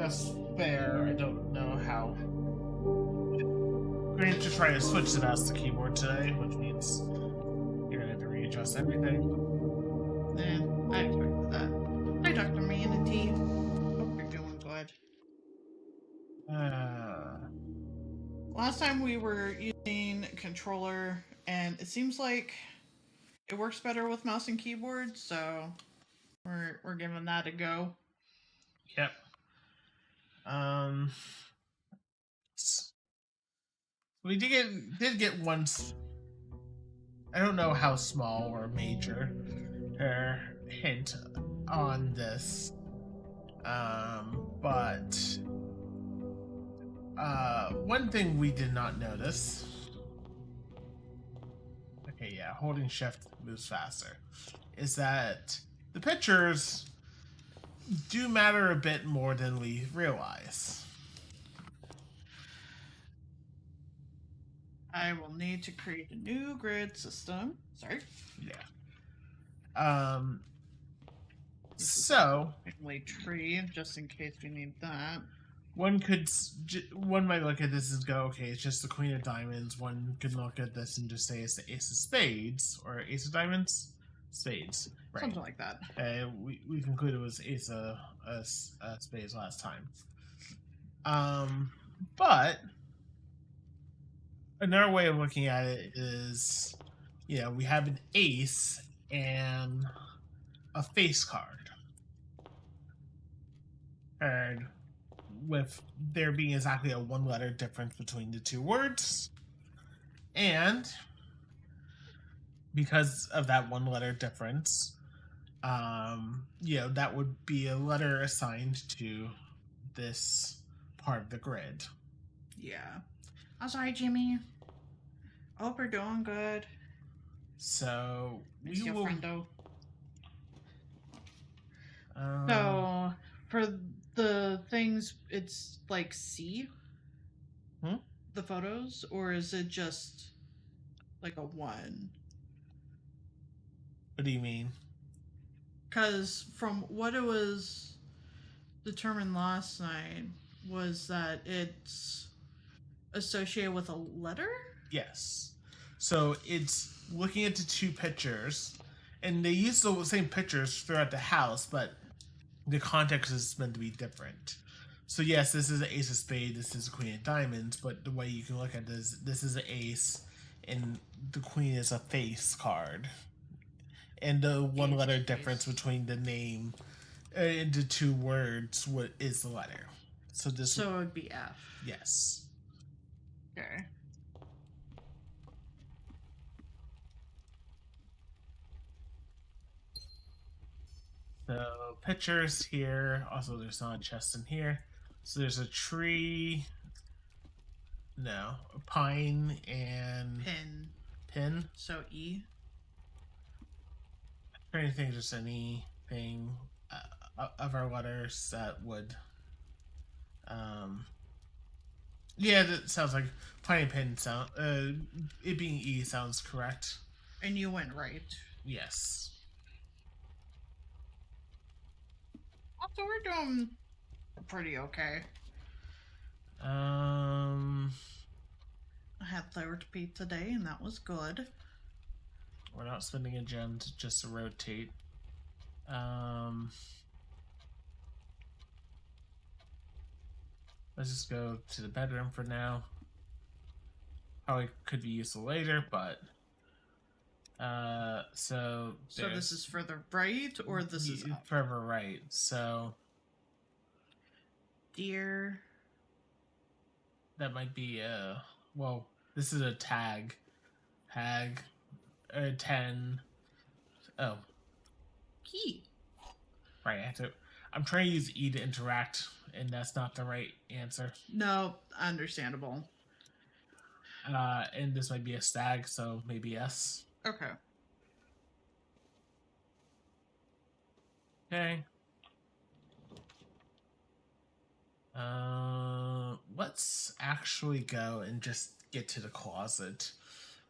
That's fair. I don't know how. We're going to try to switch the mouse to keyboard today, which means you're going to have to readjust everything. I expected that. Hi, Dr. Manatee. Hope you're doing good. Last time we were using controller, and it seems like it works better with mouse and keyboard, so we're giving that a go. Yep. We did get one. I don't know how small or major hint on this, but one thing we did not notice. Okay, yeah, holding shift moves faster. Is that the pictures do matter a bit more than we realize. I will need to create a new grid system. Sorry. Yeah. So family tree, just in case we need that. One might look at this and go, okay, it's just the Queen of Diamonds. One could look at this and just say it's the Ace of Spades or Ace of Diamonds, Spades, right? Something like that. We concluded it was Ace of Spades last time. But another way of looking at it is, we have an ace and a face card. And with there being exactly a one-letter difference between the two words. And because of that one-letter difference, that would be a letter assigned to this part of the grid. Yeah. I'm sorry, Jimmy. I hope you're doing good. So we will... friendo. So for the things, it's like C? The photos? Or is it just like a 1? What do you mean? Because from what it was determined last night was that it's associated with a letter? Yes. So it's looking at the two pictures, and they use the same pictures throughout the house, but the context is meant to be different. So yes, this is an Ace of Spades, this is a Queen of Diamonds, but the way you can look at this is an ace, and the Queen is a face card. And the one letter difference between the name and the two words is the letter. So it would be F. Yes. Okay. So pictures here. Also, there's not a chest in here. So there's a tree. No, a pine and pin. So E. I'm trying to think there's anything of our letters that would. Yeah, that sounds like pine and pin sound. It being E sounds correct. And you went right. Yes. So we're doing pretty okay. I had therapy today, and that was good. We're not spending a gem just to rotate. Let's just go to the bedroom for now. Probably could be useful later, but so this is further right, or this is up? Further right. So dear, that might be well, this is a tag 10. Oh, key. Right, I'm trying to use E to interact, and that's not the right answer. No, understandable. And this might be a stag, so maybe S. Okay. Okay. Let's actually go and just get to the closet.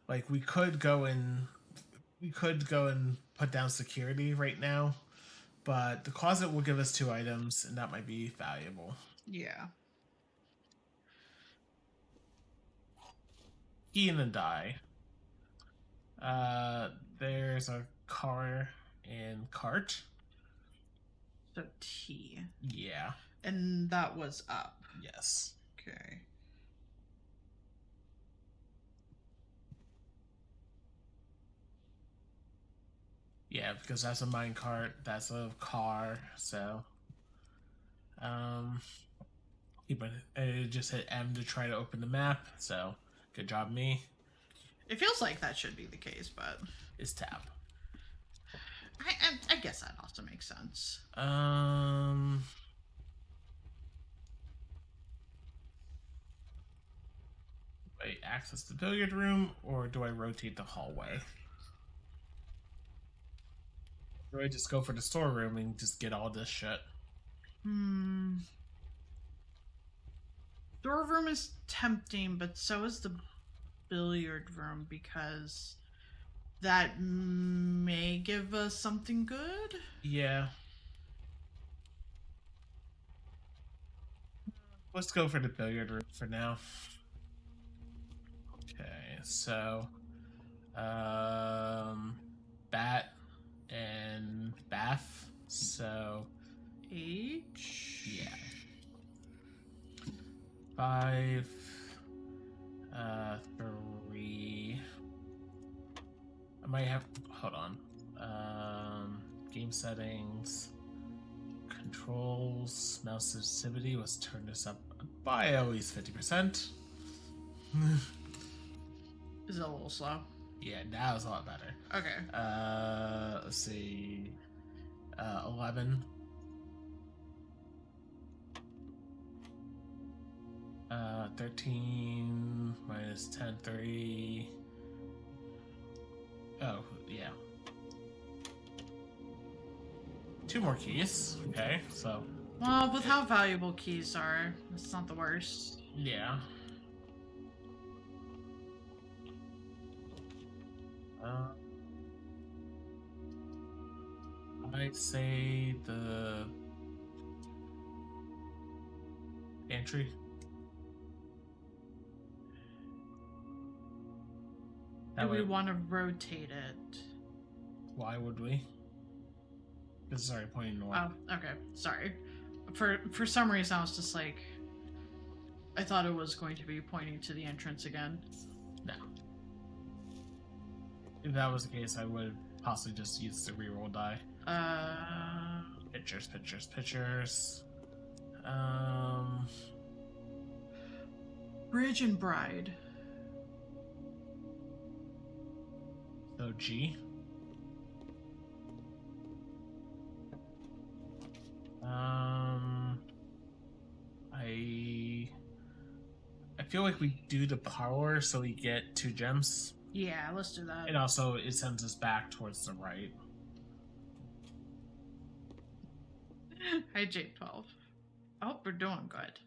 Like, we could go and put down security right now, but the closet will give us 2 items, and that might be valuable. Yeah. Key and a die. There's a car and cart. So T. Yeah. And that was up. Yes. Okay. Yeah, because that's a minecart, that's a car, so just hit M to try to open the map, so good job me. It feels like that should be the case, but Is tab. I guess that also makes sense. I access the billiard room, or do I rotate the hallway? Do I just go for the storeroom and just get all this shit? Door room is tempting, but so is the billiard room because that may give us something good. Yeah. Let's go for the billiard room for now. Okay, so bat and bath. So H. yeah. 5 3. I might have hold on. Game settings. Controls, mouse sensitivity. Let's turn this up by at least 50%. Is it a little slow? Yeah, that was a lot better. Okay. Let's see. 11. 13 minus 10, 30. Oh, yeah. 2 more keys. Okay, so. Well, with how valuable keys are, it's not the worst. Yeah. I say the pantry. Do we want to rotate it? Why would we? This is already pointing north. Oh, okay. Sorry. For some reason, I was just like, I thought it was going to be pointing to the entrance again. No. If that was the case, I would possibly just use the reroll die. Pictures, pictures, pictures. Bridge and bride. So G. I feel like we do the power so we get 2 gems. Yeah, let's do that. And also it sends us back towards the right. Hi, J12. I hope we're doing good.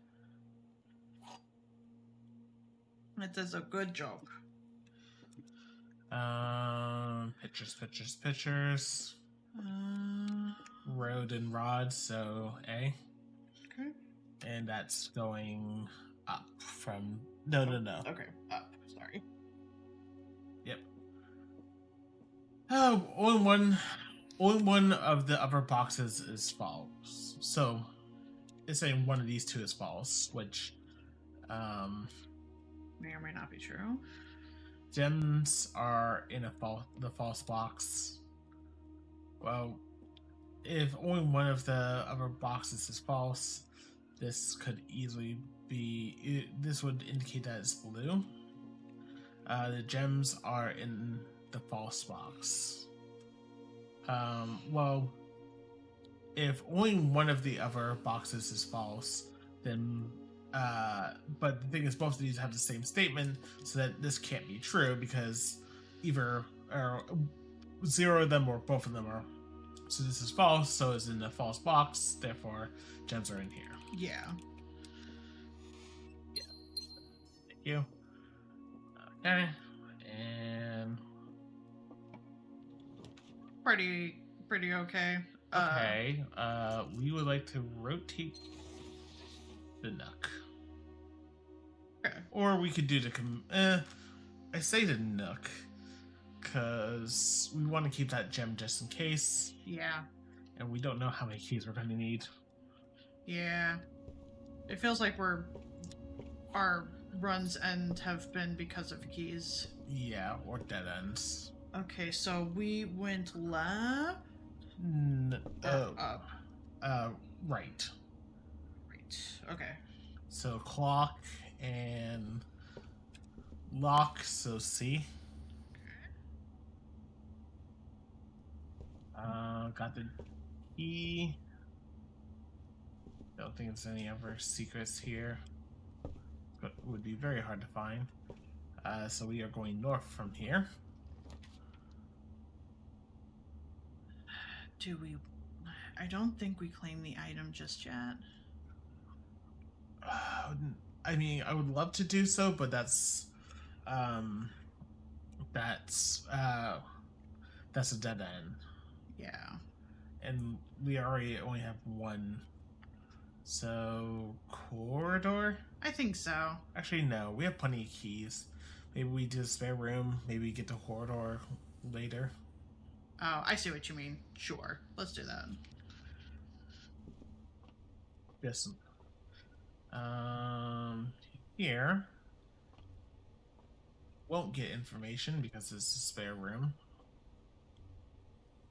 It is a good joke. Pictures, pictures, pictures. Road and rod, so A. Okay. And that's going up from... No. Okay, up. Sorry. Yep. Oh, only one of the upper boxes is false. So it's saying one of these 2 is false, which may or may not be true. Gems are in the false box. Well, if only one of the upper boxes is false, this could easily be. This would indicate that it's blue. The gems are in the false box. Well, if only one of the other boxes is false, then. But the thing is, both of these have the same statement, so that this can't be true because either 0 of them or both of them are. So this is false, so it's in the false box, therefore gems are in here. Yeah. Thank you. Okay. And Pretty okay. okay. We would like to rotate the Nook. Okay. Or we could do the I say the Nook because we want to keep that gem just in case, Yeah. and we don't know how many keys we're going to need. Yeah. It feels like our runs end have been because of keys. Yeah, or dead ends. Okay, so we went left or up. Right. Right. Okay. So clock and lock. So C. Got the key. Don't think there's any other secrets here. But it would be very hard to find. So we are going north from here. Do we? I don't think we claim the item just yet. I mean, I would love to do so, but that's a dead end, Yeah. and we already only have one. So corridor. I think so. Actually, no. We have plenty of keys. Maybe we do a spare room. Maybe we get the corridor later. Oh, I see what you mean. Sure. Let's do that. Yes. Here. Won't get information because it's a spare room.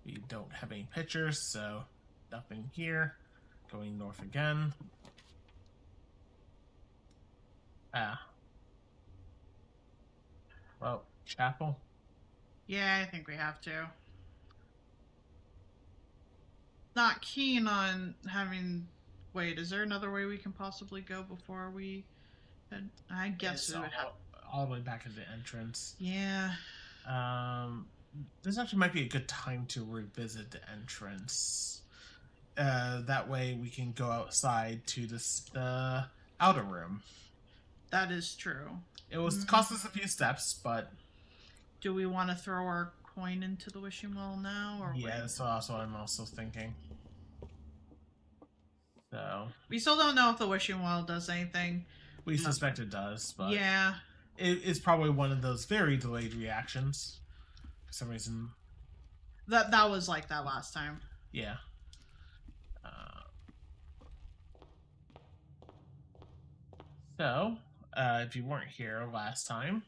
We don't have any pictures, so nothing here. Going north again. Well, chapel. Yeah, I think we have to. Not keen on having. Wait, is there another way we can possibly go before we? I guess It's we would have. all the way back at the entrance. Yeah. This actually might be a good time to revisit the entrance. That way we can go outside to the outer room. That is true. It was cost us a few steps, but do we want to throw our coin into the wishing well now, or yeah, wait? so that's what I'm also thinking. So we still don't know if the wishing well does anything. We suspect it does, but yeah, it's probably one of those very delayed reactions. For some reason, that was like that last time. Yeah. So, if you weren't here last time,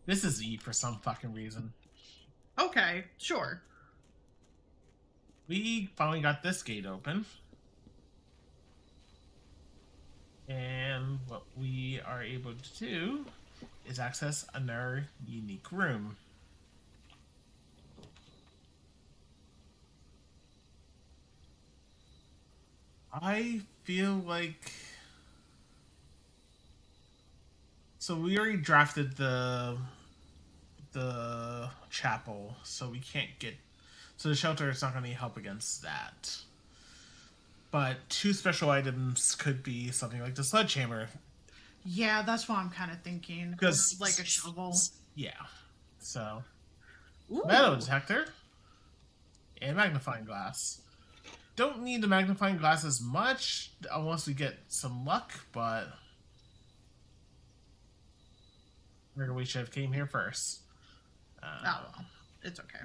this is E for some fucking reason. Okay, sure. We finally got this gate open. And what we are able to do is access another unique room. I feel like... So we already drafted the chapel, so we can't get... So the shelter is not going to help against that. But 2 special items could be something like the sledgehammer. Yeah, that's what I'm kind of thinking. Because like a shovel. Yeah. So Ooh. metal detector and magnifying glass. Don't need the magnifying glass as much unless we get some luck, but maybe we should have came here first. Oh well, it's okay.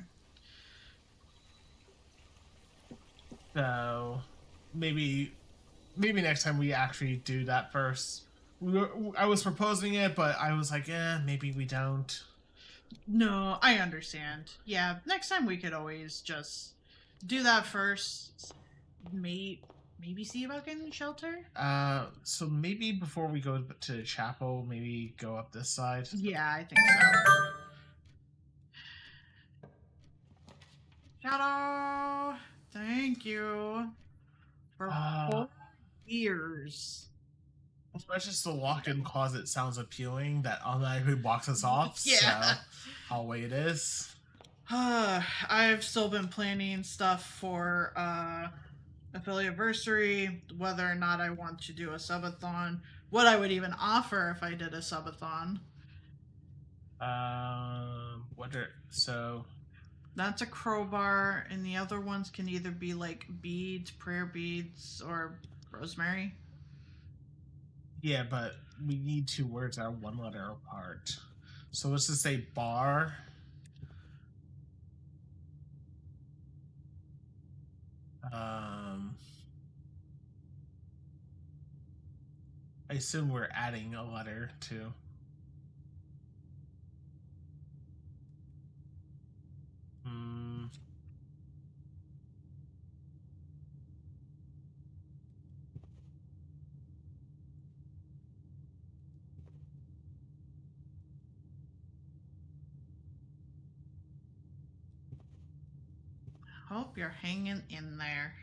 So maybe next time we actually do that first. I was proposing it, but I was like, maybe we don't. No, I understand. Yeah, next time we could always just do that first. Maybe see about getting shelter. So maybe before we go to the chapel, maybe go up this side. Yeah, I think so. Shadow, thank you for 4 years. As much as the lock-in closet sounds appealing, that automatically blocks us off. Yeah. So I'll wait it is. I've still been planning stuff for affiliateversary, whether or not I want to do a subathon, what I would even offer if I did a subathon. That's a crowbar, and the other ones can either be like beads, prayer beads, or rosemary. Yeah, but we need two words that are one letter apart. So let's just say bar. I assume we're adding a letter to. Hmm. Hope you're hanging in there.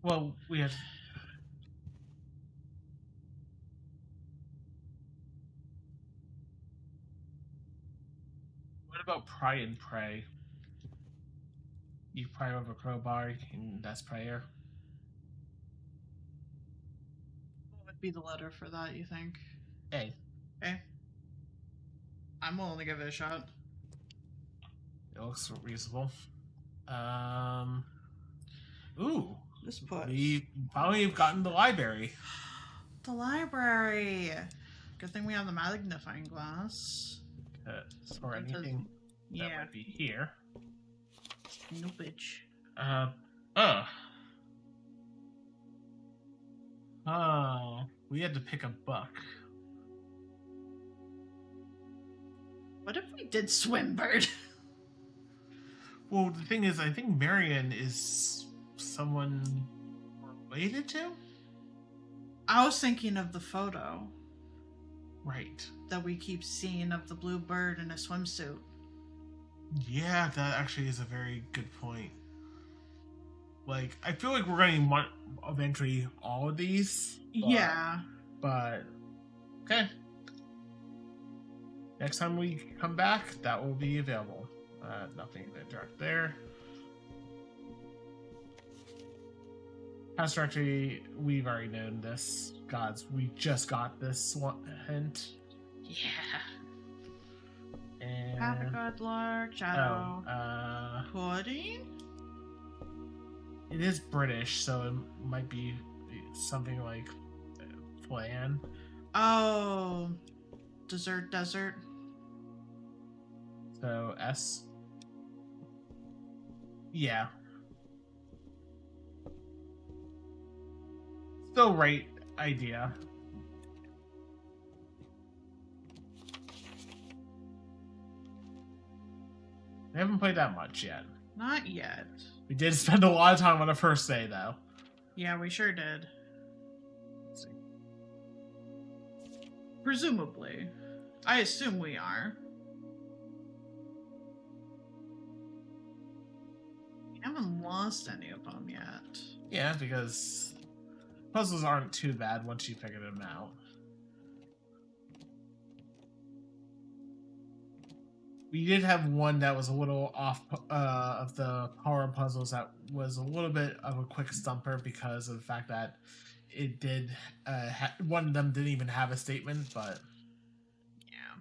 Well, we have. What about pry and pray? You pry over a crowbar, and that's prayer. What would be the letter for that, you think? A. Okay. I'm willing to give it a shot. It looks reasonable. Ooh. This push. We finally have gotten the library. The library. Good thing we have the magnifying glass. Or anything that Yeah. might be here. No bitch. Oh, we had to pick a book. What if we did Swimbird? Well, the thing is, I think Marion is someone related to? I was thinking of the photo Right. that we keep seeing of the blue bird in a swimsuit. Yeah, that actually is a very good point. Like, I feel like we're going to want eventually all of these. Yeah. But, okay. Next time we come back, that will be available. Nothing to interact there. Past directory, we've already known this. Gods, we just got this one hint. Yeah. And Have a good Lord, Shadow. Pudding? It is British, so it might be something like flan. Oh. Desert. So S. Yeah. Still right idea. We haven't played that much yet. Not yet. We did spend a lot of time on the first day, though. Yeah, we sure did. Let's see. Presumably. I assume we are. We haven't lost any of them yet. Yeah, because puzzles aren't too bad once you figure them out. We did have one that was a little off of the power puzzles that was a little bit of a quick stumper because of the fact that it did one of them didn't even have a statement, but Yeah.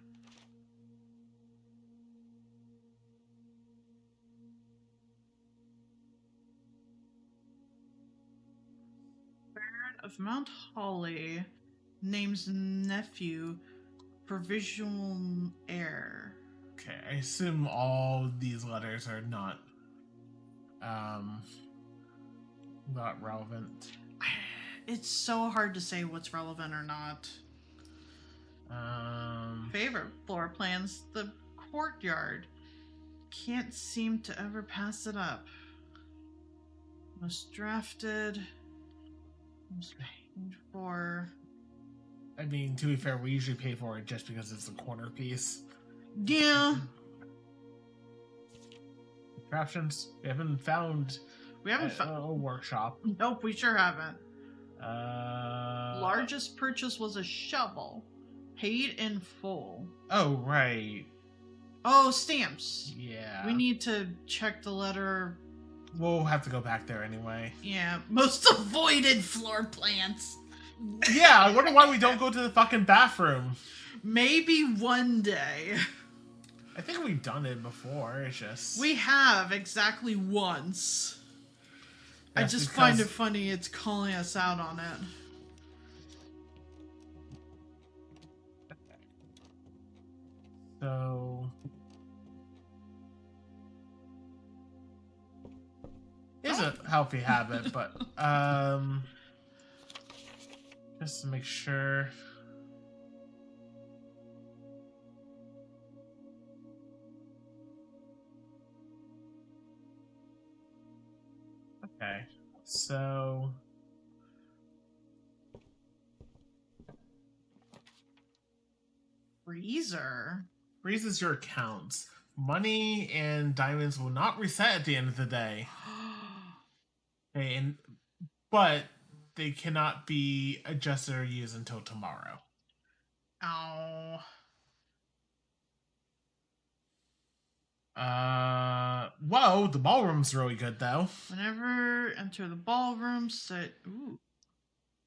Baron of Mount Holly names nephew provisional heir. okay, I assume all these letters are not relevant. It's so hard to say what's relevant or not. Favorite floor plans, the courtyard. Can't seem to ever pass it up. Most drafted. Most paid for. I mean, to be fair, we usually pay for it just because it's a corner piece. Yeah. Contraptions, we haven't found We haven't found. a workshop. Nope, we sure haven't. Largest. Largest purchase was a shovel. Paid in full. Oh, right. Oh, stamps. Yeah. We need to check the letter. We'll have to go back there anyway. Yeah, most avoided floor plans. Yeah, I wonder why we don't go to the fucking bathroom. Maybe one day. I think we've done it before. It's just We have exactly once. I That's just find it because- funny it's calling us out on it. So it's a healthy habit, but just to make sure. Okay, so Freezer. freezes your accounts. Money and diamonds will not reset at the end of the day. Okay, but they cannot be adjusted or used until tomorrow. Ow. Whoa, the ballroom's really good though. Whenever enter the ballroom, sit. Ooh.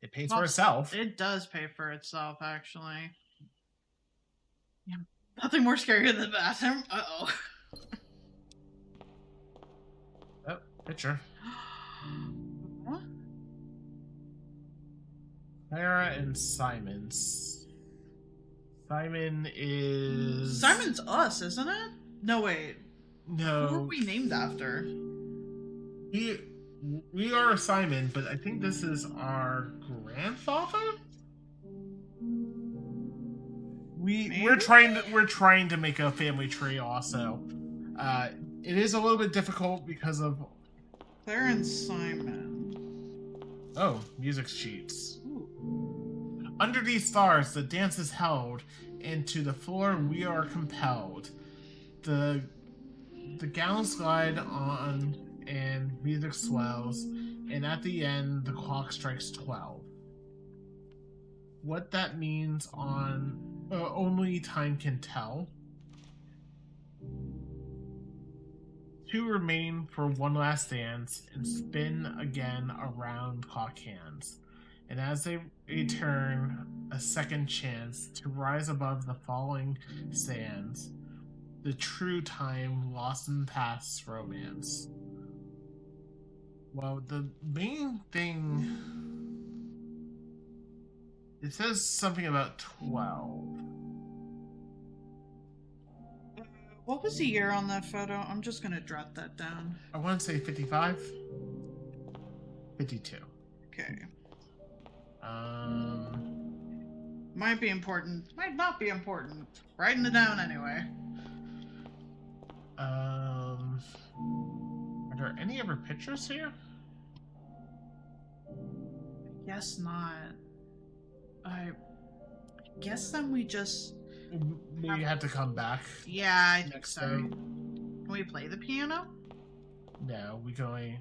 It pays Well, for itself. It does pay for itself, actually. Yeah, nothing more scary than the bathroom. Uh-oh. Oh, picture. What? Clara and Simon's. Simon is. Simon's us, isn't it? No, wait. Who are No. we named after? We are Simon, but I think this is our grandfather. We're trying to make a family tree also. It is a little bit difficult because of Claire and Simon. music sheets. Ooh. Under these stars, the dance is held, and to the floor we are compelled. The gowns glide on, and music swells, and at the end, the clock strikes 12. What that means only time can tell. 2 remain for one last dance and spin again around clock hands. And as they return, a second chance to rise above the falling sands, the true time lost in past romance. Well, the main thing, it says something about 12. What was the year on that photo? I'm just gonna jot that down. I want to say 55, 52. Okay. Might Might be important. Might not be important. Writing it down anyway. Are there any other pictures here? Guess not. I guess then we just. Maybe you have to come back. Yeah, I think Next so. day. Can we play the piano? No, we can only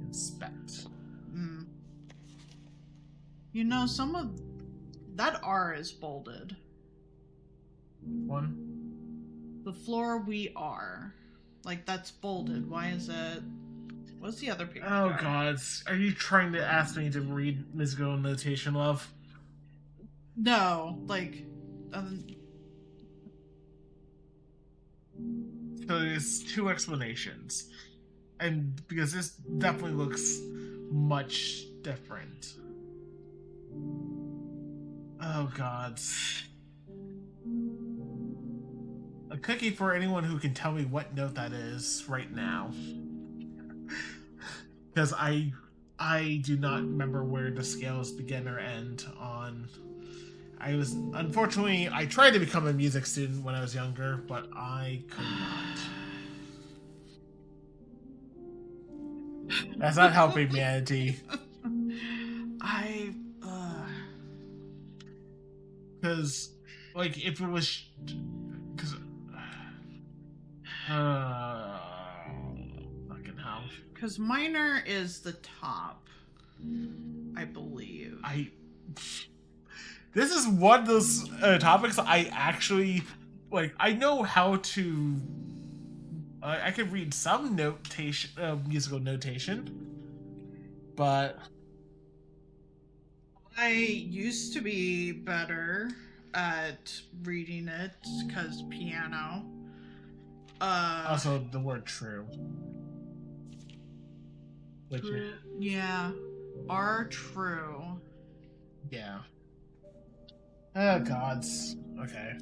inspect. Hmm. You know, some of that R is bolded. One. The floor we are. Like, that's bolded. Why is it? What's the other picture? Oh god, are you trying to ask me to read musical notation, love? No, like, So there's 2 explanations. And because this definitely looks much different. Oh god. A cookie for anyone who can tell me what note that is right now. Because I do not remember where the scales begin or end on. Unfortunately, I tried to become a music student when I was younger, but I could not. That's not helping humanity. Because, like, if it was... Because... fucking hell. because minor is the top, I believe. This is one of those topics I actually... Like, I know how to... I can read some notation, musical notation, but... I used to be better at reading it because piano. Also, the word true. Which is, yeah, are true. yeah. Oh, gods. Okay.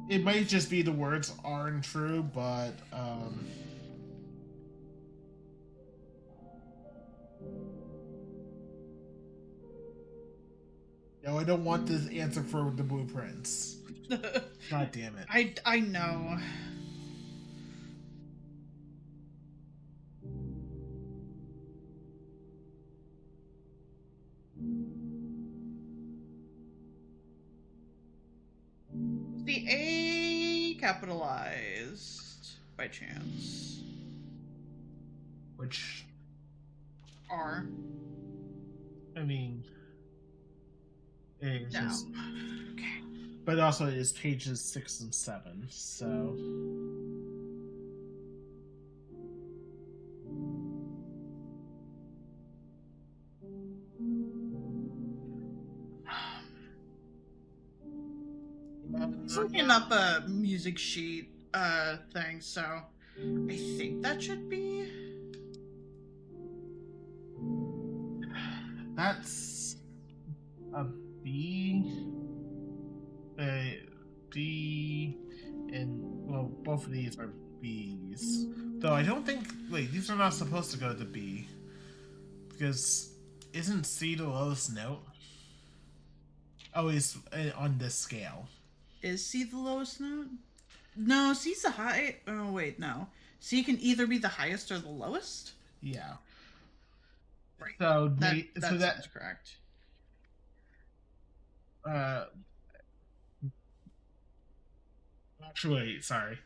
It might just be the words aren't true, but no, I don't want this answer for the blueprints. God damn it. I know. The A capitalized by chance. Which, R. I mean, it's No. just, Okay. but also it is pages 6 and 7, so. It's looking up a music sheet thing, so I think that should be. That's a B, a B, and well, both of these are B's. Though I don't think. Wait, these are not supposed to go to B. Because isn't C the lowest note? Oh, it's on this scale. Is C the lowest note? No, C's the high. Oh, wait, no. C can either be the highest or the lowest? Yeah. Right. So That so that sounds correct. actually, sorry.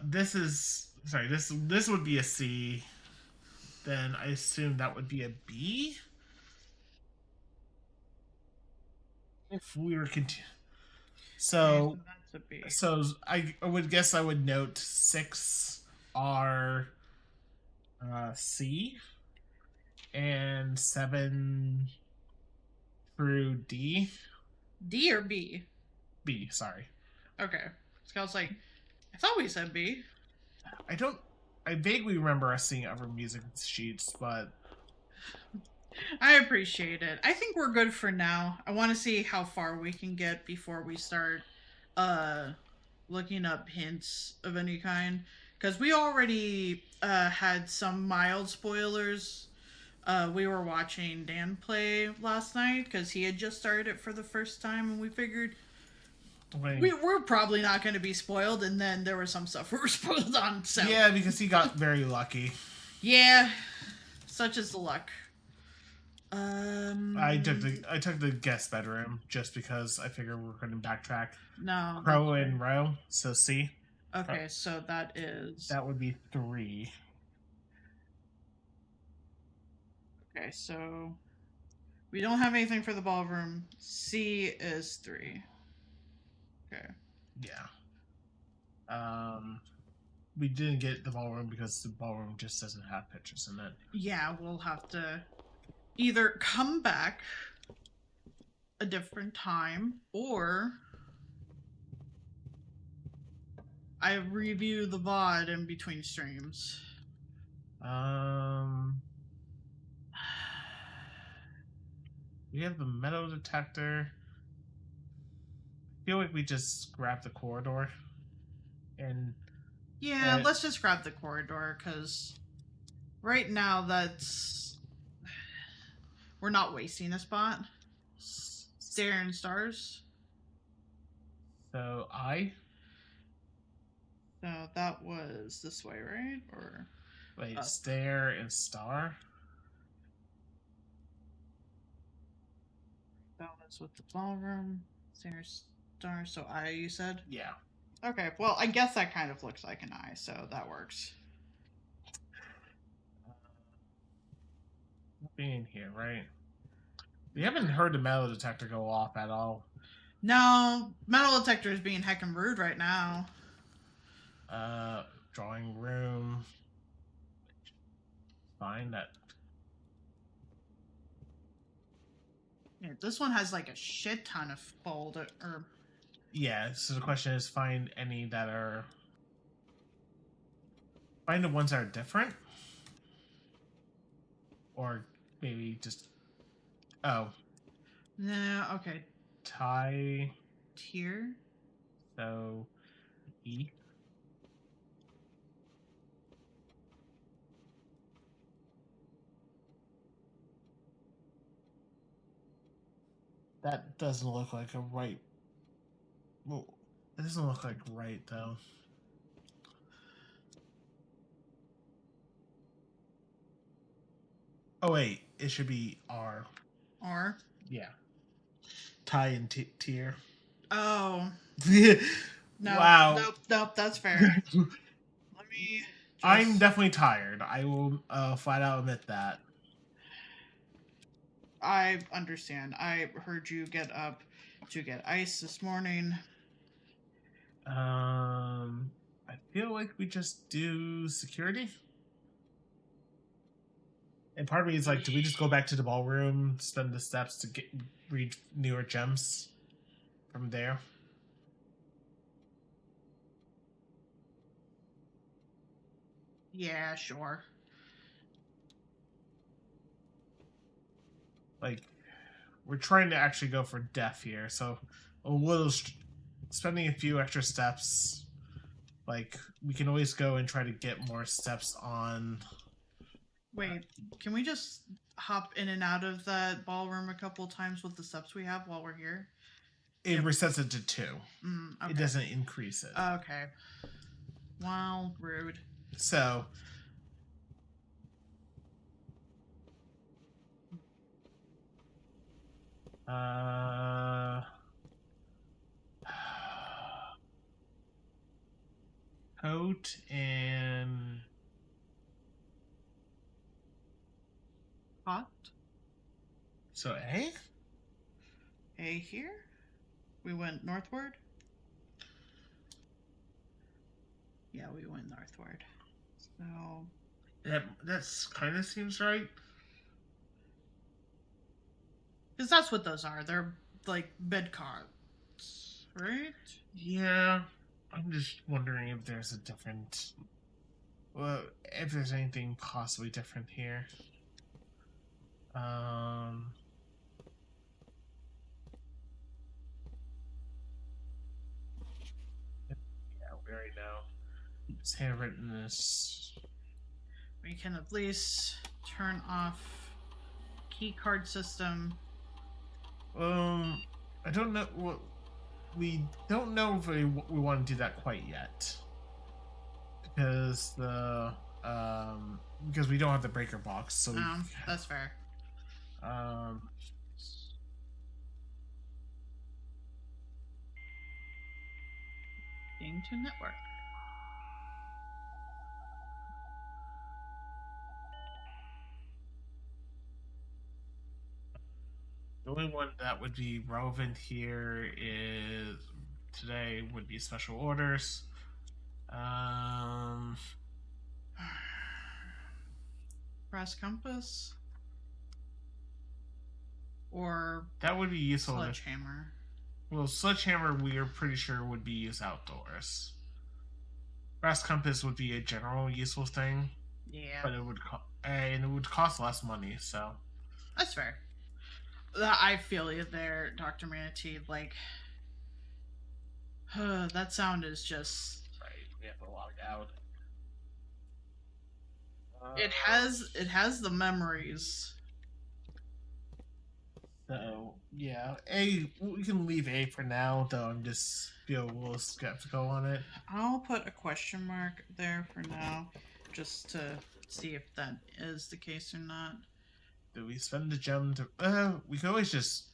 This would be a C. Then I assume that would be a B. If we were so That's a B. so I would guess I would note 6 R C and 7 through D. D or B? B, sorry. Okay. So I was like, I thought we said B. I vaguely remember us seeing other music sheets, but I appreciate it. I think we're good for now. I want to see how far we can get before we start looking up hints of any kind, because we already had some mild spoilers. We were watching Dan play last night because he had just started it for the first time, and we figured we're probably not going to be spoiled, and then there was some stuff we were spoiled on. So yeah, because he got very lucky. Yeah, such is the luck. I took the guest bedroom just because I figured we're going to backtrack. No. Crow and Row, so C. Okay, so that is. That would be 3. Okay, so we don't have anything for the ballroom. C is 3. Okay. Yeah. We didn't get the ballroom because the ballroom just doesn't have pictures in it. Yeah, we'll have to either come back a different time or I review the VOD in between streams. We have the metal detector. I feel like we just grab the corridor and yeah, let's just grab the corridor because right now we're not wasting a spot. Staring stars. So So that was this way, right? Or wait, stare and star. That was with the ballroom. Staring star. So I, you said? Yeah. Okay. Well, I guess that kind of looks like an eye, so that works. Being here, right? We haven't heard the metal detector go off at all. No, metal detector is being heckin' rude right now. Drawing room. fine. That Yeah, this one has like a shit ton of bold or yeah. So the question is, find any that are find the ones that are different, or maybe just no. Okay, tie. tier. So E. That doesn't look like a right. Well, it doesn't look like right though. Oh wait, it should be R. Or Yeah. Tie and tier. oh no, Wow. nope. That's fair. Let me. I'm Just, definitely tired. I will flat out admit that. I understand. I heard you get up to get ice this morning. I feel like we just do security. And part of me is like, do we just go back to the ballroom, spend the steps to get read newer gems from there? Yeah, sure. Like, we're trying to actually go for death here, so a little spending a few extra steps. Like, we can always go and try to get more steps on. Wait, can we just hop in and out of that ballroom a couple times with the steps we have while we're here? It Yep. resets it to 2. Okay. It doesn't increase it. Okay. Wow, rude. So, coat and Hot. so A. A here. We went northward. Yeah, we went northward. So That's kind of seems right. because that's what those are. They're like bed cots, right? Yeah, I'm just wondering if there's a different. Well, if there's anything possibly different here. Yeah, we already know. It's handwritten this. We can at least turn off key card system. I don't know. Well, we don't know if we want to do that quite yet, because because we don't have the breaker box. So That's fair. Being to network. The only one that would be relevant here is today would be special orders. Brass compass. Or that would be useful. Sledgehammer. Well, sledgehammer we are pretty sure would be used outdoors. Brass compass would be a general useful thing. Yeah. But it would cost less money, so that's fair. I feel you there, Dr. Manatee. Like, that sound is just right. We have to log out. It has the memories. So yeah, A we can leave A for now. Though I'm just feel a little skeptical on it. I'll put a question mark there for now, just to see if that is the case or not. Do we spend the gem to? We can always just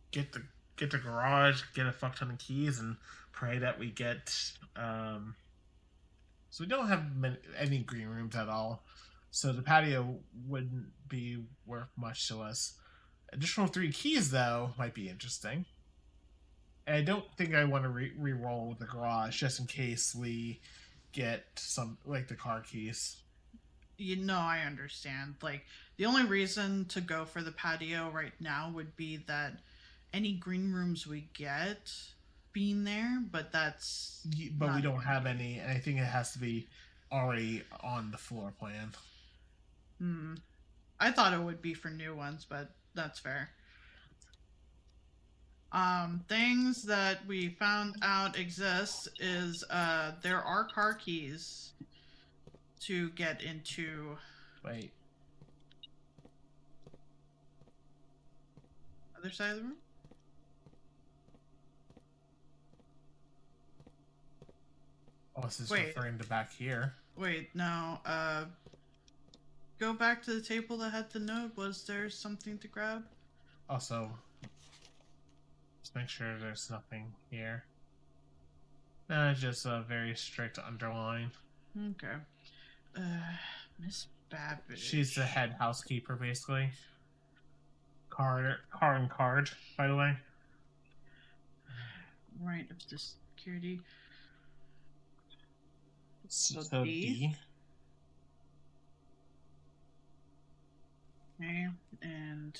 get the garage, get a fuck ton of keys, and pray that we get. So we don't have any green rooms at all. So the patio wouldn't be worth much to us. Additional 3 keys though might be interesting. And I don't think I want to re-roll with the garage just in case we get some like the car keys. You know, I understand. Like, the only reason to go for the patio right now would be that any green rooms we get being there, but that's But we not a don't have guarantee. any, and I think it has to be already on the floor plan. Hmm. I thought it would be for new ones, but that's fair. Things that we found out exist is there are car keys to get into Wait, other side of the room. oh, this is Wait, referring to back here. wait, no. Go back to the table that had the note. Was there something to grab? Also, just make sure there's nothing here. No, just a very strict underline. Okay. Miss Babbage. She's the head housekeeper, basically. Car and card, by the way. Right of the security. So D. Okay, and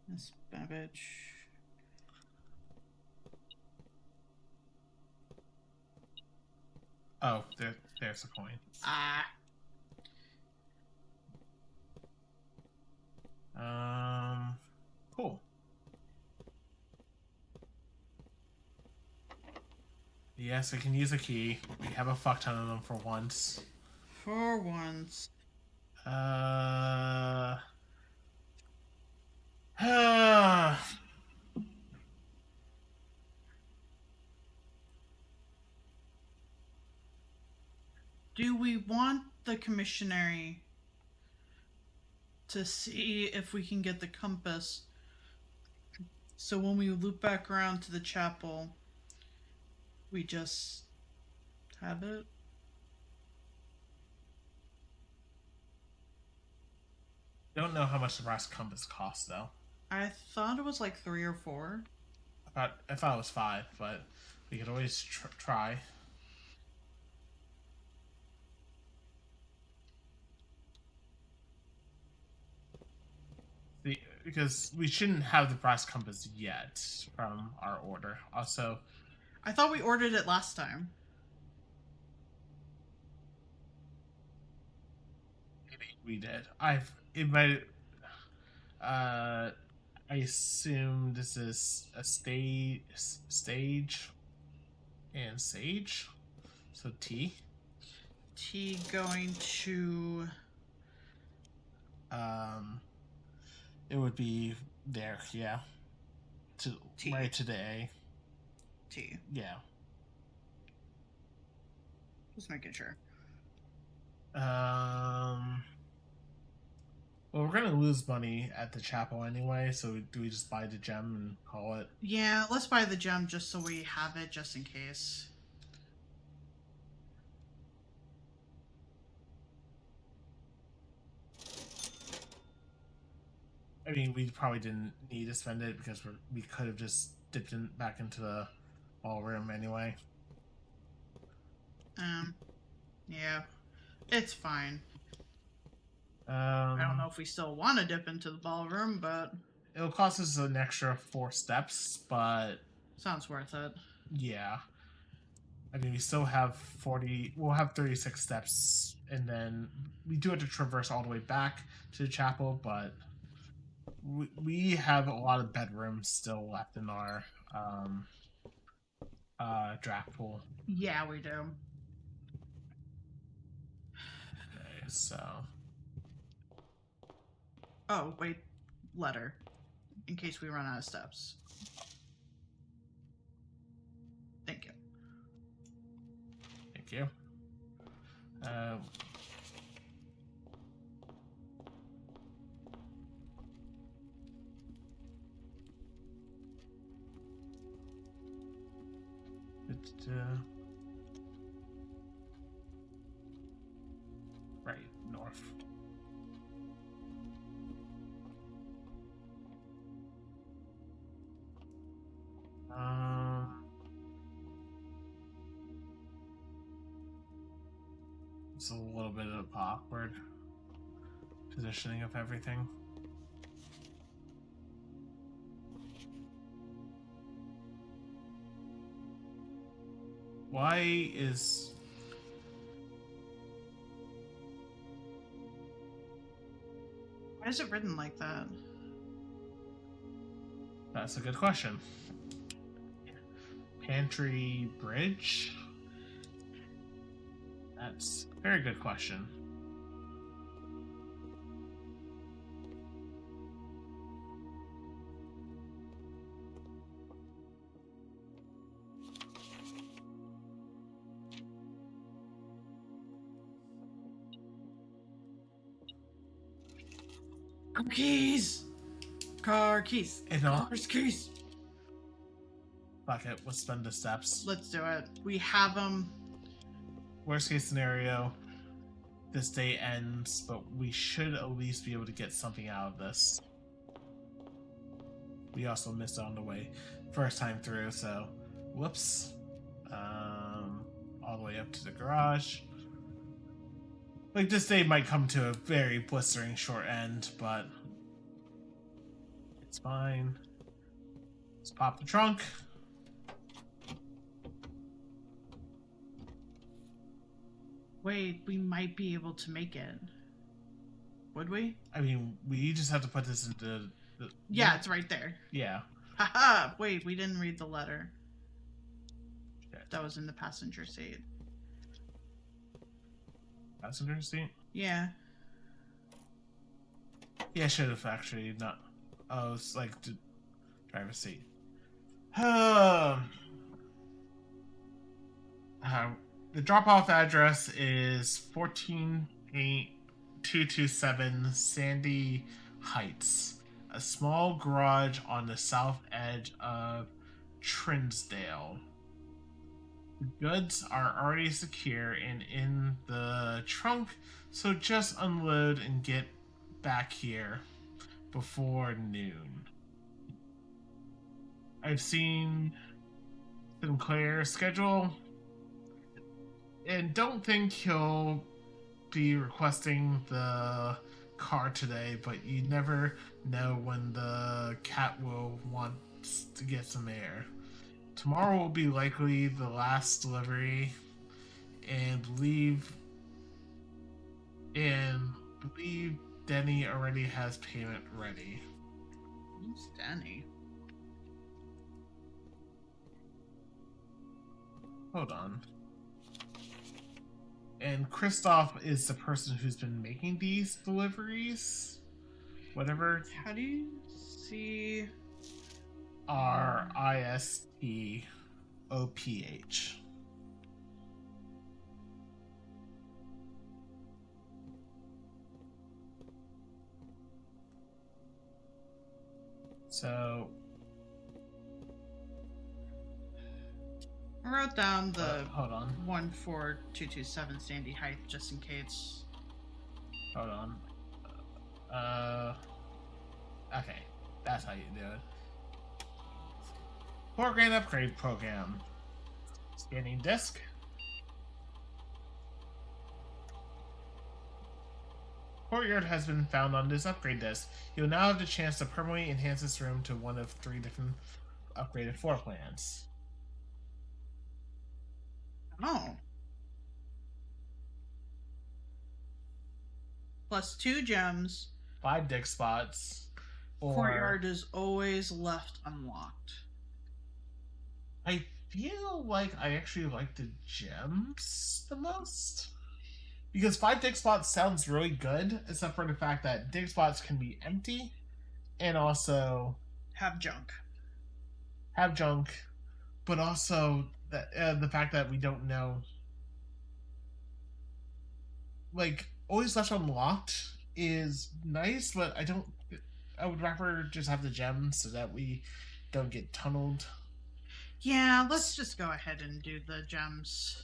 Miss Babbage. Oh, there's the coin. Ah. Cool. Yes, I can use a key. We have a fuck ton of them for once. For once. Do we want the commissionary to see if we can get the compass so when we loop back around to the chapel, we just have it? Don't know how much the brass compass costs though. I thought it was like 3 or 4. I thought it was 5, but we could always try. Because we shouldn't have the brass compass yet from our order. Also, I thought we ordered it last time. maybe we did. I assume this is a stage and sage. So T. T going to It would be there, yeah. T. Right to the A. T. Yeah. Just making sure. Well, we're gonna lose money at the chapel anyway, so do we just buy the gem and call it? Yeah, let's buy the gem just so we have it just in case. I mean, we probably didn't need to spend it because we could have just dipped back into the ballroom anyway. Yeah, it's fine. I I don't know if we still want to dip into the ballroom, but it'll cost us an extra 4 steps, but sounds worth it. yeah. I mean, we still have 40. We'll have 36 steps, and then we do have to traverse all the way back to the chapel, but we have a lot of bedrooms still left in our draft pool. Yeah, we do. Okay, so Oh, wait. Letter. In case we run out of steps. Thank you. thank you. Right, north. It's a little bit of awkward positioning of everything. Why is... Why is it written like that? That's a good question. Pantry bridge? That's a very good question. Keys! Car keys. And all, Car's keys. fuck it, let's spend the steps. Let's do it. We have them. Worst case scenario, this day ends, but we should at least be able to get something out of this. We also missed on the way first time through, so whoops. All the way up to the garage. Like, this day might come to a very blistering short end, but it's fine. Let's pop the trunk. Wait, we might be able to make it. Would we? I mean, we just have to put this into the... Yeah, it's right there. Yeah. Haha! Wait, we didn't read the letter. Shit. That was in the passenger seat. Passenger seat? Yeah. Yeah, I should have actually not... Oh, it's like the driver's seat. The drop-off address is 14.227 Sandy Heights, a small garage on the south edge of Trinsdale. The goods are already secure and in the trunk, so just unload and get back here before noon. I've seen Sinclair's schedule and don't think he'll be requesting the car today, but you never know when the cat will want to get some air. Tomorrow will be likely the last delivery, and believe Denny already has payment ready. Who's Danny? Hold on. And Christoph is the person who's been making these deliveries. Whatever. How do you see? RISTOPH. So I wrote down the hold on. 14227 Sandy Heights just in case. Hold on. Okay. That's how you do it. Program upgrade program. Scanning disk. Courtyard has been found on this upgrade disk. You'll now have the chance to permanently enhance this room to one of 3 different upgraded floor plans. Oh. Plus 2 gems. 5 dig spots. Or Courtyard is always left unlocked. I feel like I actually like the gems the most. Because 5 dig spots sounds really good, except for the fact that dig spots can be empty and also Have junk. have junk, but also that the fact that we don't know. Like, always left unlocked is nice, but I would rather just have the gems so that we don't get tunneled. Yeah, let's just go ahead and do the gems.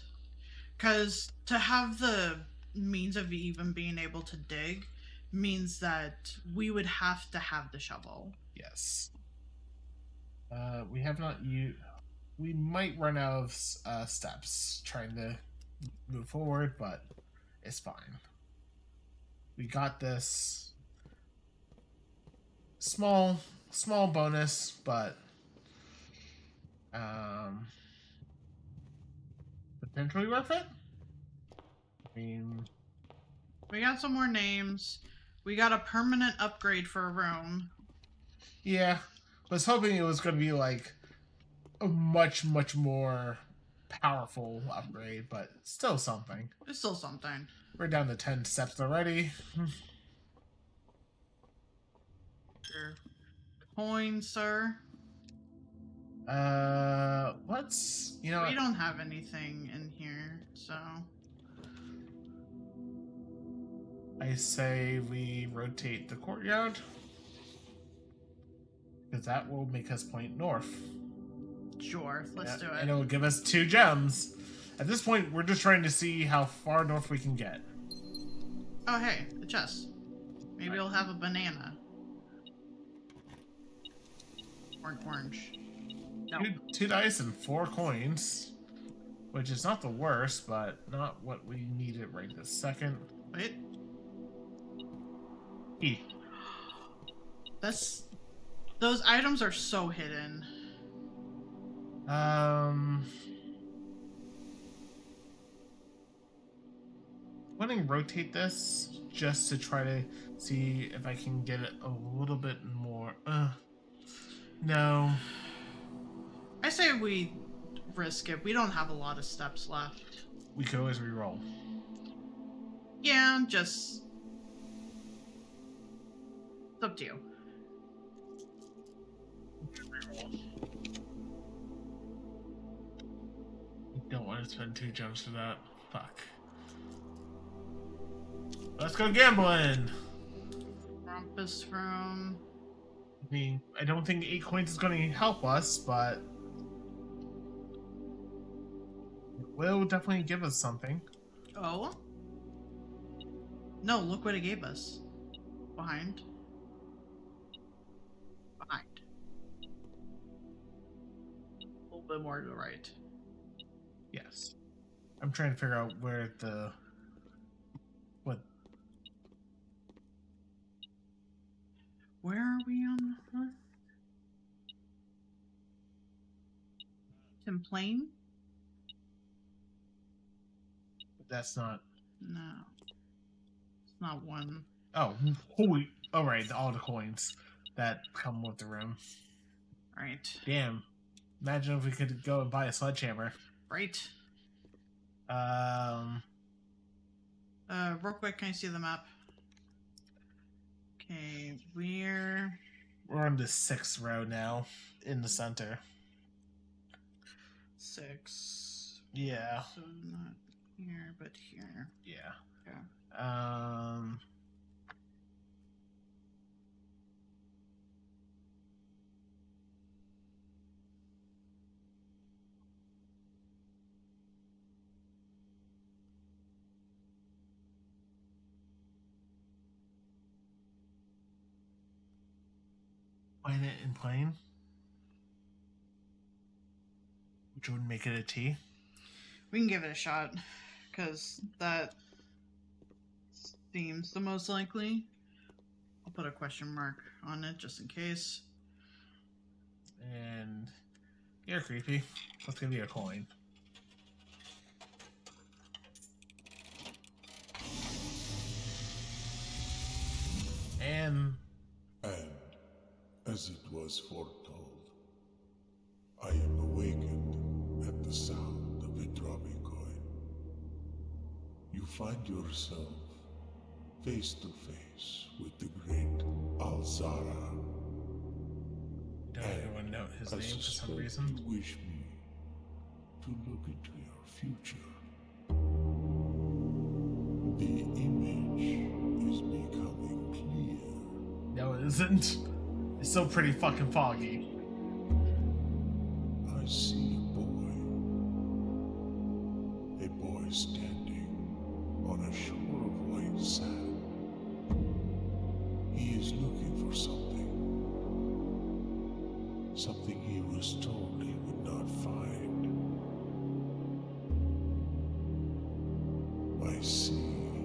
Because to have the means of even being able to dig means that we would have to have the shovel. Yes. We have not used... We might run out of steps trying to move forward, but It's fine. We got this. Small bonus, but potentially worth it. I mean, We got some more names. We got a permanent upgrade for a room. yeah. Was hoping it was going to be like a much more powerful upgrade, but still something. It's still something. We're down to 10 steps already. Your coin, sir. Let's, you know, We don't have anything in here, so I say we rotate the courtyard, because that will make us point north. sure, let's do And it. it'll give us 2 gems. At this point, we're just trying to see how far north we can get. Oh, hey, the chest. Maybe it'll have a banana. Orange. No. 2 dice and 4 coins, which is not the worst, but not what we needed right this second. Wait. E. Those items are so hidden. Want to rotate this just to try to see if I can get it a little bit more. No. I say we risk it. We don't have a lot of steps left. We could always reroll. Yeah, just... It's up to you. Don't want to spend 2 gems for that. Fuck. Let's go gambling! Rumpus room. I mean, I don't think 8 coins is going to help us, but it will definitely give us something. Oh? No, look what it gave us. Behind. Behind. A little bit more to the right. Yes. I'm trying to figure out where the... What? Where are we on the list? Templain? That's not... No. It's not one. Oh, holy... Oh, right, all the coins that come with the room. Right. Damn. Imagine if we could go and buy a sledgehammer. Right. Real quick, can I see the map? Okay, we're on the 6th row now, in the center. 6. Yeah. So not here, but here. Yeah. Okay. Playing it in plain, which would make it a T. We can give it a shot, because that seems the most likely. I'll put a question mark on it just in case. And you're creepy. Let's give you a coin. And as it was foretold, I am awakened at the sound of a dropping coin. You find yourself face to face with the great Alzara. don't anyone know his I name for some suspect reason. you wish me to look into your future. The image is becoming clear. No, it isn't. It's still pretty fucking foggy. I see a boy standing on a shore of white sand. He is looking for something he was told he would not find. I see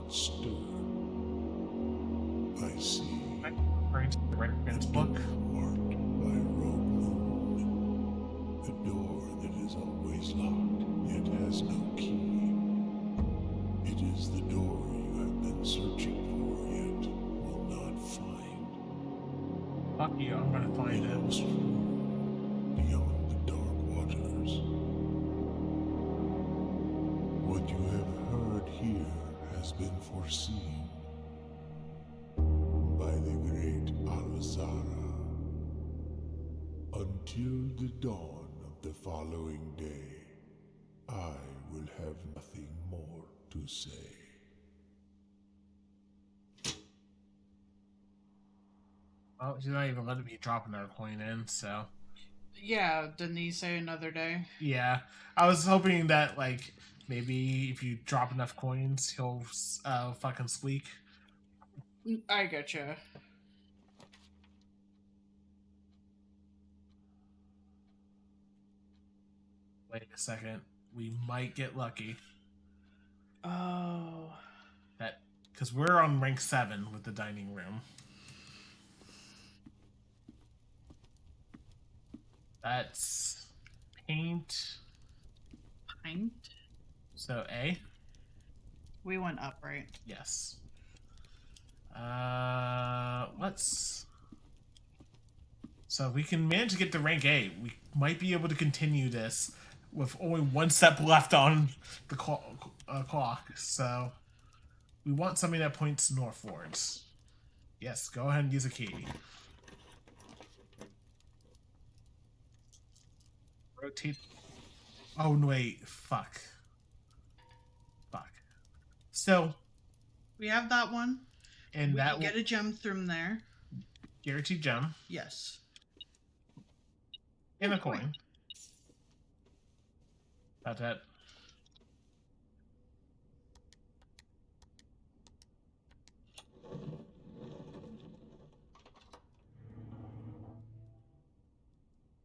stir. I see Referring to the Reference a book. door marked by a rogue moon. A door that is always locked, yet has no key. It is the door you have been searching for, yet will not find. Fuck you, I'm gonna find It it. was true beyond the dark waters. What you have heard here has been foreseen by the great Alzara. Until the dawn of the following day, I will have nothing more to say. Oh, she's not even letting me drop another coin in, so. Yeah, didn't he say another day? Yeah. I was hoping that, like, maybe if you drop enough coins, he'll fucking squeak. I getcha. Wait a second. We might get lucky. Oh. That because we're on rank 7 with the dining room. That's paint. Pint? So A? We went up, right? Yes. Let's. So if we can manage to get to rank A, we might be able to continue this with only one step left on the clock. So we want something that points northwards. Yes, go ahead and use a key. Rotate. Oh, no, wait. Fuck. So, We have that one. and We that can will get a gem from there. guarantee gem Yes. and a Oh, coin. coin. About that.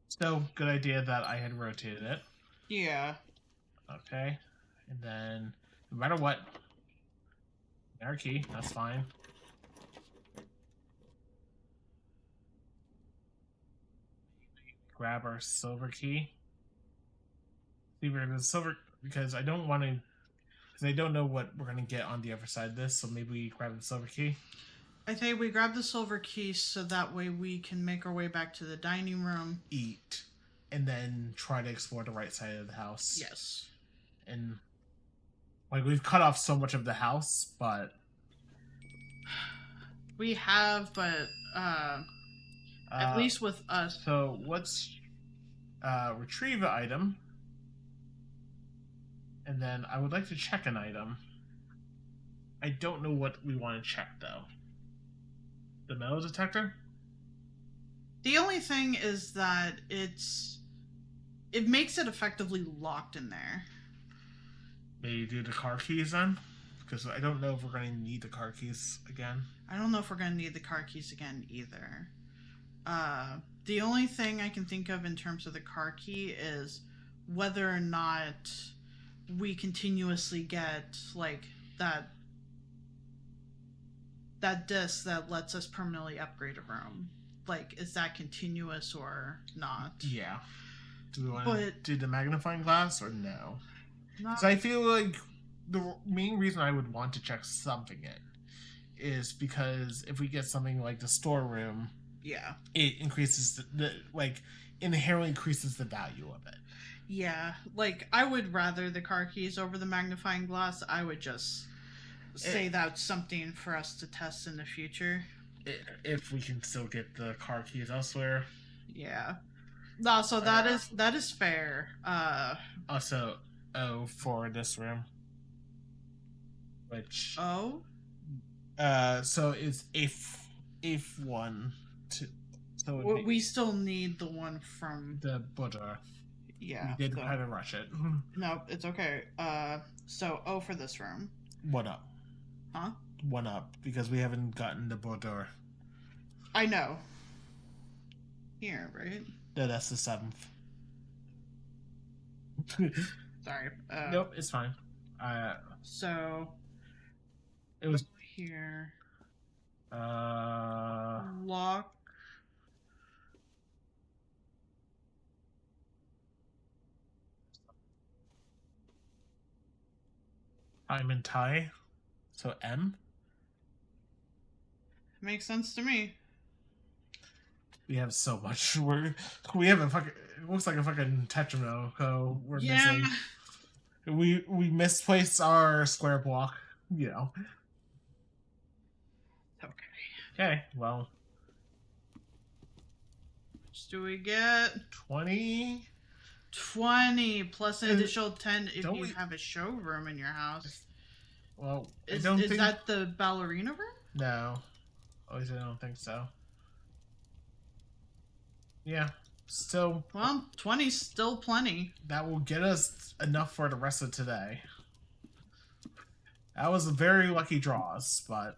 So, good idea that I had rotated it. Yeah. Okay. And then, no matter what, our key, that's fine. Grab our silver key. See where the silver, because I don't want to, because I don't know what we're going to get on the other side of this, so maybe we grab the silver key. I think we grab the silver key so that way we can make our way back to the dining room. Eat, and then try to explore the right side of the house. Yes. And like we've cut off so much of the house, but We have, but at least with us. So let's retrieve an item, and then I would like to check an item. I don't know what we want to check though. The metal detector. The only thing is that it makes it effectively locked in there. Maybe do the car keys then, because I don't know if we're going to need the car keys again. I don't know if we're going to need the car keys again either. The only thing I can think of in terms of the car key is whether or not we continuously get like that disc that lets us permanently upgrade a room. Like, is that continuous or not? Yeah. Do we want to But- do the magnifying glass or no? Not- Because I feel like the main reason I would want to check something in is because if we get something like the storeroom, yeah. it increases the like inherently increases the value of it. Yeah. Like, I would rather the car keys over the magnifying glass. I would just say that's something for us to test in the future. If we can still get the car keys elsewhere. Yeah. No, so that is fair. Also, for this room, which Oh? so it's if one to so it would be We still need the one from the Buddha. yeah. We did so- kind of rush it. No, it's okay. So O for this room. One up. Huh? One up because we haven't gotten the Buddha. I know. Here, right? No, that's the 7th. Sorry. Nope, it's fine. So It was here. uh Lock. I'm in Thai. So M. Makes sense to me. We have so much. We have a fucking. It looks like a fucking Tetramo. So we're missing. We misplaced our square block. You know. Okay. Okay. Well. What do we get? 20. 20 plus an Is- additional 10 if don't you we- have a showroom in your house. Well, Is, I don't is think that the ballerina room? No. At least I don't think so. Yeah. Still, Well, 20's still plenty. that will get us enough for the rest of today. That was a very lucky draws, but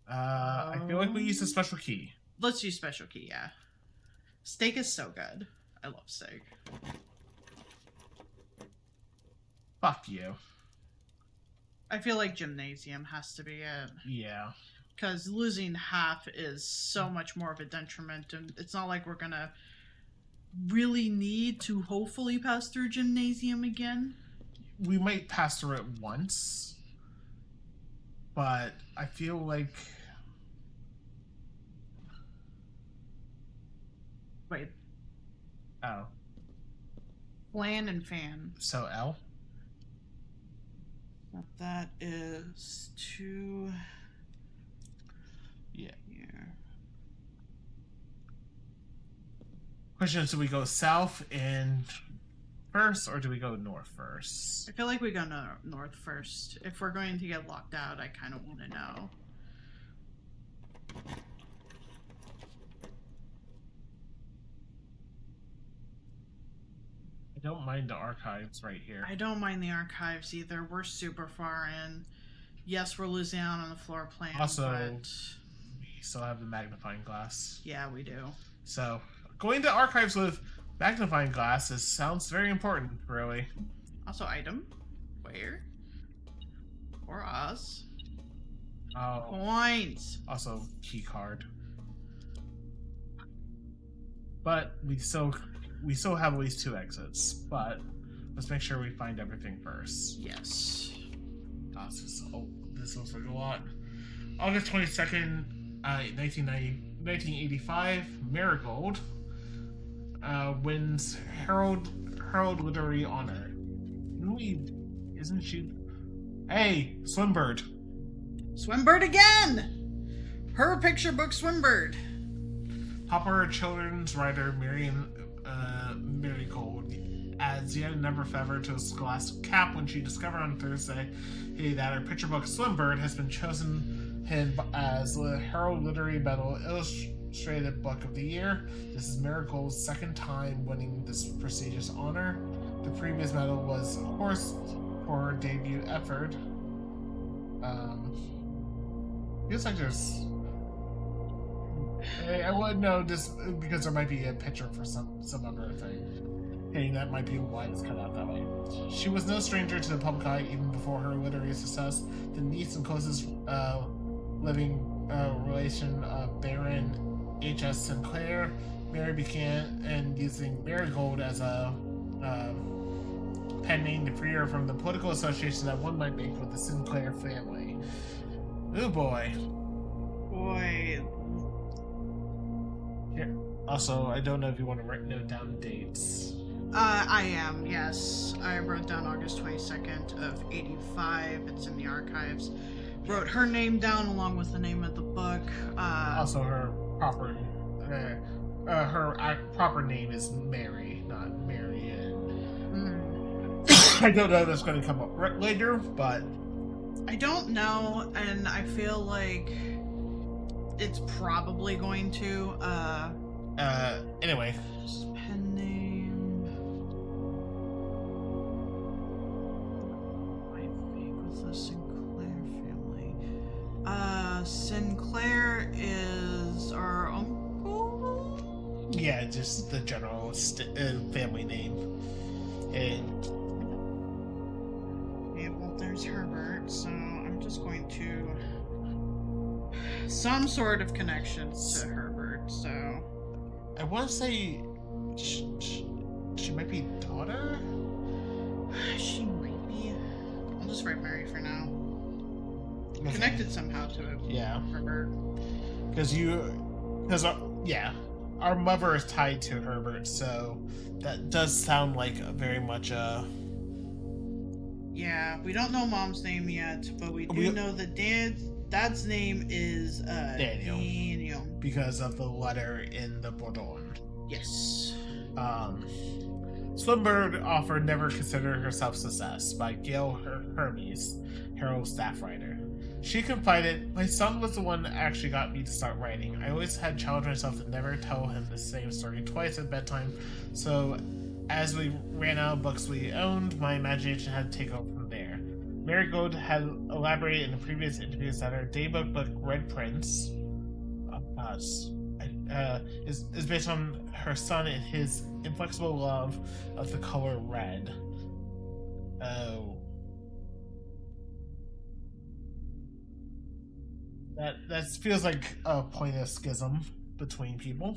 I feel like we used a special key. Let's use special key, yeah. Steak is so good. I love steak. Fuck you. I feel like gymnasium has to be it. Yeah. Because losing half is so much more of a detriment, and it's not like we're gonna really need to hopefully pass through gymnasium again. We might pass through it once, but I feel like Wait, oh, flan and fan. so L. That is 2 Yeah. here. Question is, do we go south and first, or do we go north first? I feel like we go north first. If we're going to get locked out, I kind of want to know. I don't mind the archives right here. I don't mind the archives either. We're super far in. Yes, we're losing out on the floor plan. Also- but We still have the magnifying glass. yeah, we do. So, going to archives with magnifying glasses sounds very important, really. Also, item. Where? For us. Oh, Coins. also key card. But we still have at least 2 exits. But let's make sure we find everything first. Yes. This looks like a lot. August 22nd, 1985, Marigold wins Herald Literary Honor. Isn't she? Hey, Swimbird. Swimbird again! Her picture book Swimbird. Popular children's writer Marigold adds yet another feather to a scholastic cap when she discovered on Thursday that her picture book Swimbird has been chosen as the Herald Literary Medal Illustrated Book of the Year. This is Marigold's second time winning this prestigious honor. The previous medal was, of course, for her debut effort. Feels like there's. I wouldn't know just because there might be a picture for some other thing. Hey, that might be why it's cut out that way. She was no stranger to the public eye even before her literary success. The niece and closest living relation of Baron H.S. Sinclair, Mary began and using Marigold as a pen name to free her from the political association that one might make with the Sinclair family. Oh boy. Boy. Here. Also, I don't know if you want to note down dates. I am, yes. I wrote down August 22nd of 85. It's in the archives. Wrote her name down along with the name of the book. Also, her proper proper name is Mary, not Marion. I don't know if that's going to come up later, but I don't know, and I feel like it's probably going to. Anyway. Pen name. I think with the Sinclair family. Sinclair is our uncle. Yeah, just the general family name. And Yeah, well, there's Herbert, so I'm just going to some sort of connections to Herbert. So I want to say she might be daughter. she might be. I'll just write Mary for now. Okay. Connected somehow to it. Yeah, Herbert. because our mother is tied to Herbert, so that does sound like very much a. Yeah, we don't know mom's name yet, but we do We- know that dad's name is Daniel. Daniel. Because of the letter in the Bordeaux. Yes. Swinburne offered Never Consider Herself Success by Gail Hermes, Harold's staff writer. She confided, "My son was the one that actually got me to start writing. I always had challenged myself to never tell him the same story twice at bedtime, so as we ran out of books we owned, my imagination had to take over from there." Marigold had elaborated in the previous interviews that her debut book, Red Prince, is based on her son and his inflexible love of the color red. Oh. That feels like a point of schism between people.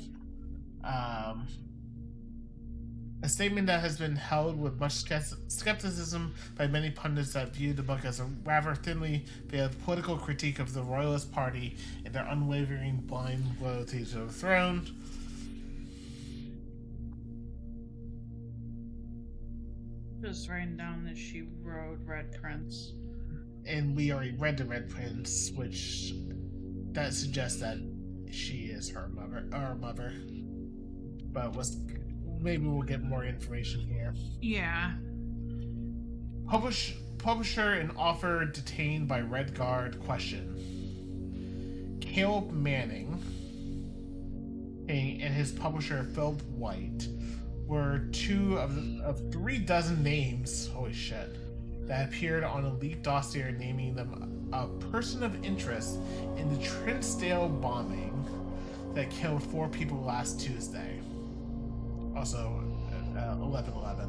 A statement that has been held with much skepticism by many pundits that view the book as a rather thinly veiled political critique of the Royalist Party and their unwavering blind loyalty to the throne. Just writing down that she wrote Red Prince. And we already read the Red Prince, which that suggests that she is her mother. But maybe we'll get more information here. Yeah. Publisher and author detained by Red Guard question. Caleb Manning and his publisher Philip White were two of 36 names, holy shit, that appeared on a leaked dossier naming them a person of interest in the Trinsdale bombing that killed 4 people last Tuesday. Also, 11/11.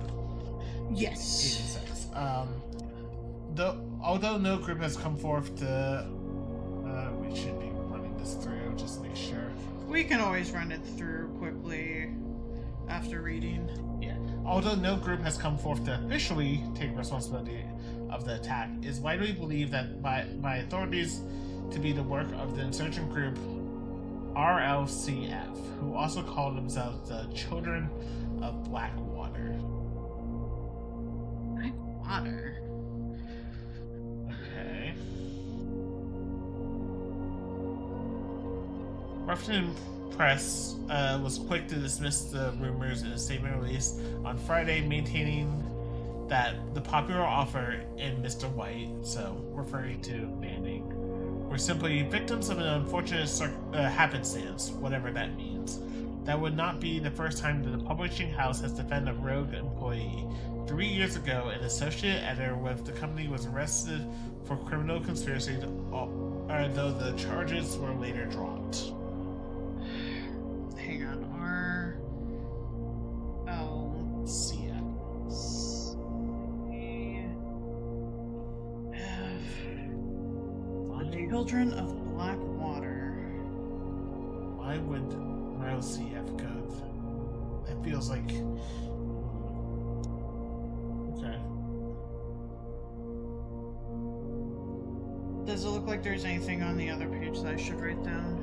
Yes. 86. Although no group has come forth to, we should be running this through just to make sure. We can always run it through quickly after reading. Yeah. Although no group has come forth to officially take responsibility of the attack, it is widely believed that by authorities to be the work of the insurgent group RLCF, who also call themselves the Children of Blackwater. Blackwater. Okay. Ruffington Press was quick to dismiss the rumors in a statement released on Friday, maintaining that the popular author and Mr. White, so referring to Manning, were simply victims of an unfortunate happenstance, whatever that means. That would not be the first time that the publishing house has defended a rogue employee. 3 years ago, an associate editor with the company was arrested for criminal conspiracy, though the charges were later dropped. Hang on. Children of Blackwater. Why would RLCF go? That feels like. Okay. Does it look like there's anything on the other page that I should write down?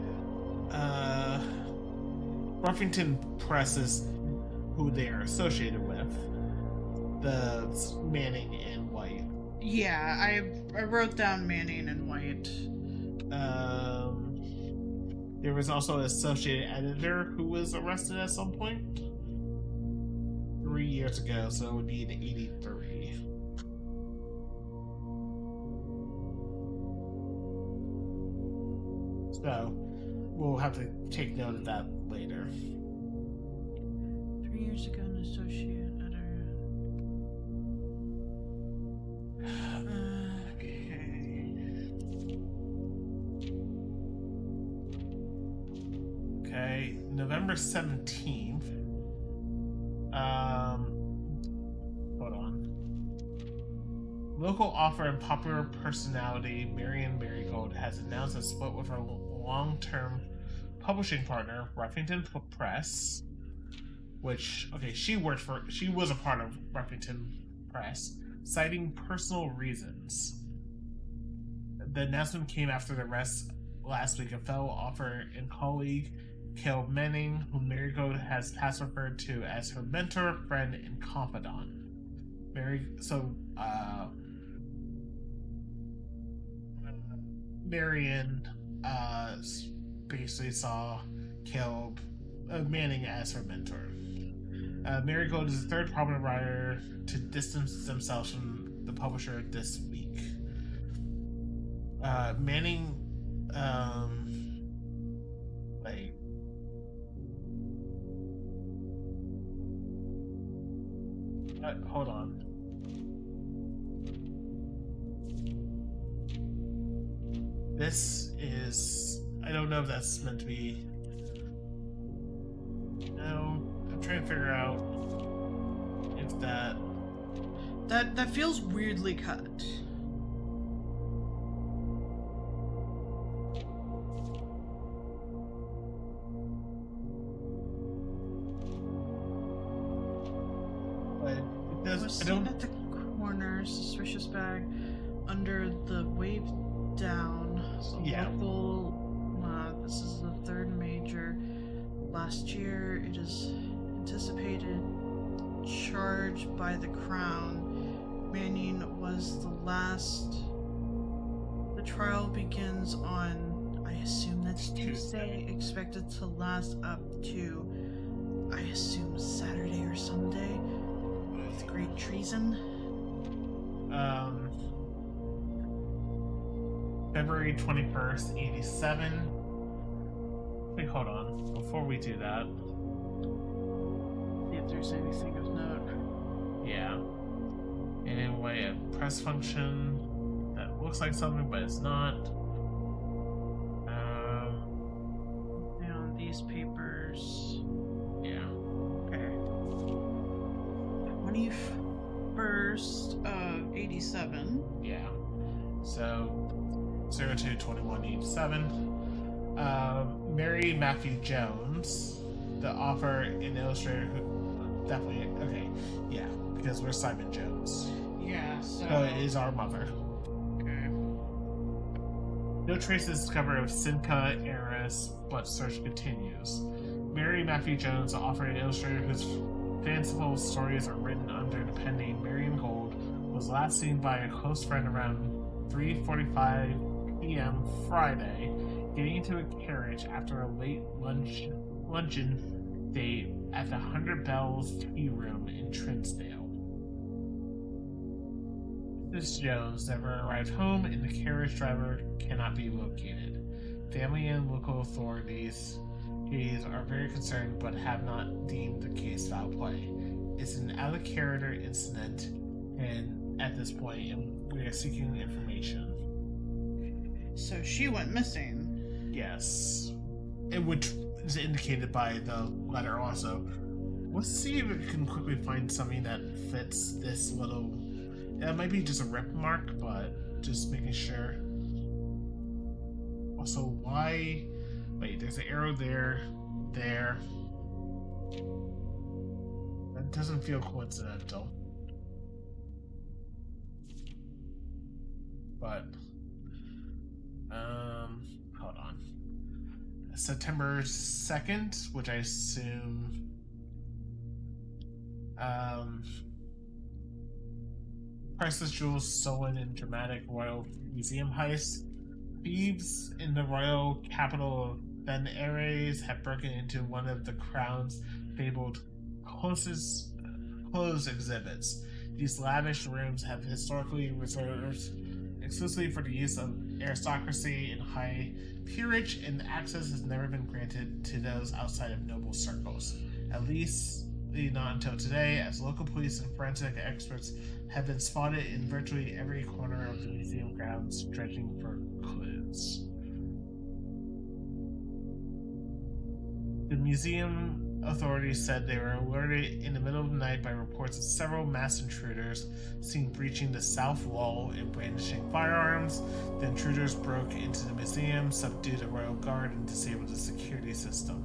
Ruffington Press is who they are associated with. The Manning and White. Yeah, I wrote down Manning and White. There was also an associate editor who was arrested at some point 3 years ago, so it would be in '83. So we'll have to take note of that later. 3 years ago, an associate editor. Okay, November 17th. Hold on. Local author and popular personality Marion Marigold has announced a split with her long-term publishing partner, Ruffington Press, which, okay, she was a part of Ruffington Press, citing personal reasons. The announcement came after the arrest last week of fellow author and colleague Caleb Manning, whom Marigold has past referred to as her mentor, friend, and confidant. Marion basically saw Caleb Manning as her mentor. Marigold is the third prominent writer to distance themselves from the publisher this week. Manning, hold on. This is, I don't know if that's meant to be. No, I'm trying to figure out if That feels weirdly cut. but it does. Was I seen don't. at the corner, suspicious bag under the wave down. So Yeah. local. This is the third major. Last year, it is anticipated charge by the Crown. Manning was the last. The trial begins on, I assume that's Tuesday, expected to last up to, I assume, Saturday or Sunday, with great treason. February 21st, 87. Wait, hold on. Before we do that, See if there's anything of note. yeah. Anyway, a press function that looks like something, but it's not. Down these papers. Yeah. Okay. 21st of 87. Yeah. So, 02/21/87. Mary Matthew Jones, the author and illustrator who definitely, okay, yeah, because we're Simon Jones. Yeah, so. It is our mother. Okay. No traces discovered of Simca heiress, but search continues. Mary Matthew Jones, the author and illustrator whose fanciful stories are written under the pen name Marion Gold, was last seen by a close friend around 3:45 p.m. Friday, getting into a carriage after a late luncheon date at the 100 Bells Tea Room in Trinsdale. Mrs. Jones never arrived home, and the carriage driver cannot be located. Family and local authorities are very concerned, but have not deemed the case foul play. It's an out-of-character incident, and at this point, we are seeking information. So she went missing. Yes, and which is indicated by the letter also. Let's see if we can quickly find something that fits this little. It might be just a rip mark, but just making sure. Also, why? Wait, there's an arrow there. That doesn't feel coincidental. But, hold on. September 2nd, which I assume, priceless jewels stolen in dramatic Royal Museum heist. Thieves in the royal capital of Ben Aires have broken into one of the Crown's fabled clothes exhibits. These lavish rooms have historically reserved exclusively for the use of aristocracy and high peerage, and access has never been granted to those outside of noble circles. At least not until today, as local police and forensic experts have been spotted in virtually every corner of the museum grounds, dredging for clues. The museum authorities said they were alerted in the middle of the night by reports of several masked intruders seen breaching the south wall and brandishing firearms. The intruders broke into the museum, subdued a royal guard, and disabled the security system.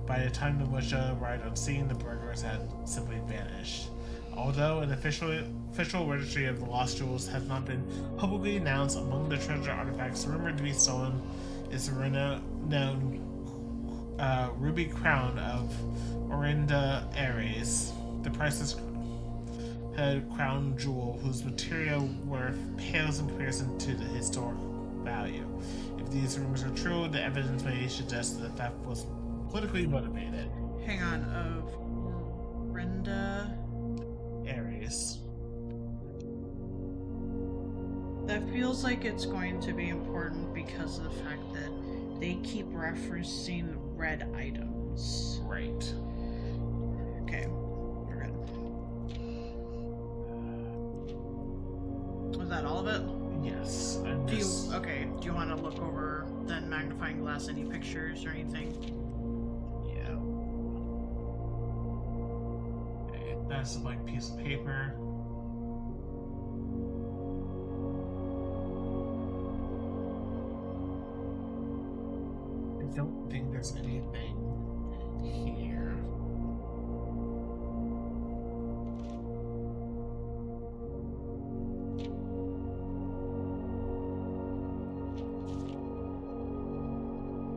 By the time the militia arrived on scene, the burglars had simply vanished. Although an official registry of the lost jewels has not been publicly announced, among the treasure artifacts rumored to be stolen is the renowned ruby crown of Orinda Ares, the priceless crown jewel whose material worth pales in comparison to the historical value. If these rumors are true, the evidence may suggest that the theft was politically motivated. Hang on, of Brenda. Ares. That feels like it's going to be important because of the fact that they keep referencing red items. Right. Okay, we're good. Was that all of it? Yes. Do you want to look over the magnifying glass, any pictures or anything? Yeah. Okay, that's a blank piece of paper. I don't think there's anything here.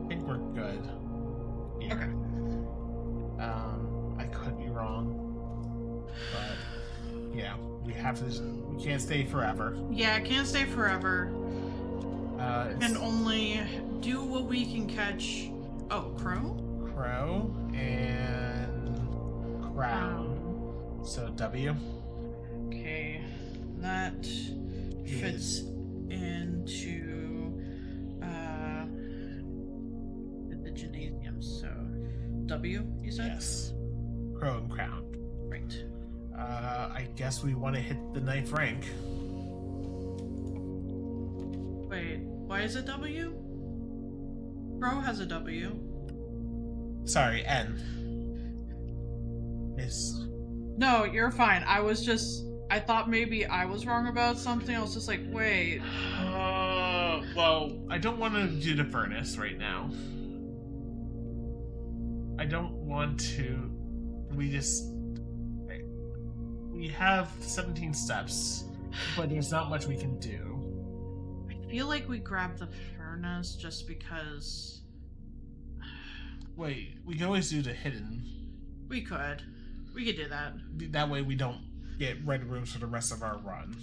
I think we're good. Here. Okay. I could be wrong, but yeah, we have to. We can't stay forever. Yeah, can't stay forever. It's Can only do what we can catch. Oh, crow? crow and crown. So W. Okay, that fits into the gymnasium. So W, you said? Yes. Crow and crown. Right. I guess we want to hit the 9th rank. Wait, why is it W? Crow has a W. Sorry, N. Is No, you're fine. I thought maybe I was wrong about something. I was just like, wait. well, I don't want to do the furnace right now. I don't want to. We have 17 steps, but there's not much we can do. I feel like we grabbed the furnace just because Wait, we can always do the hidden. we could. We could do that. That way we don't get red rooms for the rest of our run.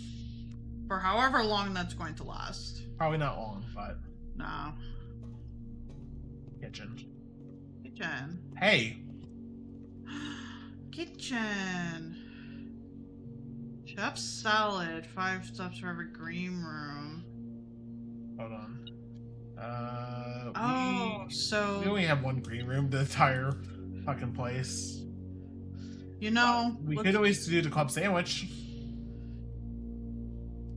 For however long that's going to last. Probably not long, but No. kitchen. Kitchen. Hey, Kitchen. Chef's salad. 5 steps for every green room. hold on. So We only have one green room, the entire fucking place. you know, We look- could always do the club sandwich.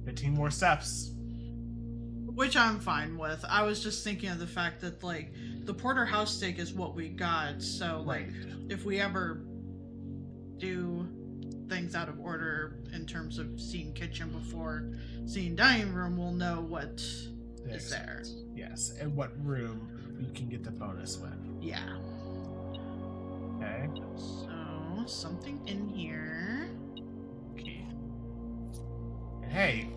15 more steps. which I'm fine with. I was just thinking of the fact that like the porterhouse steak is what we got, so like if we ever do things out of order in terms of seeing kitchen before seeing dining room, we'll know what is there. Yes, and what room we can get the bonus with. Yeah. Okay. So something in here. Okay. Hey,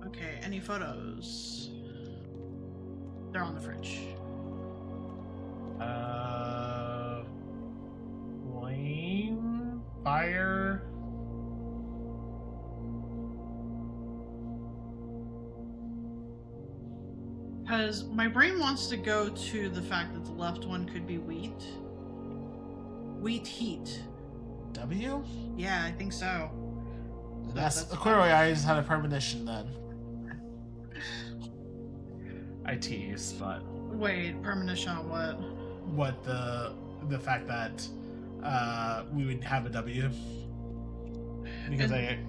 Okay, any photos? They're on the fridge. flame, fire. Because my brain wants to go to the fact that the left one could be wheat. Wheat heat. W? Yeah, I think so. That's clearly I just had a premonition then. I tease, but Wait, premonition on what? what the fact that we would have a W because I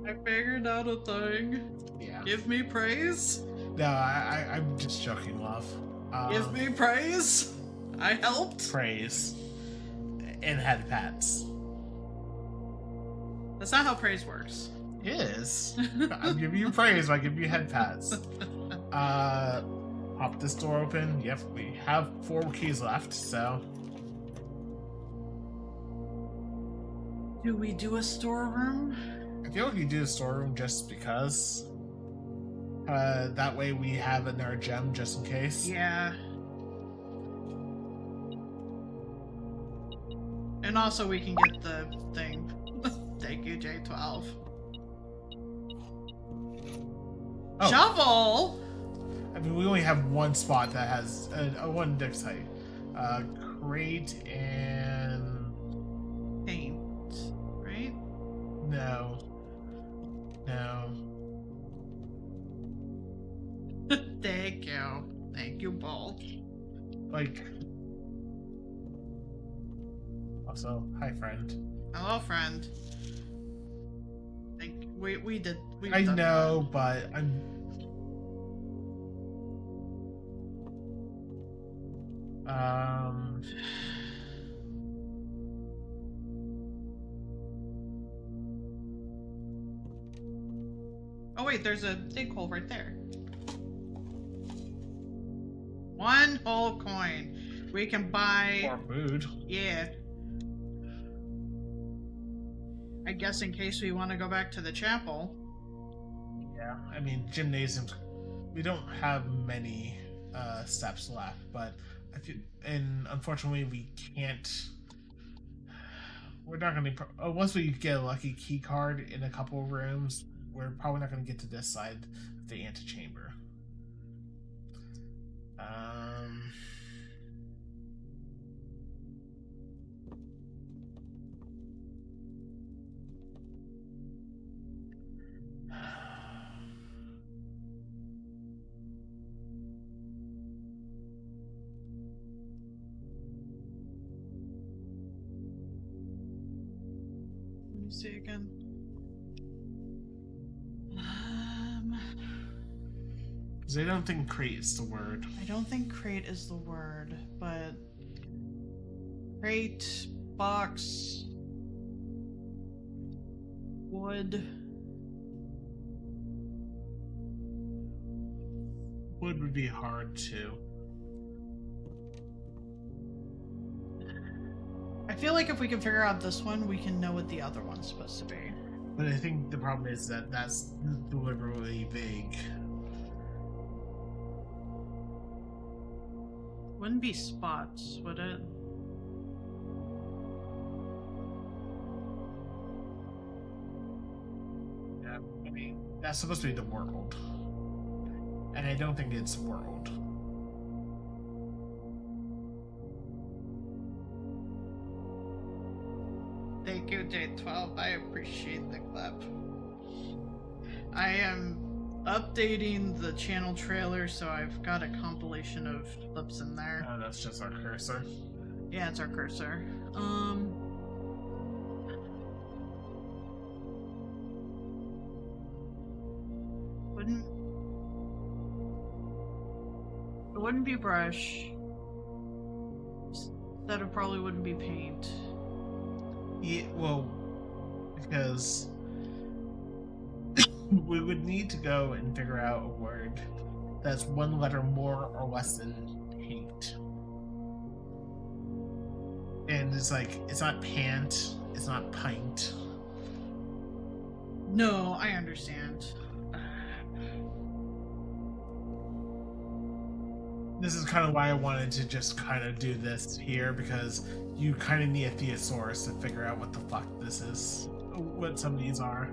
I figured out a thing. yeah. Give me praise. No, I'm just joking, love. Give me praise. I helped. Praise and head pats. That's not how praise works. It is. I'll give you praise. I give you head pats. Pop this door open. Yep, we have 4 keys left. So Do we do a storeroom? I feel like you do a storeroom just because. That way we have another gem just in case. Yeah. And also we can get the thing. Thank you, J12. Oh. Shovel! I mean, we only have one spot that has one deck site. Crate and Paint, right? no. Thank you. Thank you both. Like. Also, hi friend. Hello, friend. We did. I know, but I'm. Oh wait, there's a dig hole right there. 1 whole coin. We can buy. More food. Yeah. I guess in case we want to go back to the chapel. Yeah, I mean, gymnasiums. We don't have many steps left, but I feel, and unfortunately, we can't. We're not going to. Once we get a lucky key card in a couple of rooms, we're probably not going to get to this side of the antechamber. Let me see again. Because I don't think crate is the word. I don't think crate is the word, but crate, box, wood. Wood would be hard too. I feel like if we can figure out this one, we can know what the other one's supposed to be. But I think the problem is that that's deliberately vague. Wouldn't be spots, would it? Yeah, I mean, that's supposed to be the world. And I don't think it's world. Thank you, J12. I appreciate the clip. I am updating the channel trailer, so I've got a compilation of clips in there. Oh, that's just our cursor. Yeah, it's our cursor. It wouldn't be brush. That it probably wouldn't be paint. Yeah, well, because we would need to go and figure out a word that's 1 letter more or less than paint. And it's like, it's not pant, it's not pint. No, I understand. This is kind of why I wanted to just kind of do this here, because you kind of need a thesaurus to figure out what the fuck this is, what some of these are.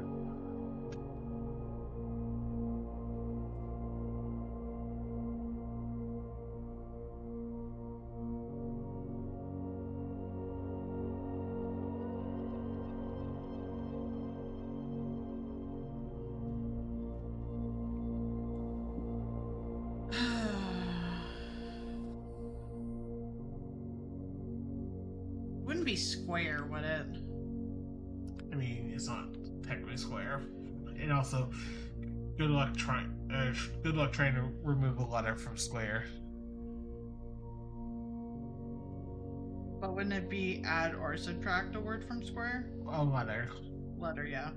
Wouldn't be square, would it? I mean, it's not technically square. And also, good luck trying. Good luck trying to remove a letter from Square. But wouldn't it be add or subtract a word from square? A letter. Letter, yeah.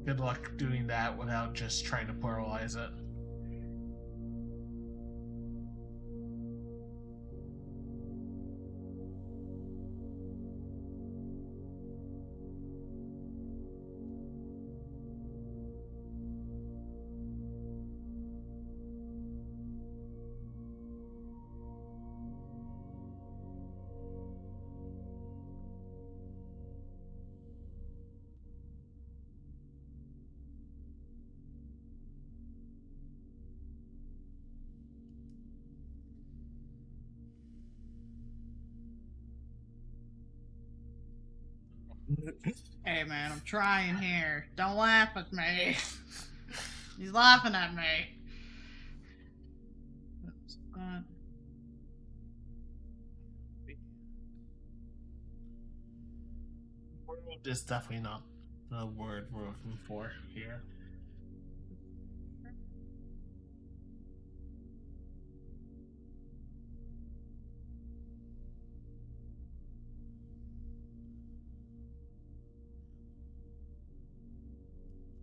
Good luck doing that without just trying to pluralize it. Hey man, I'm trying here. Don't laugh at me. He's laughing at me. World is definitely not the word we're looking for here.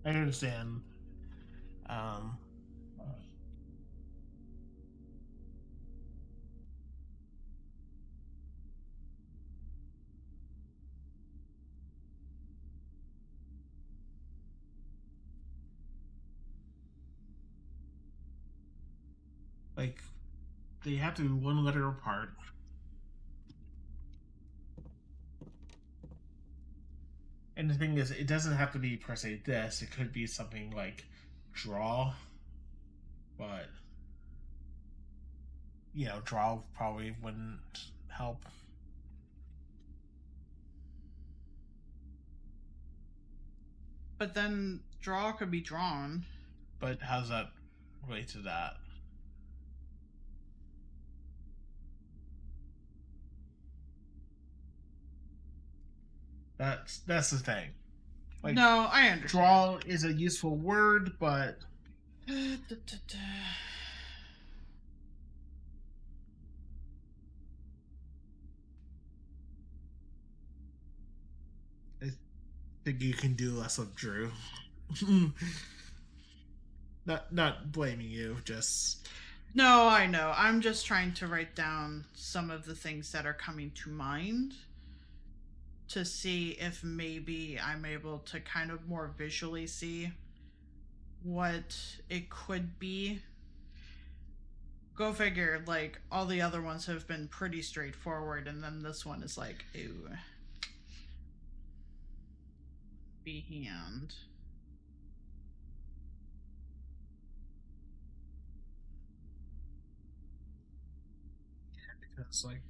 I understand. Um, like, they have to be one letter apart. And the thing is, it doesn't have to be per se this. It could be something like draw. But, you know, draw probably wouldn't help. But then draw could be drawn. But how's that relate to that? That's the thing. Like, no, I understand. draw is a useful word, but I think you can do less of Drew. Not blaming you, just No, I know. I'm just trying to write down some of the things that are coming to mind to see if maybe I'm able to kind of more visually see what it could be. Go figure, like, all the other ones have been pretty straightforward, and then this one is like, ew. Behand. because like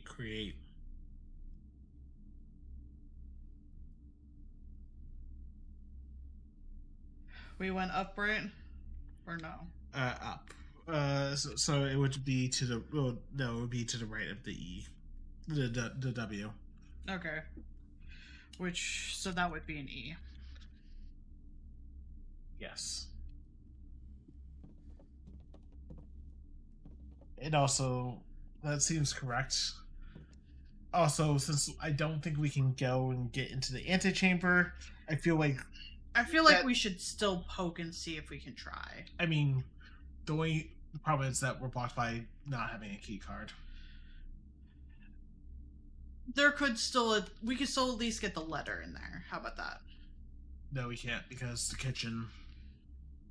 create. We went up, right? Or no? Up. So it would be to the no, it would be to the right of the E, the W. Okay. So that would be an E. Yes. It also that seems correct. Also, since I don't think we can go and get into the antechamber, I feel like we should still poke and see if we can try. I mean, the only problem is that we're blocked by not having a key card. We could still at least get the letter in there. How about that? No, we can't because the kitchen.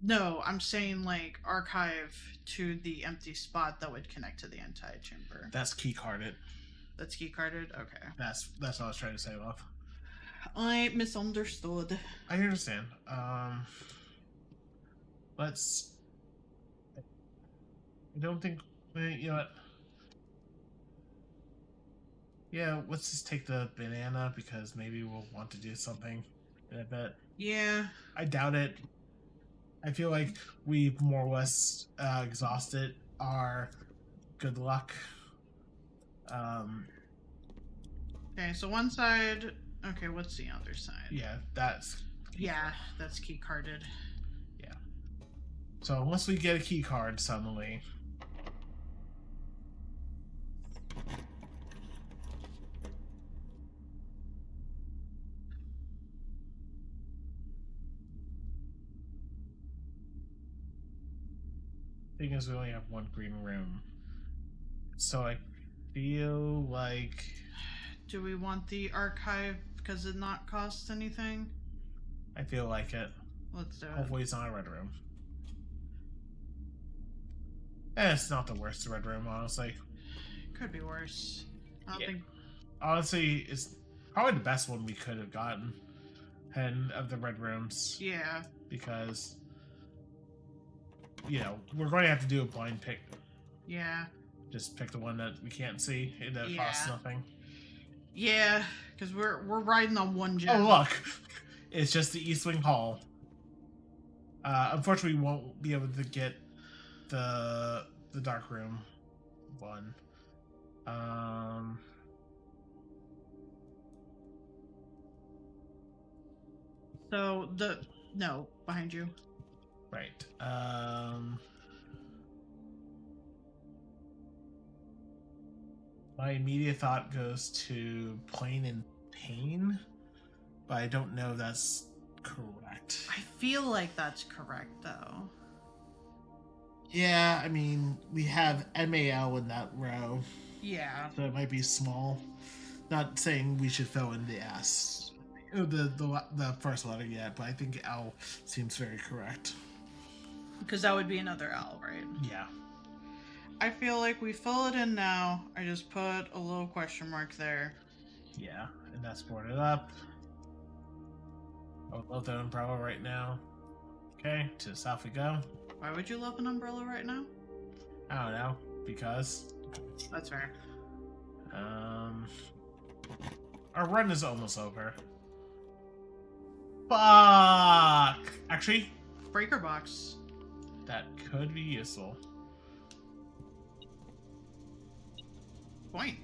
No, I'm saying like archive to the empty spot that would connect to the antechamber. That's key carded. That's key carded? Okay. That's what I was trying to say, love. I misunderstood. I understand. Let's. I don't think. You know what? Yeah, let's just take the banana because maybe we'll want to do something in a bit. Yeah. I doubt it. I feel like we've more or less exhausted our good luck. Okay, so one side. Okay, what's the other side? Yeah, that's Yeah, that's key carded. so. Unless we get a key card suddenly, thing is, we only have one green room, so I feel like Do we want the archive because it not cost anything? it. Let's do it. Hopefully, it's not a red room. And it's not the worst red room, honestly. Could be worse. I don't Yeah. think. Honestly, it's probably the best one we could have gotten, and of the red rooms, Yeah. because we're going to have to do a blind pick. Yeah. Just pick the one that we can't see, and that Yeah. costs nothing. Yeah. Because we're riding on one gem. Oh look, it's just the East Wing Hall. Unfortunately, we won't be able to get the dark room one. So no, behind you. Right. My immediate thought goes to Plain and Pain, but I don't know if that's correct. I feel like that's correct though. Yeah, I mean, we have MAL in that row, Yeah. so it might be small. Not saying we should fill in the S, the first letter yet, but I think L seems very correct. Because that would be another L, right? Yeah. I feel like we fill it in now. I just put a little question mark there. Yeah, and that's boarded up. I would love that umbrella right now. Okay, to the south we go. Why would you love an umbrella right now? I don't know, because That's fair. our run is almost over. Fuck! Actually, Breaker box. that could be useful. Point.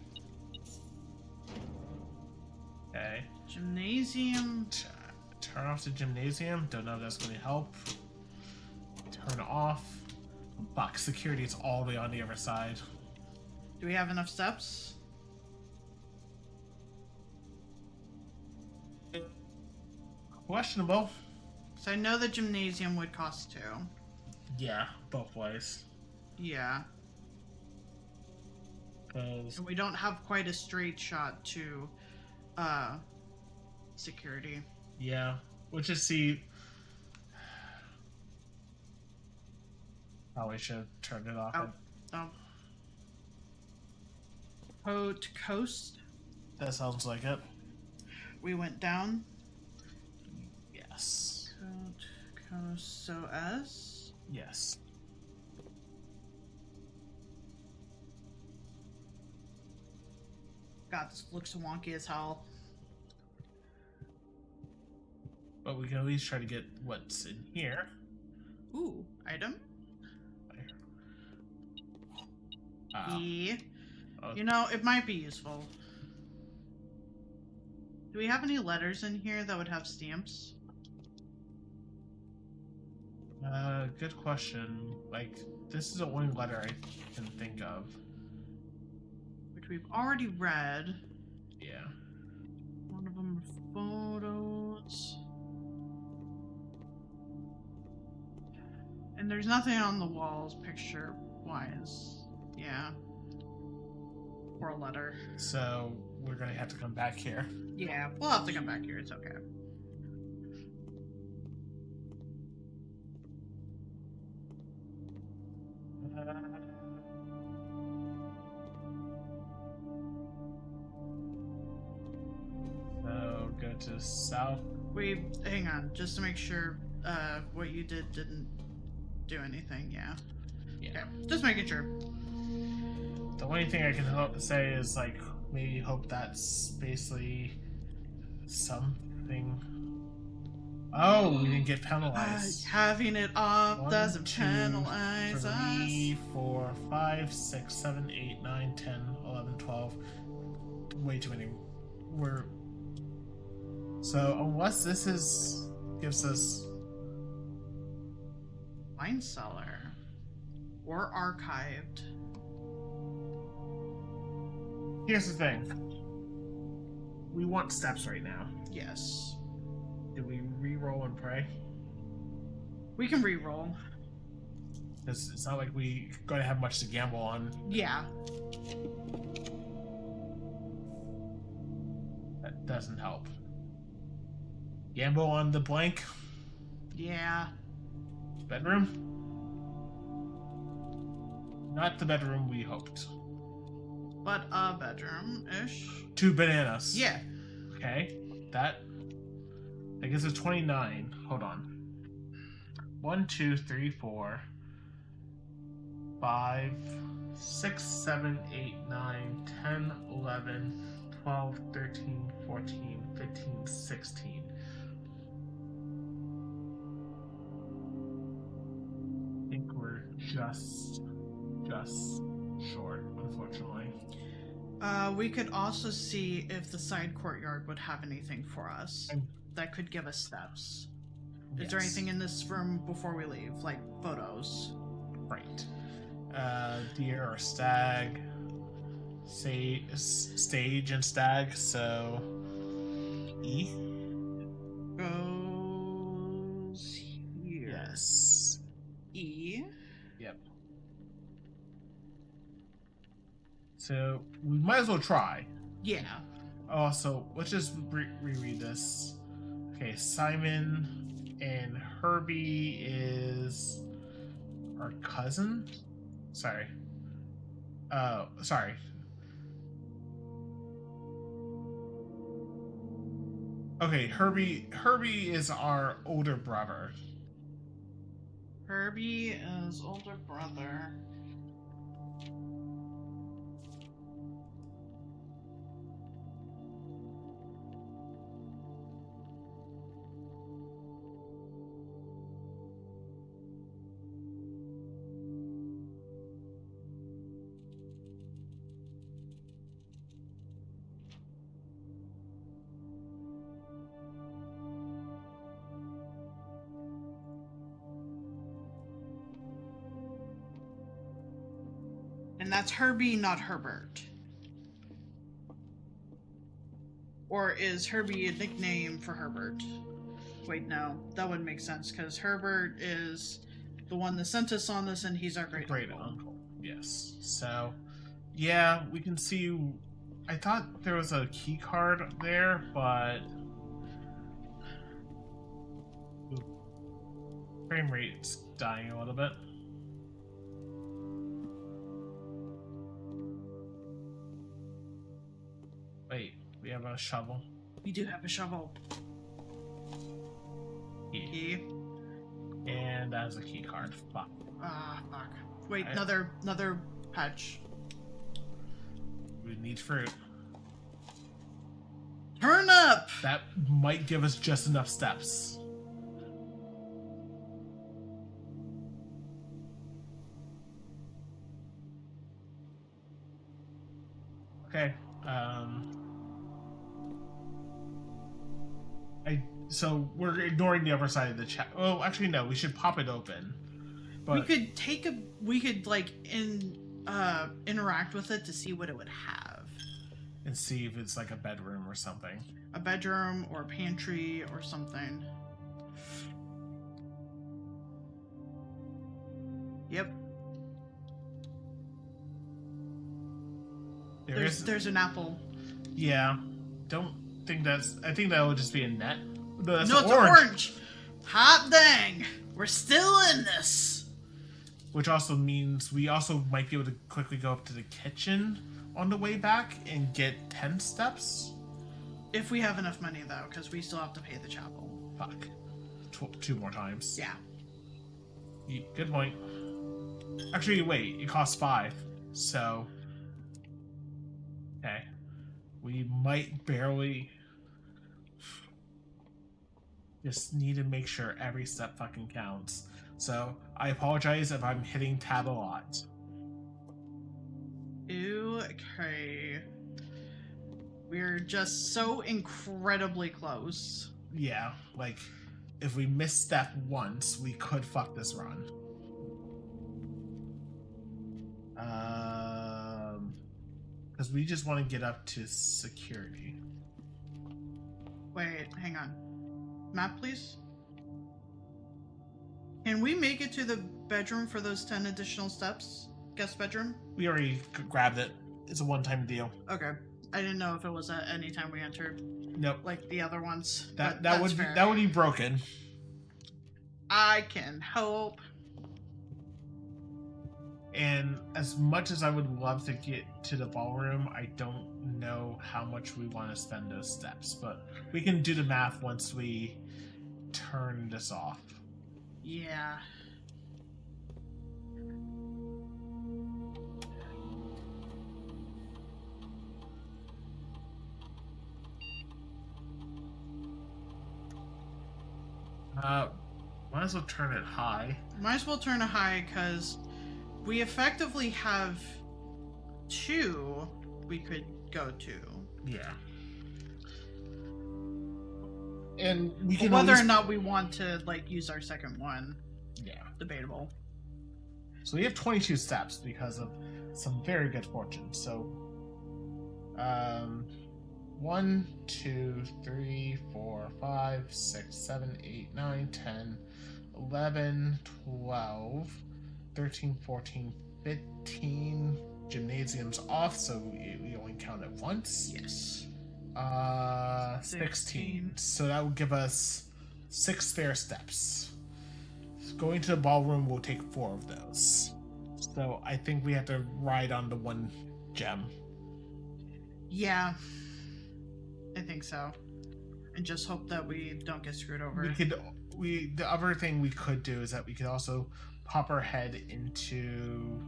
Okay. Gymnasium. Turn off the gymnasium. Don't know if that's going to help. Turn off. Box security is all the way on the other side. Do we have enough steps? Questionable. So I know the gymnasium would cost 2. Yeah, both ways. Yeah. 'Cause And we don't have quite a straight shot to security. yeah, we'll just see. Probably should have turned it off. Oh. Coast. That sounds like it. We went down. Yes. Coast. So S. Yes. God, this looks wonky as hell. But we can at least try to get what's in here. Ooh, item. Yeah. Oh. You know, it might be useful. Do we have any letters in here that would have stamps? Good question. Like, this is the only letter I can think of. Which we've already read. Yeah. One of them are photos. And there's nothing on the walls picture-wise. Yeah. Or a letter. So, we're gonna have to come back here. Yeah, we'll have to come back here. It's okay. So, go to south. Hang on, just to make sure what you did didn't do anything, yeah. Yeah. Okay, just making sure. The only thing I can say is, like, maybe hope that's basically something. Oh, we didn't get penalized. Having it off 1, doesn't 2, penalize 3, us. 4, 5, 6, 7, 8, 9, 10, 11, 12. Way too many. So unless this gives us Wine cellar. Or archived. Here's the thing. We want steps right now. Yes. Do we re-roll and pray? We can re-roll. Because it's not like we going to have much to gamble on. Yeah. That doesn't help. Gamble on the blank Yeah. bedroom. Not the bedroom we hoped. But a bedroom-ish. 2 bananas. Yeah. Okay. That gives us 29. Hold on. 1, 2, 3, 4, 5, 6, 7, 8, 9, 10, 11, 12, 13, 14, 15, 16. I think we're just short, unfortunately. We could also see if the side courtyard would have anything for us And- that could give us steps. Is there Yes. anything in this room before we leave, like photos? Right. Deer or stag. Stage and stag, so E. Goes here. Yes. E. Yep. So we might as well try. Yeah. Also, let's just reread this. Okay, Simon and Herbie is our cousin. Sorry. Sorry. Okay, Herbie is our older brother. Herbie is older brother. And that's Herbie, not Herbert. Or is Herbie a nickname for Herbert? Wait, no. That wouldn't make sense, because Herbert is the one that sent us on this, and he's our great uncle. Yes. So, yeah, we can see. I thought there was a key card there, but frame rate's dying a little bit. Wait, we have a shovel. We do have a shovel. Yeah. E. And that's a key card. Fuck. Ah, fuck. Wait, I- another patch. We need fruit. Turn up! That might give us just enough steps. Okay. So we're ignoring the other side of the chat. Oh, actually, no. We should pop it open. But We could like interact with it to see what it would have. and see if it's like a bedroom or something. A bedroom or a pantry or something. Yep. There's an apple. Yeah. Don't think that's. I think that would just be a net. No, that's No, it's orange. Hot dang. We're still in this. Which also means we also might be able to quickly go up to the kitchen on the way back and get 10 steps. If we have enough money, though, because we still have to pay the chapel. Fuck. 2 more times. Yeah. Good point. Actually, wait. It costs 5. So. Okay. We might barely. Just need to make sure every step fucking counts. So I apologize if I'm hitting tab a lot. Okay. We're just so incredibly close. Yeah, like if we misstep once, we could fuck this run. Because we just want to get up to security. Wait, hang on. Map, please. Can we make it to the bedroom for those 10 additional steps? Guest bedroom? We already grabbed it. It's a one-time deal. Okay. I didn't know if it was at any time we entered, Nope. like the other ones. That but would that's fair. that would be broken. I can hope. And as much as I would love to get to the ballroom, I don't know how much we want to spend those steps. But we can do the math once we turn this off. Yeah. Might as well turn it high. Might as well turn it high because we effectively have 2 we could go to. Yeah. And we But can whether always- or not we want to like use our second one, Yeah. debatable. So we have 22 steps because of some very good fortune. So, 1, 2, 3, 4, 5, 6, 7, 8, 9, 10, 11, 12, 13, 14, 15. Gymnasium's off, so we only count it once. Yes. 16. So that would give us 6 spare steps. Going to the ballroom will take 4 of those. So I think we have to ride on the 1 gem. Yeah. I think so. And just hope that we don't get screwed over. The other thing we could do is that we could also pop our head into.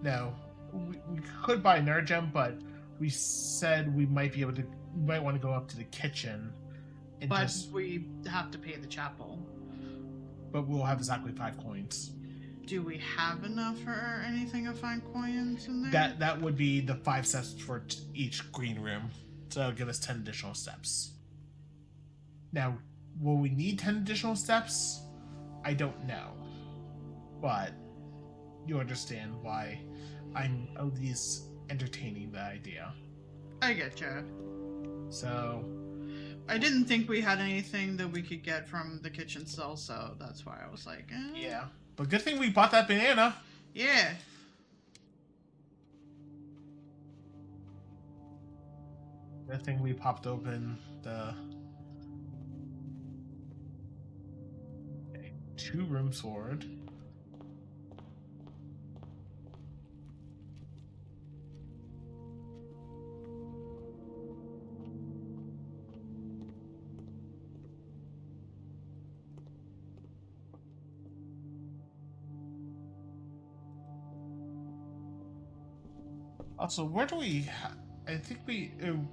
No, we could buy another gem, but we said we might be able to. We might want to go up to the kitchen, and But just. we have to pay the chapel. But we'll have exactly 5 coins. Do we have enough for anything of 5 coins in there? That would be the 5 steps for each green room. So that'll give us 10 additional steps. Now, will we need 10 additional steps? I don't know. But you understand why I'm at least entertaining the idea. I get you. So, I didn't think we had anything that we could get from the kitchen cell, so that's why I was like, yeah. But good thing we bought that banana. Yeah. Good thing we popped open the 2-room sword. Also, where do we? I think we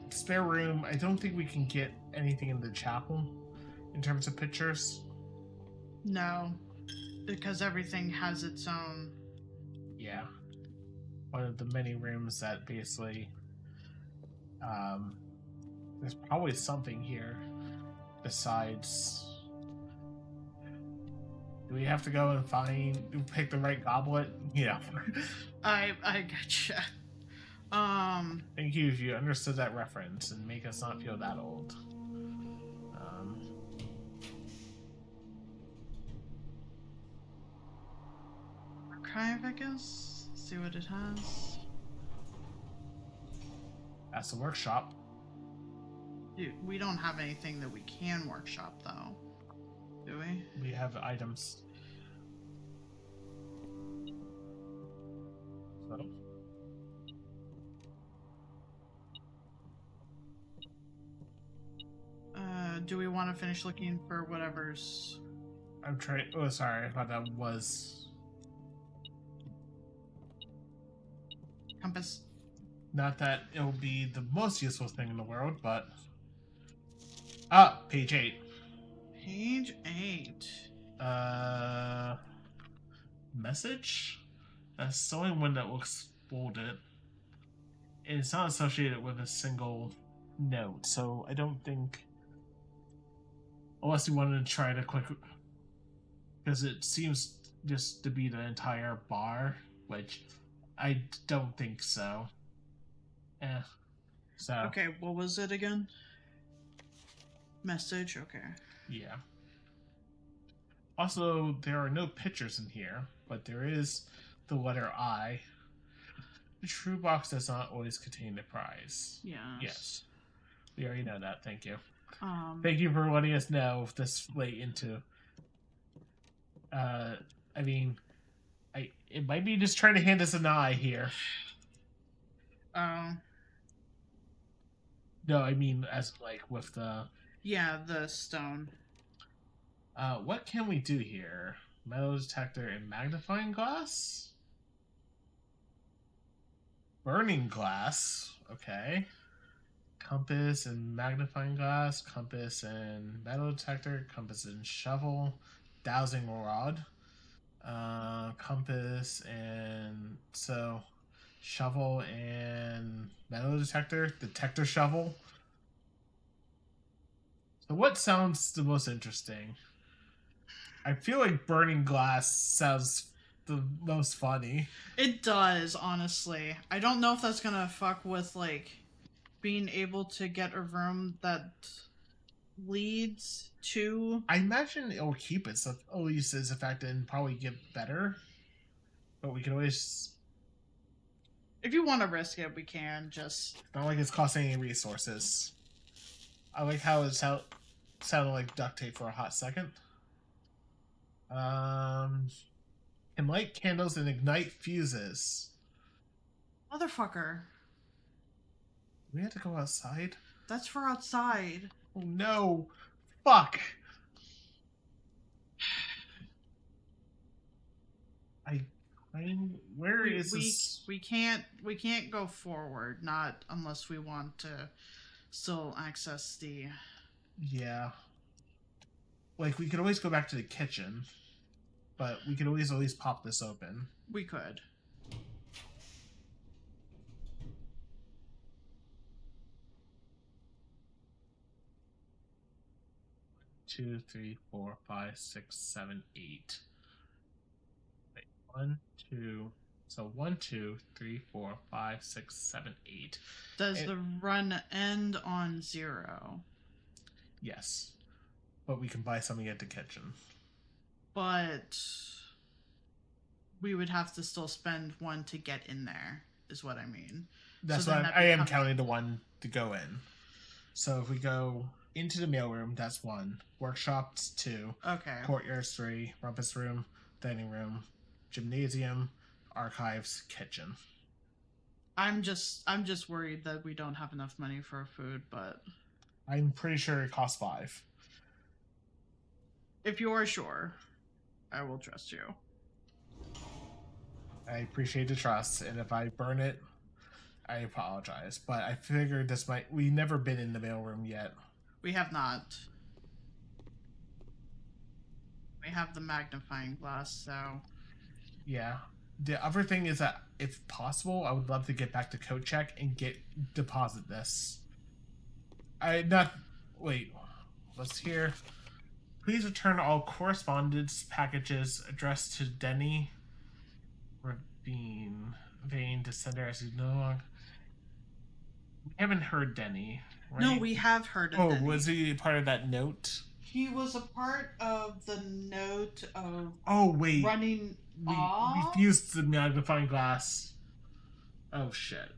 spare room. I don't think we can get anything in the chapel in terms of pictures. No. Because everything has its own. Yeah, one of the many rooms that basically. There's probably something here besides. Do we have to go and pick the right goblet? Yeah. I gotcha. Thank you if you understood that reference and make us not feel that old. Archive, I guess. See what it has. That's the workshop. Dude, we don't have anything that we can workshop, though. Do we? We have items. So. Do we want to finish looking for whatever's... I'm trying. Oh, sorry. I thought that was. Compass? Not that it'll be the most useful thing in the world, but. Page 8. Page 8. Message? That's the only one that looks bolded. And it's not associated with a single note, so I don't think. Unless you wanted to try to quick. Because it seems just to be the entire bar, which I don't think so. So. Okay, what was it again? Message, okay. Yeah. Also, there are no pictures in here, but there is the letter I. The true box does not always contain the prize. Yes. We already know that. Thank you. Thank you for letting us know this late into. I mean, it might be just trying to hand us an eye here. No, I mean as like with the. Yeah, the stone. What can we do here? Metal detector and magnifying glass? Burning glass. Okay. Compass and magnifying glass. Compass and metal detector. Compass and shovel. Dowsing rod. Compass and so shovel and metal detector. Detector shovel. So what sounds the most interesting? I feel like burning glass sounds the most funny. It does, honestly. I don't know if that's gonna fuck with, like, being able to get a room that leads to... I imagine it'll keep its at least its effect and probably get better. But we can always... If you want to risk it, we can, just... Not like it's costing any resources. I like how it sounded like duct tape for a hot second. Can light candles and ignite fuses. Motherfucker. We have to go outside? That's for outside. Oh no! Fuck! Where is this? We can't go forward, not unless we want to still access the... Yeah. Like, we could always go back to the kitchen, but we could always at least pop this open. We could. Two, 3, 4, 5, 6, 7, 8. Wait, 1, 2. So 1, 2, 3, 4, 5, 6, 7, 8. Does the run end on 0? Yes. But we can buy something at the kitchen. But we would have to still spend 1 to get in there, is what I mean. That's So why then I am becomes- counting the 1 to go in. So if we go into the mailroom, that's 1. Workshops 2. Okay. Courtyards 3. Rumpus room. Dining room. Gymnasium. Archives. Kitchen. I'm just worried that we don't have enough money for food, but I'm pretty sure it costs 5. if you're sure, I will trust you. I appreciate the trust, and if I burn it, I apologize. But I figured this might... We've never been in the mailroom yet. We have not. We have the magnifying glass, so... Yeah. The other thing is that, if possible, I would love to get back to Code Check and deposit this. Wait. Let's hear... Please return all correspondence packages addressed to Denny Ravine to sender as you no longer... We haven't heard Denny, right? No, we have heard of Denny. Was he part of that note? He was a part of the note of Oh, wait. running We off? used the magnifying glass. Oh, shit.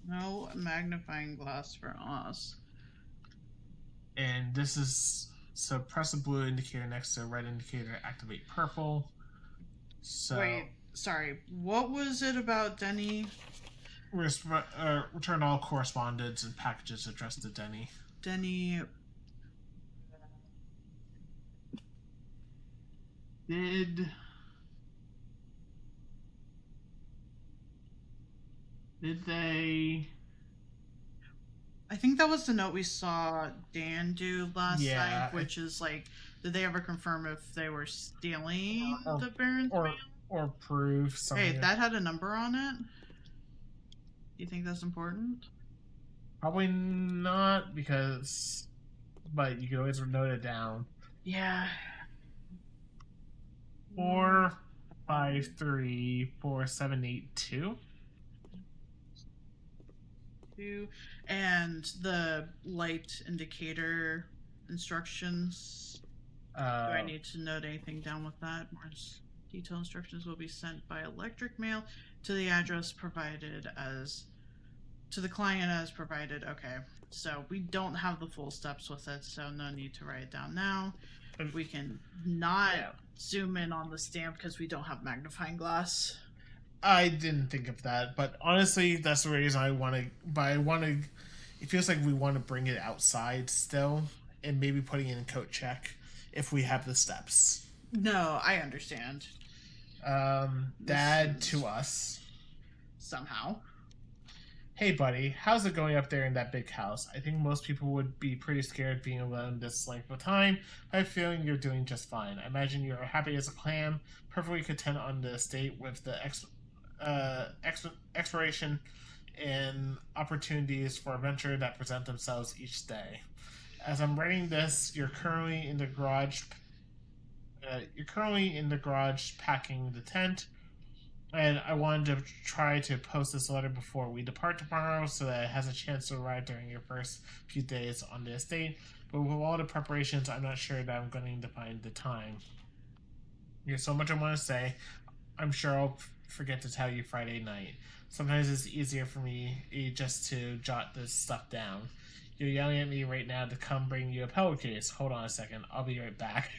No magnifying glass for us. And this is... So press the blue indicator next to the red indicator to activate purple. So... Wait, sorry. What was it about Denny? Return all correspondence and packages addressed to Denny. Denny... Did they... I think that was the note we saw Dan do last Yeah, night, which is like, did they ever confirm if they were stealing Or- the Baron's or mail? or prove something. Hey, that had a number on it. Do you think that's important? Probably not, because, but you can always note it down. Yeah. 4534782. And the light indicator instructions. Do I need to note anything down with that? More detailed instructions will be sent by electric mail to the address provided as to the client as provided. Okay, so we don't have the full steps with it, so no need to write it down now. We can not zoom in on the stamp because we don't have magnifying glass. I didn't think of that, but honestly, that's the reason I want to. But I want to. It feels like we want to bring it outside still, and maybe putting it in coat check if we have the steps. No, I understand. Dad This is- to us. Somehow. Hey, buddy, how's it going up there in that big house? I think most people would be pretty scared being alone this length of time. I have a feeling you're doing just fine. I imagine you're happy as a clam, perfectly content on the estate with the exploration and opportunities for adventure that present themselves each day. As I'm writing this, you're currently in the garage. Packing the tent. And I wanted to try to post this letter before we depart tomorrow so that it has a chance to arrive during your first few days on the estate. But with all the preparations, I'm not sure that I'm going to find the time. There's so much I want to say. I'm sure I'll forget to tell you Friday night. Sometimes it's easier for me just to jot this stuff down. You're yelling at me right now to come bring you a pillowcase. Hold on a second. I'll be right back.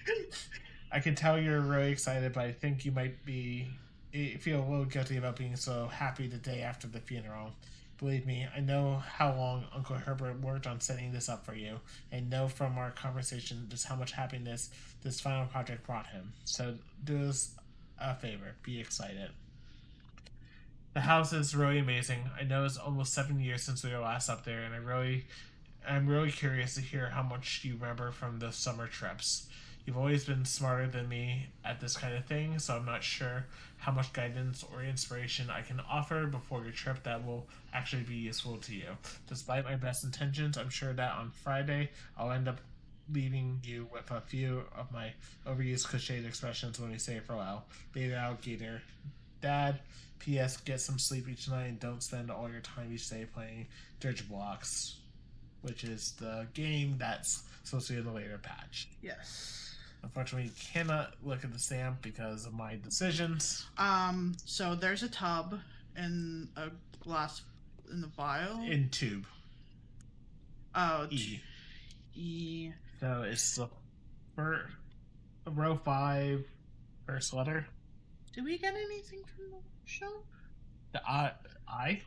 I can tell you're really excited, but I think you might feel a little guilty about being so happy the day after the funeral. Believe me, I know how long Uncle Herbert worked on setting this up for you. I know from our conversation just how much happiness this final project brought him. So do us a favor, be excited. The house is really amazing. I know it's almost 7 years since we were last up there, and I'm really curious to hear how much you remember from the summer trips. You've always been smarter than me at this kind of thing, so I'm not sure how much guidance or inspiration I can offer before your trip that will actually be useful to you. Despite my best intentions, I'm sure that on Friday I'll end up leaving you with a few of my overused cliched expressions when we say farewell. Baby alligator. Dad, P.S. Get some sleep each night and don't spend all your time each day playing Dirge Blocks, which is the game that's supposed to be in the later patch. Yes. Unfortunately, you cannot look at the stamp because of my decisions. So there's a tub in a glass in the vial. In tube. Oh, E. E. So it's the row 5, first letter. Did we get anything from the shop? The I?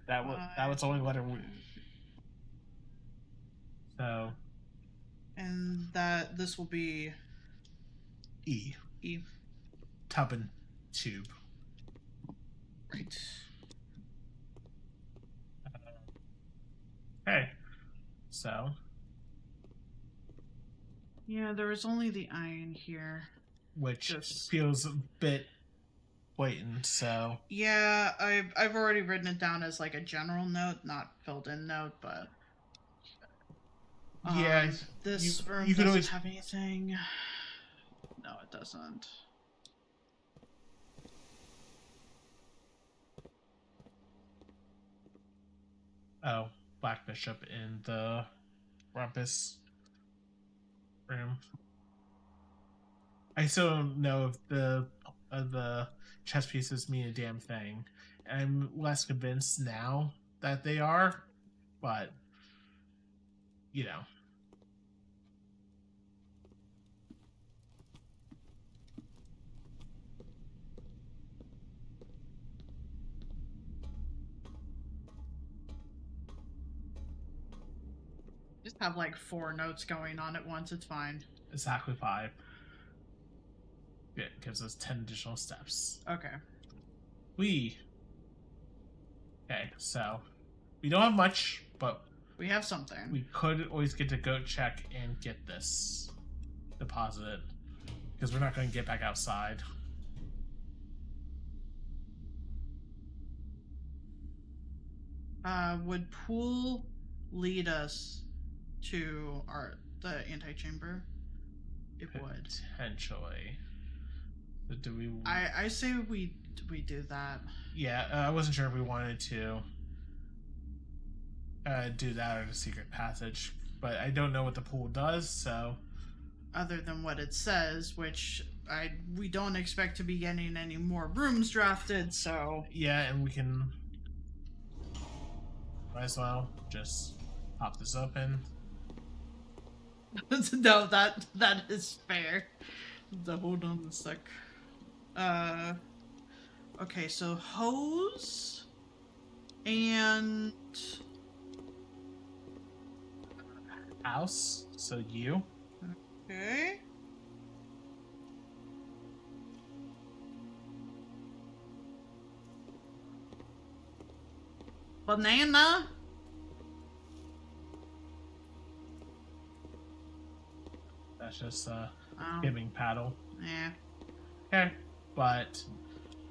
That was the only letter. So. And that this will be E. E. Tub and tube. Right. Okay. So. Yeah, there was only the I in here. Which Just- feels a bit blatant, so. Yeah, I've already written it down as like a general note, not filled in note, but Yeah, this room you could doesn't always have anything. No, it doesn't. Oh, Black Bishop in the Rumpus room. I still don't know if the chess pieces mean a damn thing. I'm less convinced now that they are, but you know. Just have like 4 notes going on at once, it's fine. Exactly 5. It gives us 10 additional steps. Okay. Okay, so we don't have much, but We have something. we could always get to goat check and get this deposited because we're not going to get back outside. Would pool lead us to the antechamber? It would. Potentially. But do we? I say we do that. Yeah, I wasn't sure if we wanted to do that or the secret passage, but I don't know what the pool does, so. Other than what it says, which we don't expect to be getting any more rooms drafted, so Yeah, and we can. Might as well just pop this open. no, that is fair. Hold on a sec. Okay, so hose and House, so you. okay. Banana. That's just Oh, skimming paddle. yeah. Okay, but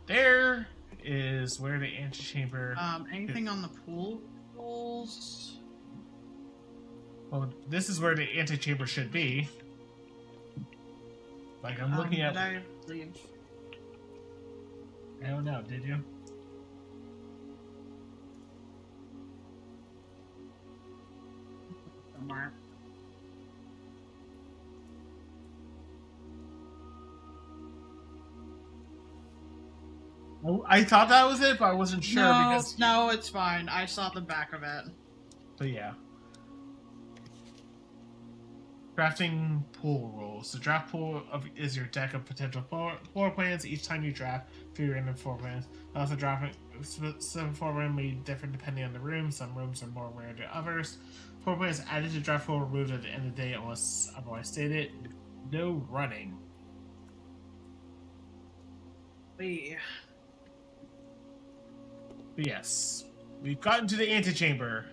there is where the antechamber. Anything on the pool rules? Well, this is where the antechamber should be. Like I'm looking at. Did I leave? I don't know. Did you? Somewhere. Oh, I thought that was it, but I wasn't sure because. No, it's fine. I saw the back of it. But yeah. Drafting pool rules. The draft pool is your deck of potential floor plans. Each time you draft 3 random floor plans. Also, drafting 7 floor plans may differ depending on the room. Some rooms are more rare than others. Floor plans added to draft pool removed at the end of the day unless otherwise stated. No running. But yes, we've gotten to the antechamber.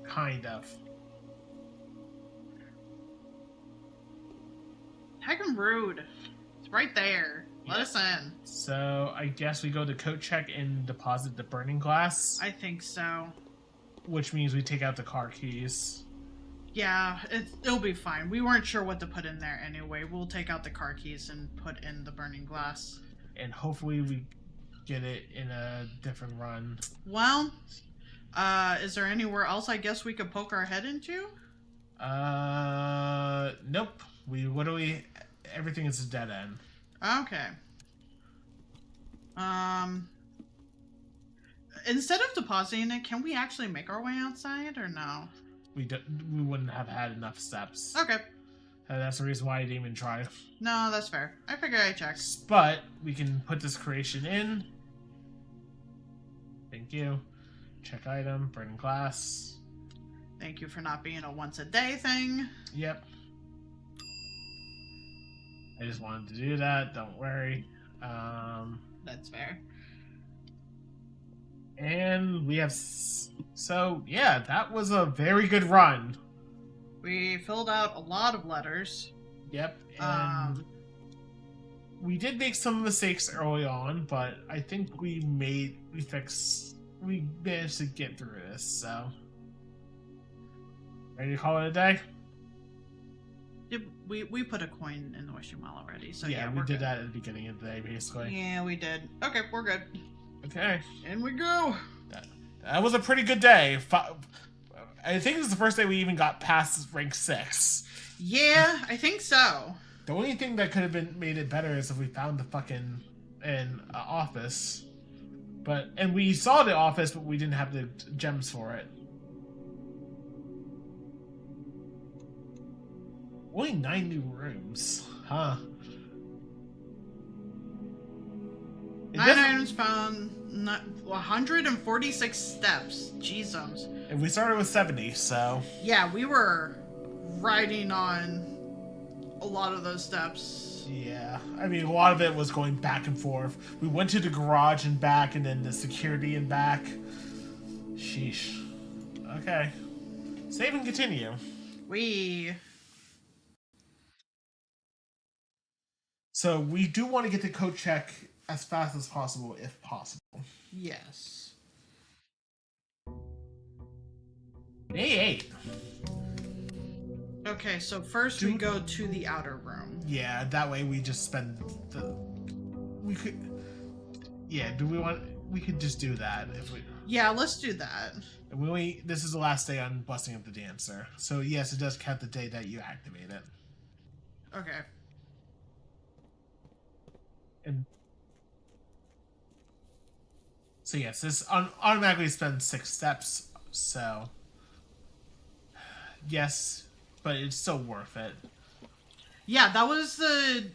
Kind of. Heckin' rude. It's right there. Let Yeah. us in. So I guess we go to coat check and deposit the burning glass, I think so. which means we take out the car keys. Yeah, it'll be fine. We weren't sure what to put in there anyway. We'll take out the car keys and put in the burning glass. And hopefully we get it in a different run. Well, is there anywhere else I guess we could poke our head into? Nope. Everything is a dead end. Okay. Instead of depositing it, can we actually make our way outside or no? We wouldn't have had enough steps. Okay. That's the reason why I didn't even try. No, that's fair. I figured I'd check. But we can put this creation in. Thank you. Check item, burning glass. Thank you for not being a once a day thing. Yep. I just wanted to do that, don't worry. That's fair. And we have... So, yeah, that was a very good run. We filled out a lot of letters. Yep, and we did make some mistakes early on, but I think we managed to get through this, so... Ready to call it a day? We put a coin in the wishing well already, so yeah, yeah, we we're did good. that at the beginning of the day, basically. Yeah, we did. Okay, we're good. Okay. In we go. That was a pretty good day. I think it was the first day we even got past rank 6. Yeah, I think so. The only thing that could have made it better is if we found the fucking office. And we saw the office, but we didn't have the gems for it. Only 9 new rooms. Huh. 9 items found, 146 steps. Jesus. And we started with 70, so... Yeah, we were riding on a lot of those steps. Yeah, I mean, a lot of it was going back and forth. We went to the garage and back, and then the security and back. Sheesh. Okay. Save and continue. So we do want to get the code check as fast as possible, if possible. Yes. Day 8. Okay, so first we go to the outer room. Yeah, that way we just spend the... We could... Yeah, do we want... We could just do that if we... Yeah, let's do that. And this is the last day on busting up the dancer. So yes, it does count the day that you activate it. Okay. And so yes, this automatically spends 6 steps. So yes, but it's still worth it. Yeah, that was the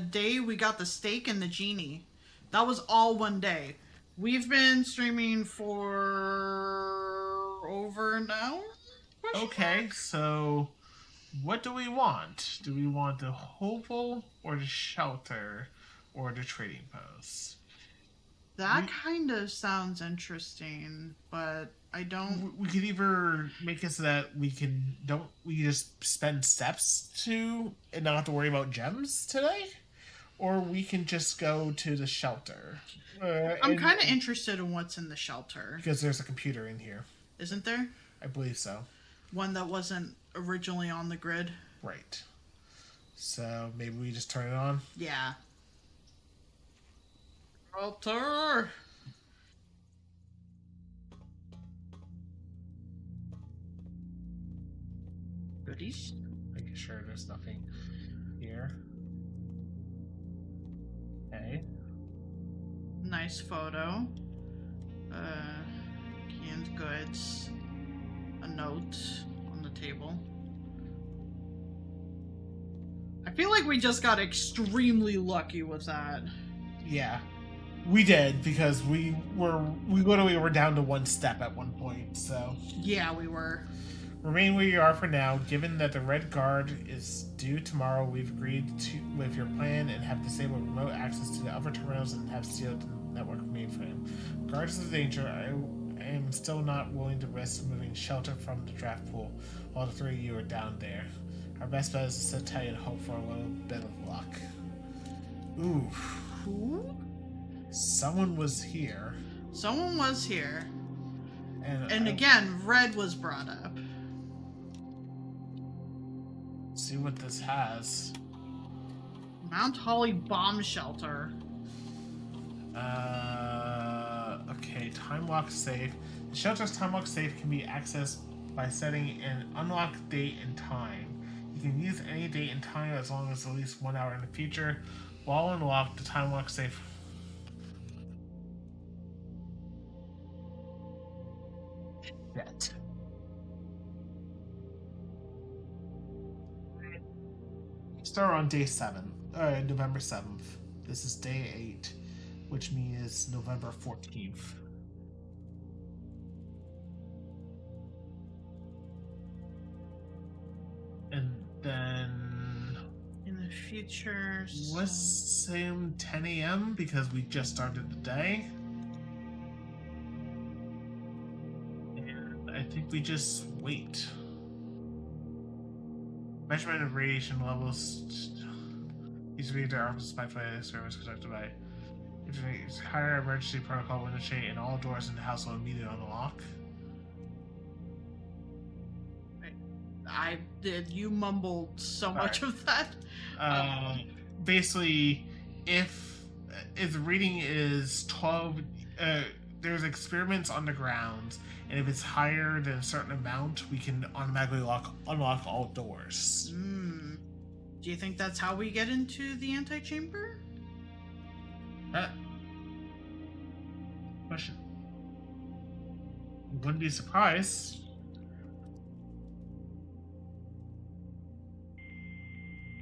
day we got the steak and the genie. That was all one day. We've been streaming for over an hour. Okay, so what do we want? Do we want the hovel or the shelter or the trading post? That kind of sounds interesting, but I don't. We could either make it so that we just spend steps to and not have to worry about gems today, or we can just go to the shelter. I'm kind of interested in what's in the shelter. Because there's a computer in here. Isn't there? I believe so. One that wasn't originally on the grid. Right. So maybe we just turn it on? Yeah. Shelter! Goodies. Making sure there's nothing here. Okay. Nice photo. Canned goods. A note on the table. I feel like we just got extremely lucky with that. Yeah. We did, because we literally were down to 1 step at one point, so. Yeah, we were. Remain where you are for now. Given that the Red Guard is due tomorrow, we've agreed with your plan and have disabled remote access to the upper terminals and have sealed the network mainframe. Regardless of the danger, I am still not willing to risk moving shelter from the draft pool while the 3 of you are down there. Our best bet is to sit tight and hope for a little bit of luck. Ooh. Who? Someone was here. Someone was here. And again, Red was brought up. See what this has. Mount Holly bomb shelter. Okay, time lock safe. The shelter's time lock safe can be accessed by setting an unlock date and time. You can use any date and time as long as at least 1 hour in the future. While unlocked, the time lock safe. Shit. Start on day 7, November 7th. This is day 8, which means November 14th. And then In the future. let's say 10 a.m. because we just started the day. And I think we just wait. Measurement of radiation levels. These reads are often spiked by service conducted by higher emergency protocol window shade and all doors in the house will immediately unlock. I did. You mumbled so much of that. Basically, if the reading is 12, there's experiments on the ground, and if it's higher than a certain amount, we can automatically unlock all doors. Do you think that's how we get into the antechamber? Question. Wouldn't be surprised.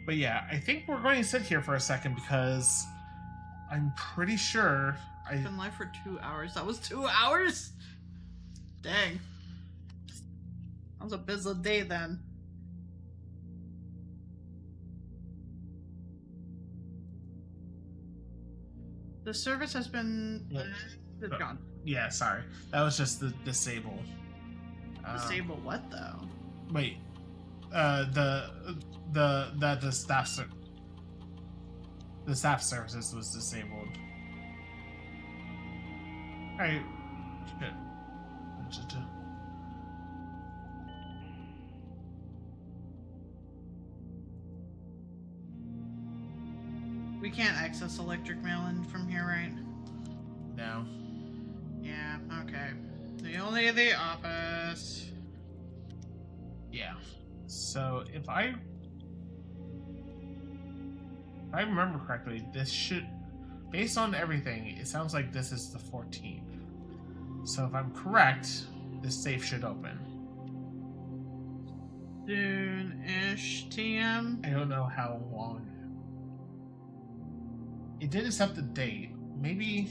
But yeah, I think we're going to sit here for a second because I'm pretty sure I've been live for 2 hours. That was 2 hours? Dang. That was a busy day then. The service has been Yeah. it's gone. Yeah, sorry. That was just the disable. Disable what though? Wait. The staff services was disabled. Alright. Shit. We can't access electric mail-in from here, right? No. Yeah, okay. Only the office. Yeah. So if I remember correctly, this should, based on everything, it sounds like this is the 14th. So if I'm correct, this safe should open. Soon-ish, TM. I don't know how long. It did accept the date. Maybe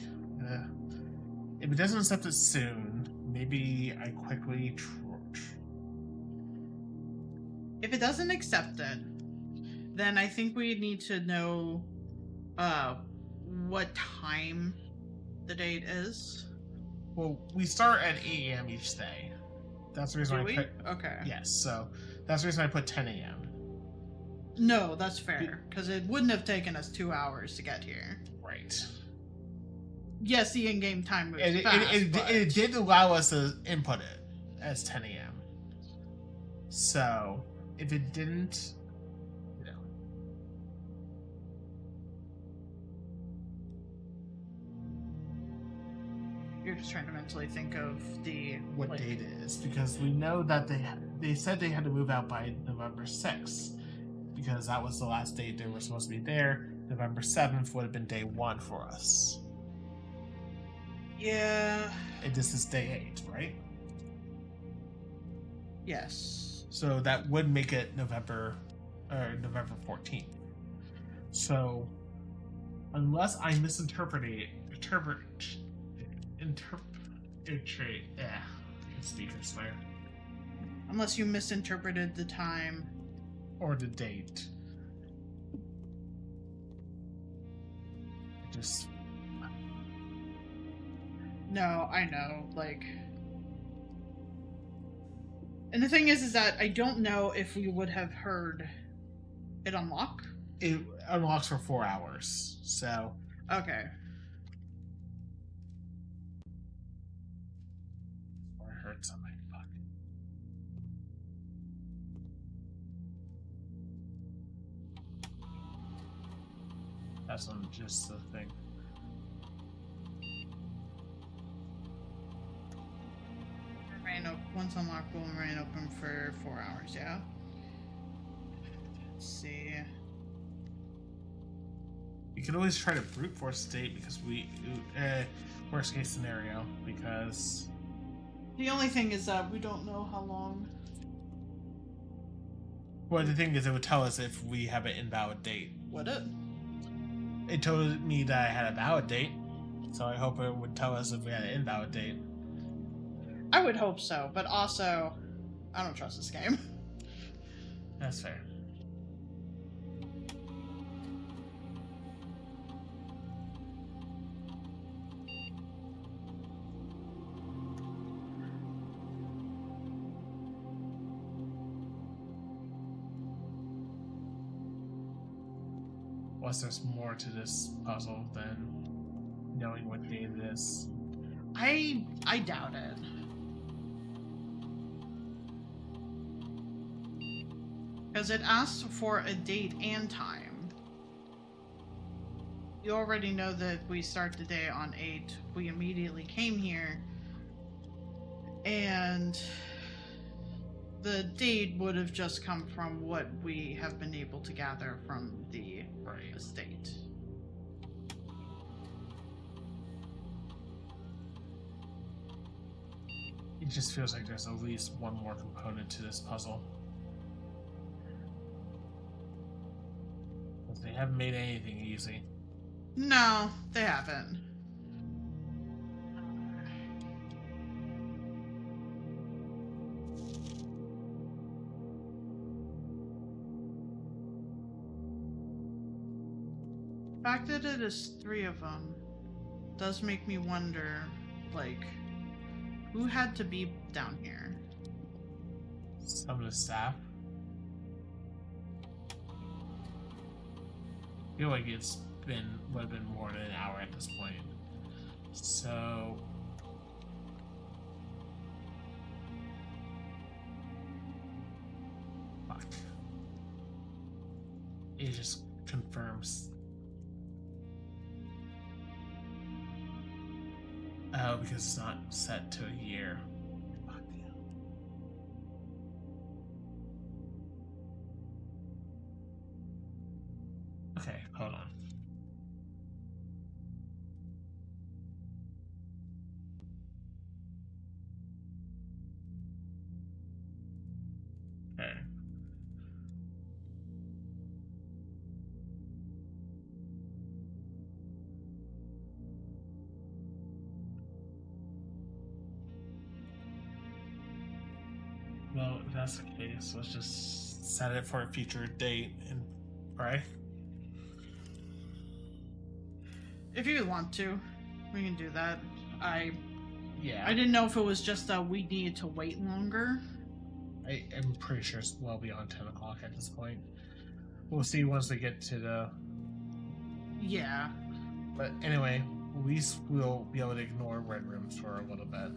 if it doesn't accept it soon, maybe I quickly. If it doesn't accept it, then I think we need to know what time the date is. Well, we start at 8 a.m. each day. That's the reason Do I we? put. Okay. Yes, so that's the reason I put 10 a.m. No, that's fair, because it wouldn't have taken us 2 hours to get here. Right. Yes, the in-game time moves It, fast, it did allow us to input it as 10 a.m. So if it didn't, you know. You're just trying to mentally think of the What like, date it is, because we know that they said they had to move out by November 6th, because that was the last date they were supposed to be there. November 7th would have been day 1 for us. Yeah. And this is day 8, right? Yes. So that would make it November 14th. So unless I misinterpret speaker swear. Unless you misinterpreted the time. Or the date. Just No, I know, like... And the thing is that I don't know if we would have heard it unlock. it unlocks for 4 hours. So Okay. or I heard something. Fuck. That's on just the thing. Once unlocked, will remain open for 4 hours, yeah? Let's see. We could always try to brute force the date because worst case scenario, because The only thing is that we don't know how long. well, the thing is, it would tell us if we have an invalid date. Would it? It told me that I had a valid date, so I hope it would tell us if we had an invalid date. I would hope so, but also, I don't trust this game. That's fair. Plus, there's more to this puzzle than knowing what date it is. I doubt it. Because it asks for a date and time. You already know that we start the day on 8. We immediately came here. And the date would have just come from what we have been able to gather from the estate. It just feels like there's at least one more component to this puzzle. Because they haven't made anything easy. No, they haven't. The fact that it is 3 of them does make me wonder, like, who had to be down here? Some of the staff. I feel like it's would have been more than an hour at this point. So fuck. It just confirms. Oh, because it's not set to a year. Fuck yeah. Okay, hold on. Okay. Well, if that's the case, let's just set it for a future date and pray. If you want to, we can do that. I Yeah. didn't know if it was just that we needed to wait longer. I am pretty sure it's well beyond 10 o'clock at this point. We'll see once we get to the. Yeah. But anyway, at least we'll be able to ignore red rooms for a little bit.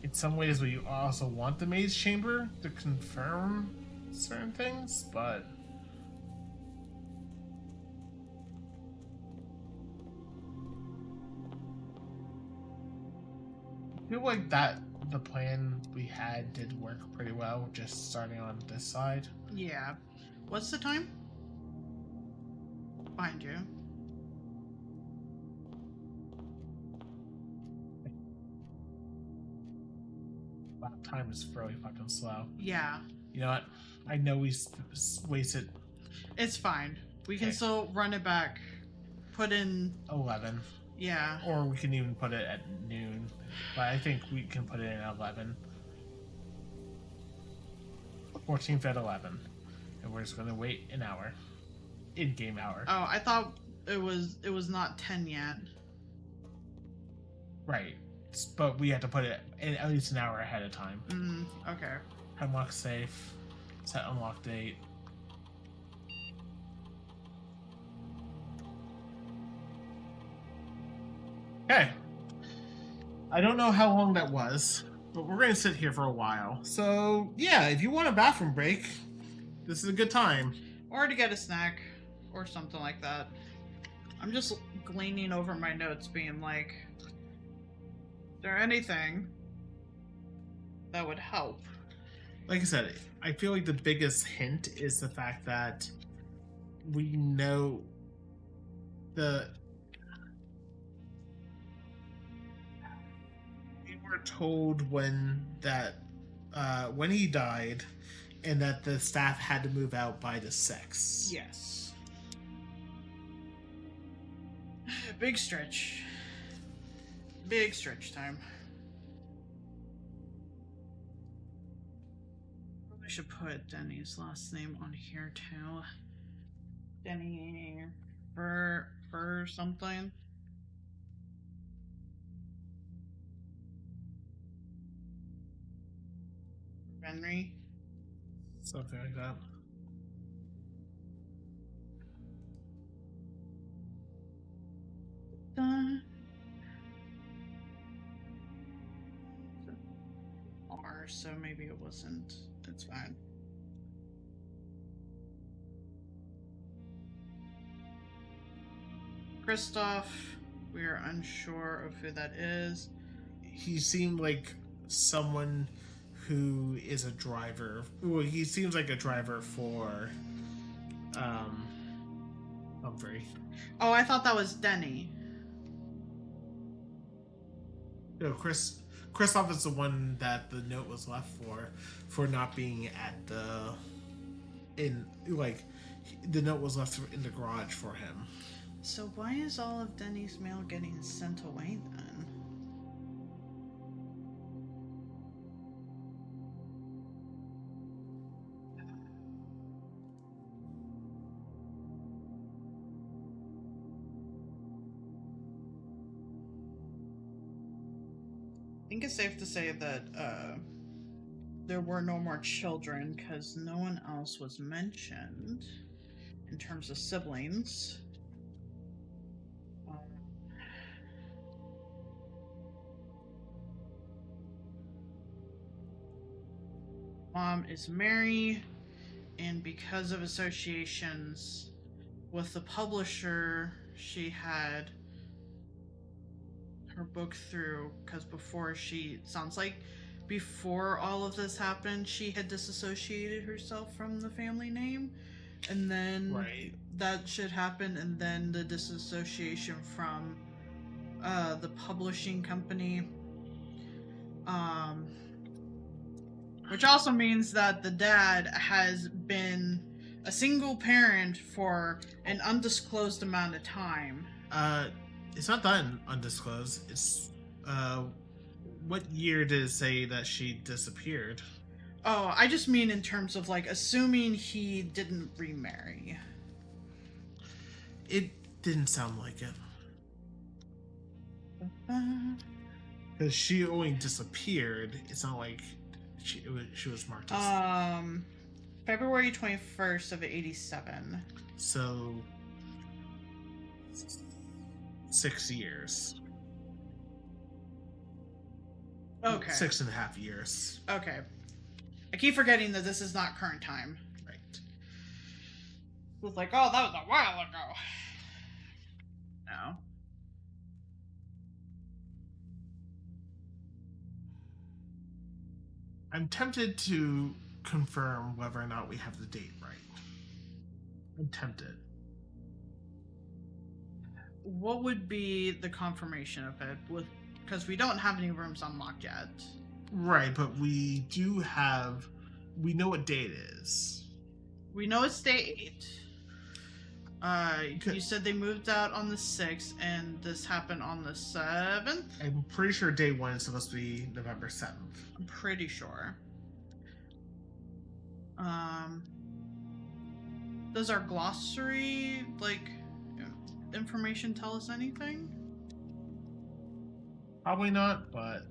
In some ways, we also want the maze chamber to confirm certain things, but. I feel like that the plan we had did work pretty well, just starting on this side. Yeah. What's the time? Behind you. Wow, time is really fucking slow. Yeah. You know what? I know we wasted It's fine. We can Okay. still run it back. Put in. 11, Yeah. or we can even put it at noon. But I think we can put it in 11. 14th at 11, and we're just gonna wait an hour, in-game hour. Oh, I thought it was not 10 yet. Right, but we have to put it in at least an hour ahead of time. Okay. Unlock safe, set unlock date. Okay. I don't know how long that was, but we're gonna sit here for a while. So yeah, if you want a bathroom break, this is a good time. Or to get a snack or something like that. I'm just gleaning over my notes being like, is there anything that would help? Like I said, I feel like the biggest hint is the fact that we know we were told when he died, and that the staff had to move out by the 6th. Yes. Big stretch. Big stretch time. Probably should put Denny's last name on here too. Denny Fur something. Henry. Something like that. R, so maybe it wasn't. It's fine. Kristoff, we are unsure of who that is. He seemed like someone who is a driver. Well, he seems like a driver for Humphrey. Oh, I thought that was Denny. No, Kristoff is the one that the note was left for not being at the note was left in the garage for him. So why is all of Denny's mail getting sent away then? think it's safe to say that there were no more children because no one else was mentioned in terms of siblings. Mom is Mary, and because of associations with the publisher, she had her book through, because sounds like before all of this happened, she had disassociated herself from the family name, and then Right. that shit happened, and then the disassociation from the publishing company, which also means that the dad has been a single parent for an undisclosed amount of time. It's not that undisclosed. It's what year did it say that she disappeared? Oh, I just mean in terms of like assuming he didn't remarry. It didn't sound like it. Because she only disappeared. It's not like she was marked as. February 21st of 87. So 6 years. Okay. 6.5 years. Okay. I keep forgetting that this is not current time. Right. It was like, oh, that was a while ago. No. I'm tempted to confirm whether or not we have the date right. I'm tempted. What would be the confirmation of it? Because we don't have any rooms unlocked yet. Right, but we know what date it is. We know it's day 8. You said they moved out on the 6th, and this happened on the 7th? I'm pretty sure day 1 is supposed to be November 7th. I'm pretty sure. Does our glossary, information tell us anything? Probably not, but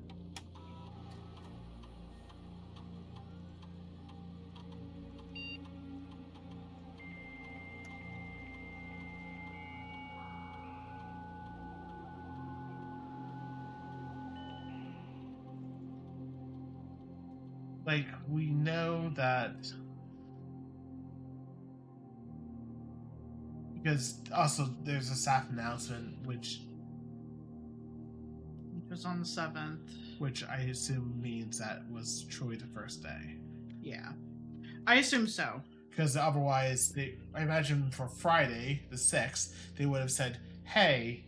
we know that because also there's a staff announcement which It was on the 7th. which I assume means that was truly the first day. Yeah. I assume so. Because otherwise, I imagine for Friday, the 6th, they would have said, hey,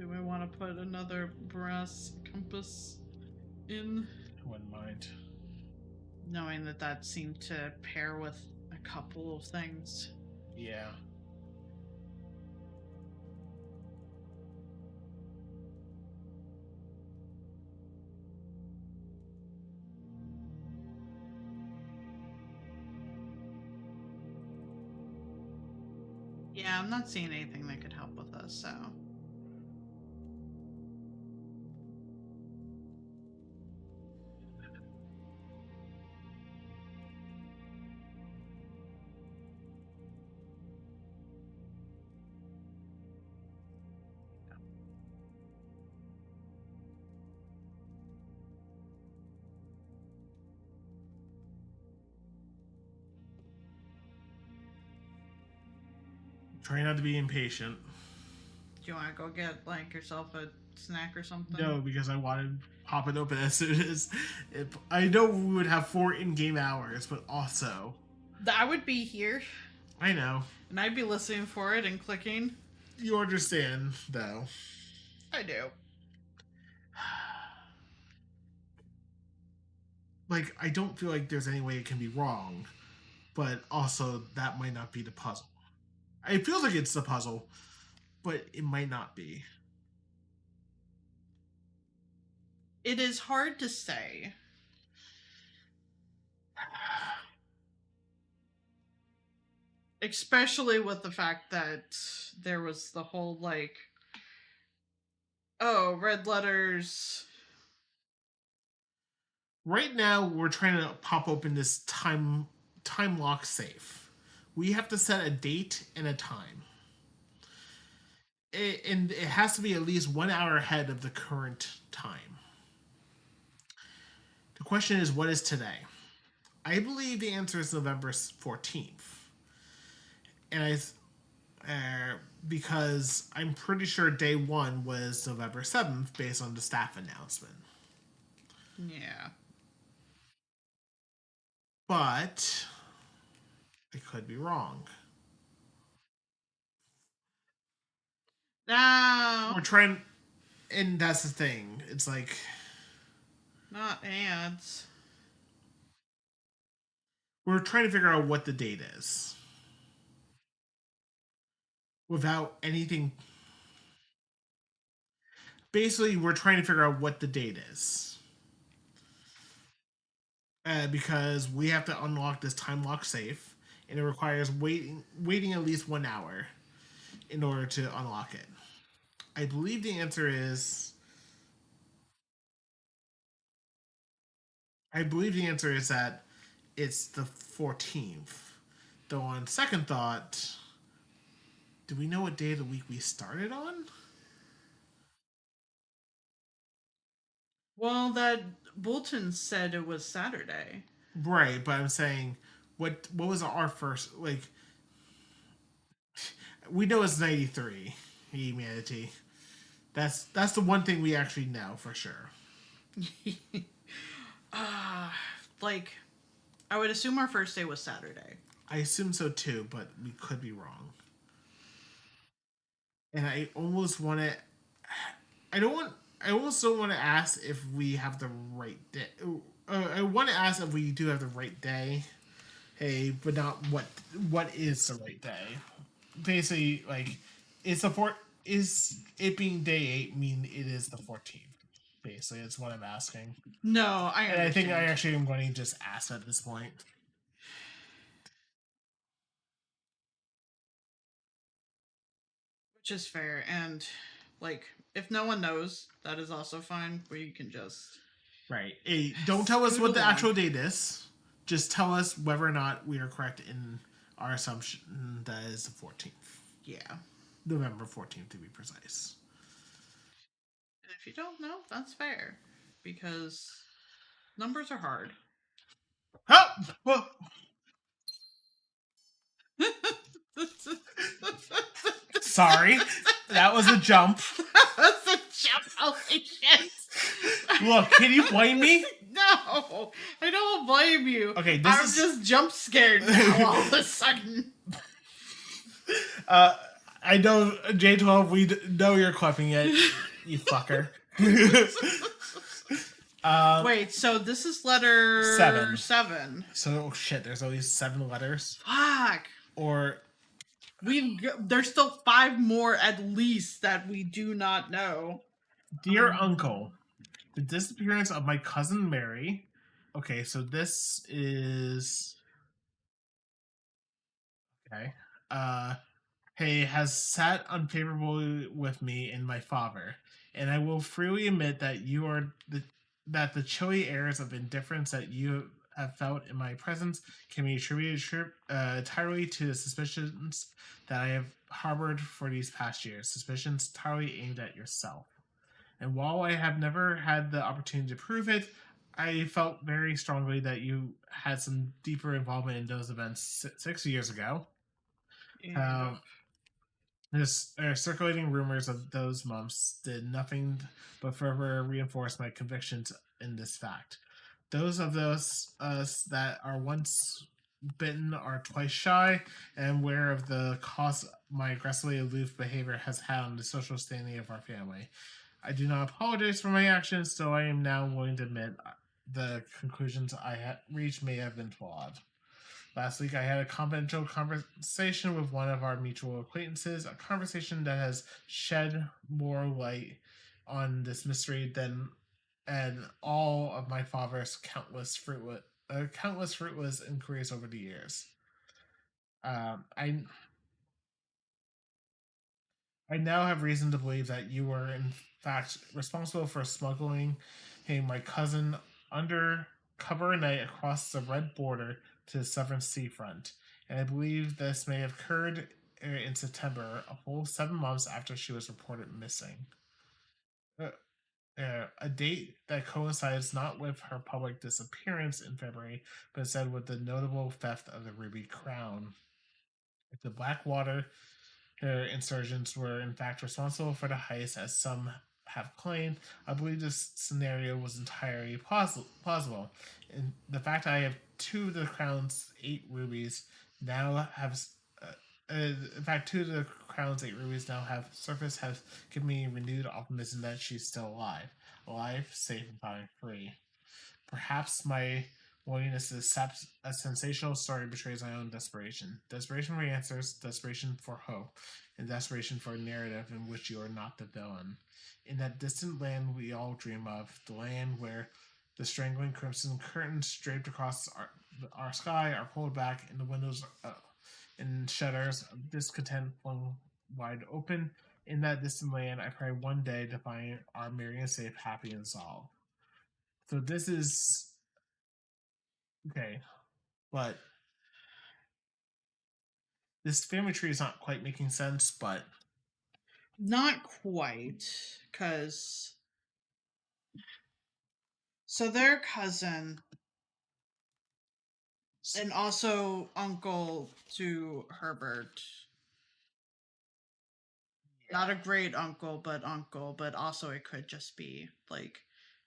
Do we want to put another brass compass in? I wouldn't mind. Knowing that seemed to pair with a couple of things. Yeah. Yeah, I'm not seeing anything that could help with us, so. Try not to be impatient. Do you want to go get, yourself a snack or something? No, because I want to pop it open as soon as... I know we would have 4 in-game hours, but also... I would be here. I know. And I'd be listening for it and clicking. You understand, though. I do. I don't feel like there's any way it can be wrong, but also that might not be the puzzle. It feels like it's the puzzle, but it might not be. It is hard to say. Especially with the fact that there was the whole like, oh, red letters. Right now, we're trying to pop open this time lock safe. We have to set a date and a time. And it has to be at least 1 hour ahead of the current time. The question is, what is today? I believe the answer is November 14th. And because I'm pretty sure day one was November 7th based on the staff announcement. Yeah. But I could be wrong. No. We're trying, and that's the thing. It's like, Not ads. we're trying to figure out what the date is without anything. Basically, we're trying to figure out what the date is. Because we have to unlock this time lock safe, and it requires waiting at least 1 hour in order to unlock it. I believe the answer is. I believe the answer is that it's the 14th. Though on second thought, do we know what day of the week we started on? Well, that bulletin said it was Saturday. Right, but I'm saying, what was our first, like, we know it's 93, humanity. That's the one thing we actually know for sure. Like, I would assume our first day was Saturday. I assume so too, but we could be wrong. And I almost want to. I almost don't want to ask if we have the right day. I want to ask if we do have the right day. Hey, but not what is the right day. Basically, like, is it being day 8 mean it is the 14th? Basically, that's what I'm asking. No, I And I think I understand. actually am going to just ask at this point. Which is fair. And, like, if no one knows, that is also fine. We can just. Right. Hey, don't tell us Scoot what the along. actual date is. Just tell us whether or not we are correct in our assumption that is the 14th. Yeah. November 14th to be precise. And if you don't know, that's fair. Because numbers are hard. Oh! Well, sorry. That was a jump. That's a jump. Holy shit. Look, can you blame me? No, I don't blame you. Okay, this I'm is- just jump scared now all of a sudden. I know, J12, we know you're clipping it, you fucker. Wait, so this is letter 7. So, oh shit, there's always 7 letters. Fuck. Or, There's still 5 more at least that we do not know. Dear Uncle, the disappearance of my cousin Mary. Okay, so this is. Okay. Hey, has sat unfavorably with me and my father, and I will freely admit that that the chilly airs of indifference that you have felt in my presence can be attributed entirely to the suspicions that I have harbored for these past years, suspicions entirely aimed at yourself. And while I have never had the opportunity to prove it, I felt very strongly that you had some deeper involvement in those events 6 years ago. This circulating rumors of those months did nothing but further reinforce my convictions in this fact. Those of us that are once bitten are twice shy and aware of the cost my aggressively aloof behavior has had on the social standing of our family. I do not apologize for my actions, though I am now willing to admit the conclusions I had reached may have been flawed. Last week, I had a confidential conversation with one of our mutual acquaintances, a conversation that has shed more light on this mystery than and all of my father's countless fruitless inquiries over the years. I now have reason to believe that you were in fact responsible for smuggling my cousin under cover of night across the red border to the southern seafront, and I believe this may have occurred in September, a whole 7 months after she was reported missing. Uh, a date that coincides not with her public disappearance in February, but instead with the notable theft of the Ruby Crown. If the Blackwater insurgents were in fact responsible for the heist, as some have claimed, I believe this scenario was entirely plausible. And the fact I have two of the Crown's 8 rubies now have. In fact, two of the Crown's 8 rubies now have surfaced has given me renewed optimism that she's still alive, safe, and finally free. Perhaps my willingness to accept a sensational story betrays my own desperation. Desperation for answers, desperation for hope, and desperation for a narrative in which you are not the villain. In that distant land we all dream of, the land where the strangling crimson curtains draped across our sky are pulled back, and the windows and shutters of discontent flung wide open. In that distant land, I pray one day to find our Marion safe, happy, and solved. So this is okay, but this family tree is not quite making sense. But Not quite, because so their cousin and also uncle to Herbert. Not a great uncle, but also it could just be like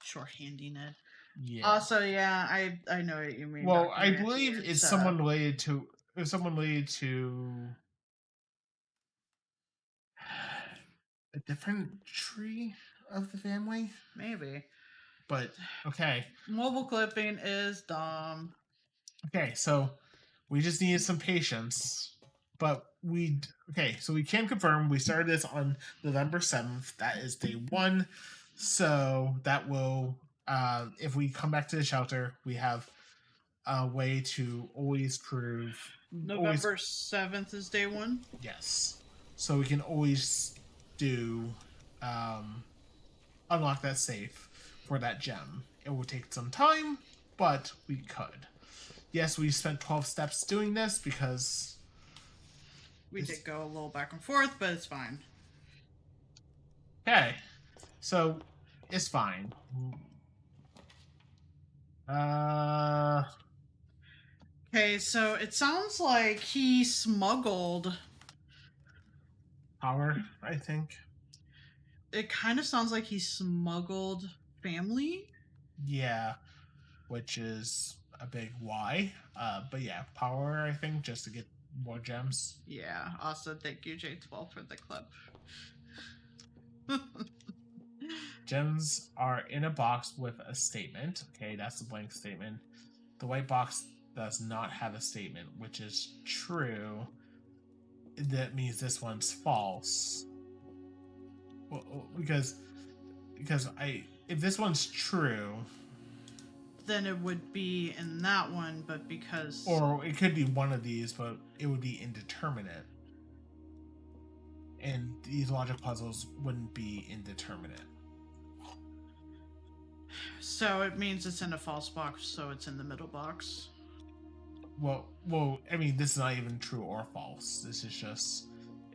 shorthanding it. yeah, Also, yeah, I know what you mean. well, Dr. I Nancy. believe it's someone related to. It's someone related to a different tree of the family. Maybe. But okay, Mobile clipping is dumb. okay, so we just needed some patience. But so we can confirm we started this on November 7th. That is day 1. So that will, if we come back to the shelter, we have a way to always prove. November 7th is day 1. Yes. So we can always do unlock that safe for that gem. It will take some time, but we could. Yes, we spent 12 steps doing this because we did go a little back and forth, but it's fine. Okay. So it's fine. Okay, so it sounds like he smuggled Power, I think. It kind of sounds like he smuggled family. Yeah, which is a big why. But yeah, power, I think, just to get more gems. Yeah. Also, thank you, J12, for the clip. Gems are in a box with a statement. Okay, that's the blank statement. The white box does not have a statement, which is true. That means this one's false. Well, because if this one's true, then it would be in that one, but because or it could be one of these, but it would be indeterminate, and these logic puzzles wouldn't be indeterminate. So it means it's in a false box, so it's in the middle box. Well, I mean, this is not even true or false. This is just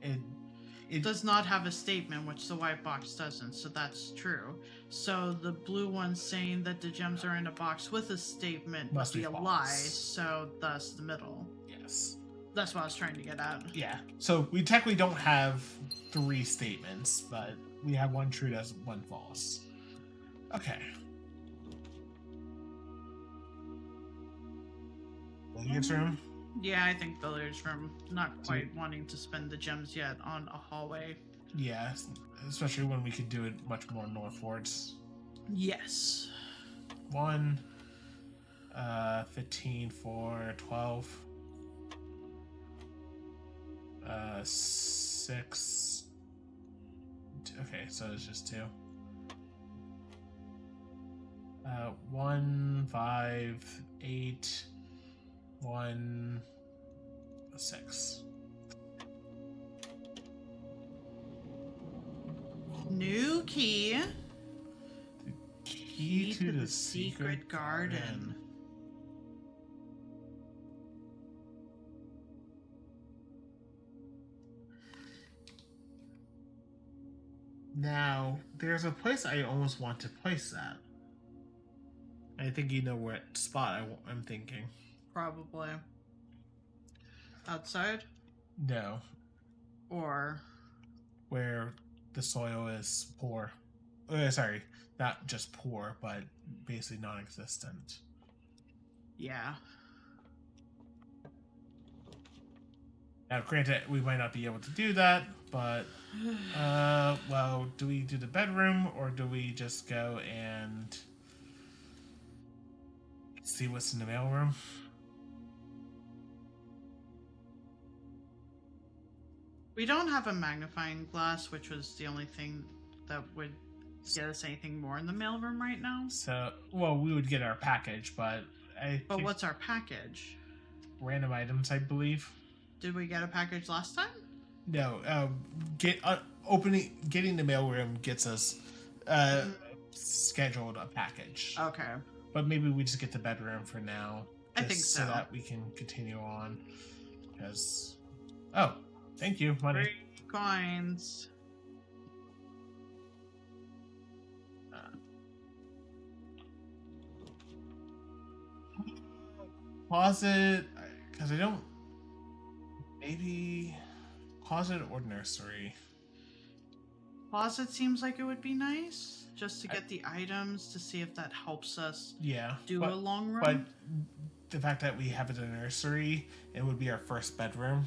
it does not have a statement, which the white box doesn't, so that's true. So the blue one saying that the gems are in a box with a statement must be a lie, so thus the middle. Yes. That's what I was trying to get at. Yeah. So we technically don't have 3 statements, but we have 1 true and 1 false. Okay. Billiards room? Yeah, I think billiards room. Not quite wanting to spend the gems yet on a hallway. Yeah, especially when we could do it much more northwards. Yes. 1, 15 for 12. 6. Okay, so it's just 2. 1, 5, 8. 1, 6. New key. Key to the secret garden. Now, there's a place I almost want to place that. I think you know what spot I'm thinking. Probably. Outside? No, Or where the soil is poor. Sorry, not just poor, but basically non-existent. yeah. Now, granted, we might not be able to do that, but well, do we do the bedroom or do we just go and see what's in the mailroom? We don't have a magnifying glass, which was the only thing that would get us anything more in the mailroom right now. So, well, we would get our package, but But think what's our package? random items, I believe. Did we get a package last time? No, getting the mailroom gets us scheduled a package. Okay. But maybe we just get the bedroom for now. I think so so. that we can continue on. Because, oh, thank you, money. 3 coins. Closet, because I don't. Maybe closet or nursery. Closet seems like it would be nice, just to get the items to see if that helps us Yeah, do a long run. but the fact that we have it in a nursery, it would be our first bedroom.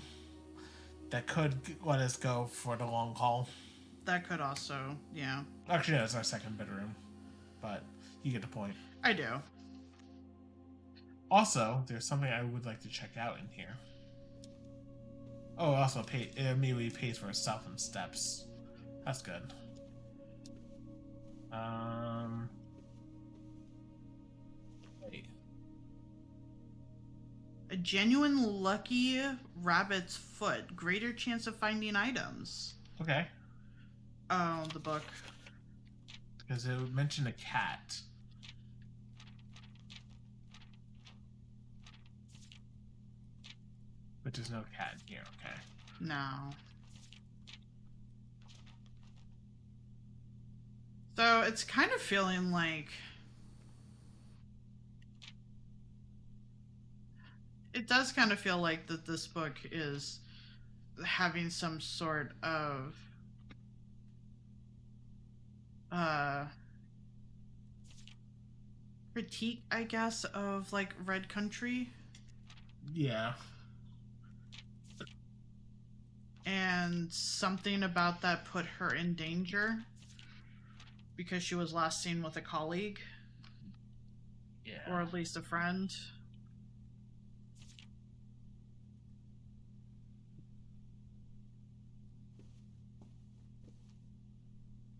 That could let us go for the long haul. That could also, yeah. Actually, no, it's our second bedroom, but you get the point. I do. Also, there's something I would like to check out in here. Oh, also it immediately pays for itself in steps. That's good. Wait. A genuine lucky rabbit's foot. Greater chance of finding items. Okay. Oh, the book. Because it would mention a cat. But there's no cat here, okay. No. So it's kind of feeling like it does kind of feel like that this book is having some sort of critique, I guess, of like Red Country. Yeah. And something about that put her in danger because she was last seen with a colleague, Yeah. or at least a friend.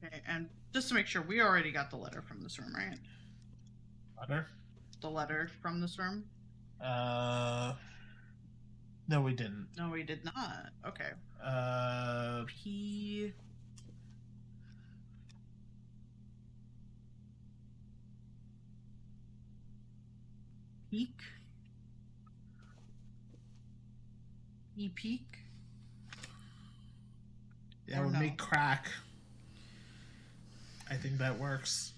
Okay, and just to make sure, we already got the letter from this room, right? Butter? The letter from this room? No, we didn't. No, we did not. Okay. P. Peak. E-peak. That Or would no. make crack. I think that works.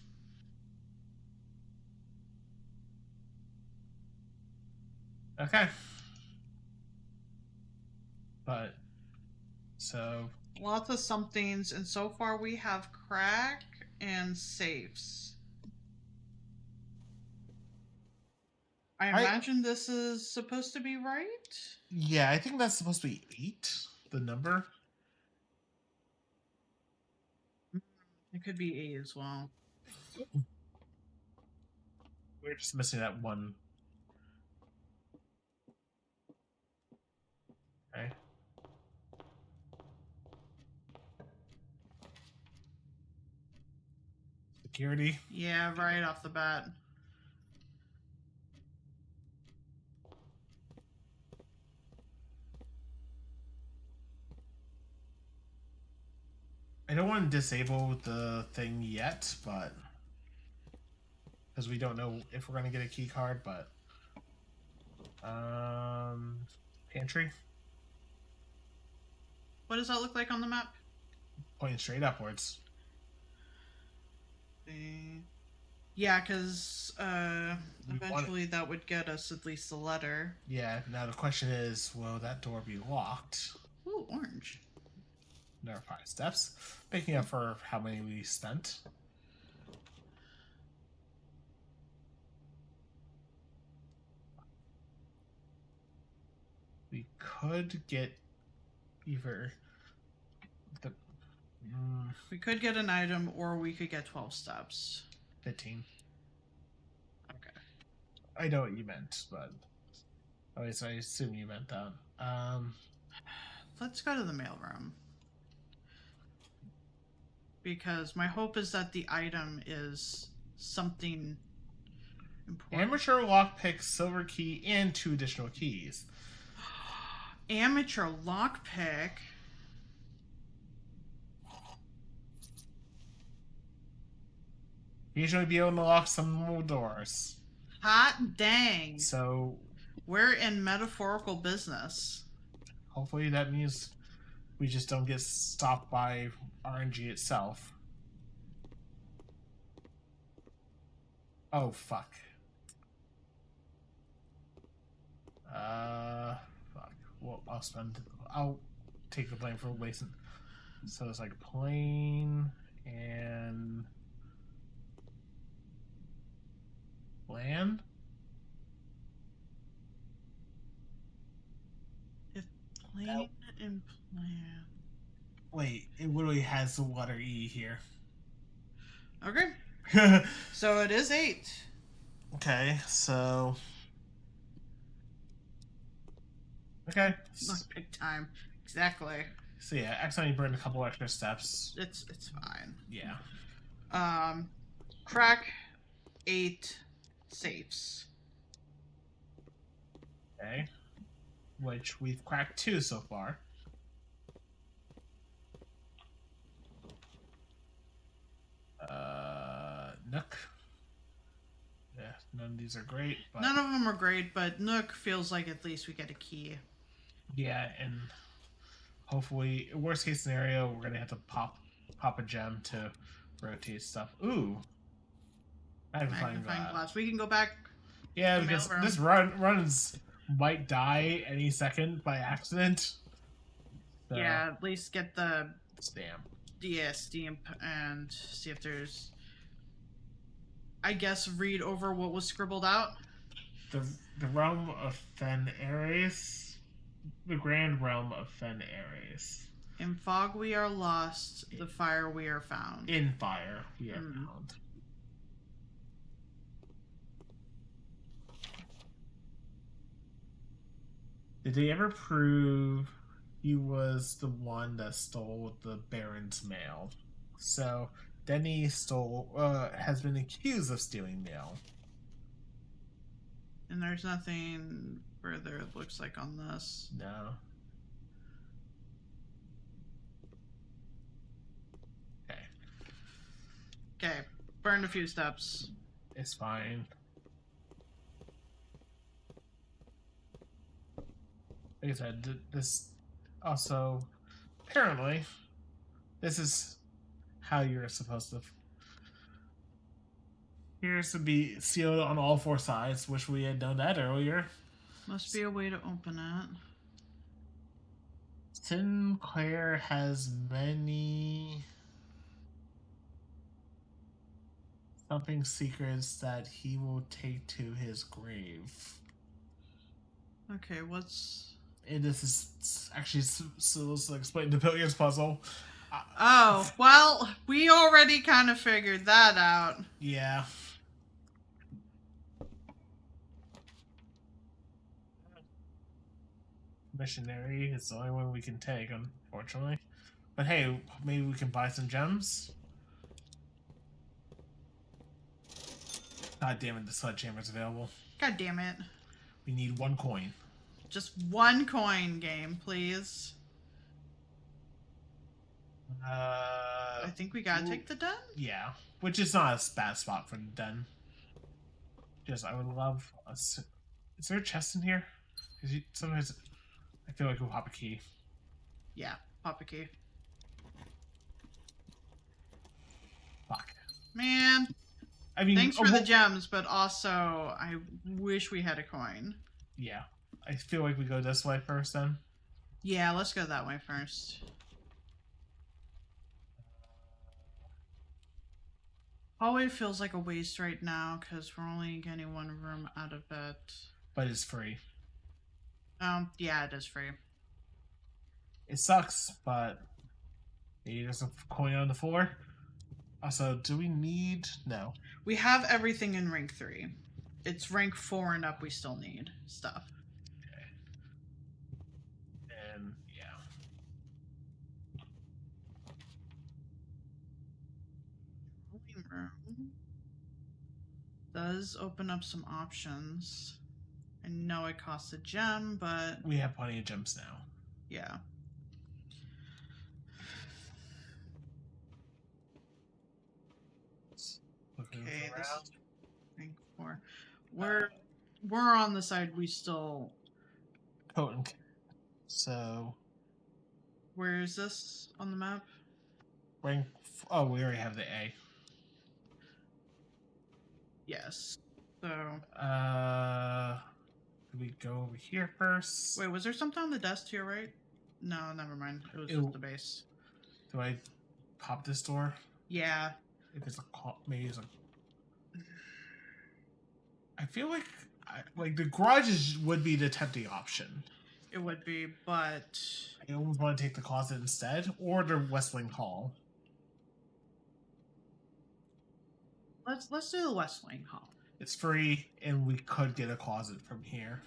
Okay. But, so, Lots of somethings, and so far we have crack and safes. I imagine this is supposed to be right? yeah, I think that's supposed to be 8, the number. It could be 8 as well. We're just missing that one. Okay. Security. Yeah, right off the bat. I don't want to disable the thing yet, but because we don't know if we're gonna get a key card, but pantry What does that look like on the map? pointing straight upwards. Yeah, because We want eventually that would get us at least a letter. Yeah. Now the question is, will that door be locked? Ooh, orange. There are 5 steps, making up for how many we spent. We could get either the We could get an item, or we could get 12 steps. 15. Okay. I know what you meant, but at least I assume you meant that. Let's go to the mailroom. Because my hope is that the item is something important. Amateur lockpick, silver key, and 2 additional keys. Amateur lockpick. Usually be able to lock some more doors. Hot dang. So We're in metaphorical business. hopefully that means we just don't get stopped by RNG itself. Oh, fuck. Fuck. Well, I'll take the blame for wasting. So it's like plane and land. Plan and plan. Wait, it literally has the letter E here. Okay. So it is 8. Okay, so. Okay. Lockpick time. Exactly. So yeah, accidentally burned a couple extra steps. It's fine. Yeah. Crack 8 safes. Okay. Which we've cracked 2 so far. Nook. Yeah, none of these are great, but None of them are great, but Nook feels like at least we get a key. yeah, and hopefully, worst case scenario, we're gonna have to pop a gem to rotate stuff. Ooh, magnifying glass. We can go back. Yeah, The because mailroom. this runs might die any second by accident. So, Yeah, at least get the spam. stamp and see if there's. I guess read over what was scribbled out. The realm of Fen Ares, the grand realm of Fen Ares. In fog we are lost, the fire we are found. In fire, we are Mhm. found. Did they ever prove he was the one that stole the Baron's mail? So Denny has been accused of stealing mail. And there's nothing further, it looks like, on this. No. Okay, Okay, burned a few steps. it's fine. Like I said, this also apparently this is how you're supposed to. Here's to be sealed on all 4 sides. Wish we had done that earlier. Must be a way to open it. Sinclair has many something secrets that he will take to his grave. Okay, what's. And this is actually so explain the Billions puzzle. Oh, well, we already kind of figured that out. Yeah. Missionary is the only one we can take, unfortunately. But hey, maybe we can buy some gems. God damn it, the sledgehammer's available. God damn it. We need 1 coin. Just 1 coin game, please. I think we gotta take the den. Yeah, which is not a bad spot for the den. Just, I would love a. Is there a chest in here? Because sometimes I feel like we'll pop a key. Yeah, pop a key. Fuck. Man, I mean, thanks for the gems, but also I wish we had a coin. Yeah, I feel like we go this way first then. Yeah, let's go that way first. Hallway feels like a waste right now because we're only getting one room out of it. But it's free. Yeah, it is free. It sucks, but maybe there's a coin on the floor. Also, do we need... No. We have everything in rank 3. It's rank 4 and up we still need stuff. Okay. And, yeah. Room does open up some options. I know it costs a gem, but... We have plenty of gems now. Yeah. Okay, this is rank 4. We're on the side we still... Potent. So... Where is this on the map? Rank... Oh, we already have the A. Yes. So... Do we go over here first? Wait, was there something on the desk to your right? No, never mind. It was just the base. Do I pop this door? Yeah. If it's a call, maybe it's a... I feel like the garages would be the tempting option. It would be, but... I almost want to take the closet instead, or the West Wing Hall. Let's do the West Wing Hall. It's free, and we could get a closet from here.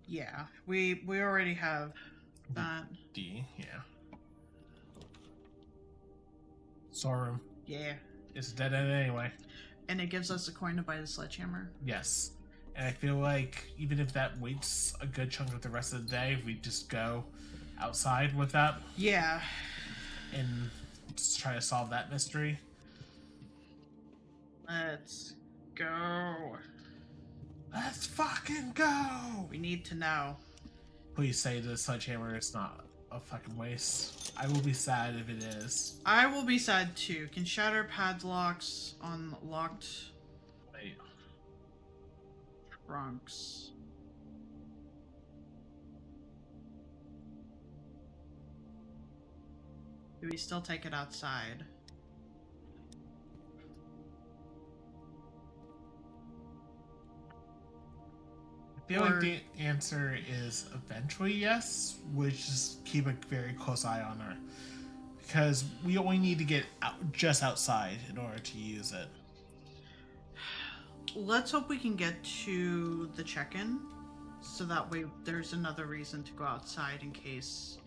Yeah, we already have that. D, yeah. Storeroom. Yeah. It's a dead end anyway. And it gives us a coin to buy the sledgehammer. Yes. And I feel like even if that waits a good chunk of the rest of the day, we just go outside with that. Yeah. And just try to solve that mystery. Let's go. Let's fucking go! We need to know. Please say the sledgehammer is not a fucking waste. I will be sad if it is. I will be sad too. Can shatter padlocks on locked Wait. trunks. Do we still take it outside? I feel like the answer is eventually yes. We just keep a very close eye on her. Because we only need to get out, just outside in order to use it. Let's hope we can get to the check-in. So that way there's another reason to go outside in case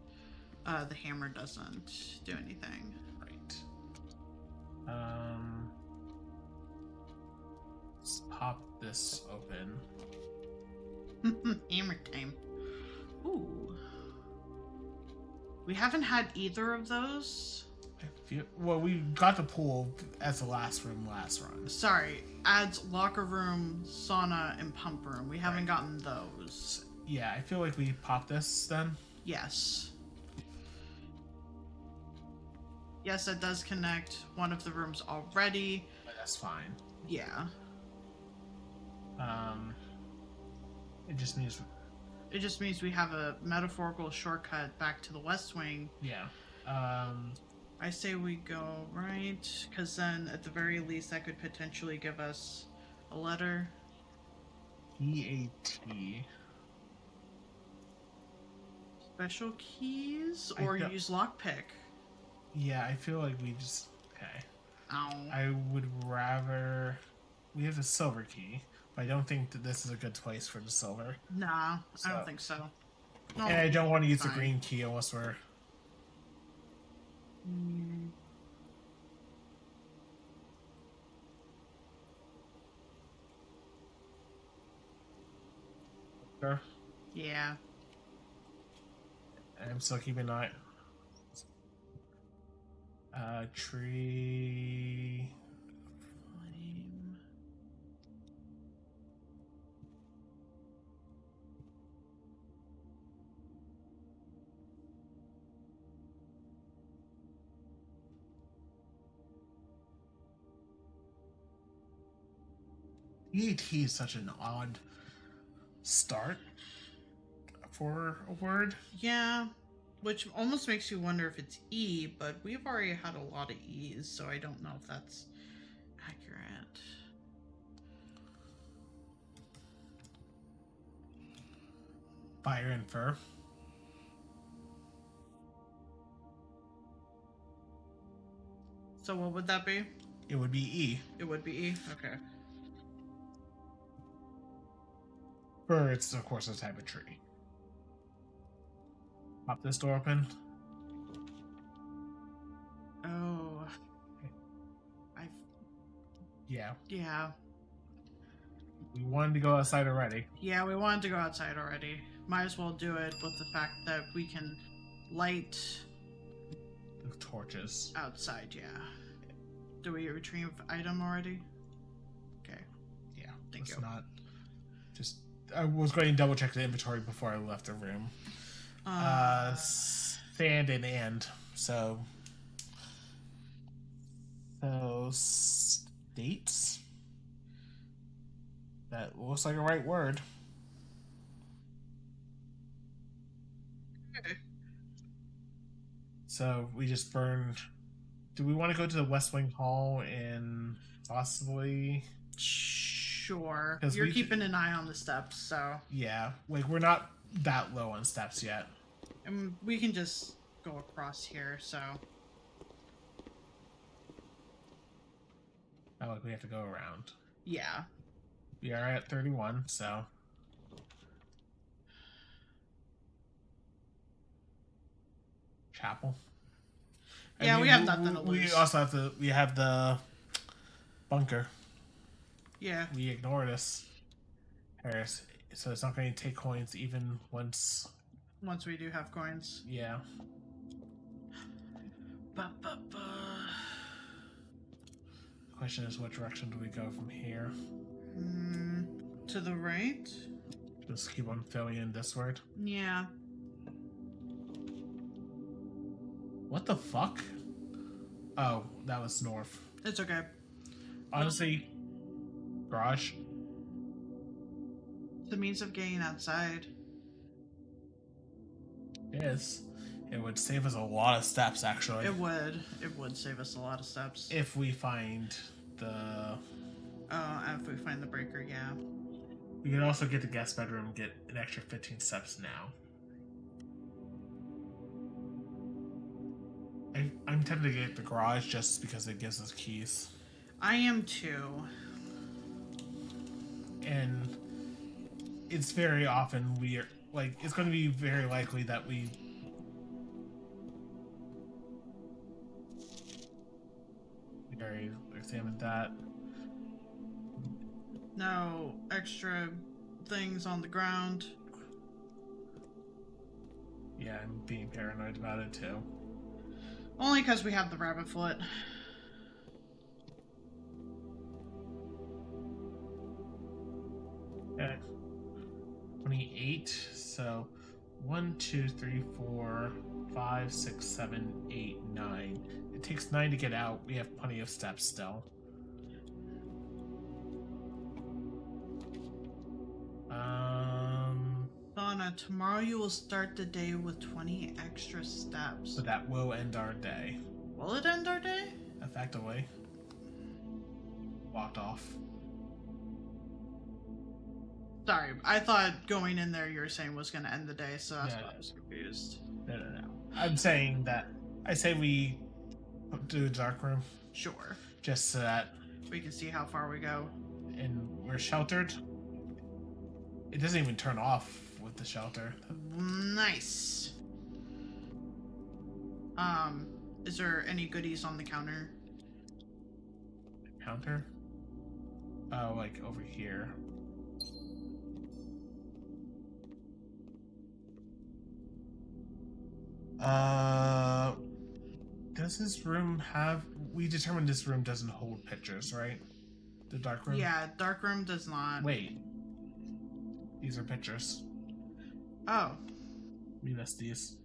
the hammer doesn't do anything. Right. Let's pop this open. Hammer time. Ooh. We haven't had either of those. Well, we got the pool as the last room last run. Sorry, adds locker room, sauna, and pump room. We haven't gotten those. Yeah, I feel like we pop this then. Yes. Yes, that does connect one of the rooms already. But that's fine. Yeah. It just means... It just means we have a metaphorical shortcut back to the West Wing. Yeah. I say we go right, because then at the very least that could potentially give us a letter. EAT. Special keys? Or use lockpick. Yeah, I feel like we just... Okay. Ow. I would rather... We have the silver key, but I don't think that this is a good place for the silver. Nah, So- I don't think so. No, And I don't want to use the fine. green key unless we're... Sure. Yeah. I'm still keeping an eye. Tree. Flame. EAT is such an odd start for a word. Yeah, which almost makes you wonder if it's E, but we've already had a lot of E's, so I don't know if that's accurate. Fire and fur. So what would that be? It would be E. It would be E? Okay. Fur, it's of course a type of tree. Pop this door open. Oh. Yeah. Yeah. We wanted to go outside already. Yeah, we wanted to go outside already. Might as well do it with the fact that we can light The torches. outside, yeah. Do we retrieve item already? Okay. Yeah. Thank let's you. not just I was going to double check the inventory before I left the room. Sand and so states. That looks like a right word. Okay. So we just burned. Do we want to go to the West Wing Hall and possibly? Sure. 'Cause You're we keeping an eye on the steps, so Yeah, like we're not that low on steps yet. and we can just go across here, so Not like we have to go around. yeah. We are at 31, so. Chapel. Yeah, we have nothing to We lose. also have we have the bunker. Yeah. We ignored us, Harris. So it's not going to take coins even once. Once we do have coins. Yeah. Ba, ba, ba. Question is, what direction do we go from here? To the right? Just keep on filling in this word. Yeah. What the fuck? Oh, that was north. It's okay. Honestly, garage. The means of getting outside. Is. It would save us a lot of steps, actually. It would. It would save us a lot of steps. If we find the. If we find the breaker, yeah. We can also get the guest bedroom and get an extra 15 steps now. I'm tempted to get the garage just because it gives us keys. I am too. And it's very often it's going to be very likely that we already examined that. No extra things on the ground. Yeah, I'm being paranoid about it too. Only because we have the rabbit foot. Okay. 28. So 1, 2, 3, 4, 5, 6, 7, 8, 9. It takes 9 to get out. We have plenty of steps still. Donna, tomorrow you will start the day with 20 extra steps. So that will end our day. Will it end our day? Effectively. Walked off. Sorry, I thought going in there you were saying was going to end the day, so that's Yeah. why I was confused. No. I'm saying that. I say we do the dark room Sure. just so that. We can see how far we go. And we're sheltered. It doesn't even turn off with the shelter. Nice. Is there any goodies on the counter? Counter? Oh, like over here. Does this room have... We determined this room doesn't hold pictures, right? The dark room? Yeah, dark room does not. Wait. These are pictures. Oh. We missed these.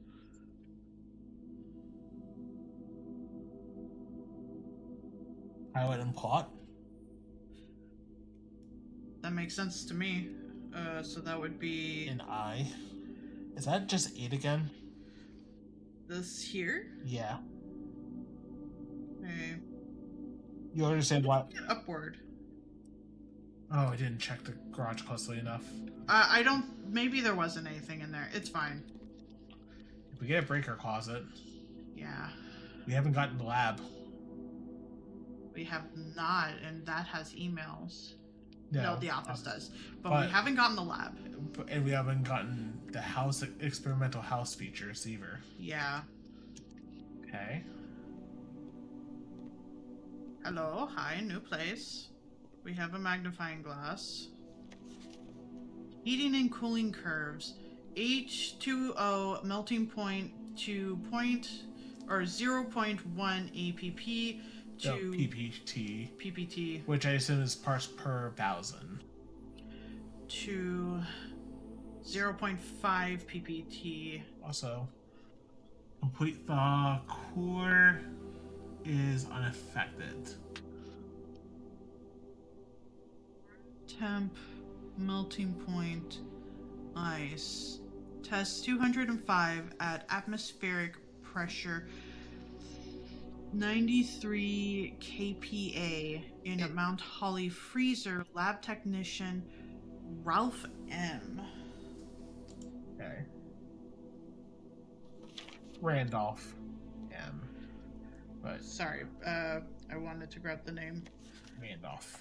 Pilot and plot? That makes sense to me. So that would be An eye. Is that just 8 again? this here. Yeah. Okay. You understand what? Get upward. Oh, I didn't check the garage closely enough. I don't. Maybe there wasn't anything in there. It's fine. If we get a breaker closet, Yeah. we haven't gotten the lab. We have not, and that has emails. No, No, the office does. But but- we haven't gotten the lab. And we haven't gotten the house experimental house features either. Yeah. Okay. Hello. Hi. New place. We have a magnifying glass. Heating and cooling curves. H2O melting point to point or 0.1 APP to No, PPT, PPT which I assume is parts per thousand. to 0.5 PPT. Also, complete thaw. Cooler is unaffected. Temp, melting point, ice. Test 205 at atmospheric pressure 93 kPa in a Mount Holly freezer. Lab technician Ralph M. Okay. Randolph M. But Sorry, I wanted to grab the name. Randolph.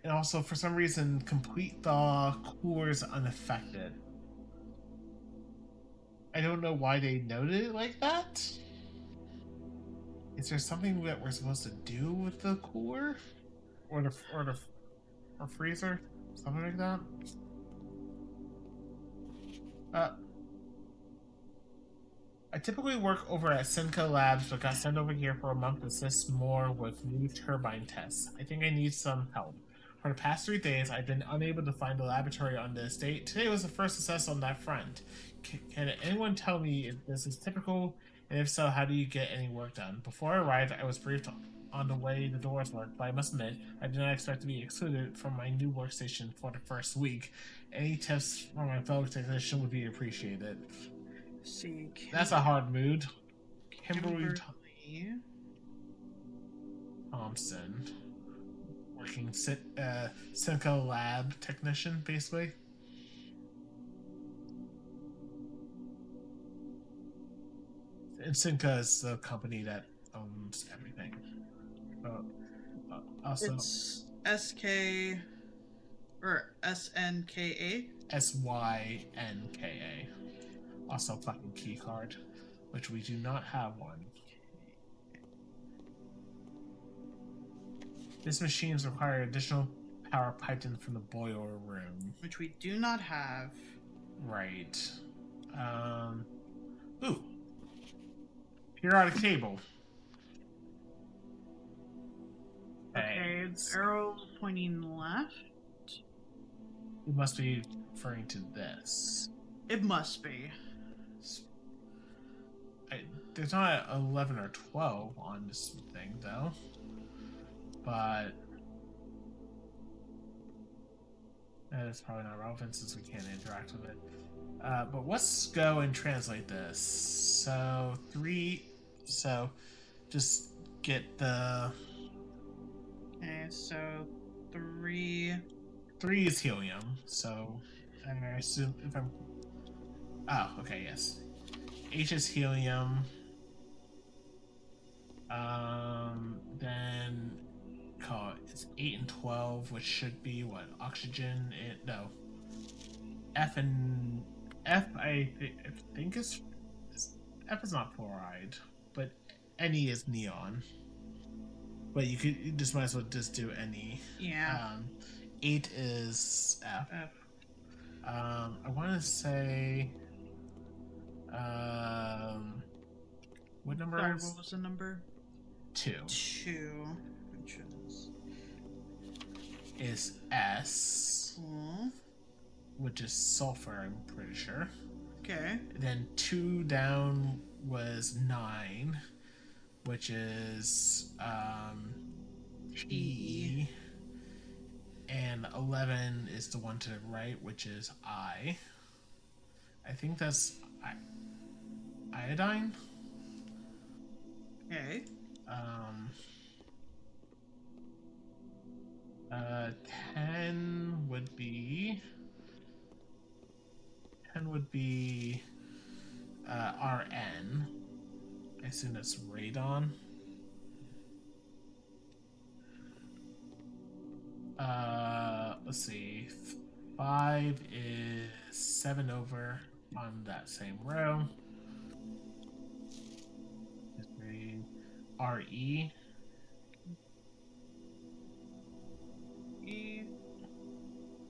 And also, for some reason, complete thaw, cooler is unaffected. I don't know why they noted it like that. Is there something that we're supposed to do with the cooler, or the freezer, something like that? I typically work over at Simca Labs, but got sent over here for a month to assist more with new turbine tests. I think I need some help. For the past 3 days, I've been unable to find a laboratory on the estate. Today was the first success on that front. Can anyone tell me if this is typical, and if so, how do you get any work done? Before I arrived, I was briefed on the way the doors work, but I must admit, I did not expect to be excluded from my new workstation for the first week. Any tips from my fellow technician would be appreciated. See, That's a hard mood. Kimberly Kimberly. Thompson. Working Simca Lab technician, basically. And Simca is the company that owns everything. Also, It's SK or SNKA. SYNKA. Also, fucking key card, which we do not have one. This machines require additional power piped in from the boiler room. Which we do not have. Right. Ooh. Periodic table. Okay, arrow pointing left. It must be referring to this. It must be. There's not 11 or 12 on this thing, though. But that is probably not relevant since we can't interact with it. But let's go and translate this. So 3. So just get the. Okay, so 3. 3 is helium. So I assume if I'm. Oh, okay, yes. H is helium. Then call it's 8 and 12, which should be what? Oxygen? No. F I think is F is not fluoride, but Ne is neon. But you just might as well just do Ne. Yeah. 8 is F. F. I want to say, What number Sorry, is what was the number? 2? 2. Entrance. Is S, Cool. which is sulfur, I'm pretty sure. Okay. Then 2 down was 9, which is E. And 11 is the one to the right, which is I. I think that's iodine. Okay. 10 would be RN. I assume that's radon. Let's see. 5 is 7 over on that same row. RE. E.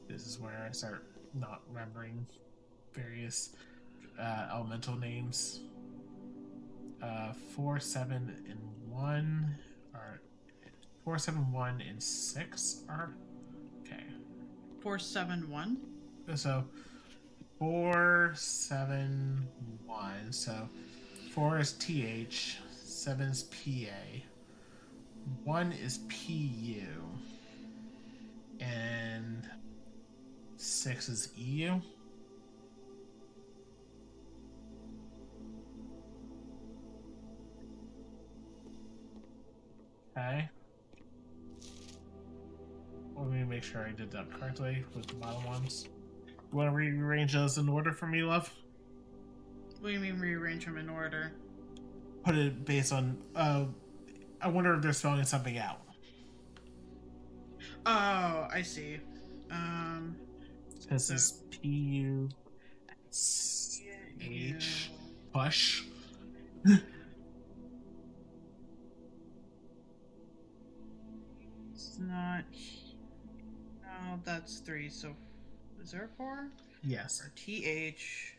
This is where I start not remembering various elemental names. 4, 7, and 1 are 4, 7, 1, and 6 are okay. 471. So 4, 7, 1. So 4 is TH, 7 is PA, 1 is PU, and 6 is EU. Okay. Let me make sure I did that correctly with the bottom ones. You want to rearrange those in order for me, love? What do you mean rearrange them in order? Put it based on. I wonder if they're spelling something out. Oh, I see. This is PUSH. Push. It's not. No, that's 3. So, is there 4? Yes. Or TH.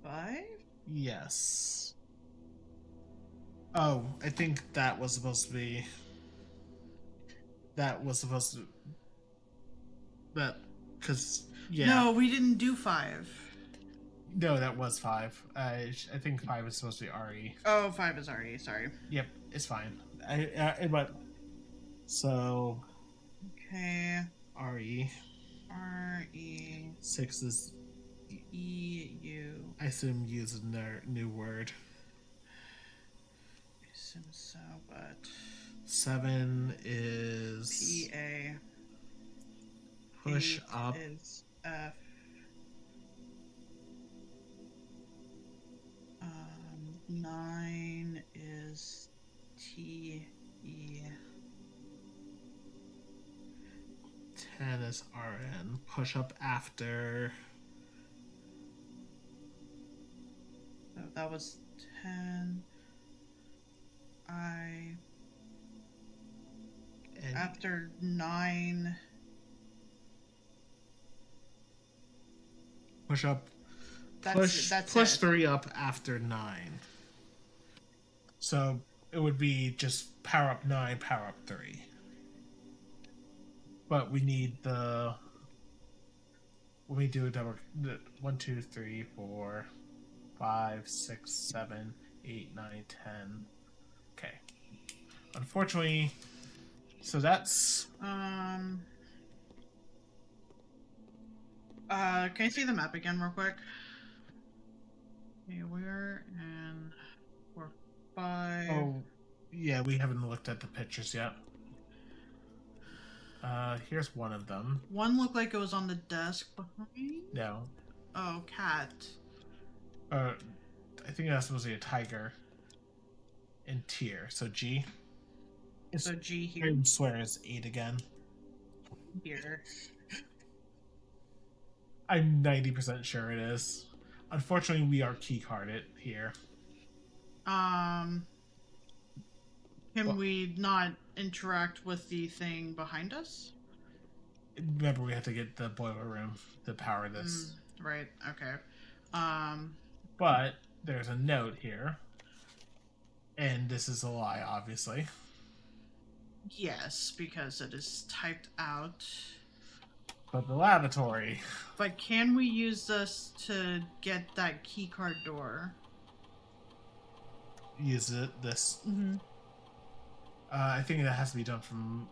Five? Yes. Oh, I think that was supposed to be. That was supposed to. That. Because. Yeah. No, we didn't do 5. No, that was 5. I think 5 is supposed to be RE. Oh, 5 is already. Sorry. Yep, it's fine. But. So. Okay. RE. RE. 6 is. EU. I assume use a new word. I assume so, but 7 is. PA. Push 8 up. is F. 9 is TE. 10 is RN. Push up after. So that was 10. I. And After 9. push up. That's Push it. 3 up after 9. So it would be just power up 9, power up 3. But we need the. When we do a double. 1, 2, 3, 4, 5, 6, 7, 8, 9, 10. Okay. Unfortunately. So that's. Can I see the map again real quick? Okay, we're in 4, 5. Oh, yeah, we haven't looked at the pictures yet. Here's one of them. One looked like it was on the desk behind. No. Oh, cat. I think that's supposed to be a tiger. In tier. So G. So G I here. swear it's 8 again. Here. I'm 90% sure it is. Unfortunately, we are keycarded here. Can Well- we not interact with the thing behind us? Remember, we have to get the boiler room to power this. Right. Okay. But there's a note here. And this is a lie, obviously. Yes, because it is typed out. But the lavatory. But can we use this to get that keycard door? Use it. This. Mm-hmm. I think that has to be done from.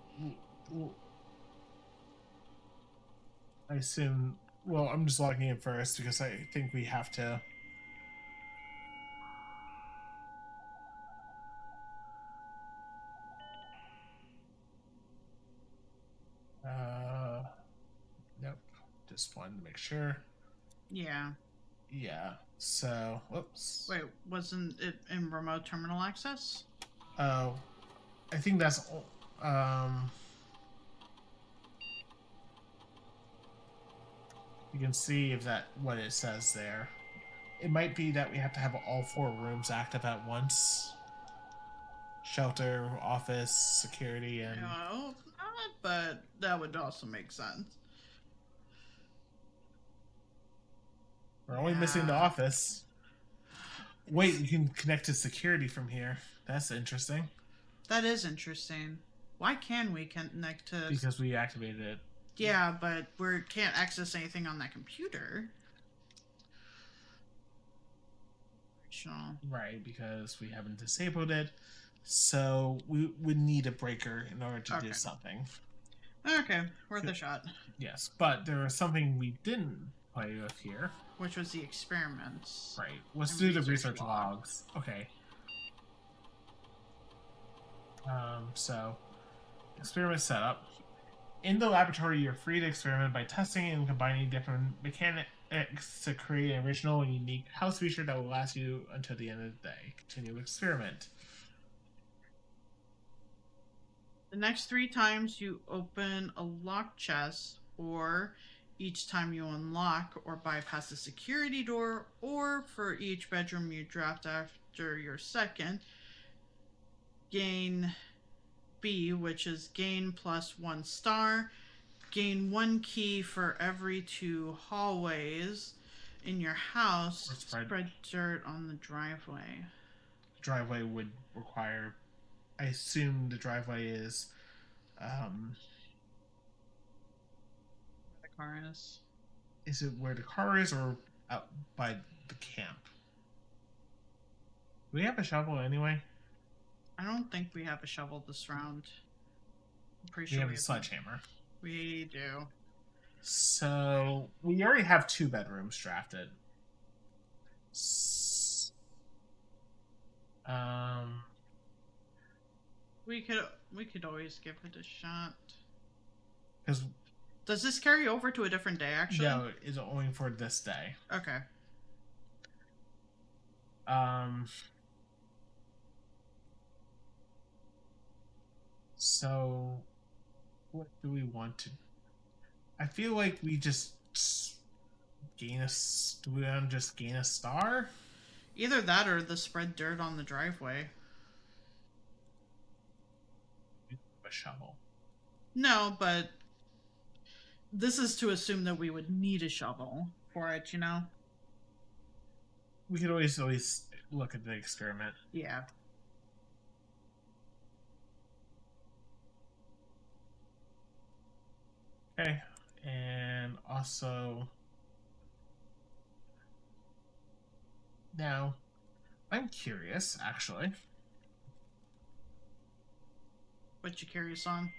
I assume. Well, I'm just logging in first because I think we have to. Nope. Just wanted to make sure. Yeah. Yeah. So, whoops. Wait, wasn't it in remote terminal access? Oh, I think that's. You can see if that what it says there. It might be that we have to have all 4 rooms active at once. Shelter, office, security, and No, not, but that would also make sense. we're only missing the Yeah. office. Wait, you can connect to security from here. That's interesting That is interesting. Why can we connect to... because we activated it. Yeah, but we can't access anything on that computer. Optional. Right, because we haven't disabled it. So we would need a breaker in order to Okay. do something. Okay, worth a shot. Yes, but there was something we didn't play with here. Which was the experiments. Right. Let's And do the research research logs. Okay. So experiment setup. In the laboratory, you're free to experiment by testing and combining different mechanics to create an original and unique house feature that will last you until the end of the day. Continue experiment. The next 3 times you open a locked chest, or each time you unlock or bypass a security door, or for each bedroom you draft after your second, gain B, which is gain plus 1 star. Gain 1 key for every 2 hallways in your house. Or spread- Spread dirt on the driveway. Driveway would require. I assume the driveway is. The car is. Is it where the car is or out by the camp? Do we have a shovel anyway? I don't think we have a shovel this round. I'm pretty We sure have we a have sledgehammer. We do. So we already have 2 bedrooms drafted. We could always give it a shot. Because Does this carry over to a different day? Actually, no, it's only for this day. Okay. So what do we want to? I feel like we just gain a. Do we want to just gain a star? Either that or the spread dirt on the driveway. A shovel. No, but this is to assume that we would need a shovel for it. You know? We could always look at the experiment. Yeah. Okay, and also now I'm curious, actually. What you curious on?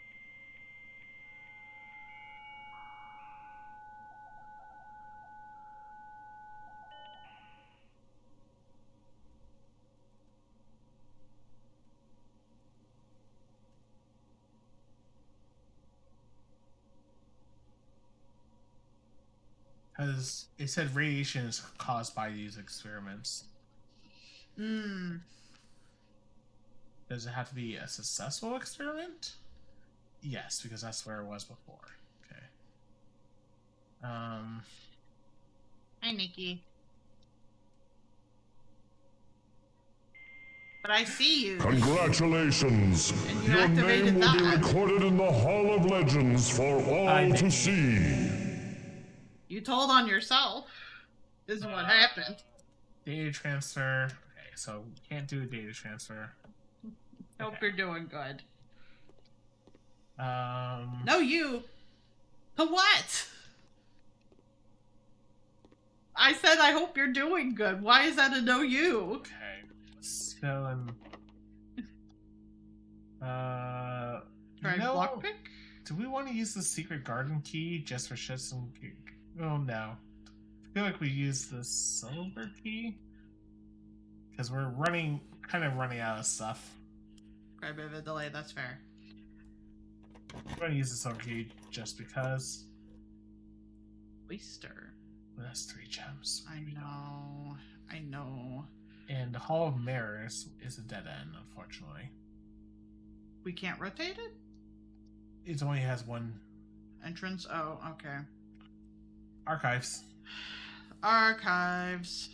Because it said radiation is caused by these experiments. Hmm. Does it have to be a successful experiment? Yes, because that's where it was before. Okay. Hi, Nikki. But I see you. Congratulations! And you Your activated name will be that. recorded in the Hall of Legends for all I to did. see. You told on yourself. Is what happened. Data transfer. Okay, so can't do a data transfer. Hope Okay. you're doing good. Um. No, you. What? I said I hope you're doing good. Why is that a no you? Okay. Let's go and. Try no. lockpick? Do we want to use the secret garden key just for shits and? Oh no. I feel like we use the silver key because we're kind of running out of stuff. Quite a bit of a delay, that's fair. I'm going to use the silver key just because. Oyster. That's 3 gems. I know. I know. And the Hall of Mirrors is a dead end, unfortunately. We can't rotate it? It only has one Entrance? Oh, okay. archives, Archives.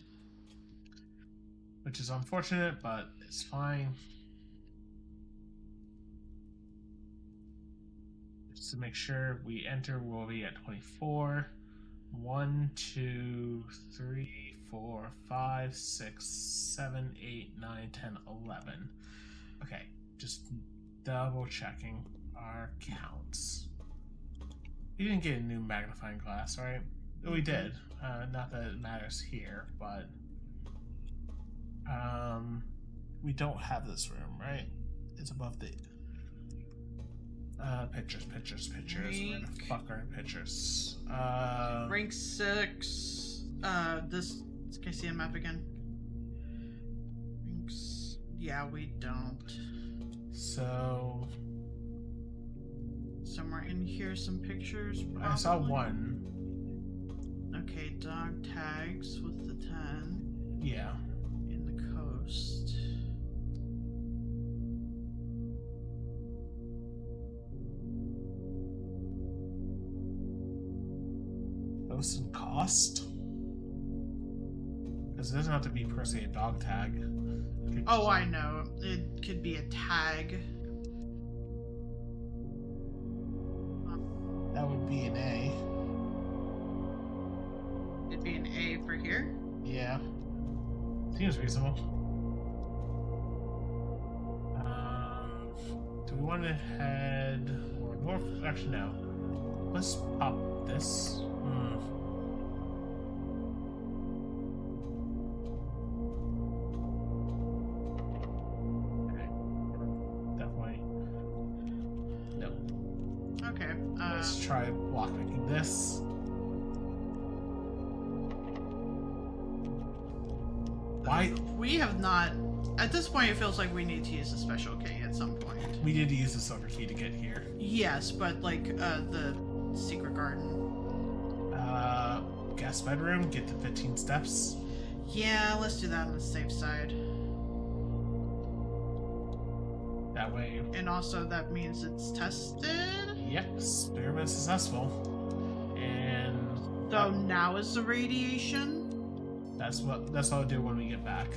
which is unfortunate, but it's fine. Just to make sure we enter, we'll be at 24. 1, 2, 3, 4, 5, 6, 7, 8, 9, 10, 11. Okay, just double checking our counts. We didn't get a new magnifying glass, right? We did. Not that it matters here, but we don't have this room, right? It's above the pictures. Where the fuck are pictures? Rank 6. This. Can I see a map again? Ranks. Yeah, we don't. So Somewhere in here, some pictures. Probably. I saw one. Okay, dog tags with the 10 Yeah. in the coast. Ghost and cost? Because it doesn't have to be per se a dog tag. It could Oh, I know. It could be a tag. That would be an A. It'd be an A for here. Yeah. Seems reasonable. Do we want to head more north? Actually, no. Let's pop this. Okay. Definitely. No. Okay. Let's try lockpicking this. Why? We have not. At this point, it feels like we need to use a special K at some point. We did use the silver key to get here. Yes, but like the secret garden. Guest bedroom, get to 15 steps. Yeah, let's do that on the safe side. That way, And also, that means it's tested. yep, experiment successful. And So now is the radiation. that's what I'll do when we get back.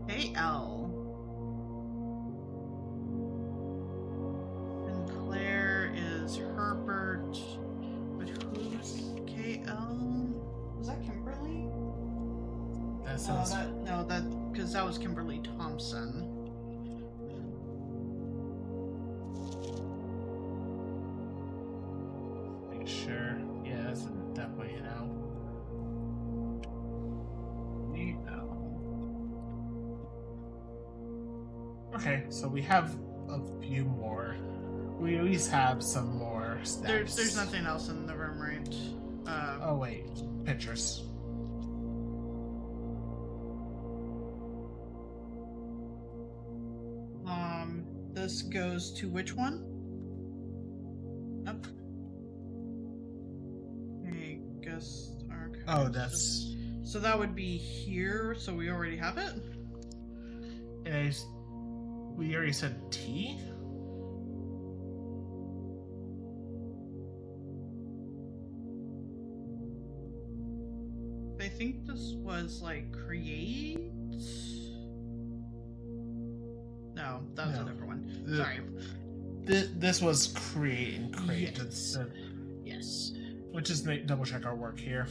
KL. And Claire is Herbert. But who's KL? Was that Kimberly? That sounds. Because that was Kimberly Thompson. Make sure. Yeah, that's definitely an L. Okay, so we have a few more. We at least have some more steps. There's nothing else in the room, right? Oh wait, pictures. This goes to which one? Up. Okay, guest archive. Oh, that's. So that would be here. So we already have it. And we already said T. I think this was like create. No, that was a No. different one. The- Sorry. This was create and crate. Yes. Yes. Let's just double check our work here.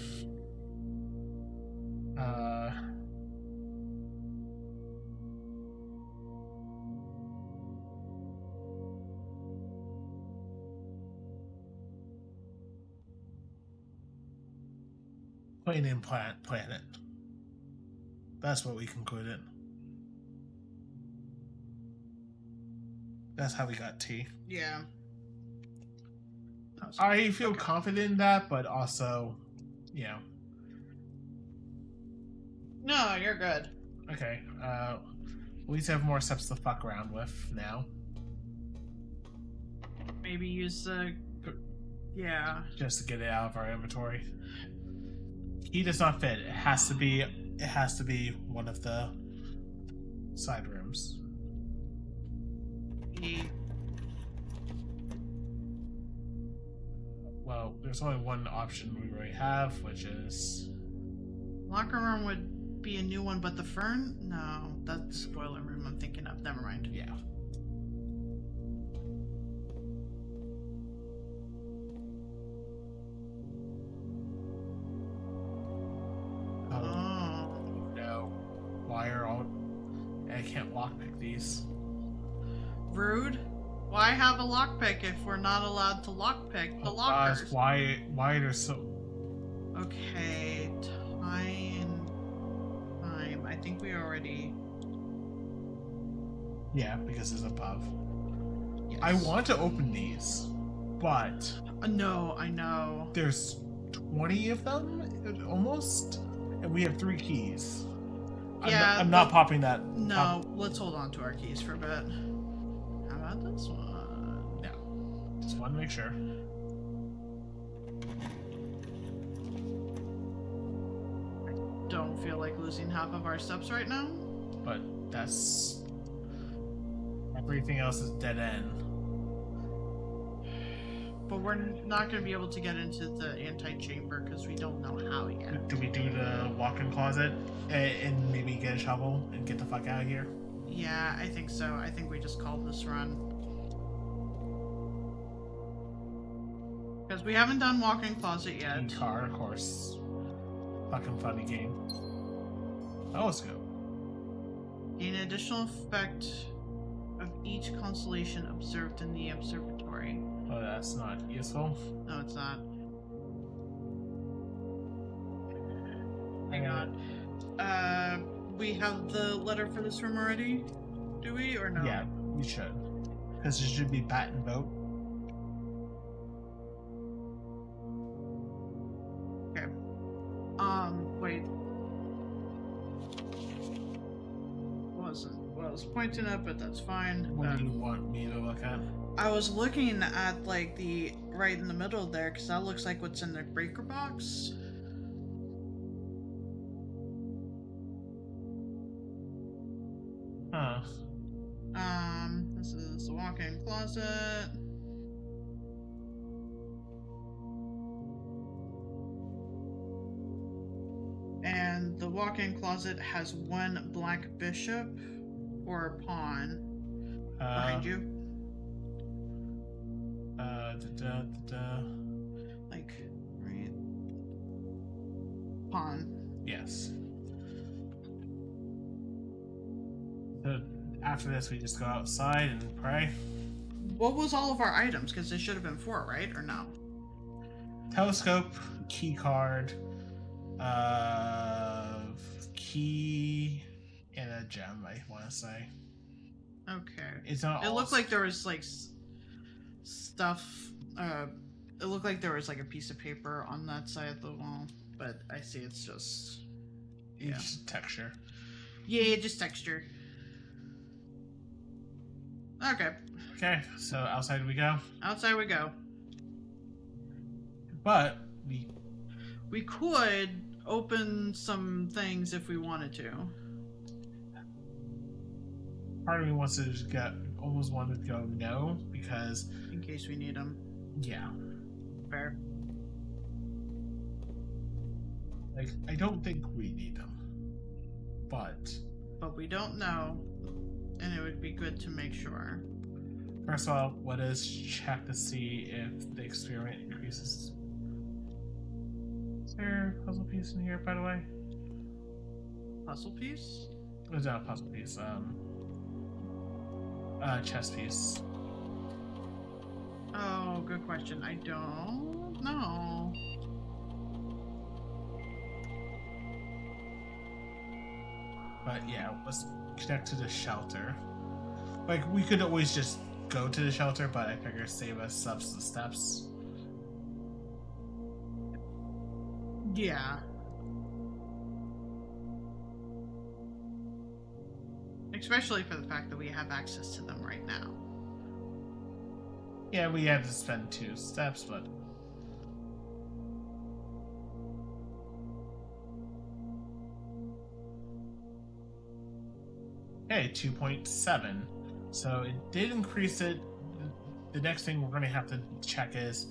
Plain and planet. That's what we concluded. That's how we got T. Yeah. I feel confident in that, but also, you know. No, you're good. Okay. At least have more steps to fuck around with now. Maybe use the. Yeah. Just to get it out of our inventory. He does not fit. It has to be. It has to be one of the side rooms. Well, there's only one option we really have, which is Locker room would be a new one, but the fern? No, that's the boiler room I'm thinking of. Never mind. yeah. Oh. No. Why are all? I can't lockpick these. Rude. Why have a lockpick if we're not allowed to lockpick the lockers? Gosh, why are there so? Okay, time. I think we already. Yeah, because it's above. Yes. I want to open these, but No, I know. there's 20 of them almost, and we have 3 keys. Yeah, I'm not but- popping that. No, let's hold on to our keys for a bit. How about this one? No, just want to make sure. Don't feel like losing half of our steps right now. But that's everything else is dead end. But we're not going to be able to get into the anti-chamber because we don't know how yet. Do we do the walk-in closet and maybe get a shovel and get the fuck out of here? Yeah, I think so. I think we just called this run. Because we haven't done walk-in closet yet. In car, of course. Fucking funny game. Oh, let's go. Gain an additional effect of each constellation observed in the observatory. Oh, that's not useful. No, it's not. Hang on. We have the letter for this room already? Do we, or no? Yeah, we should. Because it should be bat and boat. Okay. Wait. Well, I was pointing up, but that's fine. What do you want me to look at? I was looking at, like, the right in the middle there, because that looks like what's in the breaker box. Huh. This is the walk-in closet. And the walk-in closet has one black bishop or a pawn behind you. Like, right? Pawn. Yes. So after this, we just go outside and pray. What was all of our items? Because there should have been 4, right? Or no? Telescope, key card, key, and a gem. I want to say. Okay. It's not. It all looked like there was like stuff. It looked like there was like a piece of paper on that side of the wall, but I see it's just. Yeah. It's texture. Yeah, just texture. Okay. Okay, so outside we go. Outside we go. But we could open some things if we wanted to. Part of me wants to just almost wanted to go no, because In case we need them. yeah, Fair. like I don't think we need them, but But we don't know, and it would be good to make sure. First of all, what is check to see if the experiment increases? Is there a puzzle piece in here, by the way? Puzzle piece? It's not a puzzle piece. Chess piece. Oh, good question. I don't know. But yeah, let's connect to the shelter. Like, we could always just go to the shelter, but I figure save us subs the steps. Yeah. Especially for the fact that we have access to them right now. Yeah, we had to spend 2 steps, but... Okay, 2.7. So it did increase it. The next thing we're going to have to check is,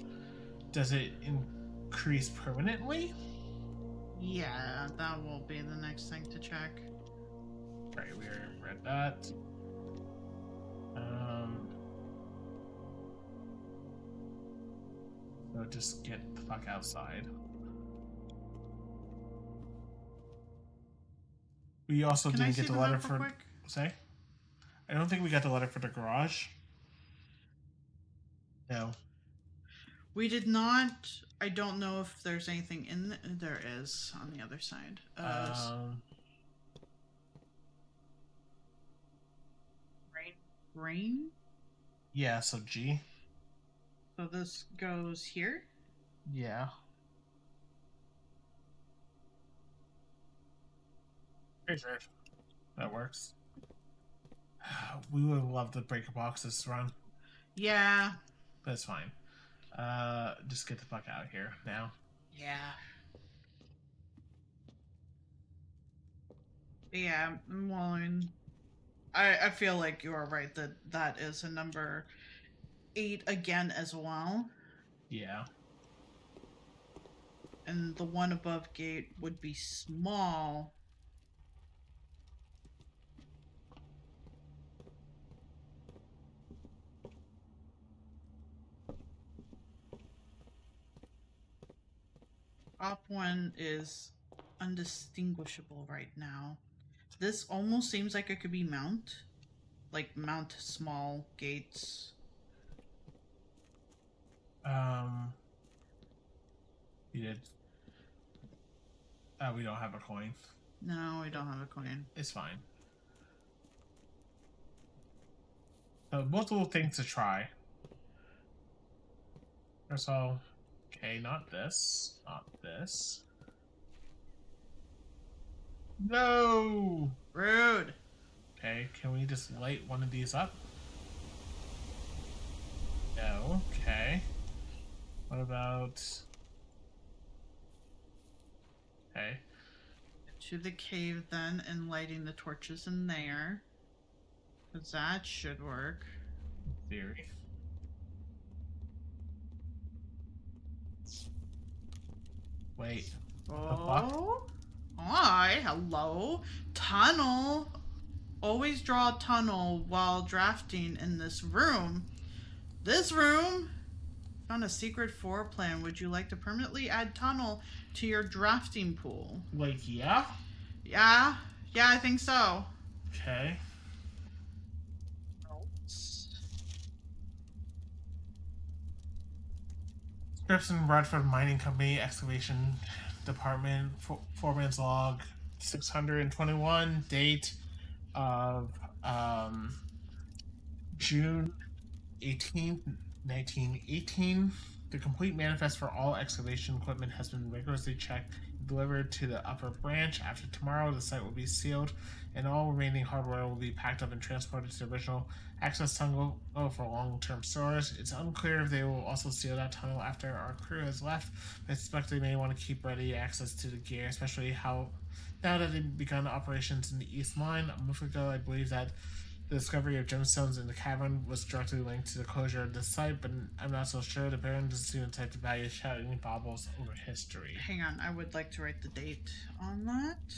does it increase permanently? Yeah, that will be the next thing to check. Right, we already read that. So just get the fuck outside. We also Can I didn't see get the the letter map real for... quick? Say? I don't think we got the letter for the garage. No. We did not. I don't know if there's anything in there is on the other side. Rain? Yeah, so G. So this goes here? Yeah. Pretty sure that works. We would have loved the breaker boxes run, Yeah. but it's fine. Just get the fuck out of here now. Yeah. Yeah, well, I feel like you are right that that is a number 8 again as well. Yeah. And the one above gate would be small. Top one is undistinguishable right now. This almost seems like it could be mount. Like mount small gates. You did. We don't have a coin. No, we don't have a coin. It's fine. Multiple things to try. First of all, okay, not this. Not this. No! Rude. Okay, can we just light one of these up? No, okay. What about... Okay. To the cave then and lighting the torches in there. Because that should work. Theory. Wait. Oh. Hi. Hello. Tunnel. Always draw a tunnel while drafting in this room. This room. Found a secret floor plan. Would you like to permanently add tunnel to your drafting pool? Like, yeah? Yeah. Yeah, I think so. Okay. Scripson Bradford Mining Company Excavation Department Foreman's Log 621, date of June 18th, 1918. The complete manifest for all excavation equipment has been rigorously checked and delivered to the upper branch. After tomorrow, the site will be sealed and all remaining hardware will be packed up and transported to the original access tunnel for long-term storage. It's unclear if they will also seal that tunnel after our crew has left. I suspect they may want to keep ready access to the gear, especially now that they've begun operations in the East Mine. A month ago, I believe that the discovery of gemstones in the cavern was directly linked to the closure of the site, but I'm not so sure. The Baron doesn't seem the type to value shouting baubles over history. Hang on, I would like to write the date on that.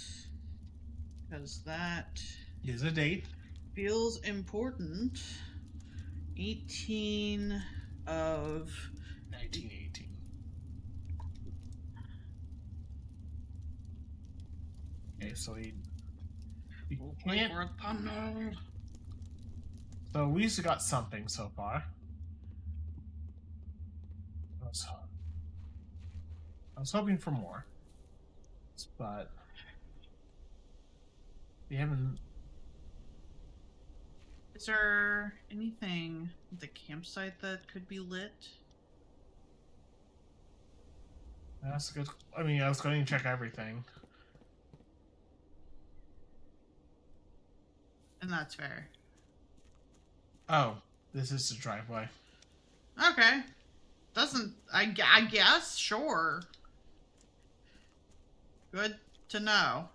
Because that Here's a date. feels important. 18 of 1918. Okay, so we wait can't. for a tunnel. So we just got something so far. I was hoping for more, but we haven't. Is there anything at the campsite that could be lit? That's a good. I mean, I was going to check everything. And that's fair. Oh, this is the driveway. Okay. Doesn't... I guess? Sure. Good to know.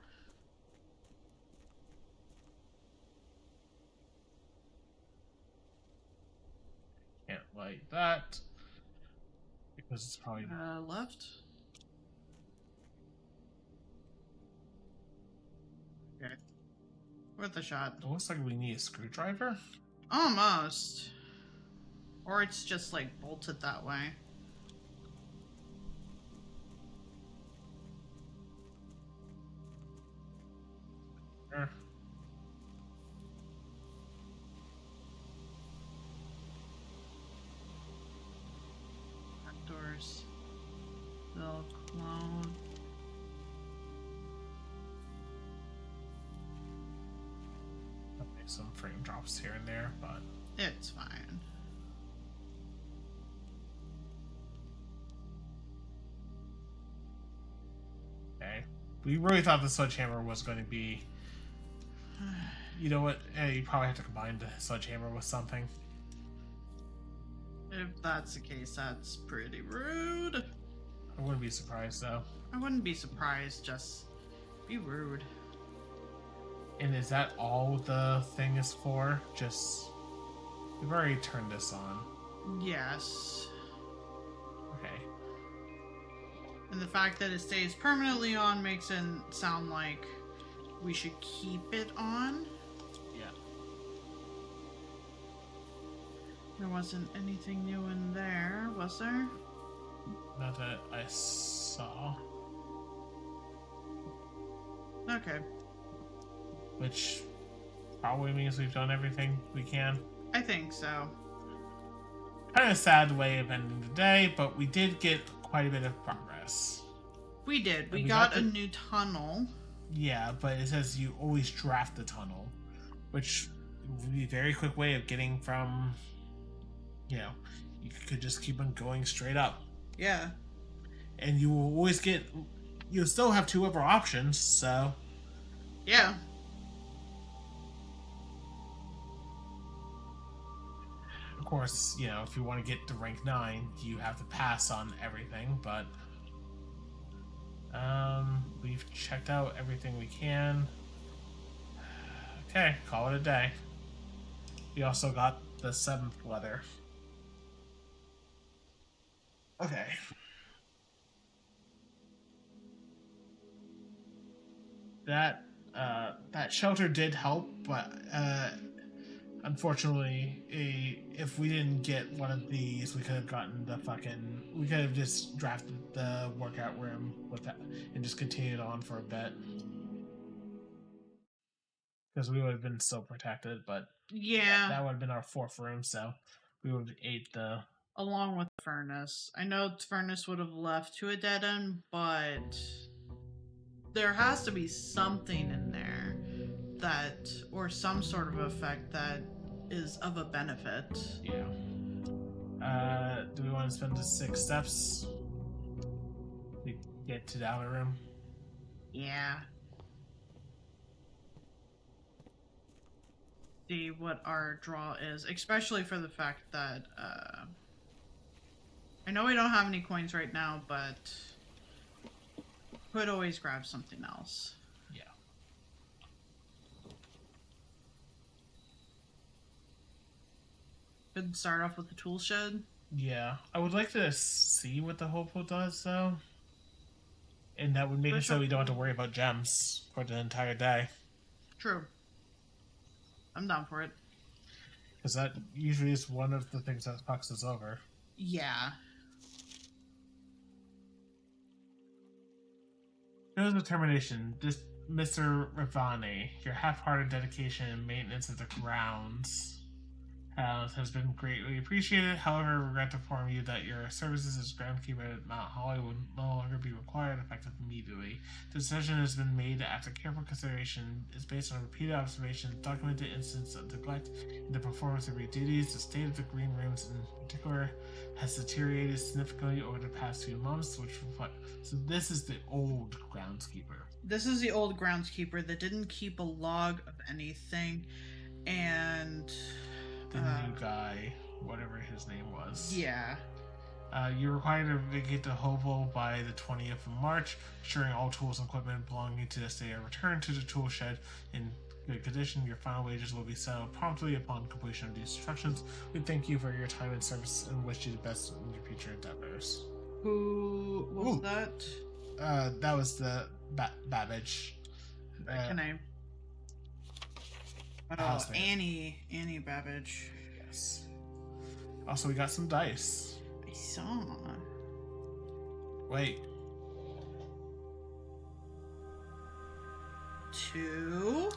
Can't light that because it's probably. Left? Okay. Worth a shot. It looks like we need a screwdriver. Almost. Or it's just like bolted that way. Er, Back doors. They'll clone. I'll make some frame drops here and there, but It's fine. okay. We really thought the sledgehammer was going to be. You know what? You probably have to combine the sledgehammer with something. If that's the case, that's pretty rude. I wouldn't be surprised though. I wouldn't be surprised, just be rude. And is that all the thing is for? Just we've already turned this on. Yes. Okay. And the fact that it stays permanently on makes it sound like we should keep it on. Yeah. There wasn't anything new in there, was there? Not that I saw. Okay. Which probably means we've done everything we can. I think so. Kind of sad way of ending the day, but we did get quite a bit of progress. We did. We we got got a the- new tunnel. Yeah, but it says you always draft the tunnel, which would be a very quick way of getting from, you know, you could just keep on going straight up. Yeah. And you will always get, you'll still have two other options, so. Yeah. Of course, you know, if you want to get to rank 9, you have to pass on everything, but we've checked out everything we can. Okay, call it a day. We also got the 7th leather. Okay. That shelter did help, but unfortunately, if we didn't get one of these, we could have gotten the fucking. We could have just drafted the workout room with that and just continued on for a bit. Because we would have been so protected, but Yeah. that would have been our 4th room, so we would have ate the. Along with the furnace. I know the furnace would have left to a dead end, but there has to be something in there that, or some sort of effect that is of a benefit. Yeah. Do we want to spend the 6 steps to get to the outer room? Yeah. See what our draw is, especially for the fact that, I know we don't have any coins right now, but could always grab something else. Yeah. Could start off with the tool shed. Yeah. I would like to see what the hopo does, though. And that would make it so we don't have to worry about gems for the entire day. True. I'm down for it. Because that usually is one of the things that fucks us over. Yeah. No determination. This Mr. Ravani, your half-hearted dedication and maintenance of the grounds has been greatly appreciated. However, I regret to inform you that your services as groundskeeper at Mount Holly will no longer be required, effective immediately. The decision has been made after careful consideration, is based on repeated observations, documented instances of neglect in the performance of your duties. The state of the green rooms, in particular, has deteriorated significantly over the past few months. So this is the old groundskeeper. This is the old groundskeeper that didn't keep a log of anything, and The new guy, whatever his name was. yeah. You're required to vacate the hovel by the 20th of March, ensuring all tools and equipment belonging to this day are returned to the tool shed in good condition. Your final wages will be settled promptly upon completion of these instructions. We thank you for your time and service and wish you the best in your future endeavors. What was Ooh. that? That was the Babbage. Can I? Oh, Housemate. Annie Babbage. Yes. Also, we got some dice. I saw. Wait. 2,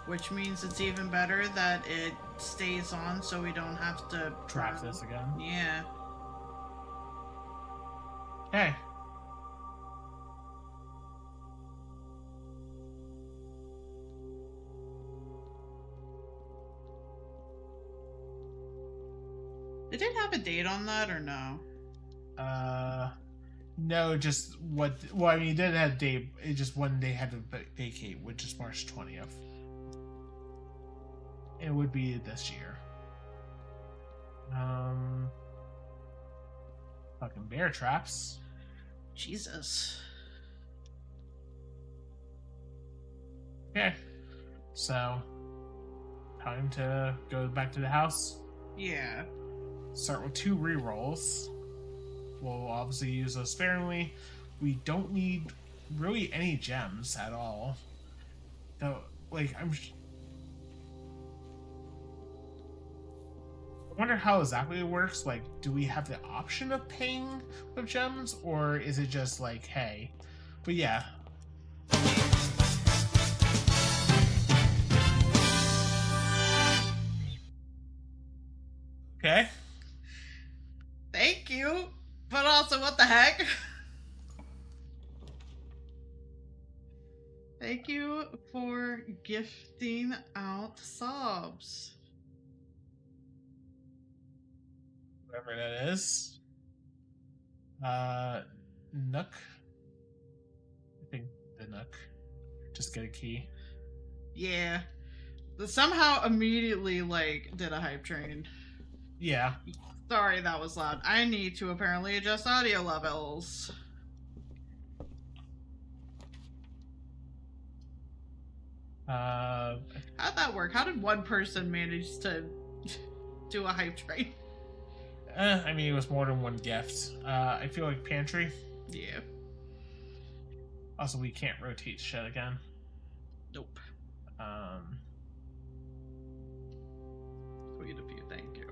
which means it's even better that it stays on, so we don't have to Trap this again. Yeah. Hey. Did it have a date on that or no? No, just what? Well, I mean, it did have a date. It just when they had to vacate, which is March 20th. It would be this year. Fucking bear traps. Jesus. Okay, so time to go back to the house. Yeah. Start with 2 rerolls. We'll obviously use those sparingly. We don't need really any gems at all. No, like I wonder how exactly it works. Like, do we have the option of paying with gems, or is it just like, hey? But yeah. Okay. Thank you. But also, what the heck? Thank you for gifting out subs. Whatever that is. Nook. I think the Nook. Just get a key. Yeah. Somehow immediately, did a hype train. Yeah. Sorry, that was loud. I need to apparently adjust audio levels. How'd that work? How did one person manage to do a hype train? I mean, it was more than one gift. I feel like pantry. Yeah. Also, we can't rotate shit again. Nope. Sweet of you, thank you.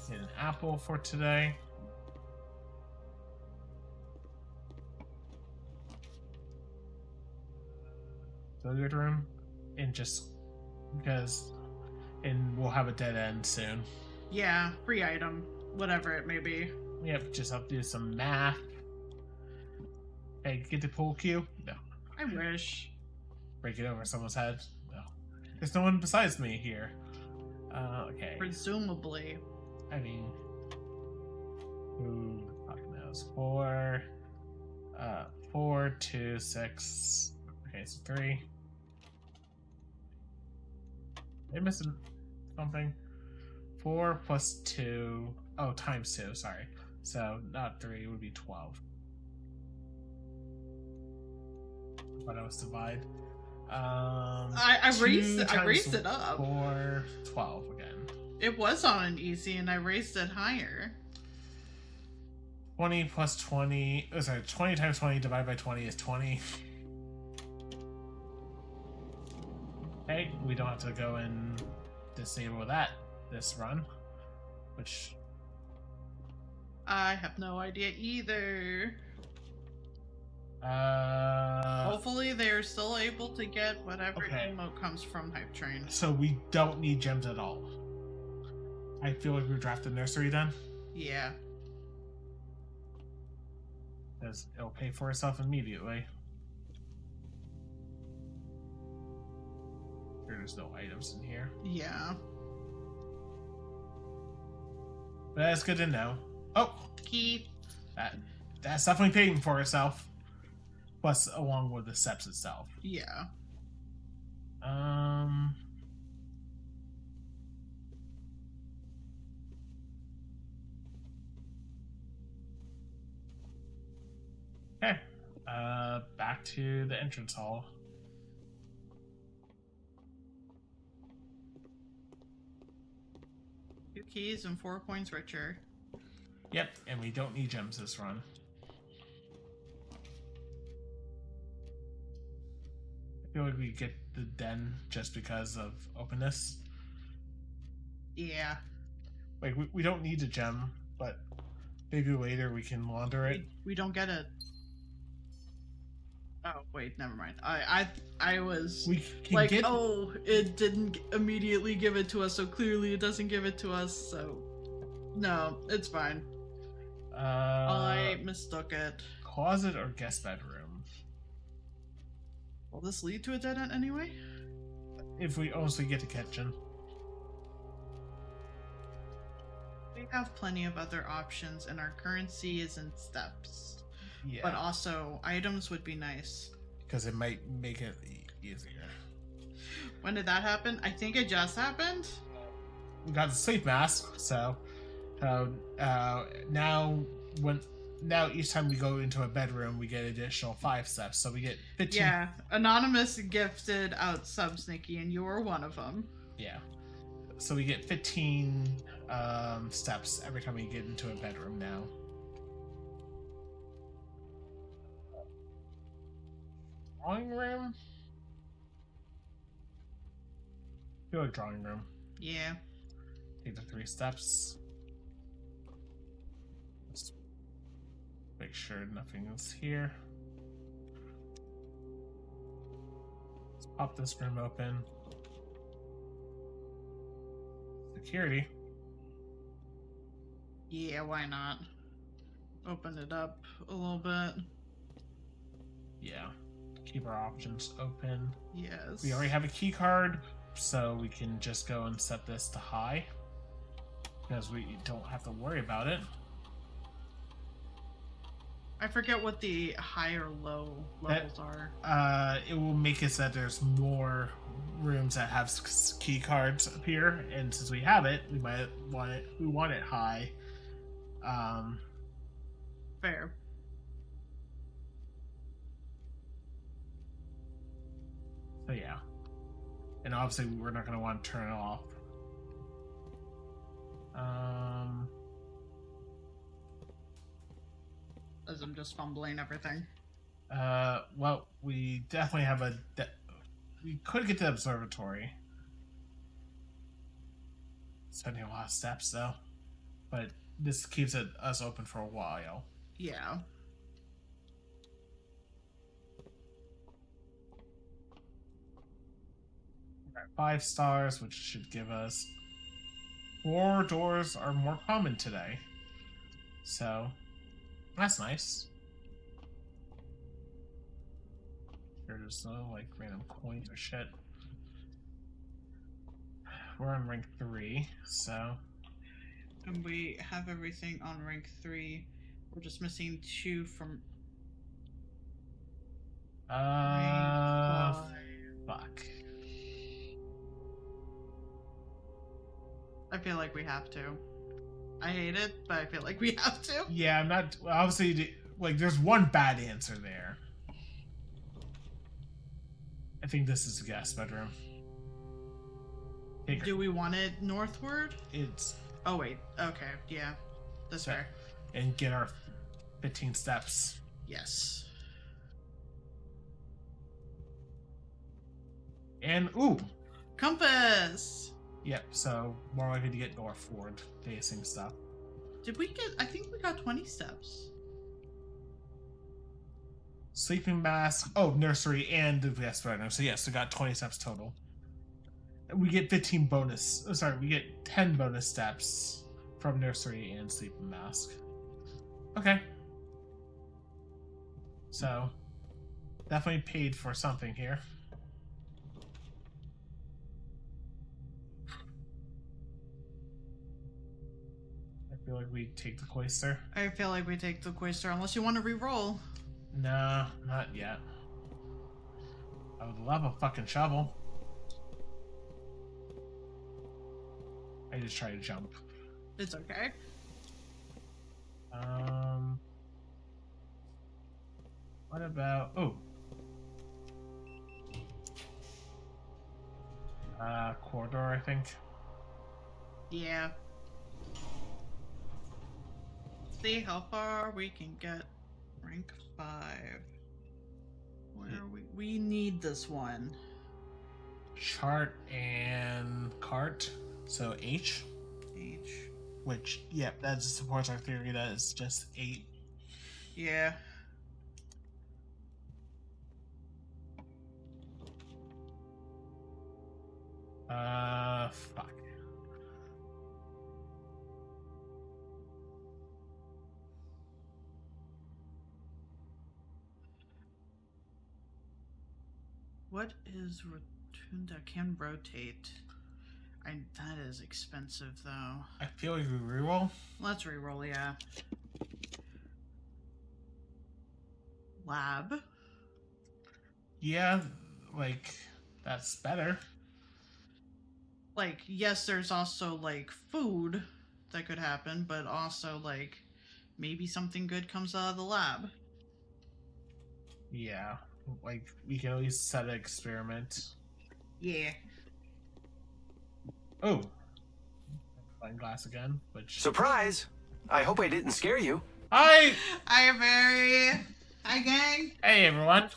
Get an apple for today. Billiard room, and just because, and we'll have a dead end soon. Yeah, free item, whatever it may be. Yep, just have to do some math. Hey, get the pool cue? No. I wish. Break it over someone's head? No. There's no one besides me here. Okay. Presumably. I mean, who the fuck knows? 4, 4, 2, 6. Okay, so 3. Am I missing something? 4 plus 2. Oh, times 2, sorry. So, not 3, it would be 12. But I was divide. I raised it up. 4, 12 again. It was on an easy and I raised it higher. 20 plus 20. Oh, sorry, 20 times 20 divided by 20 is 20. Hey, we don't have to go and disable that this run, which I have no idea either. uh Hopefully they're still able to get whatever Okay. emote comes from Hype Train. so we don't need gems at all. I feel like we draft the nursery then, Yeah. because it'll pay for itself immediately. There's no items in here, Yeah. but that's good to know. Oh, Key. that's definitely paying for itself. Plus, along with the steps itself. Yeah. Okay. Back to the entrance hall. 2 keys and 4 points richer. Yep, and we don't need gems this run. I feel like we get the den just because of openness. Yeah. Like, we don't need a gem, but maybe later we can launder it. We don't get a. Oh wait, never mind. I was We can like, get. oh, it didn't immediately give it to us, so clearly it doesn't give it to us. So no, it's fine. I mistook it. Closet or guest bedroom? Will this lead to a dead end anyway? If we honestly get to kitchen. We have plenty of other options, and our currency is in steps. Yeah. But also, items would be nice. Because it might make it easier. When did that happen? I think it just happened. We got the sleep mask, so now each time we go into a bedroom, we get additional 5 steps. So we get 15. Yeah, Anonymous gifted out subs, Nikki, and you were one of them. Yeah. So we get 15 steps every time we get into a bedroom now. Drawing room? I feel like drawing room. Yeah. Take the 3 steps. Let's make sure nothing is here. Let's pop this room open. Security. Yeah, why not? Open it up a little bit. Yeah. Keep our options open. Yes. We already have a key card, so we can just go and set this to high. Because we don't have to worry about it. I forget what the high or low levels are. It will make it so that there's more rooms that have key cards appear, and since we have it, we might want it. We want it high. Fair. So yeah, and obviously we're not going to want to turn it off. As I'm just fumbling everything. Well, we definitely have we could get to the observatory. Spending a lot of steps though, but this keeps us open for a while. Yeah. We're at 5 stars, which should give us 4 doors are more common today. So that's nice. There's no like random coins or shit. We're on rank 3, so And we have everything on rank 3. We're just missing 2 from rank 5. fuck. I feel like we have to. I hate it, but I feel like we have to. Yeah, I'm not obviously like there's one bad answer there. I think this is a guest bedroom. Do we want it northward? It's Oh wait, okay, yeah. That's So- fair. and get our 15 steps. Yes. And ooh, Compass! Yep, so more likely to get northward facing stuff. Did we get... I think we got 20 steps. Sleeping mask. Oh, nursery and the guest runner. So yes, we got 20 steps total. We get 15 bonus. Oh, sorry, we get 10 bonus steps from nursery and sleeping mask. Okay. So definitely paid for something here. I feel like we take the cloister. I feel like we take the Quaestor unless you want to re-roll. No, not yet. I would love a fucking shovel. I just try to jump. It's okay. What about... Oh. Corridor, I think. Yeah. See how far we can get. Rank 5. Where are we? We need this one. Chart and cart. So H. H. Which, yeah, that supports our theory that it's just 8. Yeah. Fuck. What is Rotunda? Can rotate. That is expensive though. I feel like we reroll. Let's reroll, yeah. Lab. Yeah, like, that's better. Like, yes, there's also like food that could happen, but also like maybe something good comes out of the lab. Yeah, like, we can at least set an experiment. Yeah. Oh. Fine glass again, which... Surprise! I hope I didn't scare you. Hi! Hi, Mary. Hi, gang. Hey, everyone.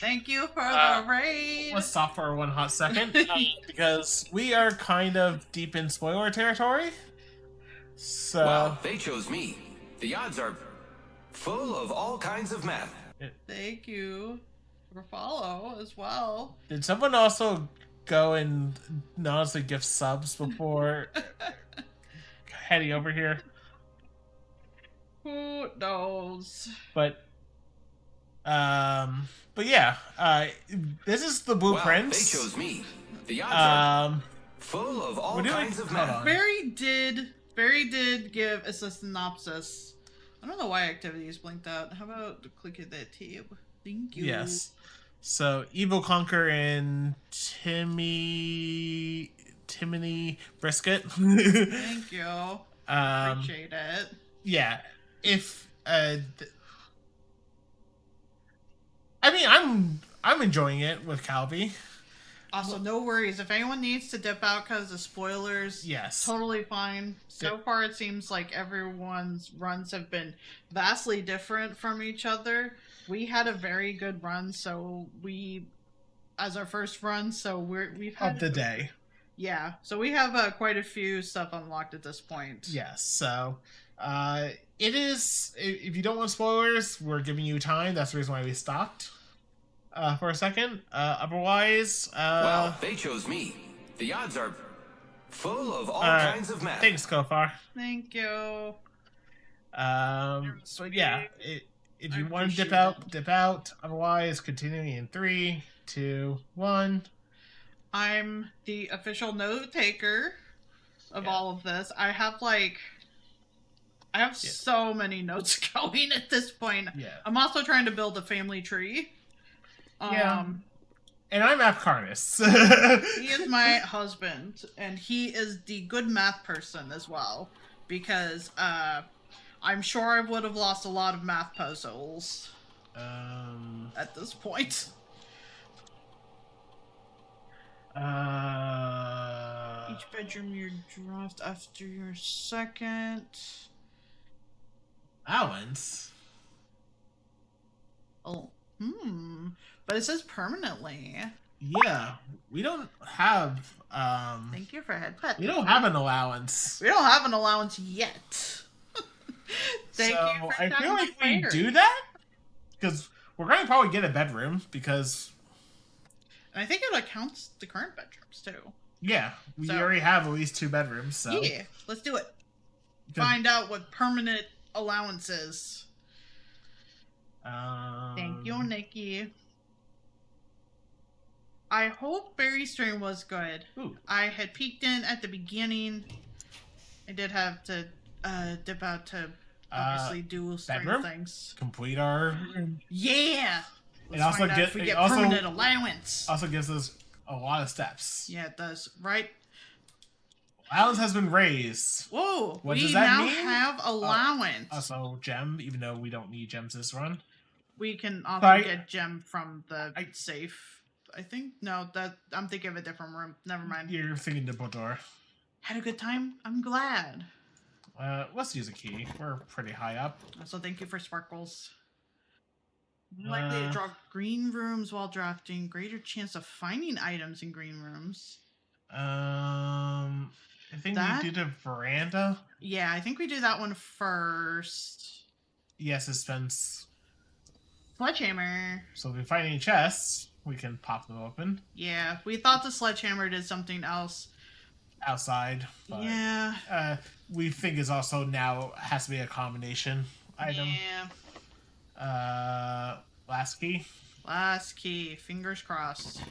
Thank you for the raid. Let's stop for one hot second, because we are kind of deep in spoiler territory. So... Well, they chose me. The odds are full of all kinds of math. Thank you for follow as well. Did someone also go and honestly gift subs before heading over here? Who knows? But yeah, this is the blueprint. Well, they chose me. The odds are full of all what do we- kinds of hold math. on. Barry did give us a synopsis. I don't know why activities blinked out. How about click at that tab? Thank you. Yes. So Evil Conquer and Timmy Brisket. Thank you. Appreciate it. Yeah. If I mean, I'm enjoying it with Calvi. Also, no worries. If anyone needs to dip out because of spoilers, Yes. totally fine. So far, it seems like everyone's runs have been vastly different from each other. We had a very good run, so as our first run, so we've had Of the day. Yeah, so we have quite a few stuff unlocked at this point. Yes. So, it is. If you don't want spoilers, we're giving you time. That's the reason why we stopped. For a second. Otherwise, Well, they chose me. The odds are full of all kinds of math. Thanks, Kofar. Thank you. So yeah, if you I want to dip appreciate out, dip out. Otherwise, continuing in 3, 2, 1. I'm the official note taker of Yeah. all of this. I have so many notes going at this point. Yeah. I'm also trying to build a family tree. Yeah. And I'm Afkarnis. He is my husband, and he is the good math person as well, because I'm sure I would have lost a lot of math puzzles at this point. Each bedroom you're draft after your second. Allowance. Oh, but it says permanently. Yeah, we don't have Thank you for headbutt. we don't have an allowance. We don't have an allowance yet. Thank So you for I feel shouting like my we fire. do that because we're going to probably get a bedroom because And I think it accounts the current bedrooms too. yeah, we So- already have at least 2 bedrooms. So Yeah, let's do it. Good. Find out what permanent allowance is. Um, Thank you, Nikki. I hope Barry's stream was good. Ooh, I had peeked in at the beginning. I did have to dip out to obviously do certain bedroom? things. complete our. Yeah. It also find out get- if we it get also- permanent allowance. Also gives us a lot of steps. Yeah, it does. Right. Allowance has been raised. Whoa. What we does that now mean? have allowance. Also, gem, even though we don't need gems this run. We can also Sorry. get gem from the safe. I think no, that I'm thinking of a different room. Never mind. You're thinking the door. Had a good time. I'm glad. Let's use a key. We're pretty high up. Also, thank you for sparkles. Likely to Uh, draw green rooms while drafting. Greater chance of finding items in green rooms. I think That- we did a veranda. Yeah, I think we do that one first. Yeah, suspense. Sledgehammer. So if we find any chests, we can pop them open Yeah, we thought the sledgehammer did something else. outside. But, Yeah. we think is also now has to be a combination item. Yeah. Last key. Last key. Fingers crossed.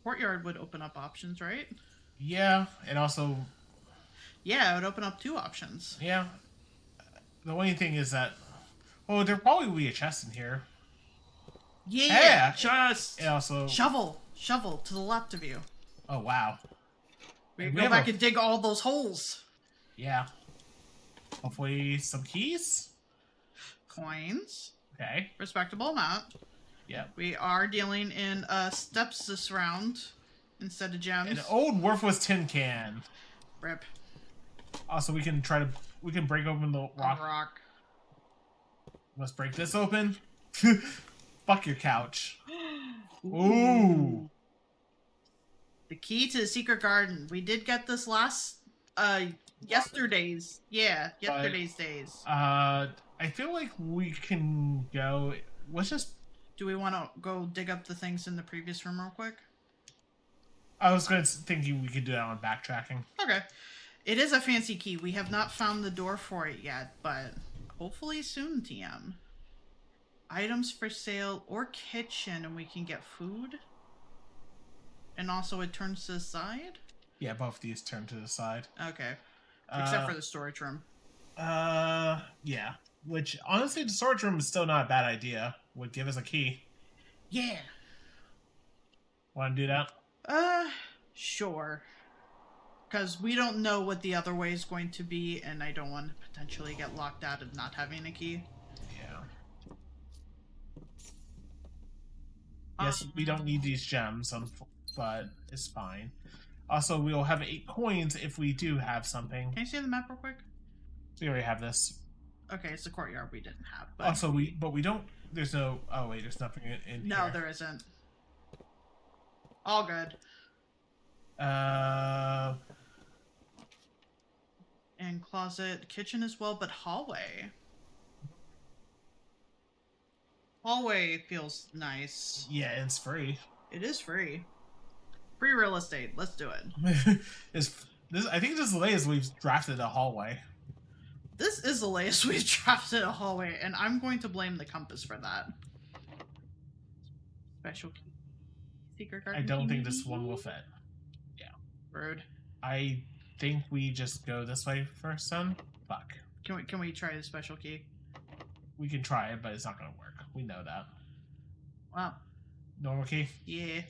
Courtyard would open up options, right? Yeah, and also Yeah, it would open up 2 options. yeah. The only thing is that there probably will be a chest in here. Yeah, Yeah. just And also shovel to the left of you. oh wow. We And can we go have back a- and dig all those holes. Yeah. Hopefully some keys. Coins, Okay. respectable amount. Yep. We are dealing in steps this round instead of gems. An old worthless tin can. Rip. Also, we can break open the rock. Rock. Let's break this open. Fuck your couch. Ooh. The key to the secret garden. We did get this last yesterday's. Yeah, yesterday's days. I feel like we can go. Let's just. Do we want to go dig up the things in the previous room real quick? I was thinking we could do that on backtracking. Okay. It is a fancy key. We have not found the door for it yet, but hopefully soon, TM. Items for sale or kitchen, and we can get food. And also it turns to the side? Yeah, both these turn to the side. Okay. Except for the storage room. Yeah. Which honestly, the storage room is still not a bad idea. Would give us a key. Yeah. Want to do that? Sure. Because we don't know what the other way is going to be, and I don't want to potentially get locked out of not having a key. Yeah. Yes, we don't need these gems, but it's fine. Also, we'll have 8 coins if we do have something. Can you see the map real quick? We already have this. Okay, it's the courtyard we didn't have. But Also, we don't. There's no. Oh wait, there's nothing in no, here. there isn't. All good. And closet, kitchen as well, but hallway. Hallway feels nice. Yeah, it's free. It is free. Free real estate. Let's do it. This. I think this is the latest we've drafted a hallway. This is the latest we've drafted a hallway, and I'm going to blame the compass for that. Special key. Secret garden I don't key, think this maybe? one will fit. Rude. I think we just go this way first, son. Fuck. Can we try the special key? We can try it, but it's not gonna work. We know that. Well, Normal key. yeah.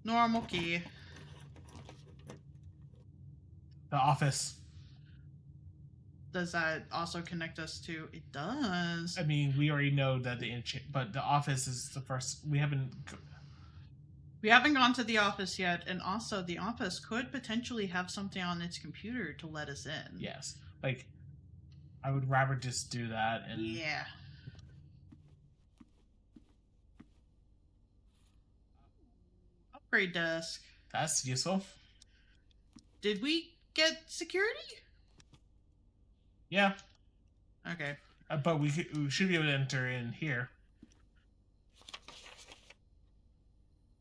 Normal key. The office. Does that also connect us to? It does. I mean, we already know that but the office is the first. We haven't. We haven't gone to the office yet, and also the office could potentially have something on its computer to let us in. Yes, like I would rather just do that and. Yeah. Great desk. That's useful. Did we get security? Yeah, Okay. but we should be able to enter in here.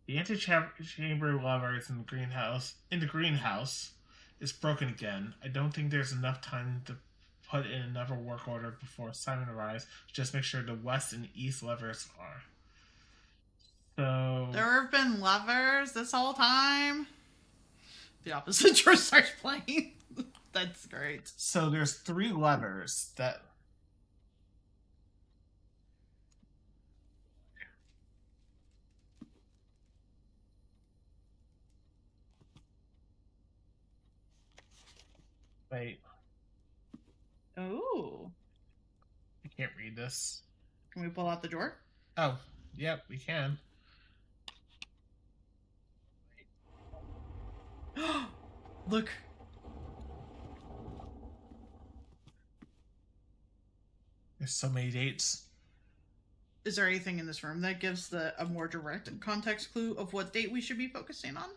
The antechamber levers in the greenhouse is broken again. I don't think there's enough time to put in another work order before Simon arrives. Just make sure the west and east levers are. So There have been levers this whole time. The opposite choice starts playing. That's great. So there's 3 levers that. Wait, Oh. I can't read this. Can we pull out the drawer? Oh, yep, we can. Look. There's so many dates. Is there anything in this room that gives a more direct context clue of what date we should be focusing on?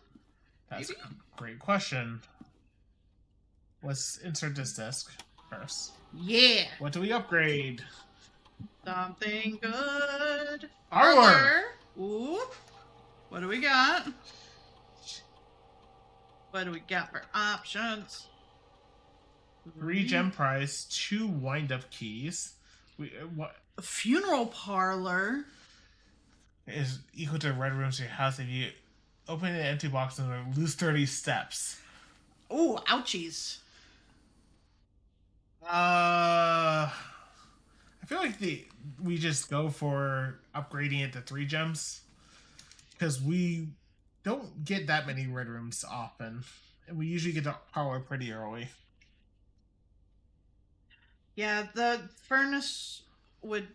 That's Maybe? a great question. Let's insert this disc first. Yeah. What do we upgrade? Something good. Armor! Oop. What do we got? What do we got for options? 3 gem prize, 2 wind-up keys. What A funeral parlor. is equal to red rooms in your house if you open an empty box and lose 30 steps. Oh, ouchies. I feel like we just go for upgrading it to 3 gems because we don't get that many red rooms often, and we usually get the power pretty early. Yeah, the furnace would.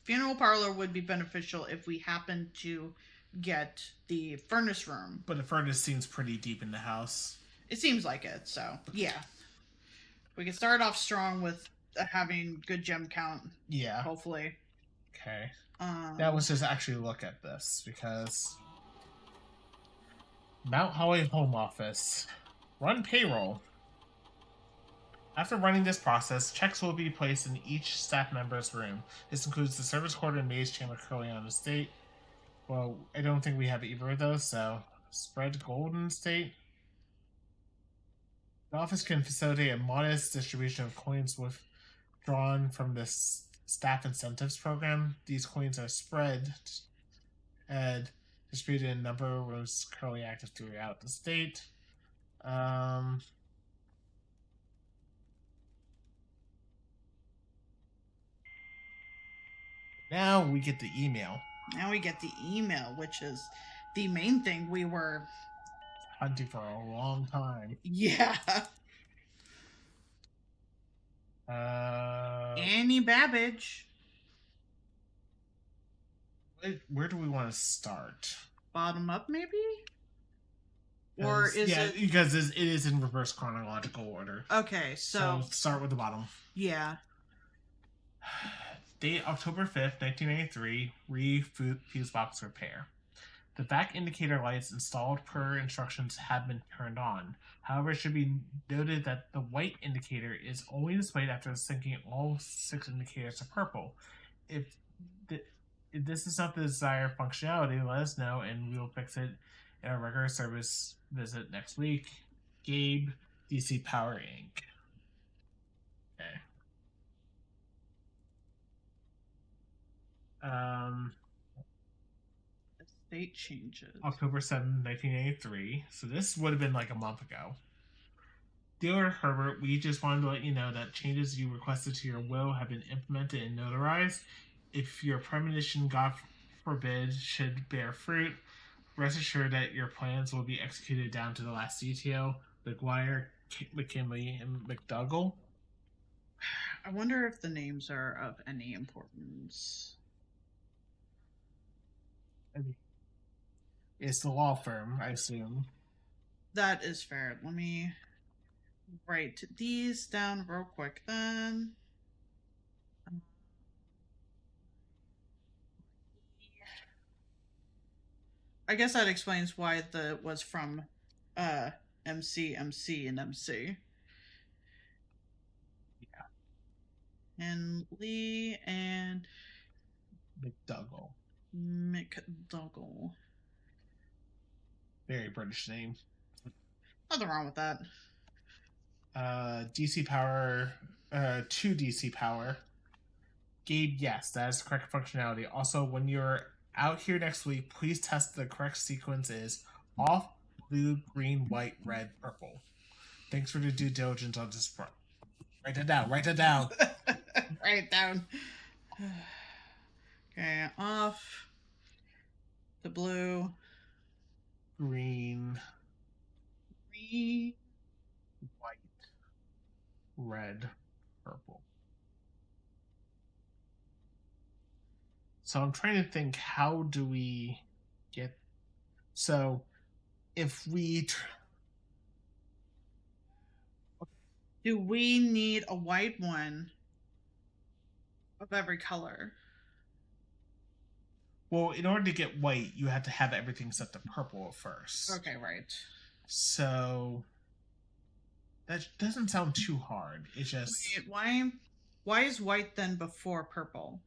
Funeral parlor would be beneficial if we happen to get the furnace room. But the furnace seems pretty deep in the house. It seems like it, so yeah. We can start off strong with having good gem count, Yeah. hopefully. Okay. Now let's just actually look at this because Mount Holly Home Office. Run payroll. After running this process, checks will be placed in each staff member's room. This includes the service quarter and maze chamber currently on the state. Well, I don't think we have either of those, so spread golden state. The office can facilitate a modest distribution of coins withdrawn from the staff incentives program. These coins are spread and distributed in a number of rooms currently active throughout the state. Now we get the email. Now we get the email, which is the main thing we were. Hunting for a long time. Yeah. Annie Babbage. Where do we want to start? Bottom up, maybe? Or is it. Because it is in reverse chronological order. Okay, so. Start with the bottom. Yeah. Date October 5th, 1993. Fuse box repair. The back indicator lights installed per instructions have been turned on. However, it should be noted that the white indicator is only displayed after syncing all 6 indicators to purple. If this is not the desired functionality, let us know and we will fix it in our regular service visit next week. Gabe, DC Power Inc. Okay. Date changes. October 7th, 1983. So this would have been like a month ago. Dear Herbert, we just wanted to let you know that changes you requested to your will have been implemented and notarized. If your premonition, God forbid, should bear fruit, rest assured that your plans will be executed down to the last detail. McGuire, McKinley, and McDougall. I wonder if the names are of any importance. It's the law firm, I assume. That is fair. Let me write these down real quick then. I guess that explains why the was from MC, MC, and MC. Yeah. And Lee and McDougall. McDougall. Very British name. Nothing wrong with that. DC power, 2 DC power. Gabe, yes, that is the correct functionality. Also, when you're out here next week, please test the correct sequence is off, blue, green, white, red, purple. Thanks for the due diligence on this front. Write that down. Write that down. Write it down. Okay, off. The blue. Green, Green. white, red, purple. So I'm trying to think, how do we get... So if we... Do we need a white one of every color? Well, in order to get white, you have to have everything set to purple first. Okay, right. So that doesn't sound too hard. It's just... Wait, why is white then before purple?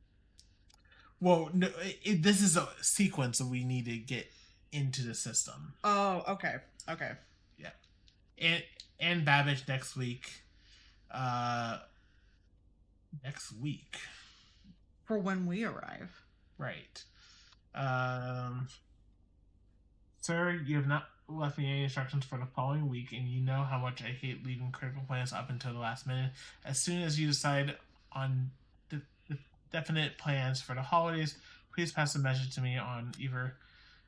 Well, no, this is a sequence that we need to get into the system. Oh, okay. Okay. And Babbage next week. Next week. For when we arrive. Right. Sir, you have not left me any instructions for the following week, and you know how much I hate leaving critical plans up until the last minute. As soon as you decide on the definite plans for the holidays, please pass a message to me on either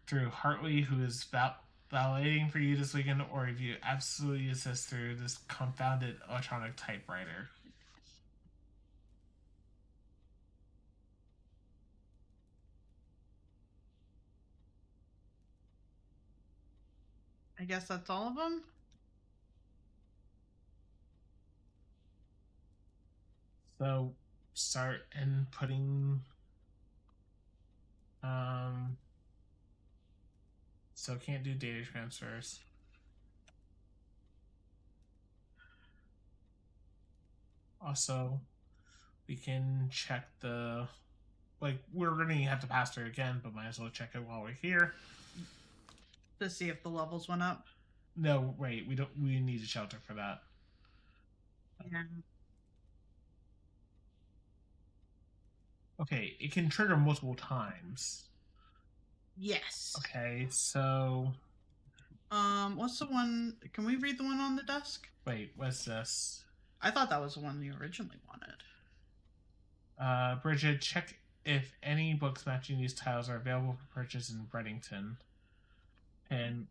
through Hartley, who is validating for you this weekend, or if you absolutely assist through this confounded electronic typewriter. I guess that's all of them? So start inputting. So can't do data transfers. Also, we can check the, like, we're gonna have to pass through again, but might as well check it while we're here. To see if the levels went up? No, wait, we need a shelter for that. Yeah. Okay, it can trigger multiple times. Yes. Okay, so What's the one? Can we read the one on the desk? wait, what's this? I thought that was the one you originally wanted. Bridget, check if any books matching these tiles are available for purchase in Bredington. And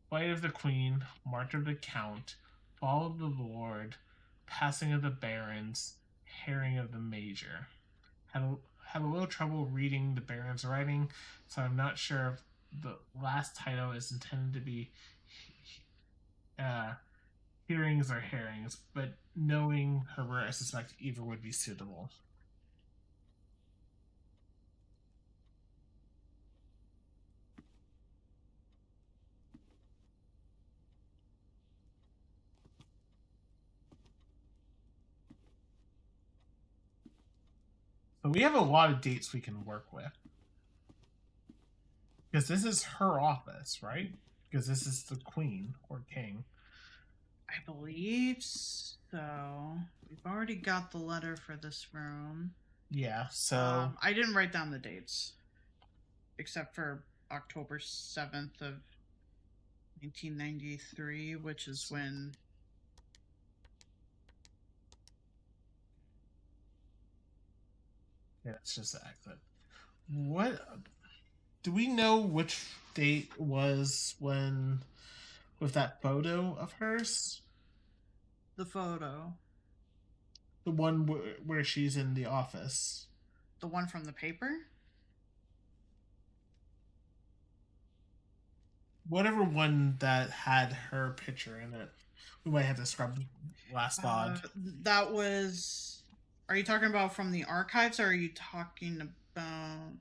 Flight of the Queen, March of the Count, Fall of the Lord, Passing of the Barons, Herring of the Major. Had a little trouble reading the Baron's writing, so I'm not sure if the last title is intended to be hearings or herrings, but knowing Herbert, I suspect either would be suitable. So we have a lot of dates we can work with. Because this is her office, right? Because this is the queen or king. I believe so. We've already got the letter for this room. Yeah, so... I didn't write down the dates. Except for October 7th of 1993, which is when... Yeah, it's just the exit. What... Do we know which date was when... with that photo of hers? The photo. The one where she's in the office. The one from the paper? Whatever one that had her picture in it. We might have to scrub last pod. That was... Are you talking about from the archives, or are you talking about...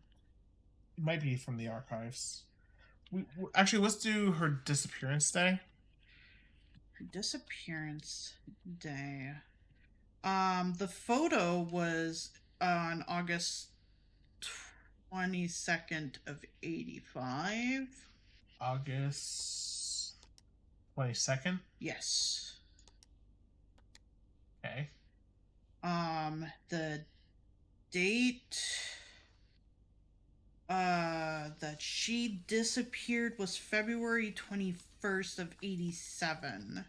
It might be from the archives. Actually, let's do her disappearance day. Her disappearance day. The photo was on August 22nd of 85. August 22nd. Yes. Okay. The date that she disappeared was February 21st of 87.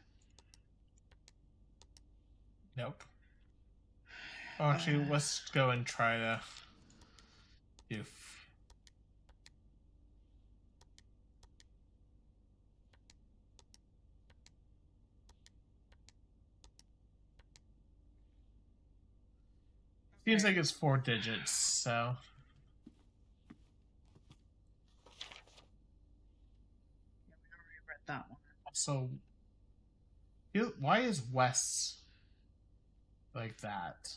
Nope. Oh, actually, let's go and try to do. Seems like it's 4 digits, so. Read that one. So, why is West like that?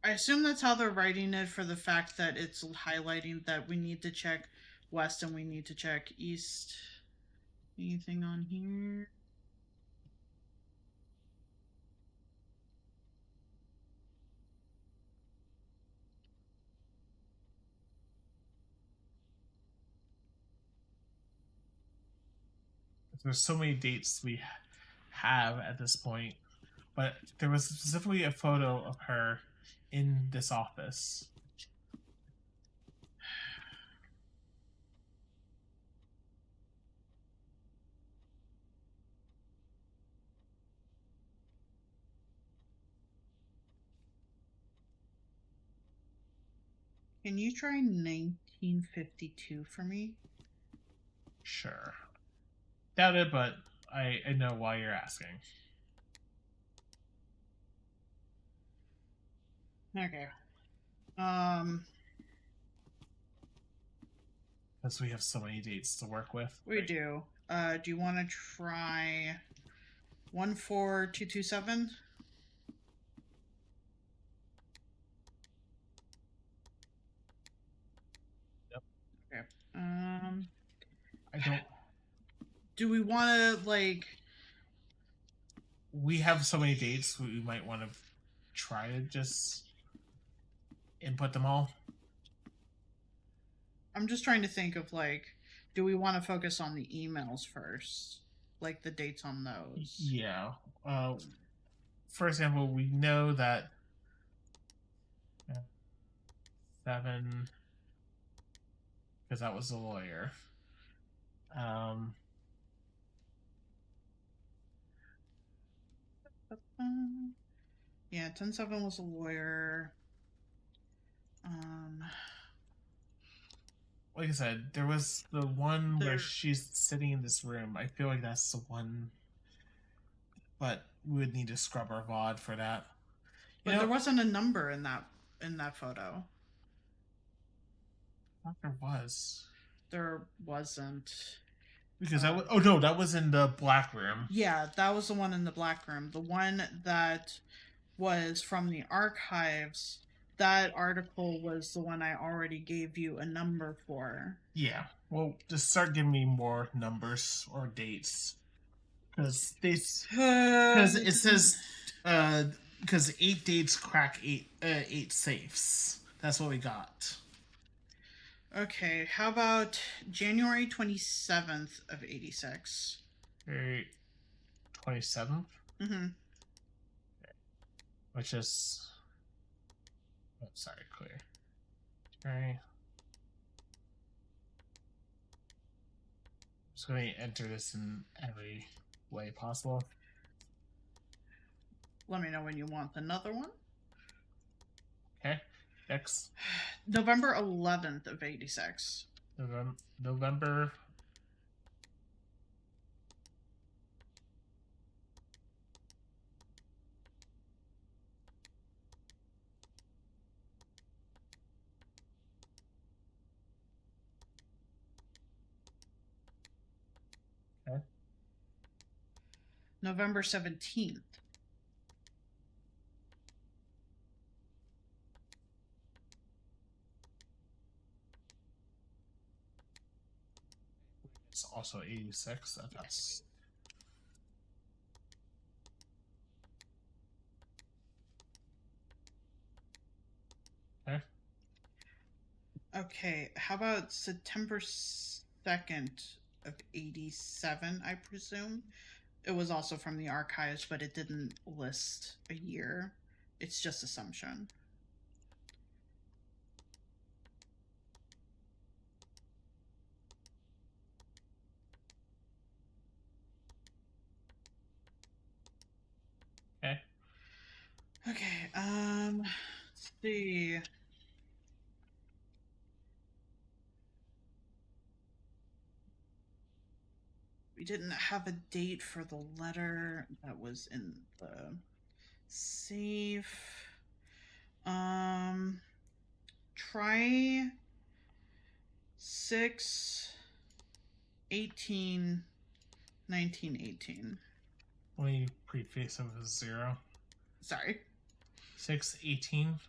I assume that's how they're writing it for the fact that it's highlighting that we need to check west and we need to check east. Anything on here? There's so many dates we have at this point, but there was specifically a photo of her in this office. Can you try 1952 for me? Sure. Doubt it, but I know why you're asking. Okay. Because we have so many dates to work with. We do. Do you want to try 14227? Yep. Okay. I don't. Do we want to like? We have so many dates. We might want to try to just input them all. I'm just trying to think of like, do we want to focus on the emails first, like the dates on those? Yeah. For example, we know that 7, because that was the lawyer. Yeah, 10-7 was a lawyer. Like I said, there was the one where There- she's sitting in this room. I feel like that's the one, but we would need to scrub our VOD for that. But there wasn't a number in that photo. I thought there was. There wasn't. Because that was, oh no, that was in the black room. Yeah, that was the one in the black room. The one that was from the archives, that article was the one I already gave you a number for. Yeah. Well, just start giving me more numbers or dates. Because it says because 8 dates crack 8 safes. That's what we got. Okay, how about January 27th of 86? 27th, Mm-hmm. which is clear. Okay. Just going to enter this in every way possible. Let me know when you want another one. Okay. X. November 11th of 86. November. Okay. November 17th. also 86. That's okay. Okay, how about September 2nd of 87, I presume? It was also from the archives, but it didn't list a year. It's just assumption. Okay. Okay, let's see. We didn't have a date for the letter that was in the safe. Try 6/18/1918. Let me preface of a 0. Sorry. 6/18.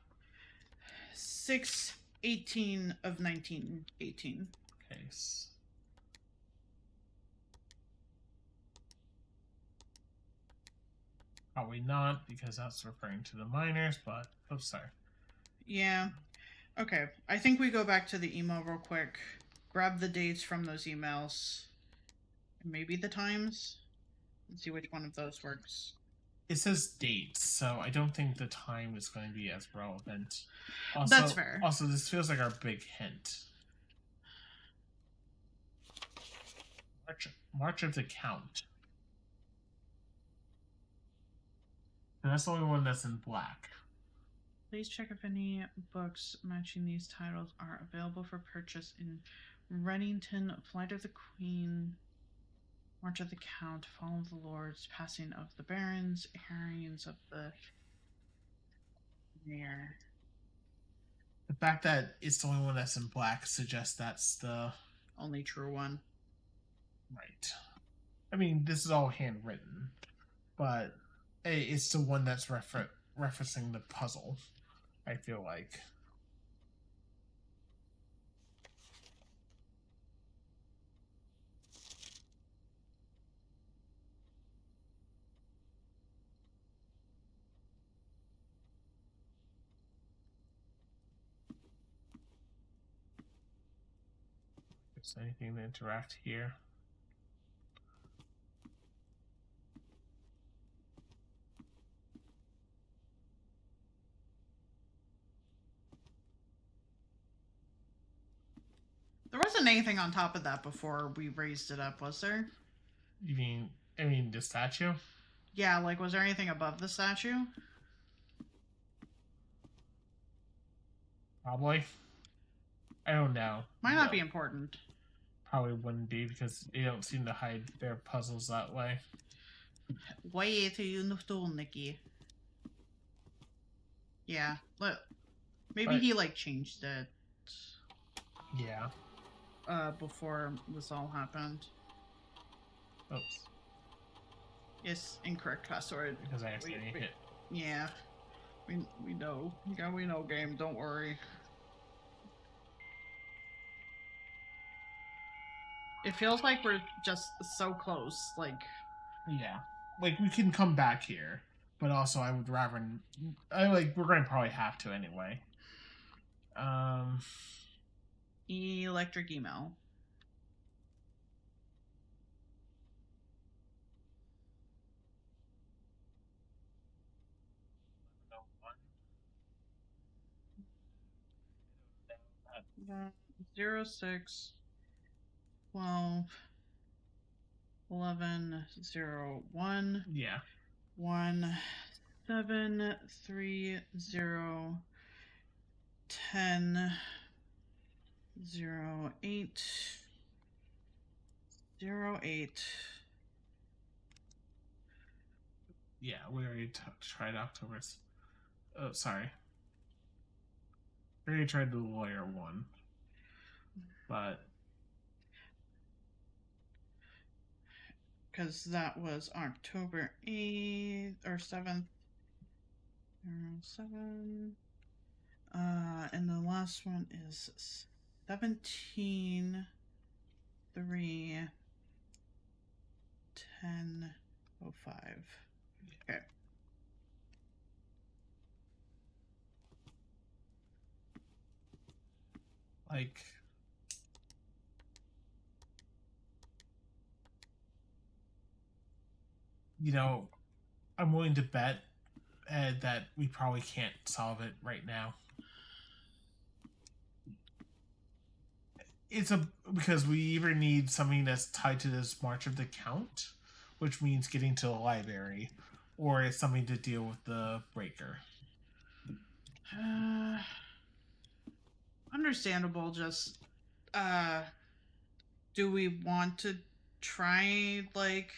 6/18 of 1918. Okay. Probably not, because that's referring to the miners, but oh, sorry. Yeah. Okay. I think we go back to the email real quick. Grab the dates from those emails. Maybe the times. And see which one of those works. It says dates, so I don't think the time is going to be as relevant. Also, That's fair. Also, this feels like our big hint. March of the Count. And that's the only one that's in black. Please check if any books matching these titles are available for purchase in Reddington, Flight of the Queen, March of the Count, Fall of the Lords, Passing of the Barons, Harryings of the Mayor. The fact that it's the only one that's in black suggests that's the only true one. Right. I mean, this is all handwritten, but it's the one that's referencing the puzzle, I feel like. Is there anything to interact here? There wasn't anything on top of that before we raised it up, was there? You mean, I mean the statue? Yeah, like, was there anything above the statue? Probably. I don't know. Might not be important. Probably wouldn't be, because they don't seem to hide their puzzles that way. Wait till you know, Nikki. Yeah, maybe he like changed it. Yeah. Before this all happened. Oops. Yes, incorrect password. Because I accidentally hit. Yeah, we know. Yeah, we know. Game, don't worry. It feels like we're just so close. Like, Yeah. Like, we can come back here, but also I would rather. We're going to probably have to anyway. electric email. Uh, 06 12 11 01 Yeah. 1 7 3 0 10 08 08. Yeah, we already tried October. Oh, sorry. We already tried the lawyer one. But. Because that was October 8th or 7th. 07. And the last one is 17 3 10:05. Okay. Like, I'm willing to bet that we probably can't solve it right now. Because we either need something that's tied to this March of the Count, which means getting to the library, or it's something to deal with the breaker. Understandable. Just do we want to try like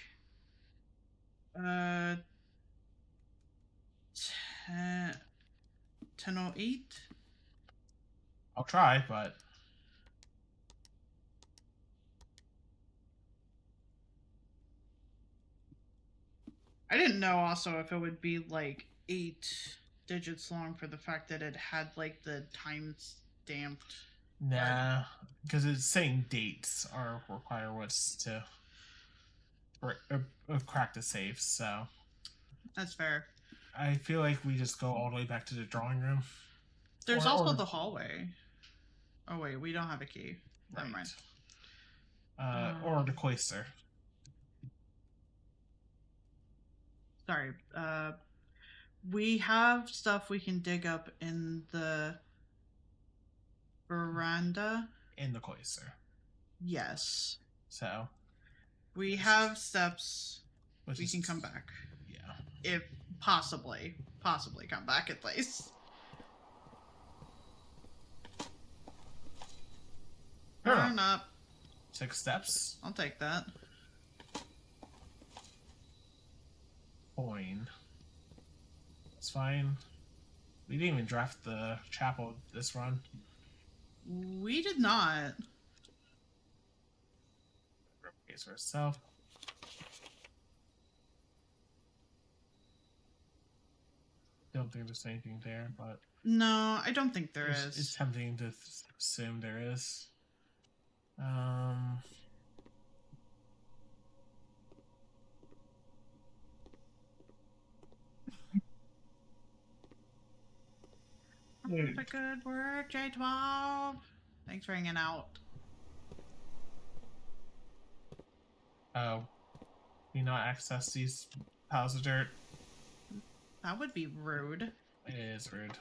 10:08? I'll try, but I didn't know also if it would be like 8 digits long for the fact that it had like the time stamped. nah, because it's saying dates are require what's to crack the safe. So That's fair. I feel like we just go all the way back to the drawing room. There's Or- also or- the hallway. Oh wait, we don't have a key. Never mind. Or the cloister. Sorry. We have stuff we can dig up in the veranda. In the cloister. Yes. So We have steps. which We is- can come back. Yeah. If possibly come back at least. Fair Turn up. 6 steps. I'll take that. Coin. It's fine. We didn't even draft the chapel this run. We did not. Case for itself. Don't think there's anything there, but No, I don't think there it's is. tempting to assume there is. Keep up the good work, J12. Thanks for hanging out. Oh, we not access these piles of dirt. That would be rude. It is rude.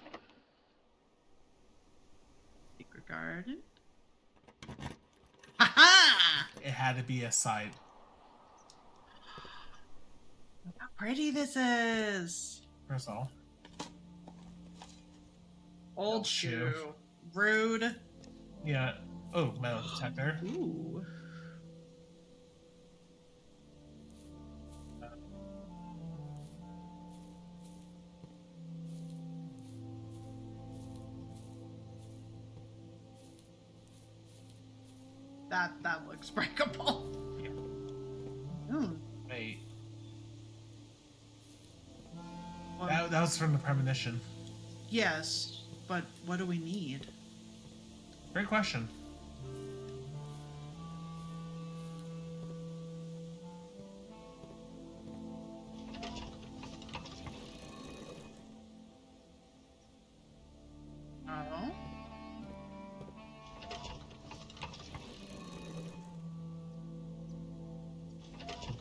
Secret garden. Ha It had to be a side. How pretty this is. First of all, Old shoe. shoe. Rude. yeah. Oh, metal detector. Ooh. That looks breakable. Yeah. Ooh. Wait, Well, that was from the premonition. yes, but what do we need? Great question. Oh.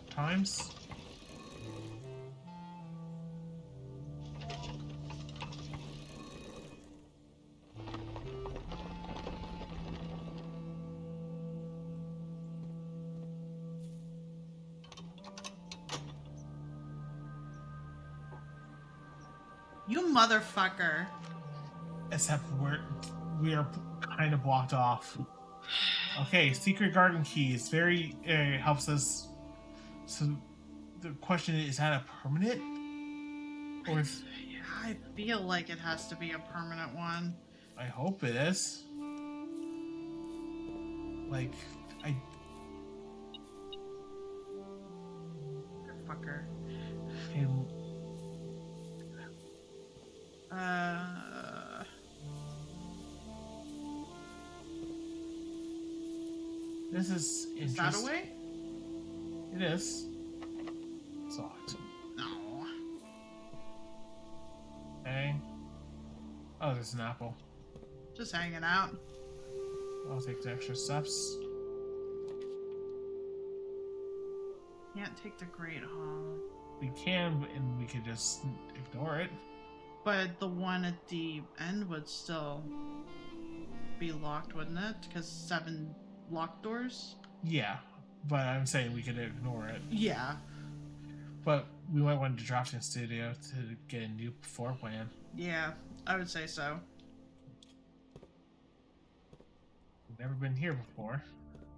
Times. You motherfucker. Except we are kind of blocked off. Okay, secret garden keys very helps us. So the question is that a permanent, or if I feel like it has to be a permanent one. I hope it is. Like I Fucker. am This is Is that a interesting. way? It is. It's locked. No. Okay. Oh, there's an apple. Just hanging out. I'll take the extra steps. Can't take the Great Hall. We can, and we could just ignore it. But the one at the end would still be locked, wouldn't it? Because 7 locked doors? Yeah, but I'm saying we could ignore it. Yeah. But we might want the drafting studio to get a new floor plan. Yeah, I would say so. We've never been here before.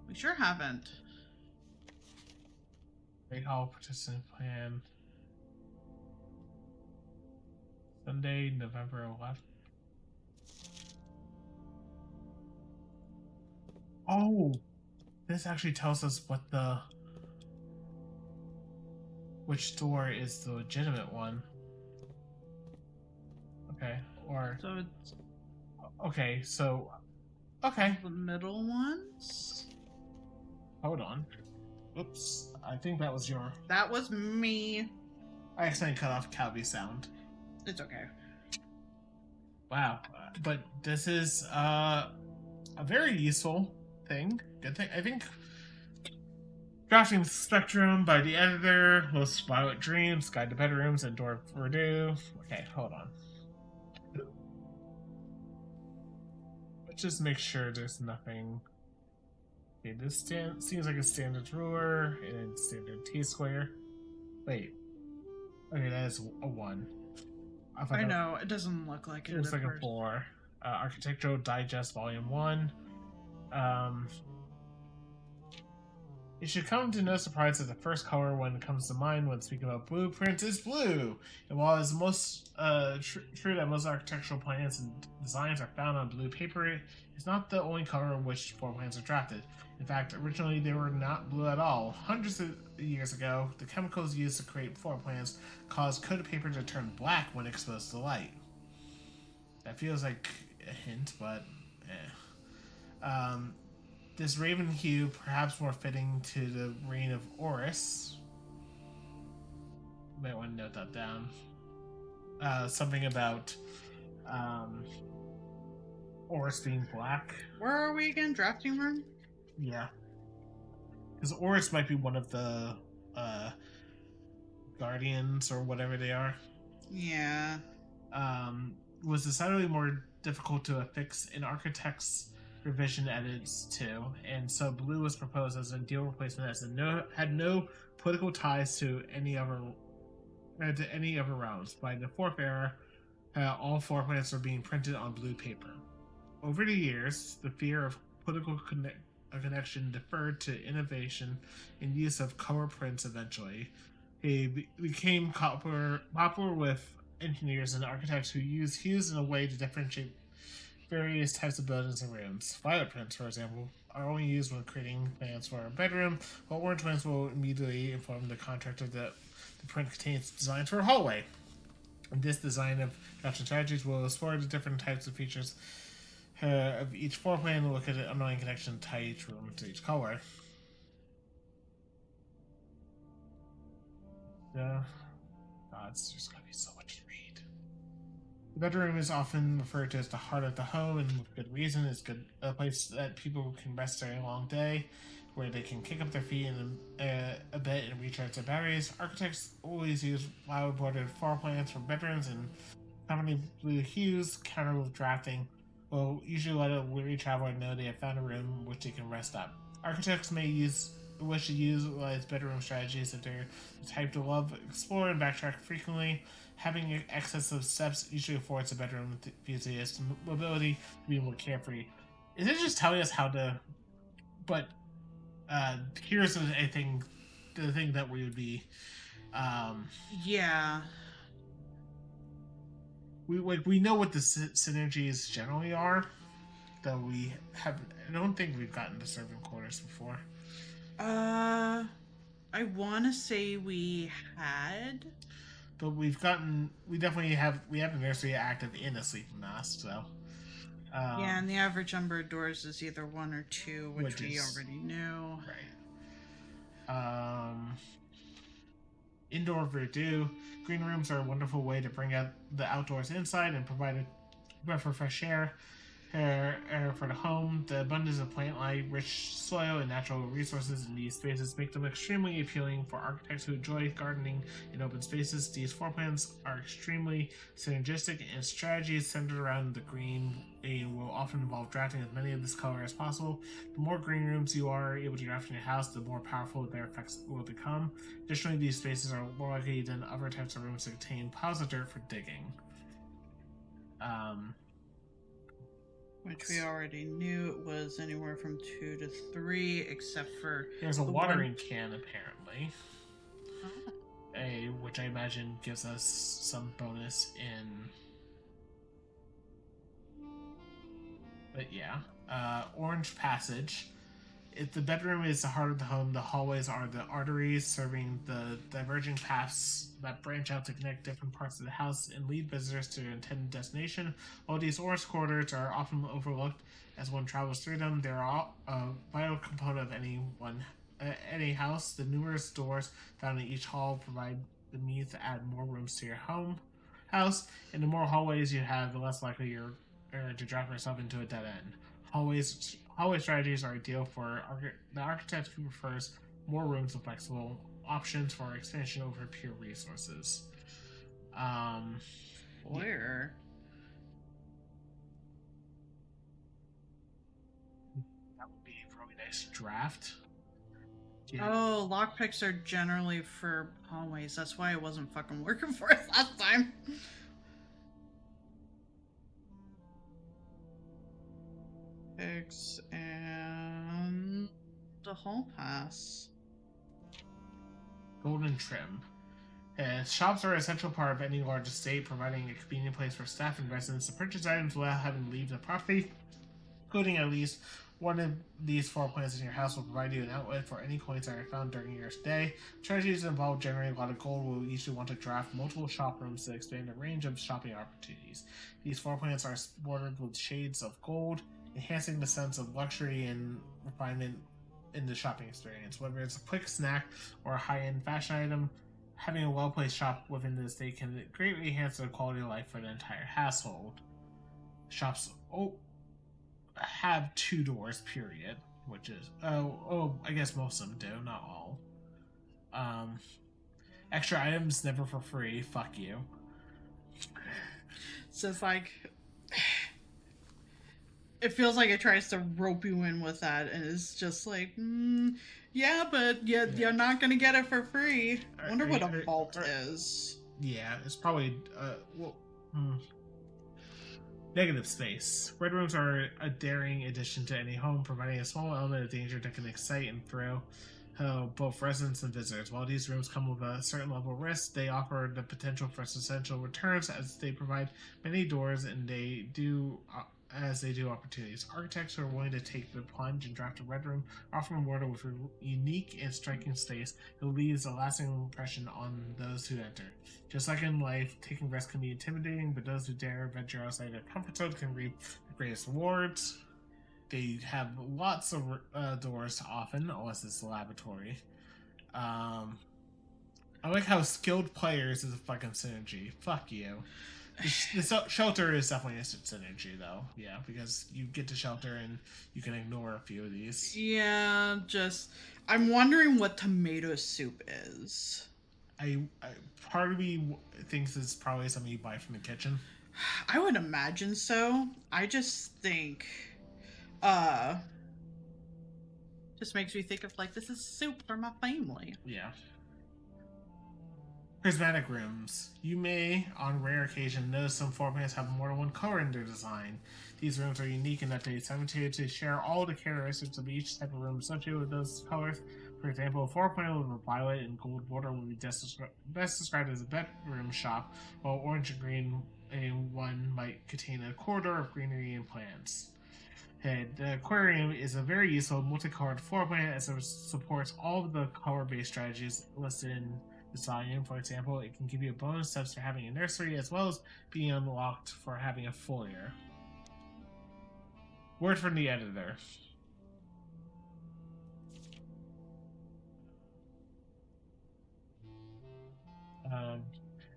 We sure haven't. Great Hall participant plan. Sunday, November 11th. Oh, this actually tells us which door is the legitimate one. Okay, or So it's okay, so okay. the middle ones? Hold on. Oops, I think that was your. That was me. I accidentally cut off Calby's sound. It's okay. Wow, but this is a very useful thing. Good thing, I think. Drafting Spectrum by the editor, Most Violet Dreams, Guide to Bedrooms, and Door of Verdue. Okay, hold on. Let's just make sure there's nothing. Okay, this seems like a standard ruler and standard T-square. Wait. Okay, that is a 1. I know, it doesn't look like it. It looks at like a first. 4. Architectural Digest Volume 1. It should come to no surprise that the first color when it comes to mind when speaking about blueprints is blue. And while it's most true that most architectural plans and designs are found on blue paper, it's not the only color in which floor plans are drafted. In fact, originally they were not blue at all. Hundreds of years ago, the chemicals used to create floor plans caused coated paper to turn black when exposed to light. That feels like a hint, but this raven hue, perhaps more fitting to the reign of Horus. Might want to note that down. Something about Horus being black. Where are we again? Drafting room? Yeah. Because Horus might be one of the guardians or whatever they are. Yeah. Was decidedly more difficult to affix in architects' revision edits too, and so blue was proposed as an ideal replacement as it had no political ties to any other realms. By the Fourth Era, all floor plans were being printed on blue paper. Over the years, the fear of political connection deferred to innovation and use of color prints eventually. He became popular with engineers and architects who use hues in a way to differentiate various types of buildings and rooms. Violet prints, for example, are only used when creating plans for a bedroom, while orange prints will immediately inform the contractor that the print contains designs for a hallway. And this design of drafting strategies will explore the different types of features of each floor plan and look at the underlying connection to tie each room to each color. God, it's just gonna be so much to read. The bedroom is often referred to as the heart of the home, and with good reason. It's a place that people can rest during a long day, where they can kick up their feet in a bit and recharge their batteries. Architects always use flower-bordered floor plans for bedrooms, and company blue hues counter with drafting will usually let a weary traveler know they have found a room which they can rest up. Architects may wish to utilize bedroom strategies if they're the type to love, explore, and backtrack frequently. Having excess of steps usually affords a bedroom enthusiast mobility to be more carefree. Is it just telling us how to? But here's the thing that we would be. Yeah. We know what the synergies generally are, though we have. I don't think we've gotten to servant quarters before. I want to say we had. But we definitely have a nursery active in a sleeping mask, so. Yeah, and the average number of doors is either 1 or 2, which we is- already knew. Right. Indoor verdure. Green rooms are a wonderful way to bring out the outdoors inside and provide a breath of fresh air for the home. The abundance of plant life, rich soil, and natural resources in these spaces make them extremely appealing for architects who enjoy gardening in open spaces. These floor plans are extremely synergistic, and strategies centered around the green will often involve drafting as many of this color as possible. The more green rooms you are able to draft in your house, the more powerful their effects will become. Additionally, these spaces are more likely than other types of rooms to contain piles of dirt for digging. Which we already knew it was anywhere from 2 to 3, except for There's a the watering one... can, apparently. Ah. Which I imagine gives us some bonus in... But yeah. Orange Passage. If the bedroom is the heart of the home, the hallways are the arteries serving the diverging paths that branch out to connect different parts of the house and lead visitors to their intended destination. While these orange corridors are often overlooked as one travels through them, they are a vital component of any house. The numerous doors found in each hall provide the means to add more rooms to your house, and the more hallways you have, the less likely you're to drop yourself into a dead end. Hallway strategies are ideal for the architect who prefers more rooms with flexible options for expansion over pure resources. Where? That would be a really nice draft. Yeah. Oh, lockpicks are generally for hallways. That's why it wasn't fucking working for us last time. Picks and the hall pass. Golden trim. Shops are an essential part of any large estate, providing a convenient place for staff and residents to purchase items without having to leave the property. Including at least one of these floor plans in your house will provide you an outlet for any coins that are found during your stay. Strategies involve generating a lot of gold will usually want to draft multiple shop rooms to expand the range of shopping opportunities. These floor plans are bordered with shades of gold, enhancing the sense of luxury and refinement in the shopping experience. Whether it's a quick snack or a high-end fashion item, having a well-placed shop within the estate can greatly enhance the quality of life for the entire household. Shops have 2 doors, period, which is I guess most of them do, not all. Extra items never for free. Fuck you. So it's like it feels like it tries to rope you in with that, and it's just like, yeah, but you're not gonna get it for free. I wonder what a vault is. Yeah, it's probably negative space. Red rooms are a daring addition to any home, providing a small element of danger that can excite and thrill both residents and visitors. While these rooms come with a certain level of risk, they offer the potential for substantial returns as they provide many doors and they do opportunities. Architects who are willing to take the plunge and draft a red room are often rewarded with a unique and striking space that leaves a lasting impression on those who enter. Just like in life, taking risks can be intimidating, but those who dare venture outside their comfort zone can reap the greatest rewards. They have lots of doors often, unless it's the laboratory. I like how skilled players is a fucking synergy. Fuck you. The shelter is definitely a synergy, though. Yeah, because you get to shelter and you can ignore a few of these. Yeah, I'm wondering what tomato soup is. I part of me thinks it's probably something you buy from the kitchen. I would imagine so. I just think, just makes me think of like, this is soup for my family. Yeah. Prismatic rooms. You may, on rare occasion, notice some floor plans have more than one color in their design. These rooms are unique in that they simultaneously share all the characteristics of each type of room associated with those colors. For example, a floor plan with a violet and gold border would be best described as a bedroom shop, while orange and green one might contain a corridor of greenery and plants. The aquarium is a very useful multicolored floor plan as it supports all of the color-based strategies listed in this volume. For example, it can give you bonus steps for having a nursery as well as being unlocked for having a foyer. Word from the editor.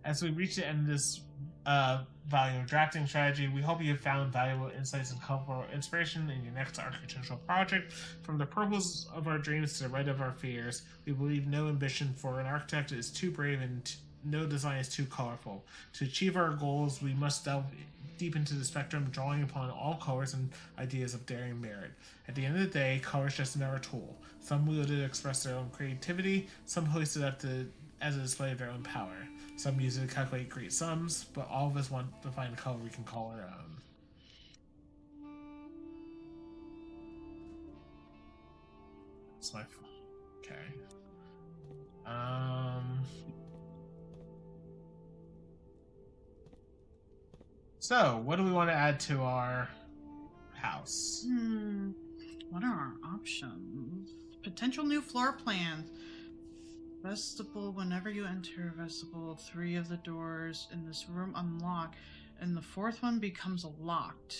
As we reach the end of this volume of drafting strategy, we hope you have found valuable insights and helpful inspiration in your next architectural project. From the purples of our dreams to the red of our fears, we believe no ambition for an architect is too brave and no design is too colorful. To achieve our goals, we must delve deep into the spectrum, drawing upon all colors and ideas of daring merit. At the end of the day, color is just another tool. Some wield it to express their own creativity, some hoist it up as a display of their own power. Some use it to calculate great sums, but all of us want to find a color we can call our own. That's my... Okay. So, what do we want to add to our house? What are our options? Potential new floor plans. Vestibule. Whenever you enter a vestibule, 3 of the doors in this room unlock, and the 4th one becomes locked.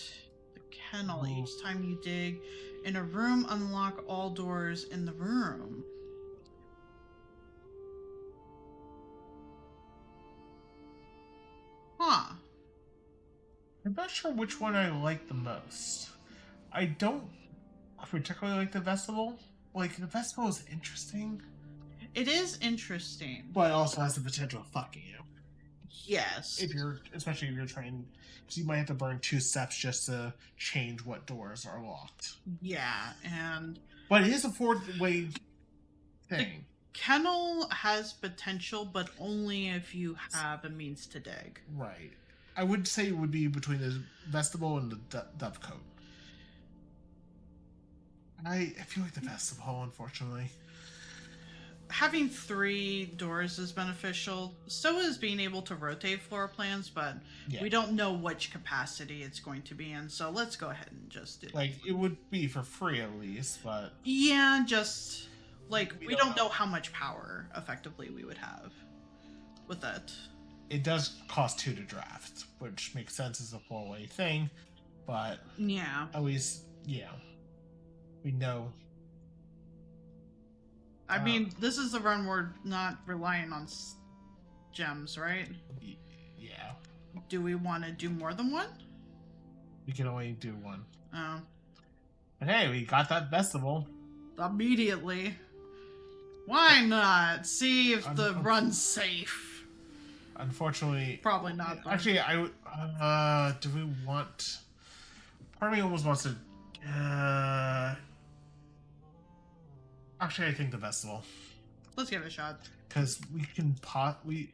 The kennel. Ooh. Each time you dig in a room, unlock all doors in the room. Huh. I'm not sure which one I like the most. I don't particularly like the vestibule. Like, the vestibule is interesting, It is interesting. but it also has the potential of fucking you. Yes. Especially if you're trying, because you might have to burn 2 steps just to change what doors are locked. Yeah, and But it is a 4-way thing. kennel has potential, but only if you have a means to dig. Right. I would say it would be between the vestibule and the dovecote. I feel like the vestibule, unfortunately. Having 3 doors is beneficial. So is being able to rotate floor plans, but Yeah. we don't know which capacity it's going to be in. So let's go ahead and just do it. Like, it would be for free at least, but... Yeah, just like We we don't don't know. know how much power effectively we would have with that. It does cost 2 to draft, which makes sense as a 4-way thing, but Yeah. at least, yeah, we know. I mean, this is the run we're not relying on gems, right? Yeah, Do we want to do more than one? we can only do 1. Oh, But hey, we got that vestibule. immediately. Why not? See if the I'm- run's safe. Unfortunately, Probably not. Though. actually, I would. Do we want? Part of me almost wants to. Actually, I think the vestibule, Let's give it a shot. because we can we.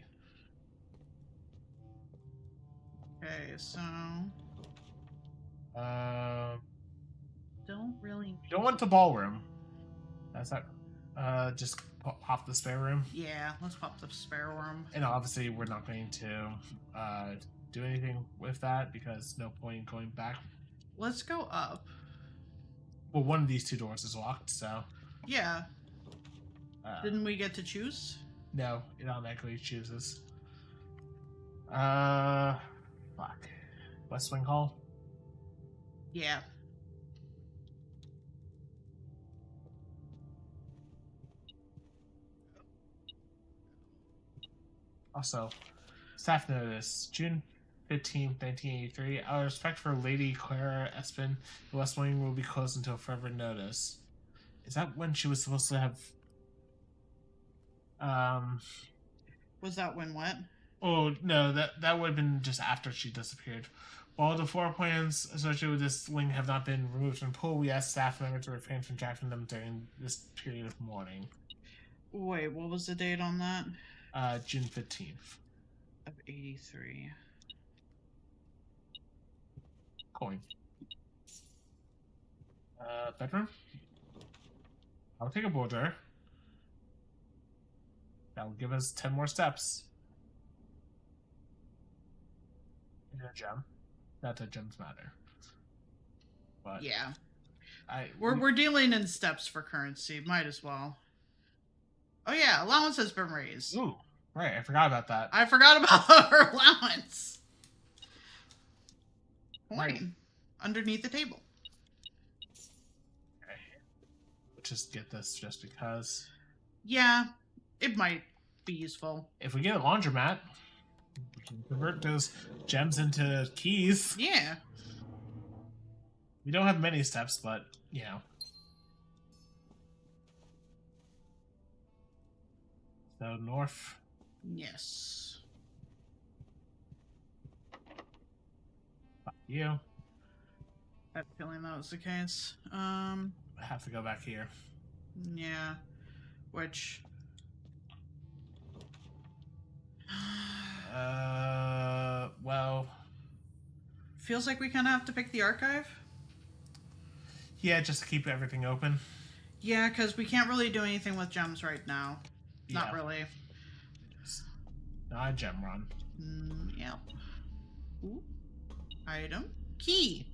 Okay, so don't really. You don't want the ballroom. That's not. Just pop the spare room. Yeah, let's pop the spare room. And obviously, we're not going to do anything with that because no point going back. Let's go up. Well, one of these 2 doors is locked, so. Yeah. Didn't Didn't we get to choose? No, it automatically chooses. Fuck. West Wing Hall? Yeah. Also, staff notice, June 15th, 1983. Out of respect for Lady Clara Espin, the West Wing will be closed until further notice. Is that when she was supposed to have... Was that when what? Oh, no, that would have been just after she disappeared. While the floor plans associated with this wing have not been removed from the pool, we ask staff members to refrain from drafting them during this period of mourning. Wait, what was the date on that? June 15th. Of 83. Coin. Bedroom? I'll take a boulder. That'll give us 10 more steps. And a gem. Not that gems matter. But Yeah. I We're dealing in steps for currency. Might as well. Oh yeah, allowance has been raised. Ooh, right, I forgot about that. I forgot about our allowance. Coin. Right. Underneath the table. Okay. Let's just get this just because. Yeah, it might be useful. If we get a laundromat, we can convert those gems into keys. Yeah. We don't have many steps, but, you know. So, north. Yes. Fuck you. I have a feeling that was the case. I have to go back here. Yeah. Which... Well... feels like we kind of have to pick the archive. Yeah, just to keep everything open. Yeah, because we can't really do anything with gems right now. Not Yeah. really. It's not a gem run. Yep. Ooh. Item. Key.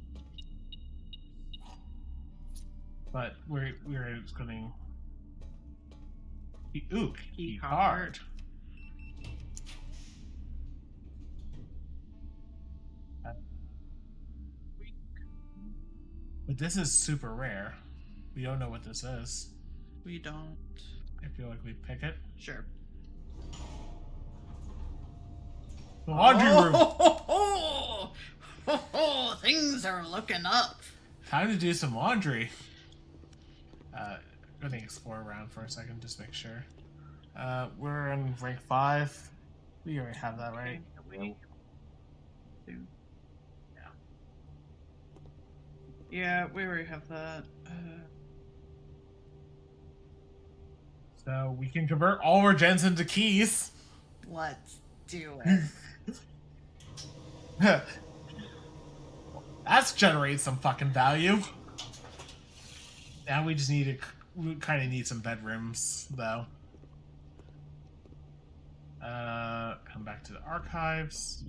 But we're going... Ooh, Key card. But this is super rare. We don't know what this is. We don't. I feel like we pick it. Sure. The laundry room. Things are looking up. Time to do some laundry. Go to explore around for a second, just make sure. We're in rank 5. We already have that, right? Yeah, we already have that. So we can convert all our gens into keys. Let's do it. That's generates some fucking value. Now we just need to... We kind of need some bedrooms, though. Come back to the archives.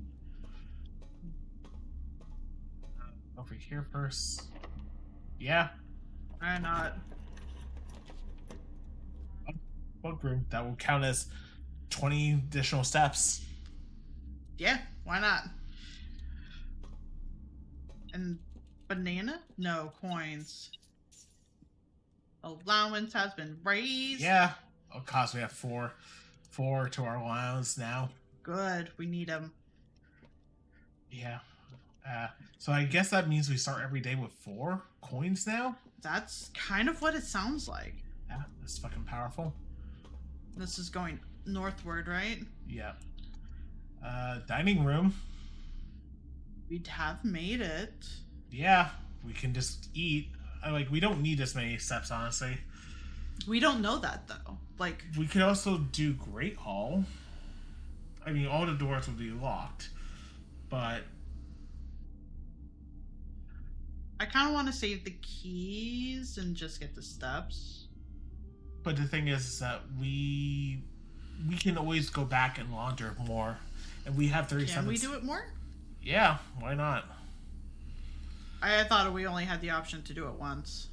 Over here first. Yeah. Why not? Bug room. That will count as 20 additional steps. Yeah, why not? And banana? No, coins. Allowance has been raised. Yeah. Of course, we have four to our allowance now. Good, we need them. Yeah. So I guess that means we start every day with 4 coins now? That's kind of what it sounds like. Yeah, that's fucking powerful. This is going northward, right? Yeah. Dining room. We'd have made it. Yeah, we can just eat. We don't need this many steps, honestly. We don't know that, though. Like, We could also do Great Hall. I mean, all the doors would be locked. But... I kind of want to save the keys and just get the steps. But the thing is that we can always go back and launder more. And we have 37... Can we do it more? Yeah, why not? I thought we only had the option to do it once.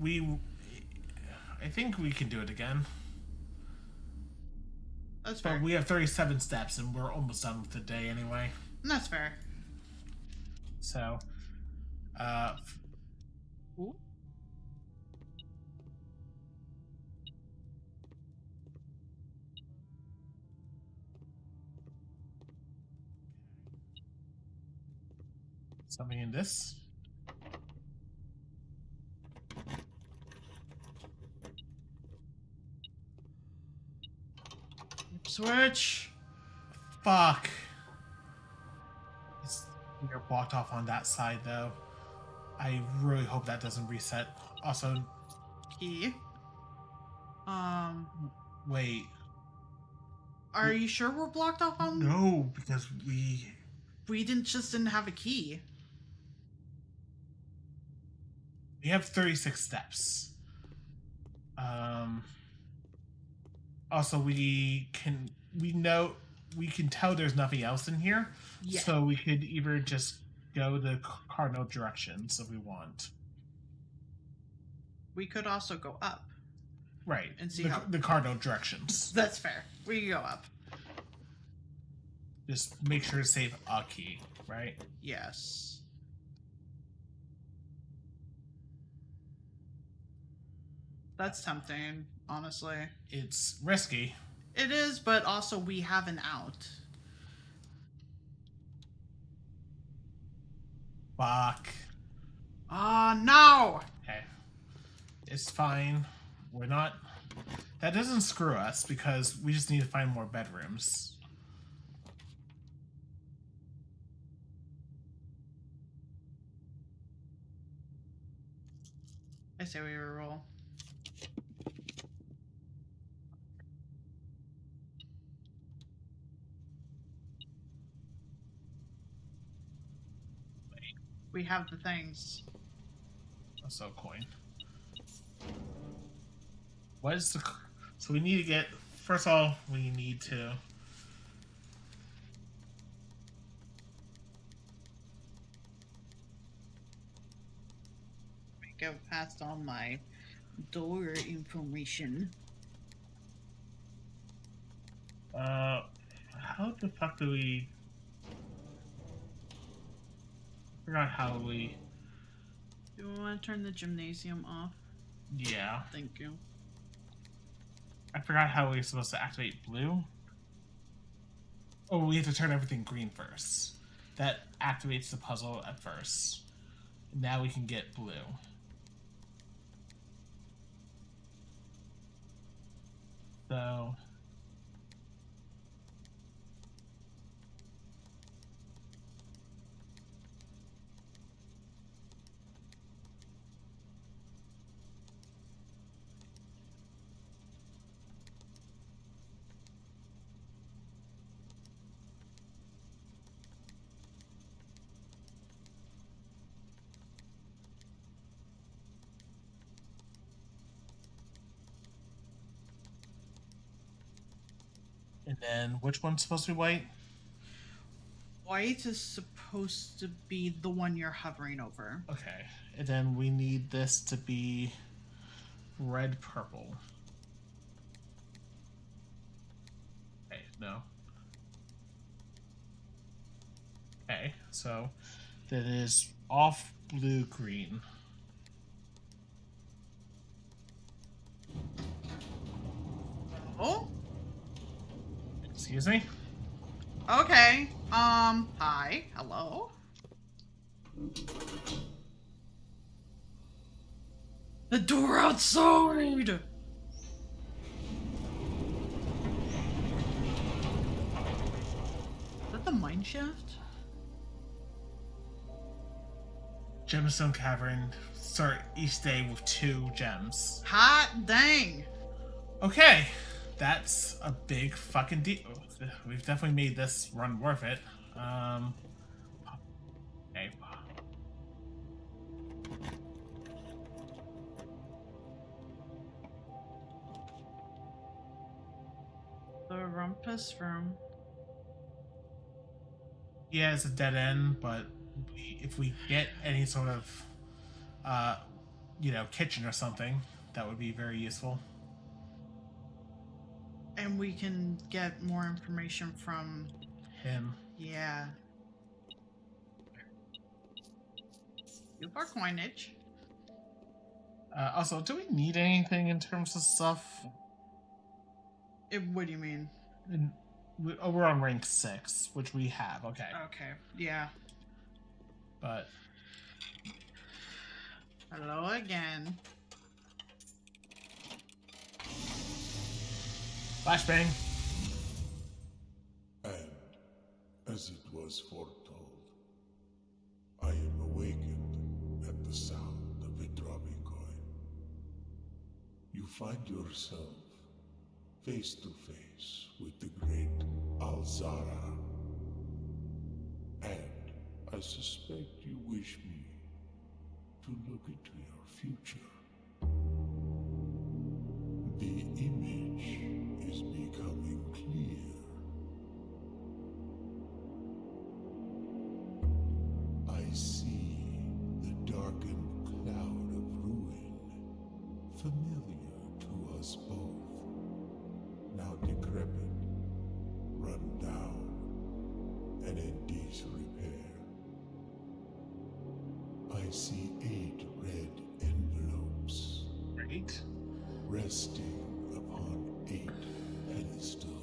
I think we can do it again. That's fair. But we have 37 steps and we're almost done with the day anyway. That's fair. So, Ooh. something in this. Switch. Fuck. We're blocked off on that side, though. I really hope that doesn't reset. Also, Key. wait. Are you sure we're blocked off on? No, because We didn't have a key. we have 36 steps. Also, we can tell there's nothing else in here. Yeah. So we could either just go the cardinal directions if we want. We could also go up. Right. And see the, how- the cardinal directions. That's fair. We can go up. Just make sure to save a key, right? Yes. That's tempting, honestly. It's risky. It is, but also we have an out. Fuck. No! Okay. It's fine. We're not... That doesn't screw us, because we just need to find more bedrooms. I say we reroll. We have the things. Also coin. What is the... So we need to get... First of all, we need to... Go past all my door information. How the fuck do we... I forgot how we... Do you want to turn the gymnasium off? Yeah. Thank you. I forgot how we're supposed to activate blue. Oh, we have to turn everything green first. That activates the puzzle at first. Now we can get blue. So... And then, which one's supposed to be white? White is supposed to be the one you're hovering over. Okay. And then we need this to be red purple. Okay, no. Okay, so that is off blue green. Oh? Excuse me? Okay. Hi. Hello? The door outside! Is that the mine shaft? Gemstone Cavern. Start each day with 2 gems. Hot dang! Okay, that's a big fucking deal. We've definitely made this run worth it. Okay. The rumpus room. Yeah, it's a dead end, but if we get any sort of, kitchen or something, that would be very useful. And we can get more information from... Him. Yeah. You for coinage. Also, do we need anything in terms of stuff? What do you mean? We're on rank 6, which we have, okay. Okay, yeah. But... Hello again. Flashbang! And, as it was foretold, I am awakened at the sound of a dropping coin. You find yourself face to face with the great Alzara. And I suspect you wish me to look into your future. The image is becoming clear. I see the darkened cloud of ruin, familiar to us both, now decrepit, run down, and in disrepair. I see 8 red envelopes Right? resting upon 8 pedestals.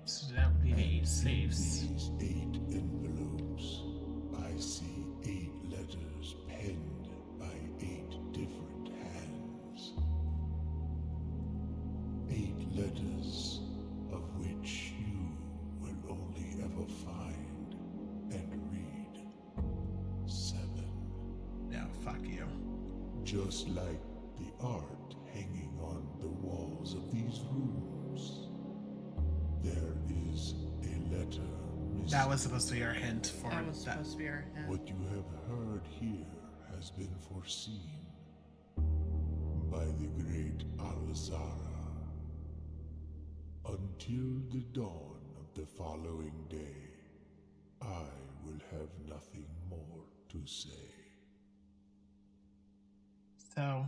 So that would be And the in safes. these 8 envelopes, I see 8 letters penned by 8 different hands. 8 letters of which you will only ever find and read 7. No, fuck you. Just like the art hanging on the walls of these rooms. There is a letter missing. That was supposed to be our hint for That was that. supposed to be our hint. What you have heard here has been foreseen by the great Alzara. Until the dawn of the following day, I will have nothing more to say. So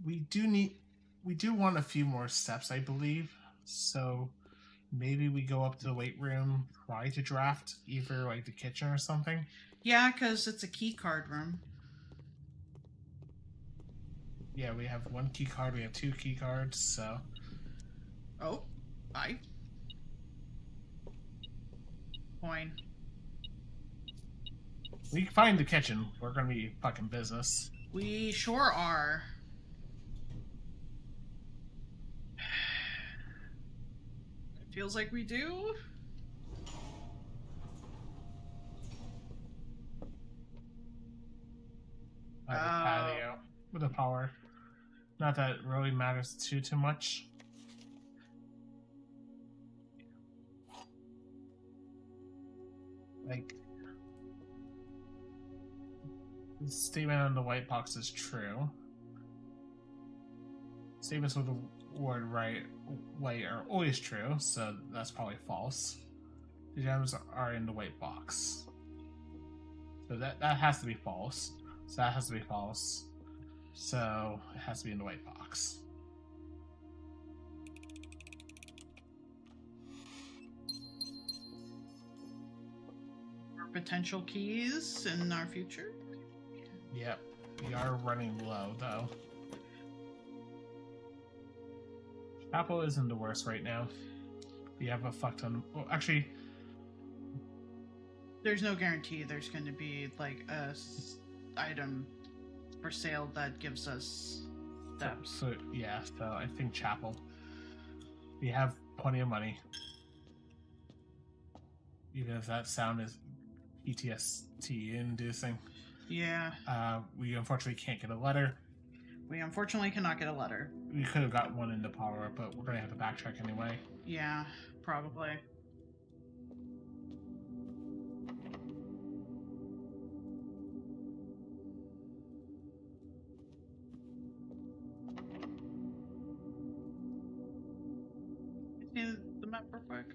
we do want a few more steps, I believe. So maybe we go up to the weight room, try to draft either like the kitchen or something. Yeah, because it's a key card room. Yeah, we have 1 key card, we have 2 key cards, so Oh, bye. Coin. we can find the kitchen. We're gonna be fucking business. We sure are. It feels like we do. By the patio with the power. Not that it really matters too much. Like, the statement on the white box is true. Statements with the word white are always true, so that's probably false. The gems are in the white box. So that has to be false. So that has to be false. So it has to be in the white box. More potential keys in our future. Yep. We are running low, though. Apple isn't the worst right now. We have a fuck ton. Well, actually, There's no guarantee there's going to be like item for sale that gives us steps. so yeah. So I think Chapel. We have plenty of money. Even if that sound is PTSD inducing. Yeah, We unfortunately can't get a letter. we unfortunately cannot get a letter. We could have got one into power, but we're gonna have to backtrack anyway. Yeah, probably. See the map real quick?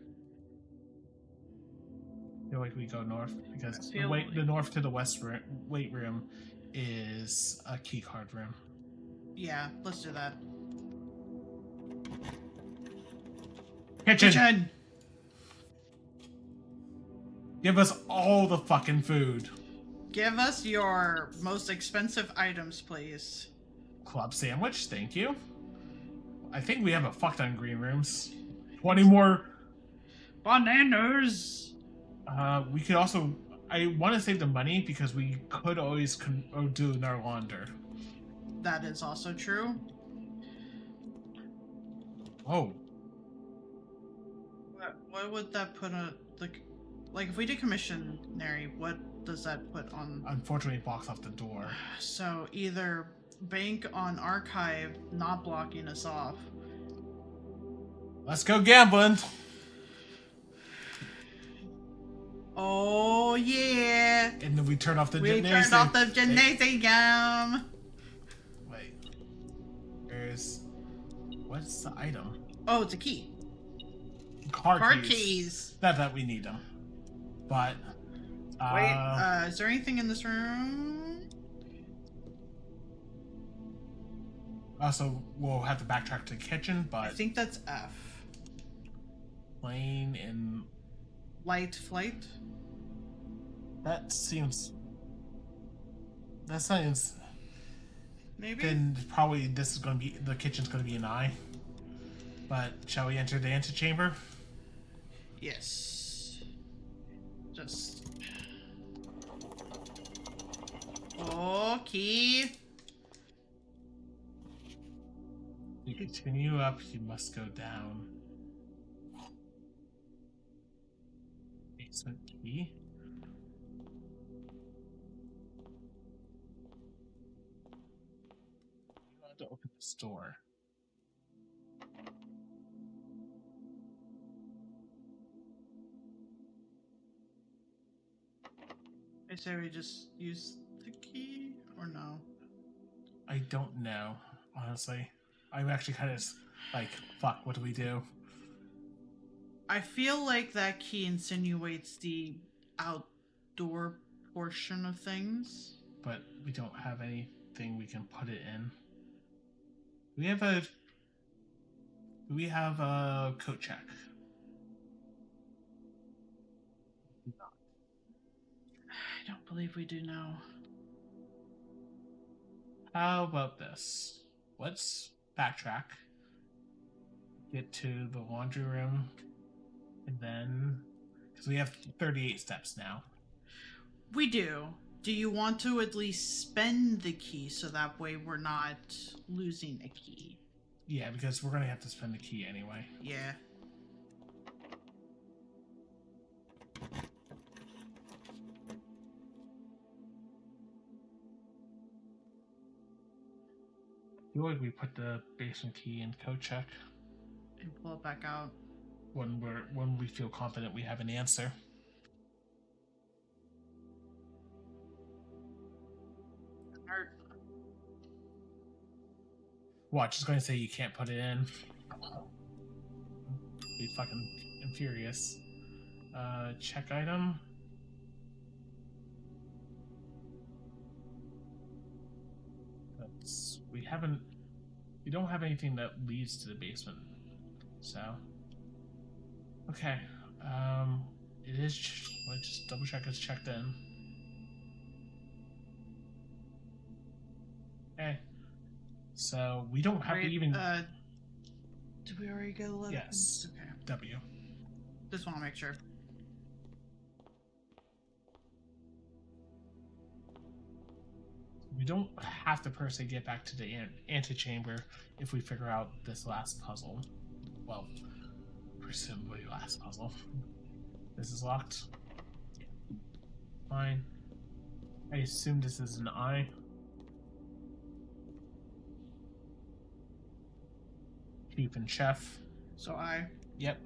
I feel like we go north because I feel like- the north to the west weight room is a key card room. Yeah, let's do that. Kitchen! Kitchen! Give us all the fucking food. Give us your most expensive items, please. Club sandwich, thank you. I think we have a fuck ton of green rooms. 20 more. Bananas! We could also. I want to save the money because we could always do another launder. That is also true. Oh, What would that put on like if we did commissionary, what does that put on? unfortunately, blocks off the door. So either bank on archive not blocking us off. Let's go gambling. Oh yeah, And then we turn off the we gymnasium. turned off the gymnasium. Wait. There's. What's the item? Oh, it's a key. Card keys. keys. Not that we need them. But. Wait, is there anything in this room? Also, we'll have to backtrack to the kitchen, I but think that's F. plane and Light flight. that seems. That seems. maybe? Then probably this is going to be, the kitchen's going to be an eye. But shall we enter the antechamber? Yes. Just. Oh, key. You continue up, you must go down. Basement key. You have to open this door. I say we just use the key or no? I don't know, honestly. I'm actually kind of like, fuck, what do we do? I feel like that key insinuates the outdoor portion of things. But we don't have anything we can put it in. Do we have a coat check? I don't believe we do now. How about this? Let's backtrack. Get to the laundry room. And then... Because we have 38 steps now. We do. Do you want to at least spend the key so that way we're not losing a key? Yeah, because we're going to have to spend the key anyway. Yeah. I feel like we put the basement key in code check And pull it back out. when we feel confident we have an answer. Watch, it's going to say you can't put it in. Be fucking furious. Check item. We don't have anything that leads to the basement. So. Okay. Let's just double check it's checked in. Okay. So we don't have to even. Did we already go to Yes. Okay. W. Just want to make sure. We don't have to per se get back to the antechamber if we figure out this last puzzle. Well, presumably last puzzle. This is locked. Fine. I assume this is an eye. Chief and chef. So I. Yep.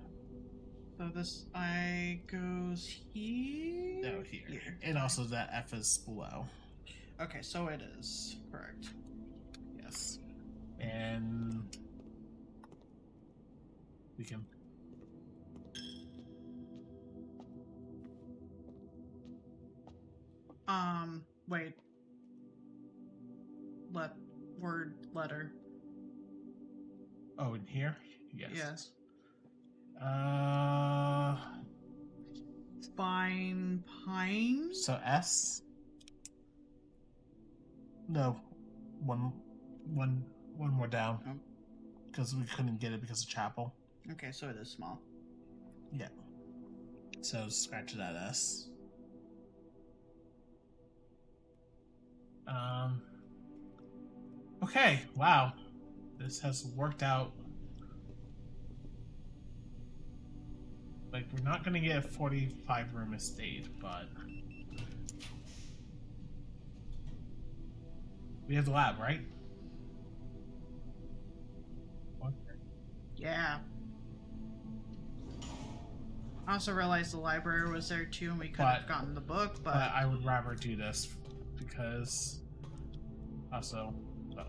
So this I goes here. No, here. And also that F is below. Okay, so it is correct. Yes. And we can. Wait. Letter. Oh, in here? Yes. Yes. Fine pine. So S. No, one more down. Oh. Because we couldn't get it because of chapel. Okay, so it is small. Yeah. So scratch that S. Okay. Wow. This has worked out. Like, we're not gonna get a 45-room estate, but we have the lab, right? Yeah. I also realized the library was there too, and we could have gotten the book, But I would rather do this because also. Well,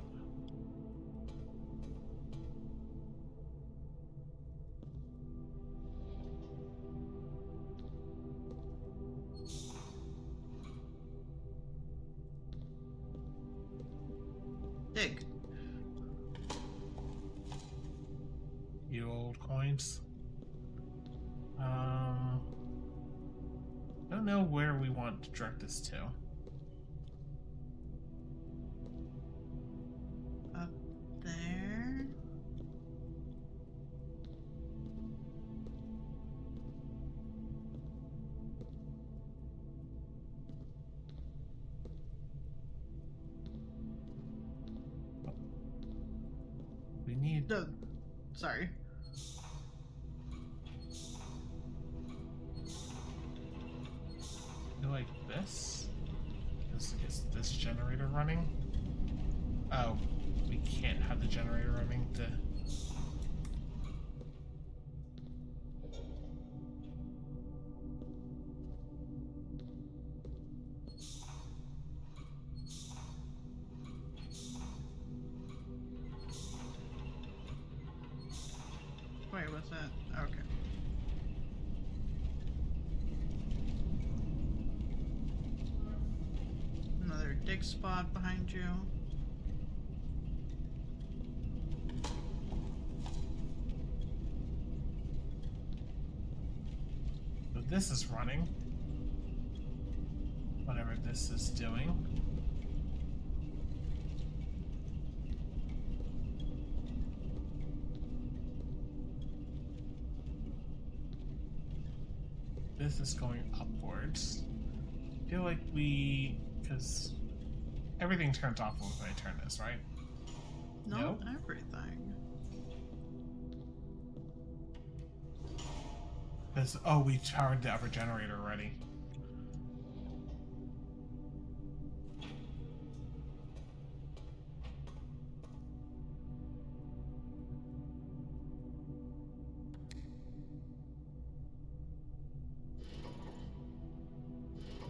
dig. you old coins. Don't know where we want to direct this to. No, sorry. Go like this. Is this generator running? Oh, we can't have the generator running to. Wait, what's that? Okay. Another dig spot behind you. So this is running. Whatever this is doing. This is going upwards. I feel like because everything turns off when I turn this, right? Not Nope. everything. Because, oh, we powered the upper generator already.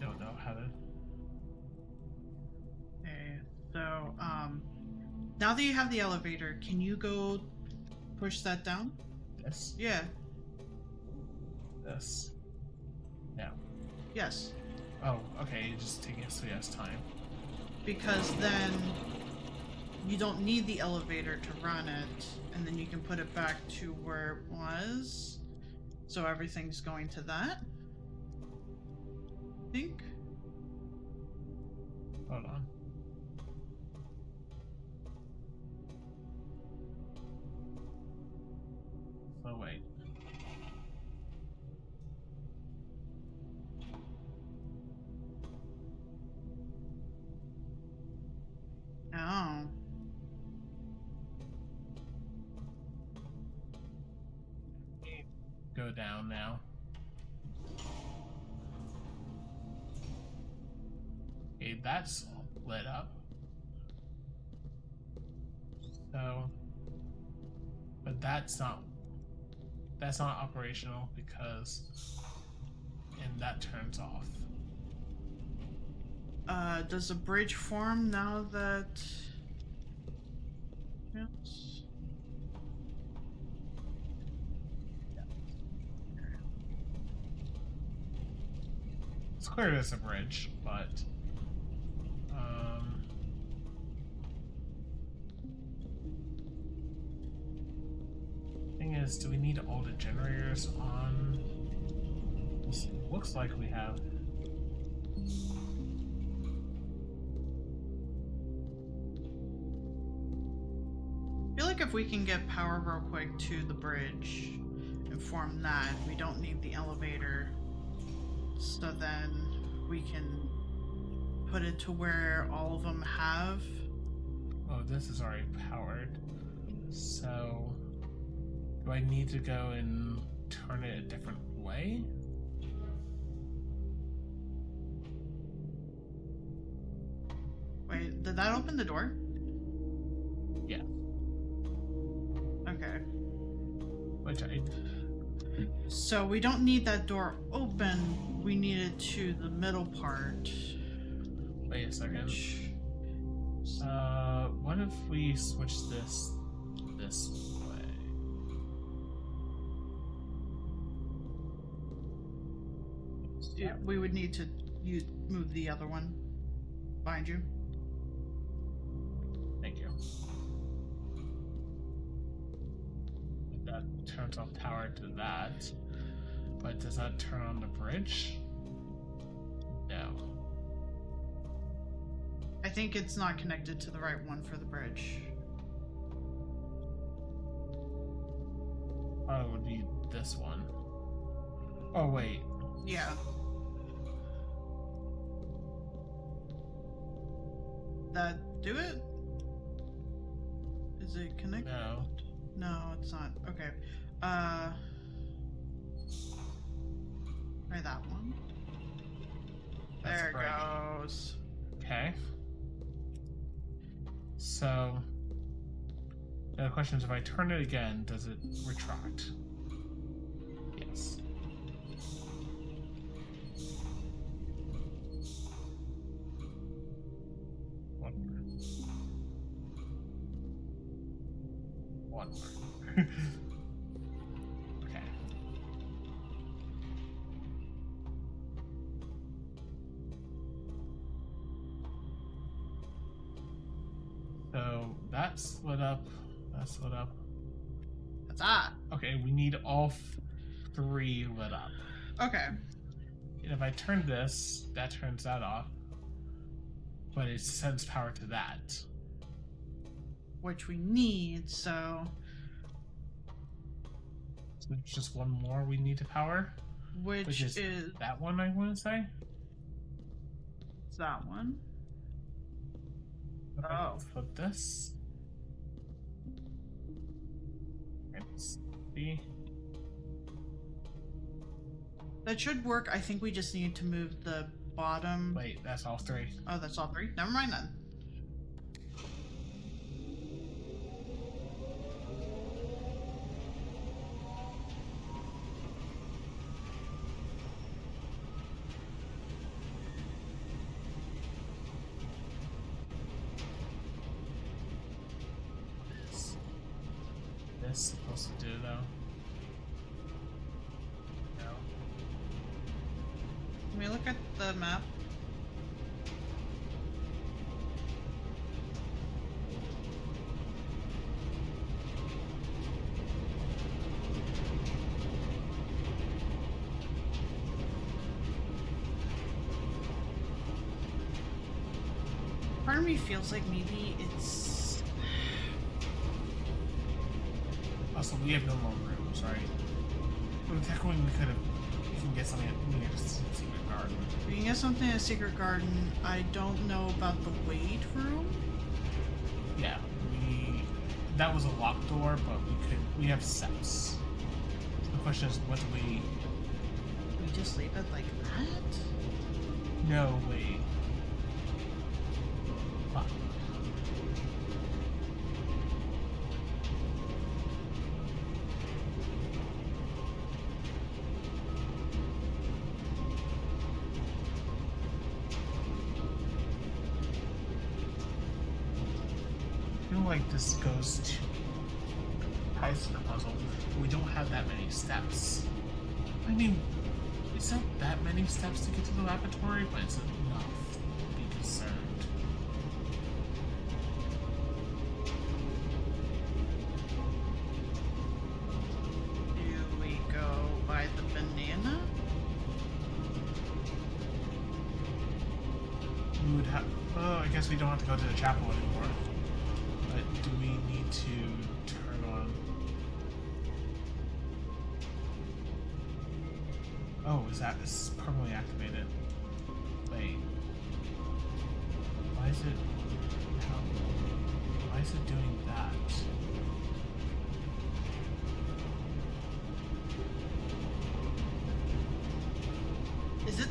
Don't know how to. Okay, so, now that you have the elevator, can you go push that down? This? Yeah, This? No. yes. Oh, okay, you're just taking us time. Because then you don't need the elevator to run it, and then you can put it back to where it was. So everything's going to that. I think. Hold on. So wait. Oh. Go down now. Okay, that's lit up. So, but that's not operational because, and that turns off. Does a bridge form now that? Yes. It's clear there's a bridge, but thing is, do we need all the generators on? This looks like we have. I feel like if we can get power real quick to the bridge and form that, we don't need the elevator. So then we can put it to where all of them have. Oh, this is already powered. So, do I need to go and turn it a different way? Wait, did that open the door? Yeah. Okay. Which I. So we don't need that door open. We need it to the middle part. Wait a second. Which... What if we switch this way? we would need to move the other one behind you. Thank you. That turns off power to that. But does that turn on the bridge? No. I think it's not connected to the right one for the bridge. Oh, it would be this one. Oh, wait. Yeah. That do it? Is it connected? No. No, it's not. Okay. Try that one. That's There it great. goes. Okay. So, now the question is, if I turn it again, does it retract? Yes. One more. One more. Okay. So that's lit up. That's lit up. That's that. Okay, we need all three lit up. Okay. And if I turn this, that turns that off. But it sends power to that. Which we need, so So there's just one more we need to power. which is is that one, I want to say? that one. If I Oh. flip this. Let's see. That should work. I think we just need to move the bottom. Wait, that's all three. Oh, that's all three? Never mind then. This supposed to do though? No. Can we look at the map? Part of me feels like maybe it's Also, we have no more rooms, right? But technically, we can get something near the secret garden. we can get something in a secret garden. I don't know about the wait room. Yeah, that was a locked door, but we have steps. The question is, what do we? We just leave it like that? No, wait. Fuck. I feel like this goes to ties to the puzzle. We don't have that many steps. I mean, it's not that many steps to get to the laboratory, but it's enough to be concerned. Do we go by the banana? We would have. Oh, I guess we don't have to go to the chapel anymore. But do we need to turn on? Oh, this is permanently activated? Wait. Why is it? Why is it doing that? Is it?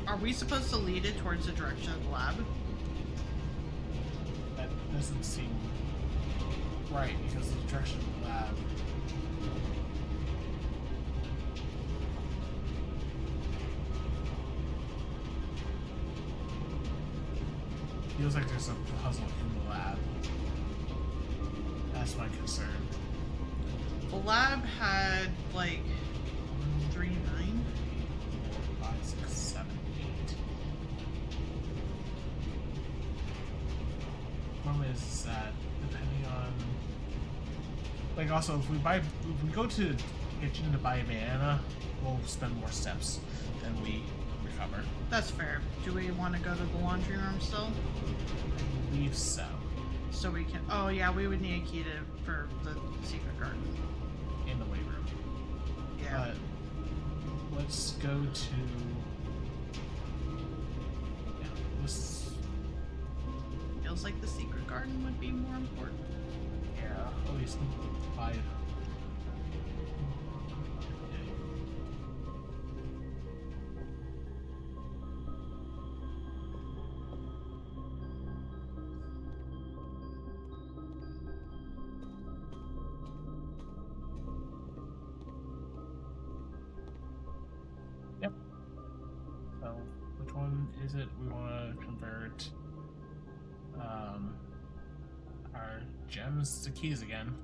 Are we supposed to lead it towards the direction of the lab? That doesn't seem right because the direction of the lab. Feels like there's a puzzle in the lab. That's my concern. The lab had like 3, 9. 4, 5, 6, 7, 8. Problem is that depending on, like, also if we go to the kitchen to buy a banana, we'll spend more steps than we recover. That's fair. Do we want to go to the laundry room still? I believe so. So we can. Oh yeah, we would need a key for the secret garden. In the weight room. Yeah. But let's go to. Yeah, let's. Feels like the secret garden would be more important. Yeah. At least 5. Yep. So, which one is it we want to convert? Our gems to keys again.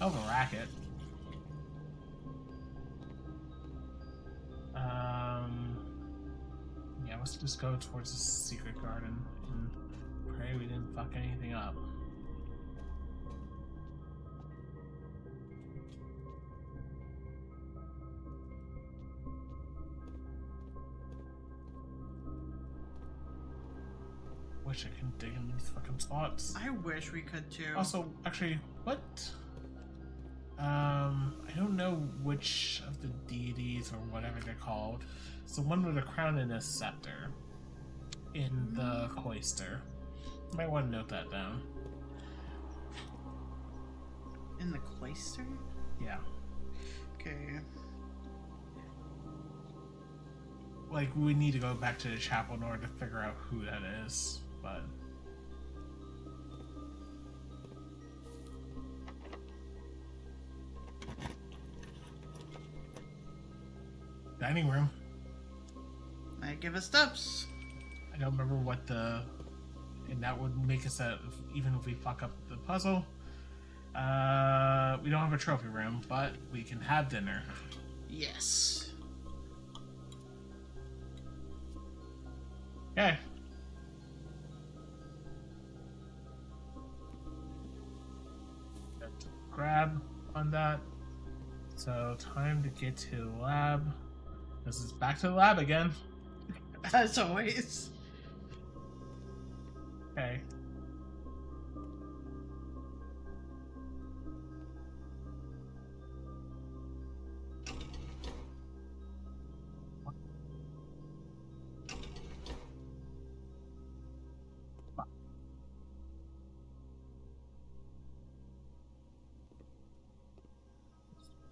Oh, the racket. Yeah, let's just go towards the secret garden and pray we didn't fuck anything up. Wish I could dig in these fucking spots. I wish we could too. Also, actually, what? I don't know which of the deities or whatever they're called. It's the one with a crown and a scepter in the cloister. You might want to note that down. In the cloister? Yeah. Okay. Like, we need to go back to the chapel in order to figure out who that is, but... Dining room. I give us steps. I don't remember what the... And that would make us that even if we fuck up the puzzle. We don't have a trophy room, but we can have dinner. Yes. Okay. Got to grab on that. So time to get to the lab. This is back to the lab again. As always. Okay.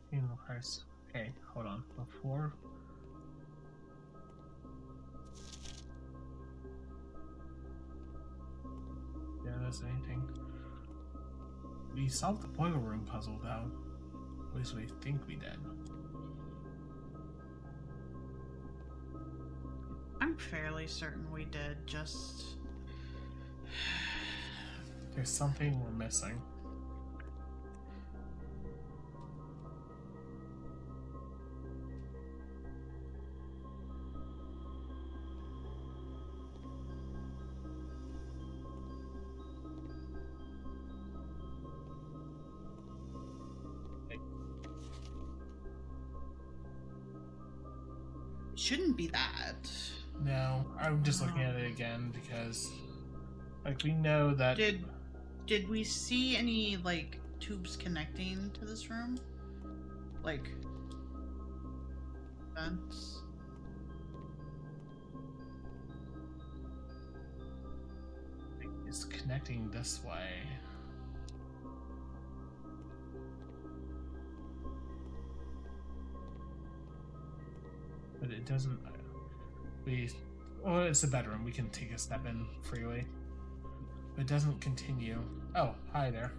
Funeral price. Okay, hold on. Before. Yeah, that's anything. We solved the boiler room puzzle, though. At least we think we did. I'm fairly certain we did, just... There's something we're missing. Shouldn't be that. No, I'm just looking at it again because, like, we know that. Did we see any, like, tubes connecting to this room? Like, vents? It's connecting this way. But it doesn't. Well, it's a bedroom. We can take a step in freely. But it doesn't continue. Oh, hi there.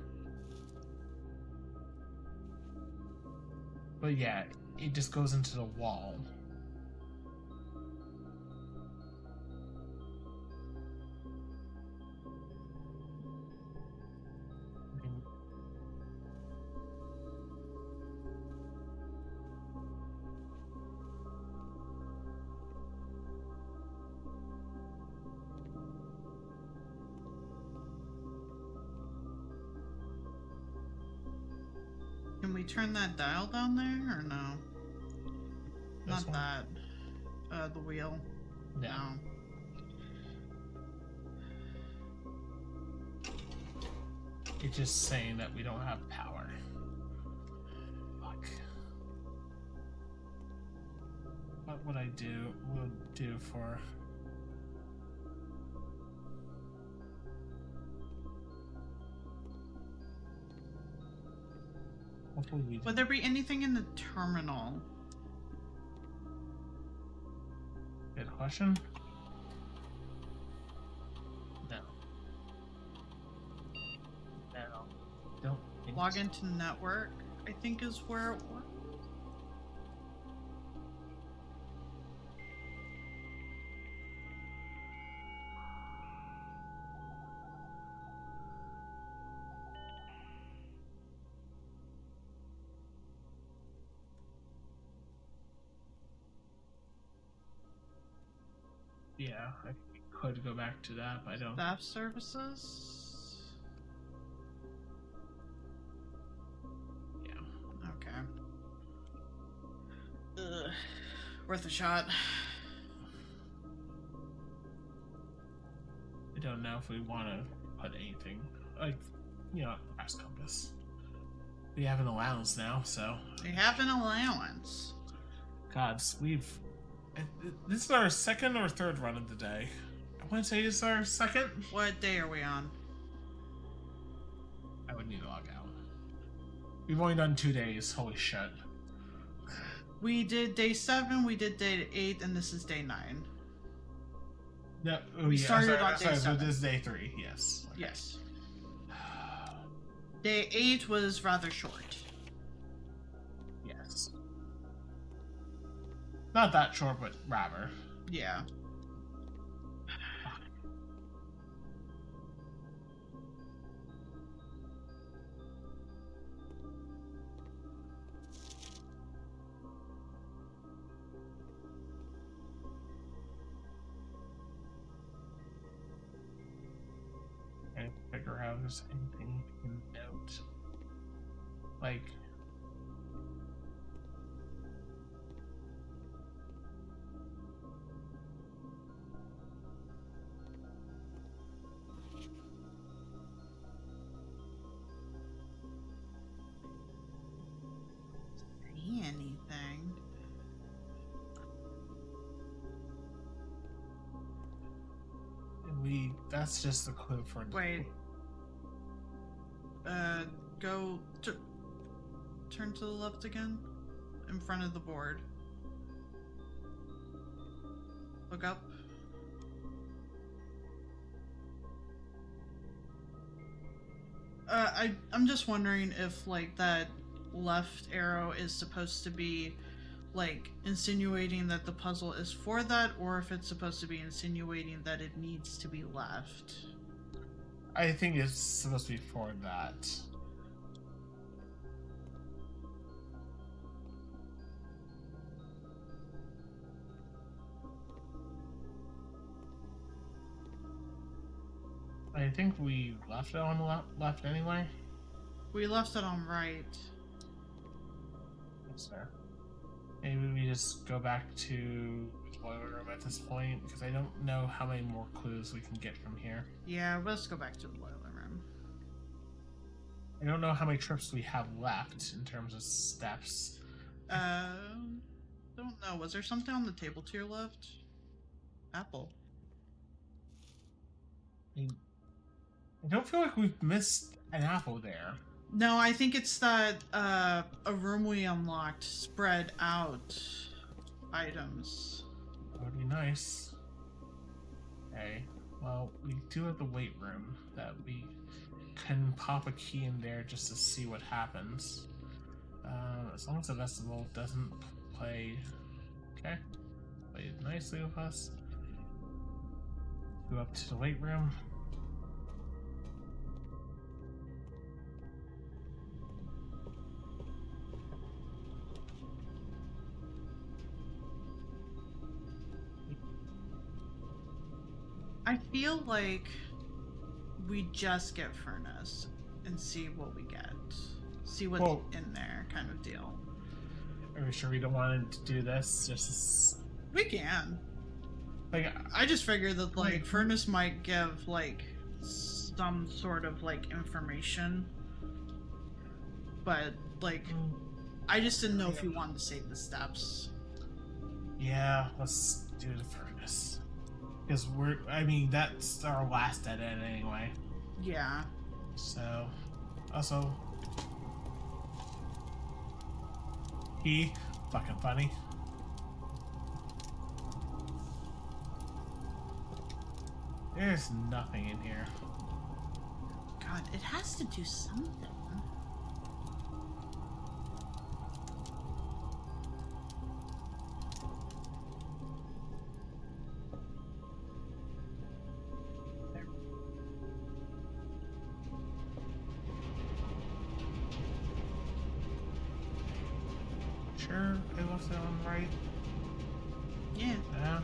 But yeah, it just goes into the wall. Can we turn that dial down there, or no? This Not one? that. The wheel. No. No. It's just saying that we don't have power. Fuck. What would I do? Would do for Hopefully we Would there be anything in the terminal? Good question. No. No. Don't think Log so. into network, I think is where it was. Yeah, I could go back to that, but I don't. Staff services? Yeah. Okay. Ugh. Worth a shot. I don't know if we want to put anything like, press compass. We have an allowance now, so We have an allowance. gods, this is our second or third run of the day. I want to say it's our second. What day are we on? I would need to log out. We've only done 2 days. Holy shit. We did day 7, we did day 8, and this is day 9. No, We started on day so 7. this is day 3. Yes. Okay. Yes. Day 8 was rather short. Yes. Not that short, but rather. Yeah. And figure out if there's anything we can note. Like. See anything? That's just the clue for. Wait. Go to turn to the left again, in front of the board. Look up. I'm just wondering if like that left arrow is supposed to be like insinuating that the puzzle is for that, or if it's supposed to be insinuating that it needs to be left. I think it's supposed to be for that. I think we left it on the left anyway. We left it on right. That's fair. Maybe we just go back to the boiler room at this point, because I don't know how many more clues we can get from here. Yeah, let's go back to the boiler room. I don't know how many trips we have left in terms of steps. Don't know. Was there something on the table to your left? Apple. I don't feel like we've missed an apple there. No, I think it's that a room we unlocked spread out items. That would be nice. Okay, well, we do have the weight room that we can pop a key in there just to see what happens. As long as the festival doesn't play. Okay, played nicely with us. Go up to the weight room. I feel like we just get furnace and see what we get. See what's Well- in there, kind of deal. Are we sure we don't want to do this? Just We can. like I just figured that like Right. furnace might give like some sort of like information, but like I just didn't know if you wanted to save the steps. yeah, let's do the furnace. Because that's our last dead end anyway. Yeah. So, also, key. Fucking funny. There's nothing in here. God, it has to do something. There. Sure, it looks on right. Yeah. Yeah.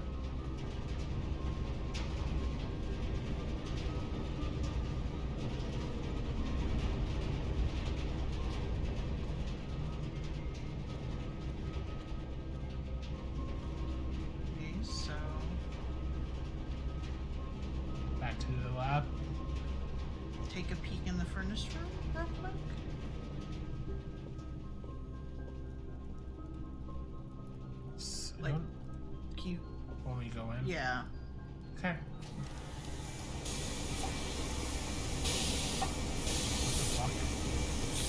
Okay, so Back to the lab. take a peek in the furnace room real quick. So, Like- Can you? when we go in. Yeah. Okay. What the fuck?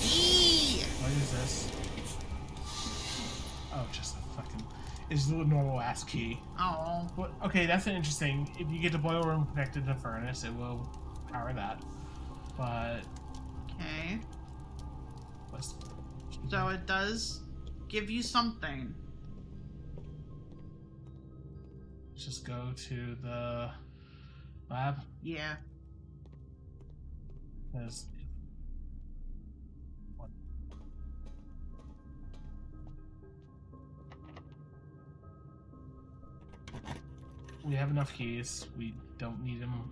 Eee! What is this? Oh, just a fucking. It's the normal ass key. Oh. Well, okay, that's an interesting. If you get the boiler room connected to the furnace, it will power that. But Okay. let's. So it does give you something. Let's just go to the lab. Yeah. There's we have enough keys. We don't need them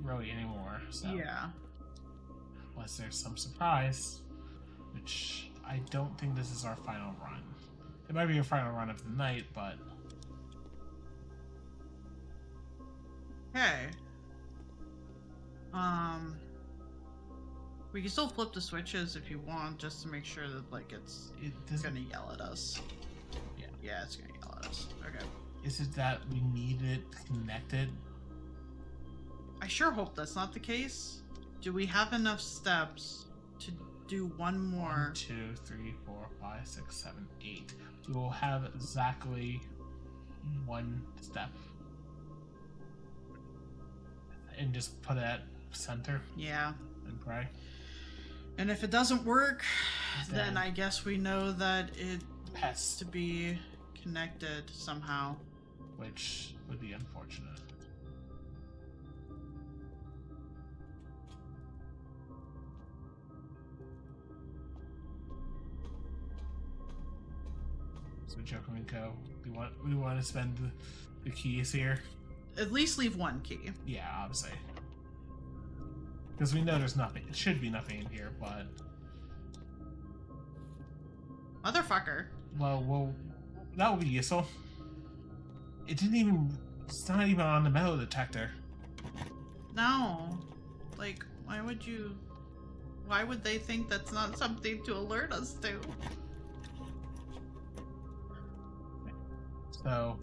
really anymore. So Yeah. unless there's some surprise, which I don't think this is our final run. It might be a final run of the night, but Okay. We can still flip the switches if you want, just to make sure that like it's it doesn't. gonna yell at us. Yeah. Yeah, it's gonna yell at us. Okay. Is it that we need it connected? I sure hope that's not the case. Do we have enough steps to do one more? 1, 2, 3, 4, 5, 6, 7, 8. We will have exactly one step. And just put it at center Yeah. and pray. And if it doesn't work, then Then- I guess we know that it has Pest, to be connected somehow. which would be unfortunate. So Joe, can we go? We want to spend the keys here? At least leave one key. Yeah, obviously. Because we know there's nothing. It should be nothing in here, but Motherfucker. well, that would be useful. It didn't even. It's not even on the metal detector. No. Like, why would you... Why would they think that's not something to alert us to? So.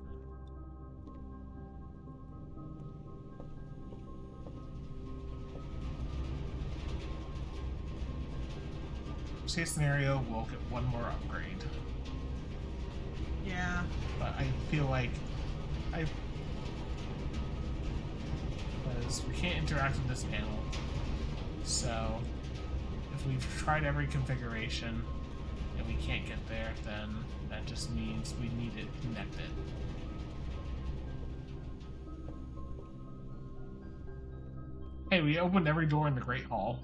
Worst case scenario, we'll get one more upgrade. Yeah. But I feel like because we can't interact with this panel. So if we've tried every configuration and we can't get there, then that just means we need it connected. Hey, we opened every door in the Great Hall.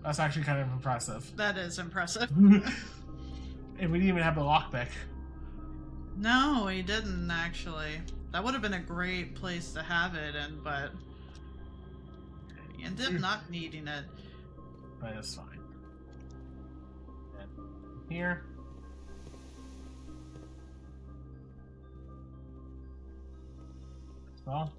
That's actually kind of impressive. That is impressive. And we didn't even have a lockpick. No, we didn't, actually. That would have been a great place to have it in, but... We ended up not needing it. But it's fine. And here. That's all.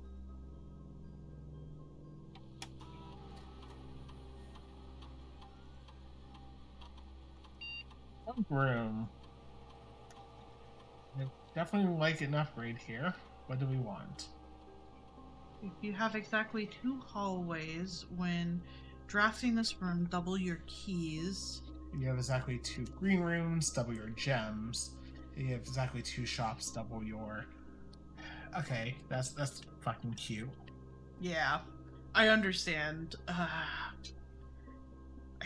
Room. I definitely like an upgrade here. What do we want? If you have exactly 2 hallways, when drafting this room, double your keys. You have exactly 2 green rooms, double your gems. You have exactly 2 shops, double your. Okay, that's fucking cute. Yeah, I understand. I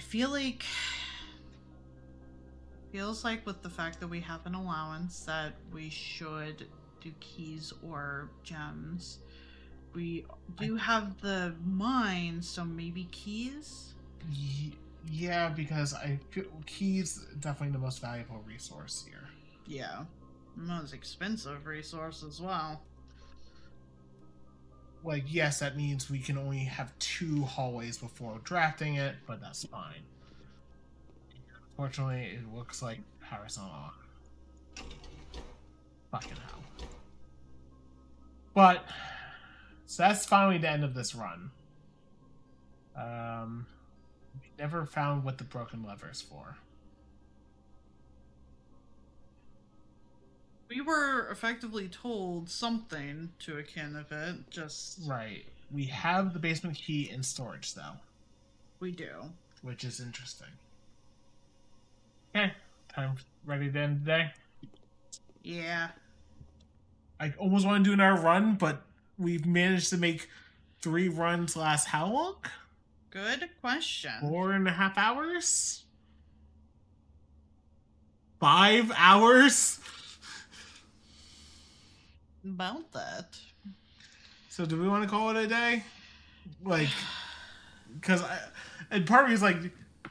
feel like feels like with the fact that we have an allowance that we should do keys or gems. We do have the mine, so maybe keys. Yeah, because I feel keys definitely the most valuable resource here. Yeah, most expensive resource as well. Like, yes, that means we can only have 2 hallways before drafting it, but that's fine. Fortunately, it looks like power's not on. Fucking hell. But, so that's finally the end of this run. We never found what the broken lever is for. We were effectively told something to akin of it, just... Right. We have the basement key in storage, though. We do. Which is interesting. Okay. Time ready to end the day? Yeah. I almost want to do another run, but we've managed to make 3 runs last how long? Good question. 4.5 hours? 5 hours? About that. So do we want to call it a day? Like, because and part of me is like,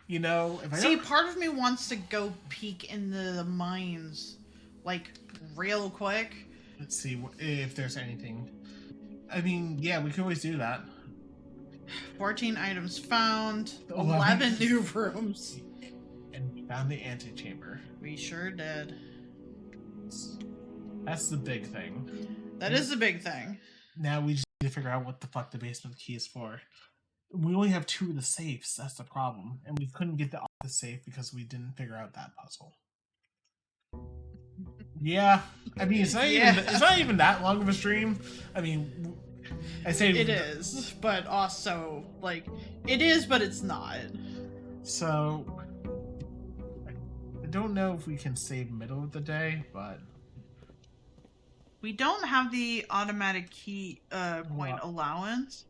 you know, if I See, don't... part of me wants to go peek into the mines, like, real quick. Let's see if there's anything. I mean, yeah, we could always do that. 14 items found, 11. 11 new rooms. And we found the antechamber. We sure did. That's the big thing. That is the big thing. Now we just need to figure out what the fuck the basement key is for. We only have 2 of the safes, that's the problem. And we couldn't get the office safe because we didn't figure out that puzzle. Yeah, I mean, it's not even that long of a stream. I mean, I say it is, but also, like, it is, but it's not. So, I don't know if we can save middle of the day, but... We don't have the automatic key point allowance,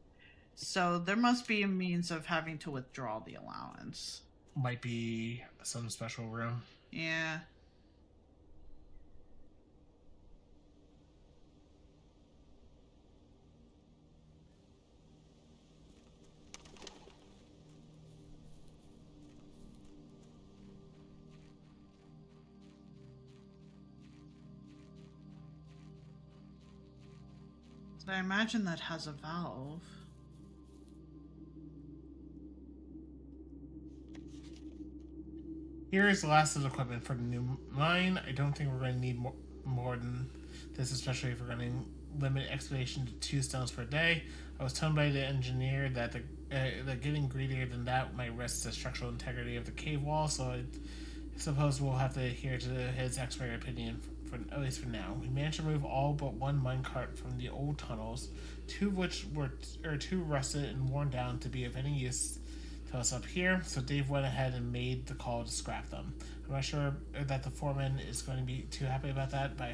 so there must be a means of having to withdraw the allowance. Might be some special room. Yeah. So I imagine that has a valve. Here is the last of the equipment for the new mine. I don't think we're going to need more than this, especially if we're going to limit excavation to 2 stones per day. I was told by the engineer that that getting greedier than that might risk the structural integrity of the cave wall, so I suppose we'll have to adhere to his expert opinion for at least for now. We managed to remove all but 1 minecart from the old tunnels, 2 of which were 2 rusted and worn down to be of any use to us up here, so Dave went ahead and made the call to scrap them. I'm not sure that the foreman is going to be too happy about that, but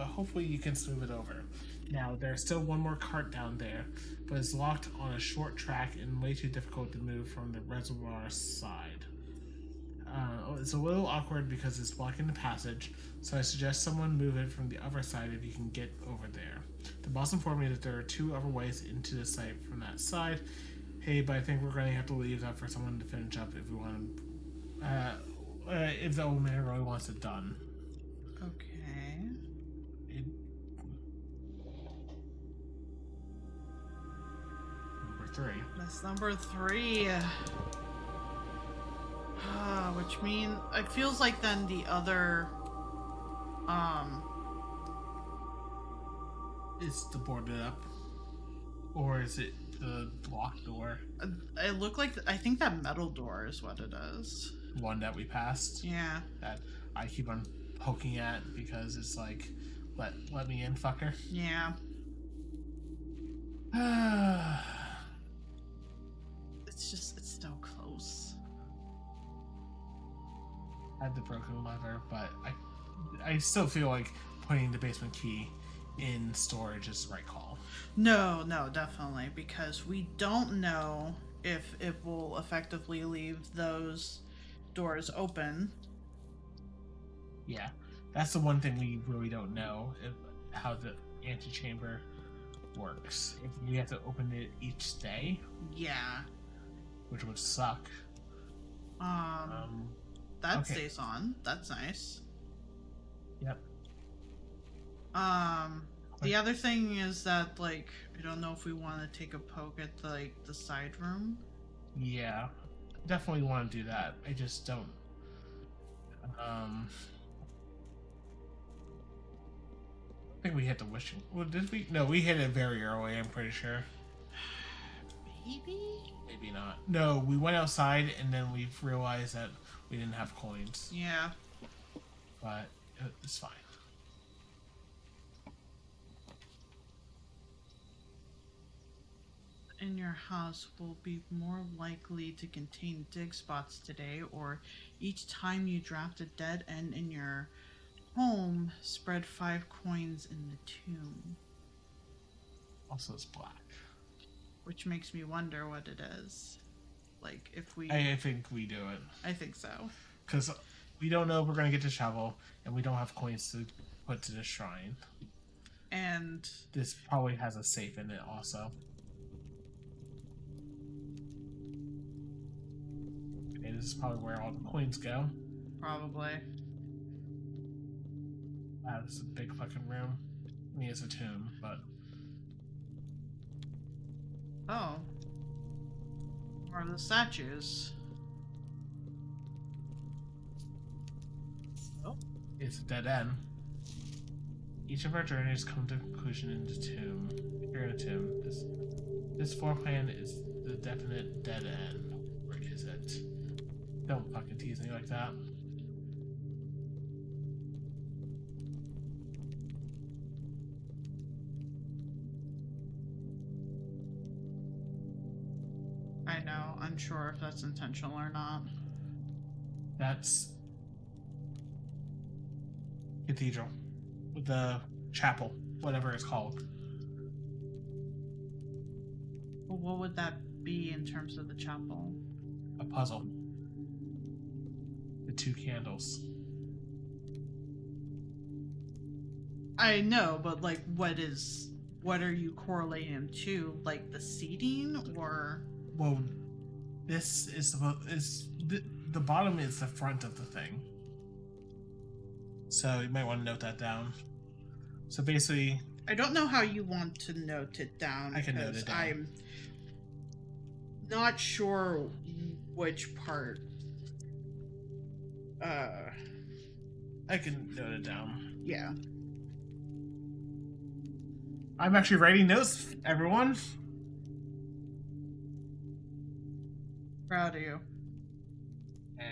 hopefully you can smooth it over. Now, there's still 1 more cart down there, but it's locked on a short track and way too difficult to move from the reservoir side. It's a little awkward because it's blocking the passage, so I suggest someone move it from the other side if you can get over there. The boss informed me that there are 2 other ways into the site from that side. Hey, but I think we're going to have to leave that for someone to finish up if we want to, if the old man really wants it done. Okay. Number 3. That's number 3. Which means it feels like then the other Is the boarded up, or is it the blocked door? it looked like I think that metal door is what it is. One that we passed. Yeah. That I keep on poking at because it's like, let me in, fucker. Yeah. It's still close. I had the broken lever, but I still feel like putting the basement key in storage is the right call. No, definitely, because we don't know if it will effectively leave those doors open. Yeah, that's the one thing we really don't know, how the antechamber works. If we have to open it each day, Yeah. which would suck. That okay. stays on. That's nice. Yep. The other thing is that, like, I don't know if we want to take a poke at the side room. Yeah, definitely want to do that. I just don't. I think we hit the wishing. Well, did we? No, we hit it very early. I'm pretty sure. Maybe. Maybe not. No, we went outside and then we realized that we didn't have coins. Yeah. But it's fine. In your house will be more likely to contain dig spots today, or each time you draft a dead end in your home, spread 5 coins in the tomb. Also, it's black. Which makes me wonder what it is. Like, if we... I think we do it. I think so. Because we don't know if we're going to get to shovel, and we don't have coins to put to the shrine. And... This probably has a safe in it also. Okay, this is probably where all the coins go. Probably. Wow, this is a big fucking room. I mean, it's a tomb, but... Oh. More of the statues. Oh, it's a dead end. Each of our journeys come to a conclusion in the tomb. Here in a tomb. This floor plan is the definite dead end. Where is it? Don't fucking tease me like that. I know, unsure if that's intentional or not. That's cathedral. The chapel, whatever it's called. Well, what would that be in terms of the chapel? A puzzle. The 2 candles. I know, but like, what are you correlating them to? Like the seating, or? Well, this is the bottom is the front of the thing. So you might want to note that down. So basically, I don't know how you want to note it down. I can note because it down. I'm not sure which part. I can note it down. Yeah. I'm actually writing notes, everyone. Proud of you. Ow.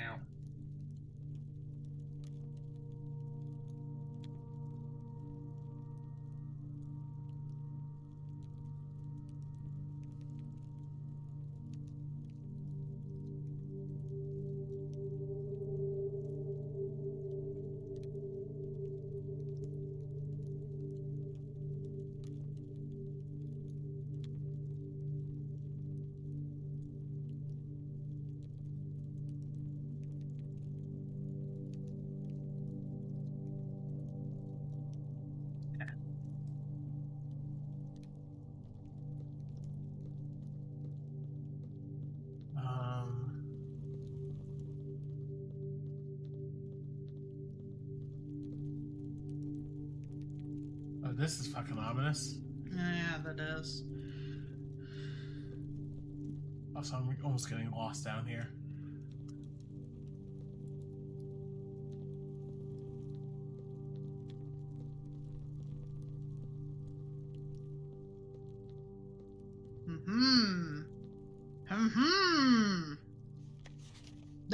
Oh, this is fucking ominous. Yeah, that is. Also, I'm almost getting lost down here.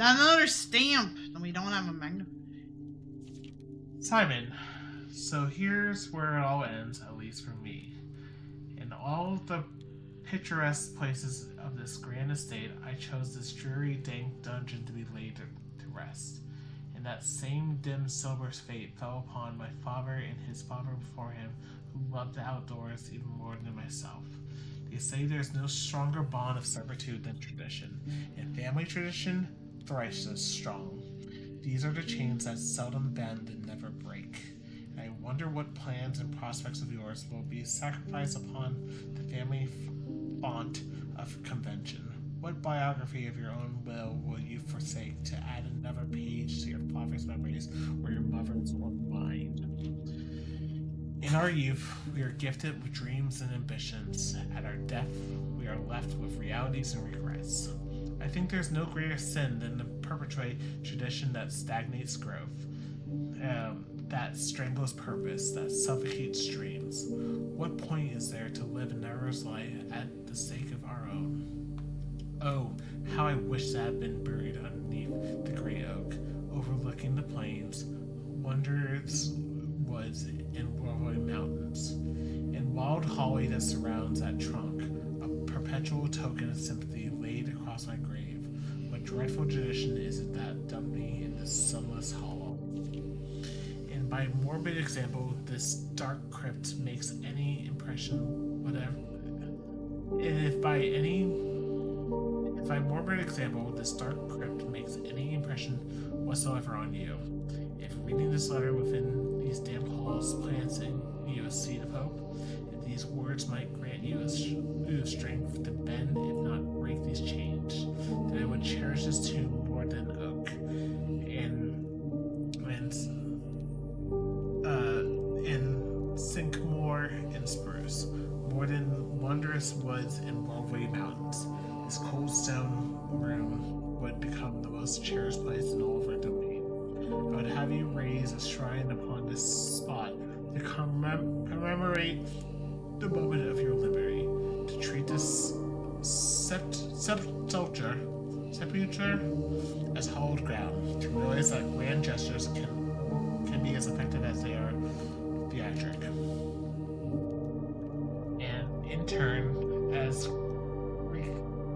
Another stamp. And we don't have a magnet. Simon, so here's where it all ends, at least for me. In all the picturesque places of this grand estate, I chose this dreary, dank dungeon to be laid to rest. and that same dim sober fate fell upon my father and his father before him, who loved the outdoors even more than myself. They say there's no stronger bond of servitude than tradition, and family tradition thrice as strong. These are the chains that seldom bend and never break. And I wonder what plans and prospects of yours will be sacrificed upon the family font of convention. What biography of your own will you forsake to add another page to your father's memories or your mother's or mine? In our youth, we are gifted with dreams and ambitions. At our death, we are left with realities and regrets. I think there's no greater sin than to perpetuate tradition that stagnates growth, that strangles purpose, that suffocates dreams. What point is there to live another's life at the sake of our own? Oh, how I wish that I had been buried underneath the great oak, overlooking the plains, wondrous woods, and whirling mountains, and wild holly that surrounds that trunk, a perpetual token of sympathy laid across my grave. What dreadful tradition is it that dumped me in this sunless hollow? And by morbid example, this dark crypt makes any impression whatever. And if by morbid example, this dark crypt makes any impression whatsoever on you, if reading this letter within these damp halls plants in you a seed of hope, if these words might grant you a strength to bend, if not break these chains, then I would cherish this tomb more than oak, and sycamore and spruce, more than wondrous woods and worldly mountains. This cold stone room would become the most cherished place in all of our domain. I would have you raise a shrine upon this spot to commemorate the moment of your liberty, to treat this sepulcher as hallowed ground, to realize that grand gestures can be as effective as they are theatric. And in turn, as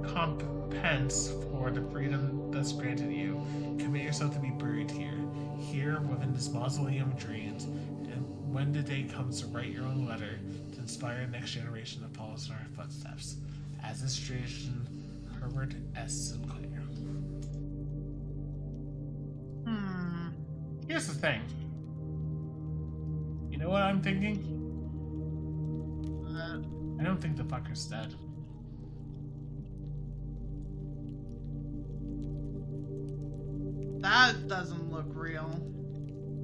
recompense for the freedom thus granted you, commit yourself to be buried here within this mausoleum of dreams, and when the day comes to write your own letter to inspire the next generation that follows in our footsteps, as is tradition, Herbert S. Sinclair. Here's the thing. You know what I'm thinking? I don't think the fucker's dead. That doesn't look real.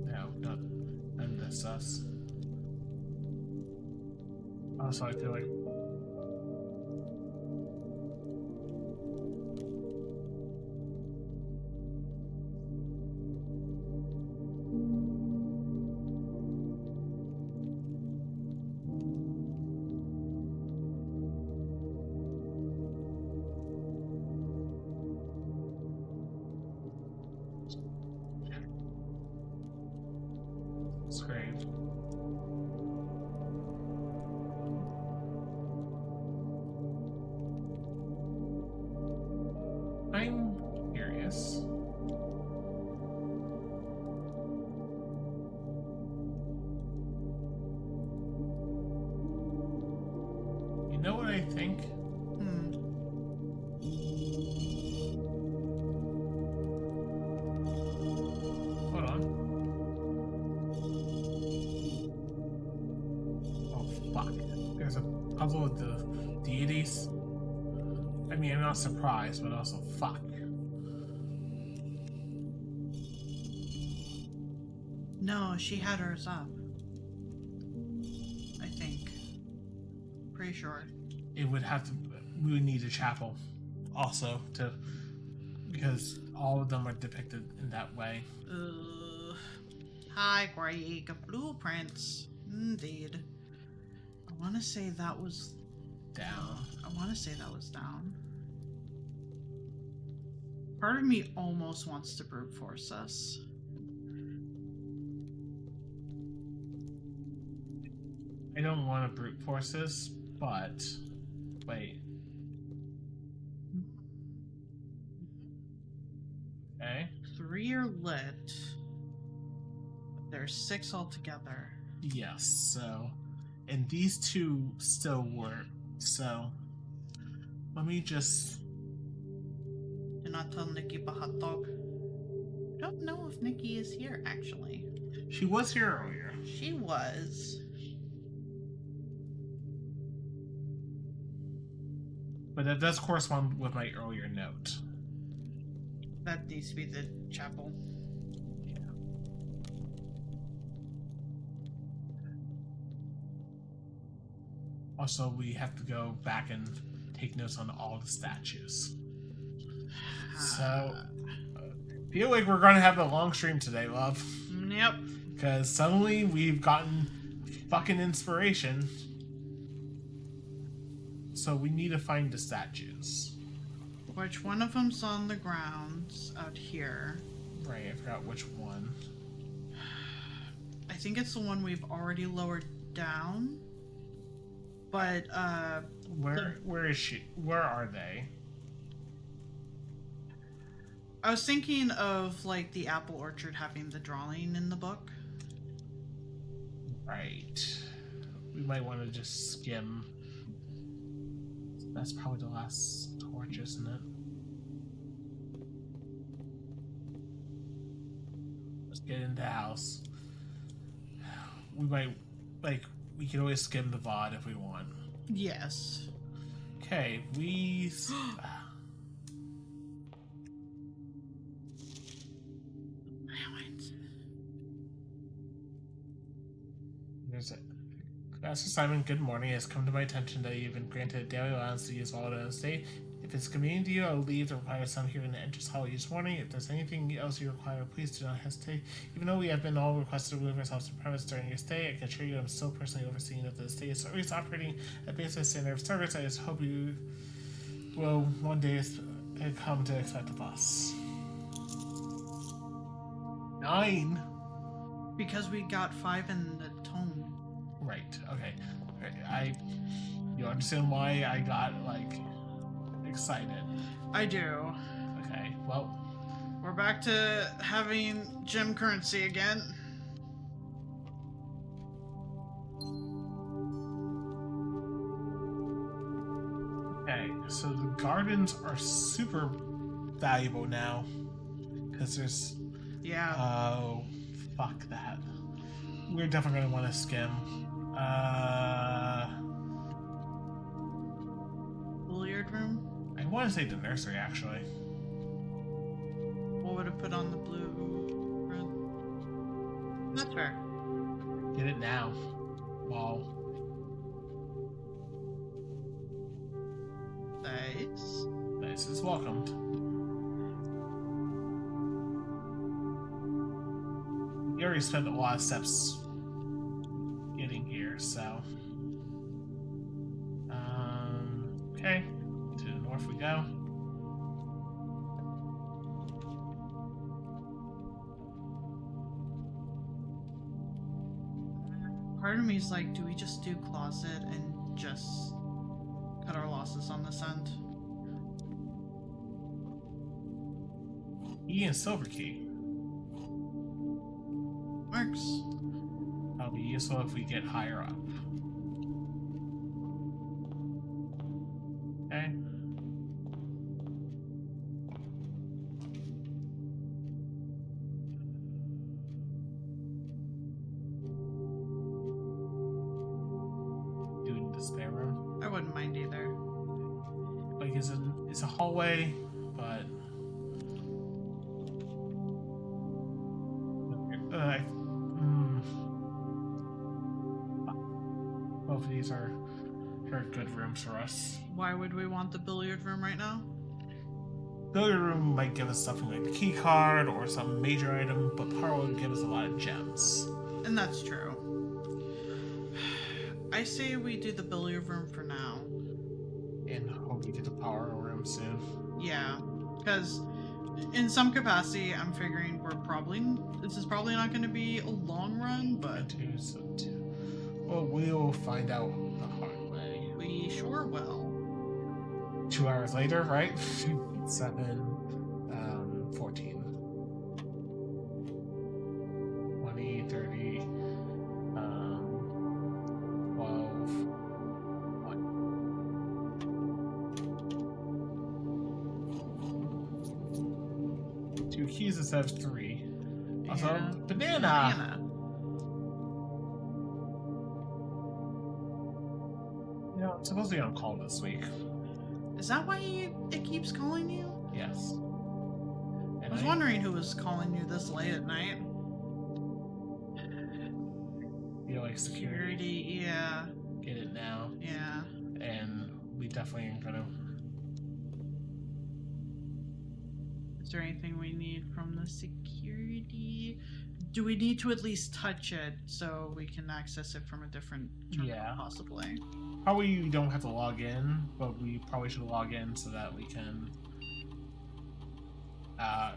No, none of this sus. Also, I feel like it's great. I'm curious. You know what I think? Hold on. Oh, fuck. There's a puzzle with the deities. I mean, I'm not surprised, but also fuck. No, she had hers up. I think. Pretty sure. It would have to. We would need a chapel, also, to because all of them are depicted in that way. Hi, Greg. Blueprints. Indeed. I want to say that was Down. I want to say that was down. Part of me almost wants to brute force us. I don't want to brute force this, but wait. Okay. 3 are lit. There's 6 altogether. Yes, so. And these 2 still work. So. Let me just. Do not tell Nikki about hot dog. I don't know if Nikki is here, actually. She was here earlier. She was. But that does correspond with my earlier note. That needs to be the chapel. Also, we have to go back and take notes on all the statues. So, feel like we're gonna have a long stream today, love. Yep. Because suddenly we've gotten fucking inspiration. So we need to find the statues. Which one of them's on the grounds out here? Right, I forgot which one. I think it's the one we've already lowered down. But, Where is she? Where are they? I was thinking of, like, the apple orchard having the drawing in the book. Right. We might want to just skim. That's probably the last torch, isn't it? Let's get into the house. We might, like, we can always skim the VOD if we want. Yes. Okay, we... There's a... Master Simon, good morning. It has come to my attention that you've been granted a daily allowance to use Waldo estate. If it's convenient to you, I'll leave the required sum here in the entrance hall each morning. If there's anything else you require, please do not hesitate. Even though we have been all requested to remove ourselves from premise during your stay, I can assure you I'm still personally overseeing if the estate is always operating at basic standard of service. I just hope you will one day come to expect of us. 9? Because we got 5 in the tome. Right, okay. You understand why I got, like, excited. I do. Okay, well... We're back to having gem currency again. Okay, so the gardens are super valuable now. Because there's... Yeah. Oh, fuck that. We're definitely going to want to skim. Billiard room? I want to say the nursery, actually. What would it put on the blue? Red? That's fair. Get it now. Wow. Nice. Nice is welcomed. We already spent a lot of steps getting here, so... Okay. To the north we go. Part of me is like, do we just do closet and just cut our losses on this end? E and Silver Key. Works. That'll be useful if we get higher up. Okay. Doing the spare room. I wouldn't mind either. Like, it's a hallway, but both of these are good rooms for us. Why would we want the billiard room right now? Billiard room might give us something like a key card or some major item, but Parl would give us a lot of gems. And that's true. I say we do the billiard room for now. And hope we get the power room soon. Yeah, because in some capacity, I'm figuring this is probably not going to be a long run, but Well, we'll find out the hard way. we sure will. 2 hours later, right? 7, 14. 20, 30, 2 keys instead of 3. Also, Yeah. banana. You know, I'm supposed to be on call this week. Is that why it keeps calling you? Yes. I And was wondering who was calling you this late at night. feel like security. Security, yeah. Get it now. Yeah. And we definitely ain't gonna. Is there anything we need from the security? Do we need to at least touch it so we can access it from a different terminal, Yeah. possibly? Probably you don't have to log in, but we probably should log in so that we can.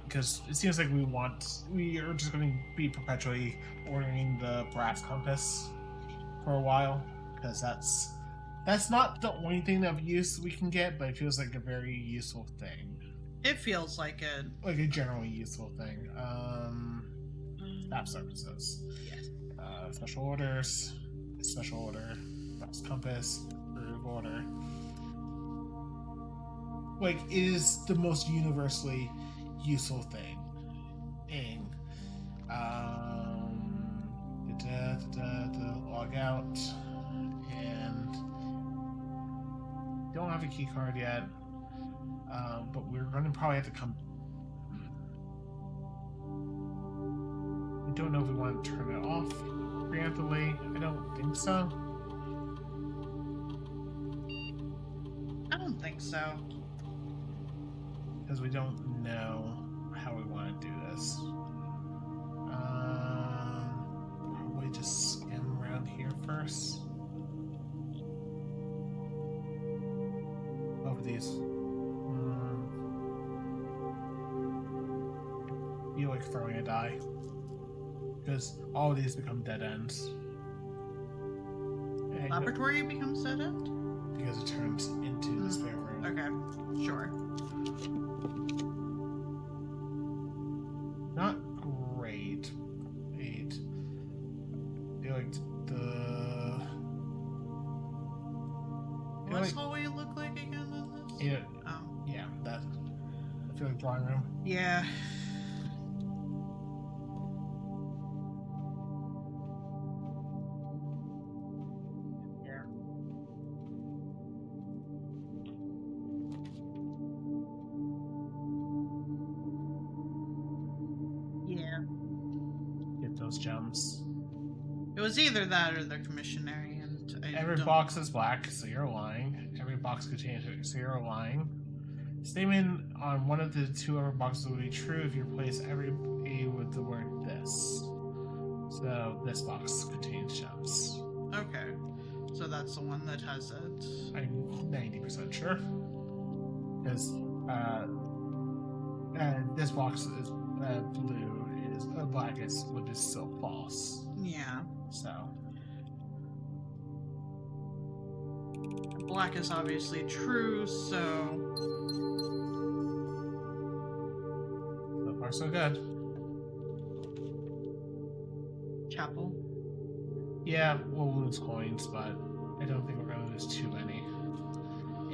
Because it seems like we are just going to be perpetually ordering the brass compass for a while, because that's not the only thing of use we can get, but it feels like a very useful thing, It feels like it. like a generally useful thing. Staff services, Yes. special orders, special order, brass compass, groove order. Like, it is the most universally useful thing. Log out, and don't have a key card yet, but we're going to probably have to come. I don't know if we want to turn it off preemptively. I don't think so. I don't think so. Because we don't know how we want to do this. Probably just skim around here first. Over these. Feel like throwing a die. Because all of these become dead ends. And Laboratory becomes dead end? because it turns into the spare room. Okay, sure. Not great. 8. I feel like What's hallway look like again in this? Yeah, Oh. yeah, that. I feel like drawing room. Yeah. Yeah. Yeah. Get those gems. It was either that or the commissionary, and I Every don't- box is black, so you're lying. Every box contains it, so you're lying. Statement on one of the 2 other boxes will be true if you replace every A with the word this. So this box contains gems. Okay, so that's the one that has it. I'm 90% sure. Because this box is blue, is black, which is still false. Yeah. So Black is obviously true, so far so good. chapel. Yeah, we'll lose coins, but I don't think we're gonna lose too many.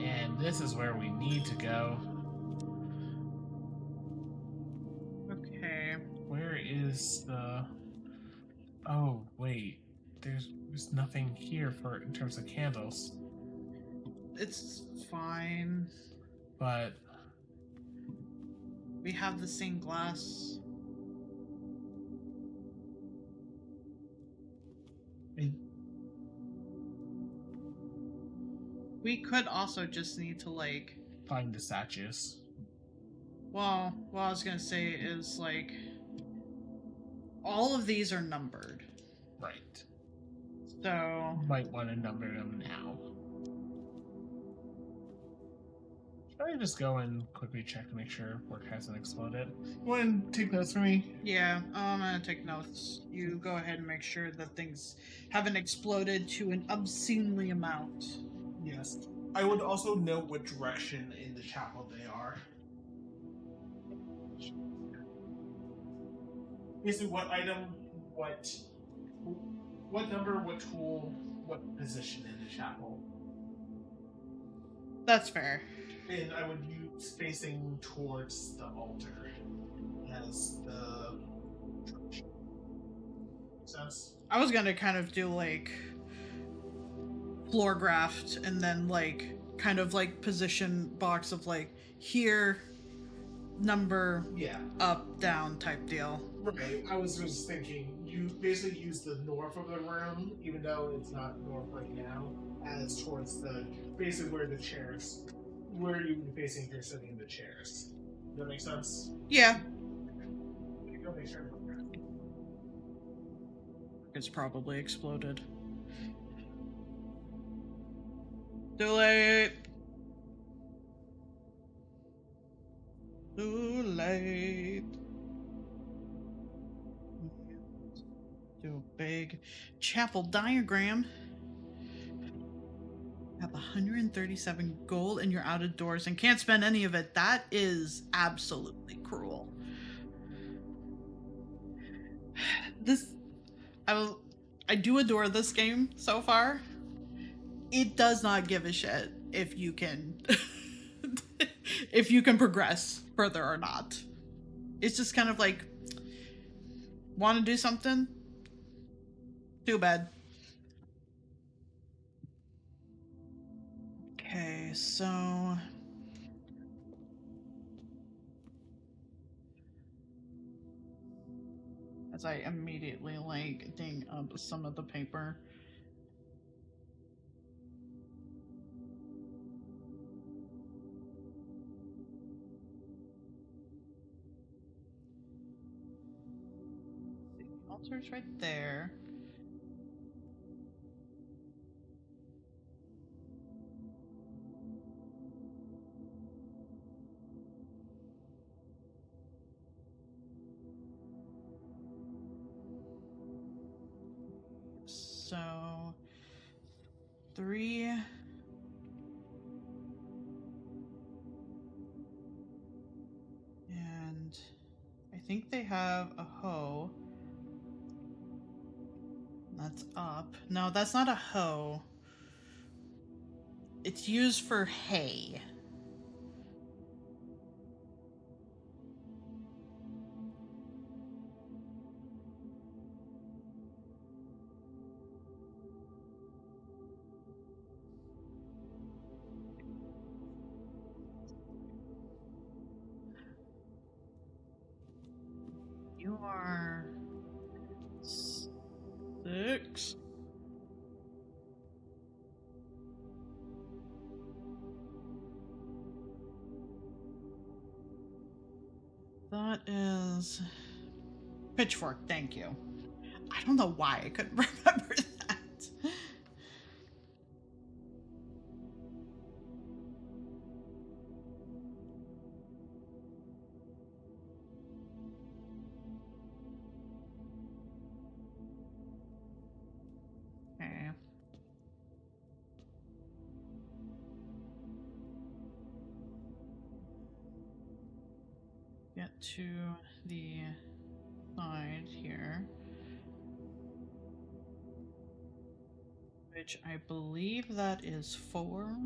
And this is where we need to go. Okay. Where is the? Oh wait, there's nothing here for in terms of candles, It's fine. but We have the same glass. it, We could also just need to, like, find the statues. well, what I was gonna say is, like, all of these are numbered. Right. So, Might want to number them now. Should I just go and quickly check to make sure work hasn't exploded? You want to take notes for me? yeah, I'm gonna take notes. You go ahead and make sure that things haven't exploded to an obscenely amount. Yes. I would also note what direction in the chapel they are. Basically, what item, what number, what tool, what position in the chapel. That's fair. And I would use facing towards the altar. as the sense. I was gonna kind of do like floor graft and then like kind of like position box of like here, number, Yeah. up, down type deal. Right. I was just thinking you basically use the north of the room, even though it's not north right now, as towards the basically where the chairs, where you would be facing if you're sitting in the chairs. Does that make sense? Yeah. Go make sure. It's probably exploded. Too late. Too late. Do a big chapel diagram. Have 137 gold and you're out of doors and can't spend any of it. That is absolutely cruel. I do adore this game so far. It does not give a shit if you can if you can progress further or not. It's just kind of like, want to do something? Too bad. Okay, so as I immediately like ding up some of the paper. The altar's right there. So 3 and I think they have a hoe. That's up. No, that's not a hoe. It's used for hay. You are 6. That is pitchfork, thank you. I don't know why I couldn't remember that. Okay. Get to the side here. Which I believe that is 4.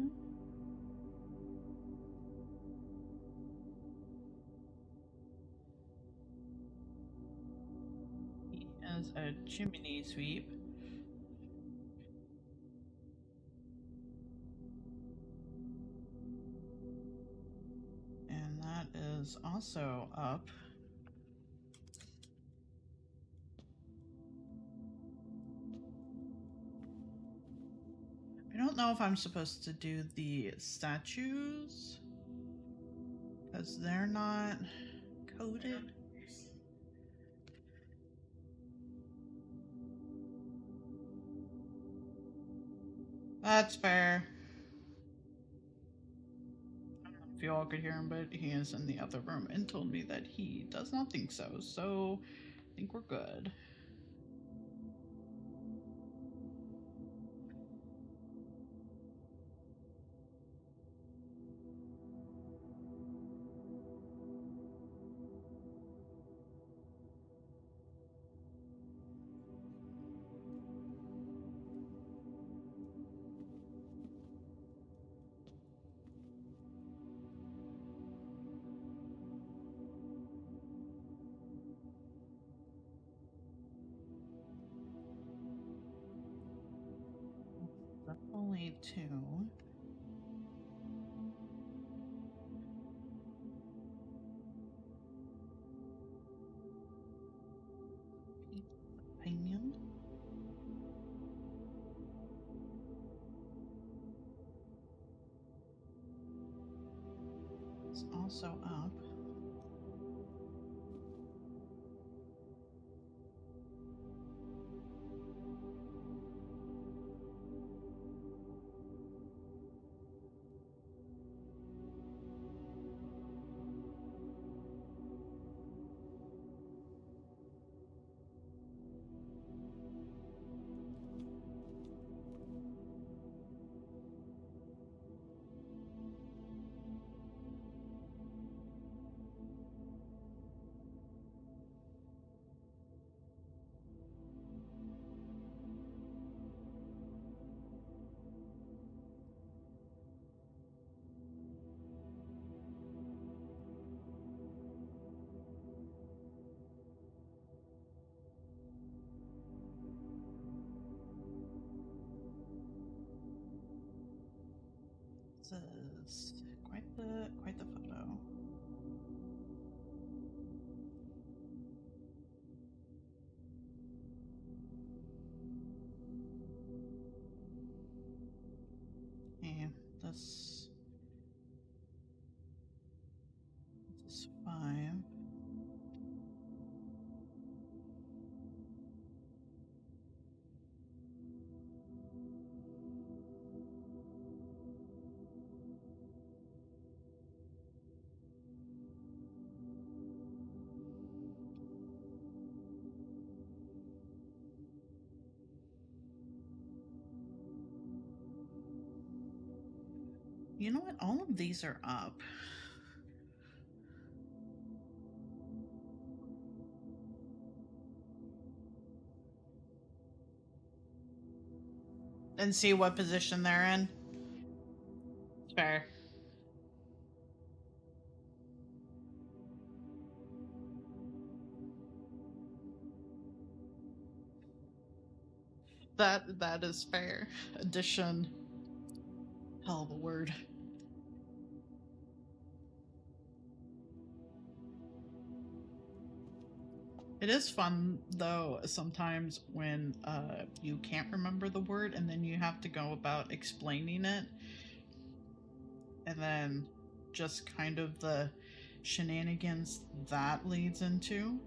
He has a chimney sweep. And that is also up. I don't know if I'm supposed to do the statues because they're not coded. That's fair. I don't know if you all could hear him, but he is in the other room and told me that he does not think so. So I think we're good. Only 2. Opinion. It's also up. This is quite the photo. Okay, this is 5. You know what? All of these are up. And see what position they're in. Fair. That is fair. Addition. Hell of a word. It is fun though sometimes when you can't remember the word and then you have to go about explaining it, and then just kind of the shenanigans that leads into.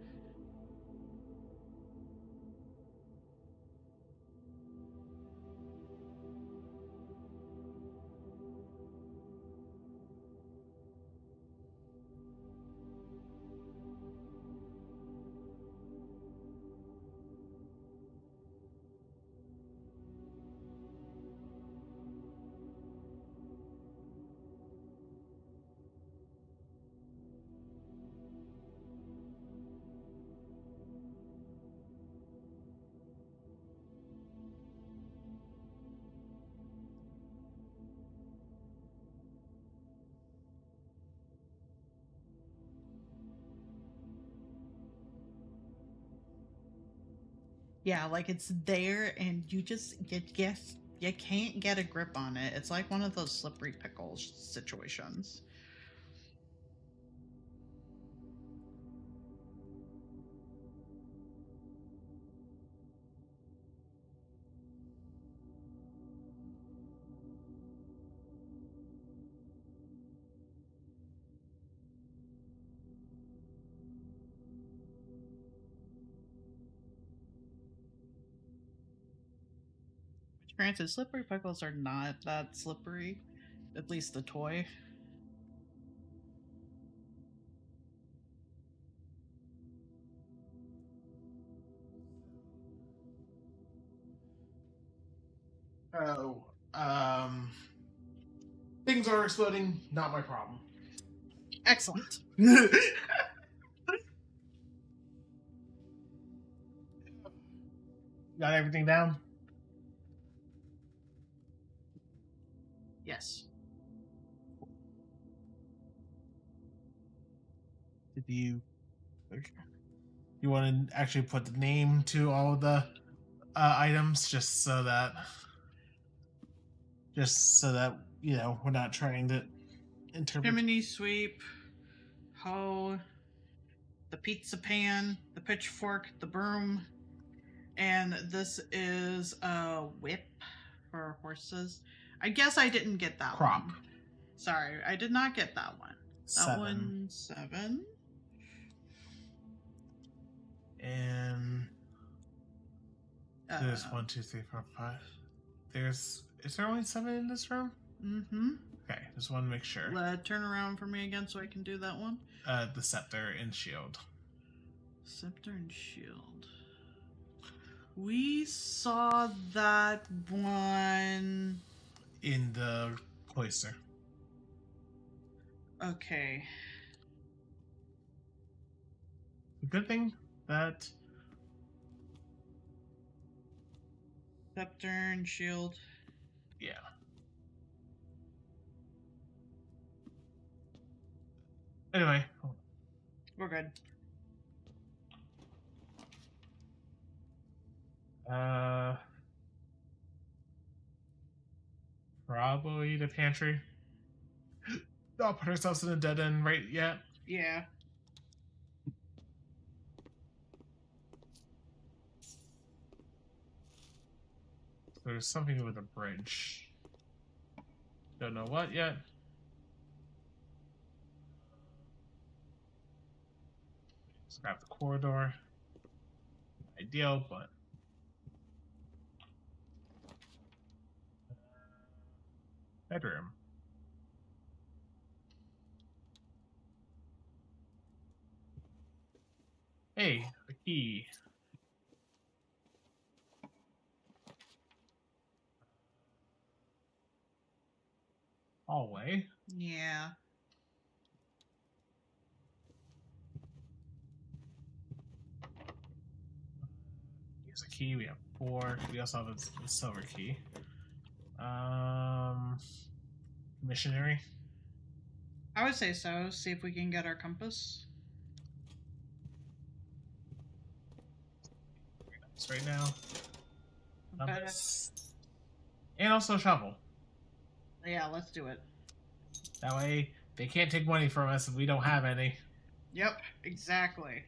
Yeah, like it's there and you you can't get a grip on it. It's like one of those slippery pickles situations. Granted, slippery pickles are not that slippery, at least the toy. Oh, things are exploding. Not my problem. Excellent. Got everything down? Yes. Did you? You want to actually put the name to all of the items, just so that. just so that we're not trying to interpret. Chimney sweep, hoe, the pizza pan, the pitchfork, the broom, and this is a whip for horses. I guess I didn't get that Crop. one. Sorry, I did not get that one. That 7. one's 7. And there's 1, 2, 3, 4, 5. Is there only 7 in this room? Mm-hmm. Okay, just want to make sure. Turn around for me again so I can do that one. The scepter and shield. Scepter and shield. We saw that one. In the cloister. Okay. Good thing that Scepter and shield. yeah. Anyway, We're good. Probably the pantry. Not put ourselves in a dead end right yet. Yeah. There's something with a bridge. Don't know what yet. Let's grab the corridor. Ideal, but bedroom. Hey, a key. Hallway. Yeah. Here's a key. We have 4. We also have a silver key. Missionary. I would say so. See if we can get our compass. It's right now. But, Compass. And also a shovel. yeah, let's do it. That way they can't take money from us if we don't have any. Yep, exactly.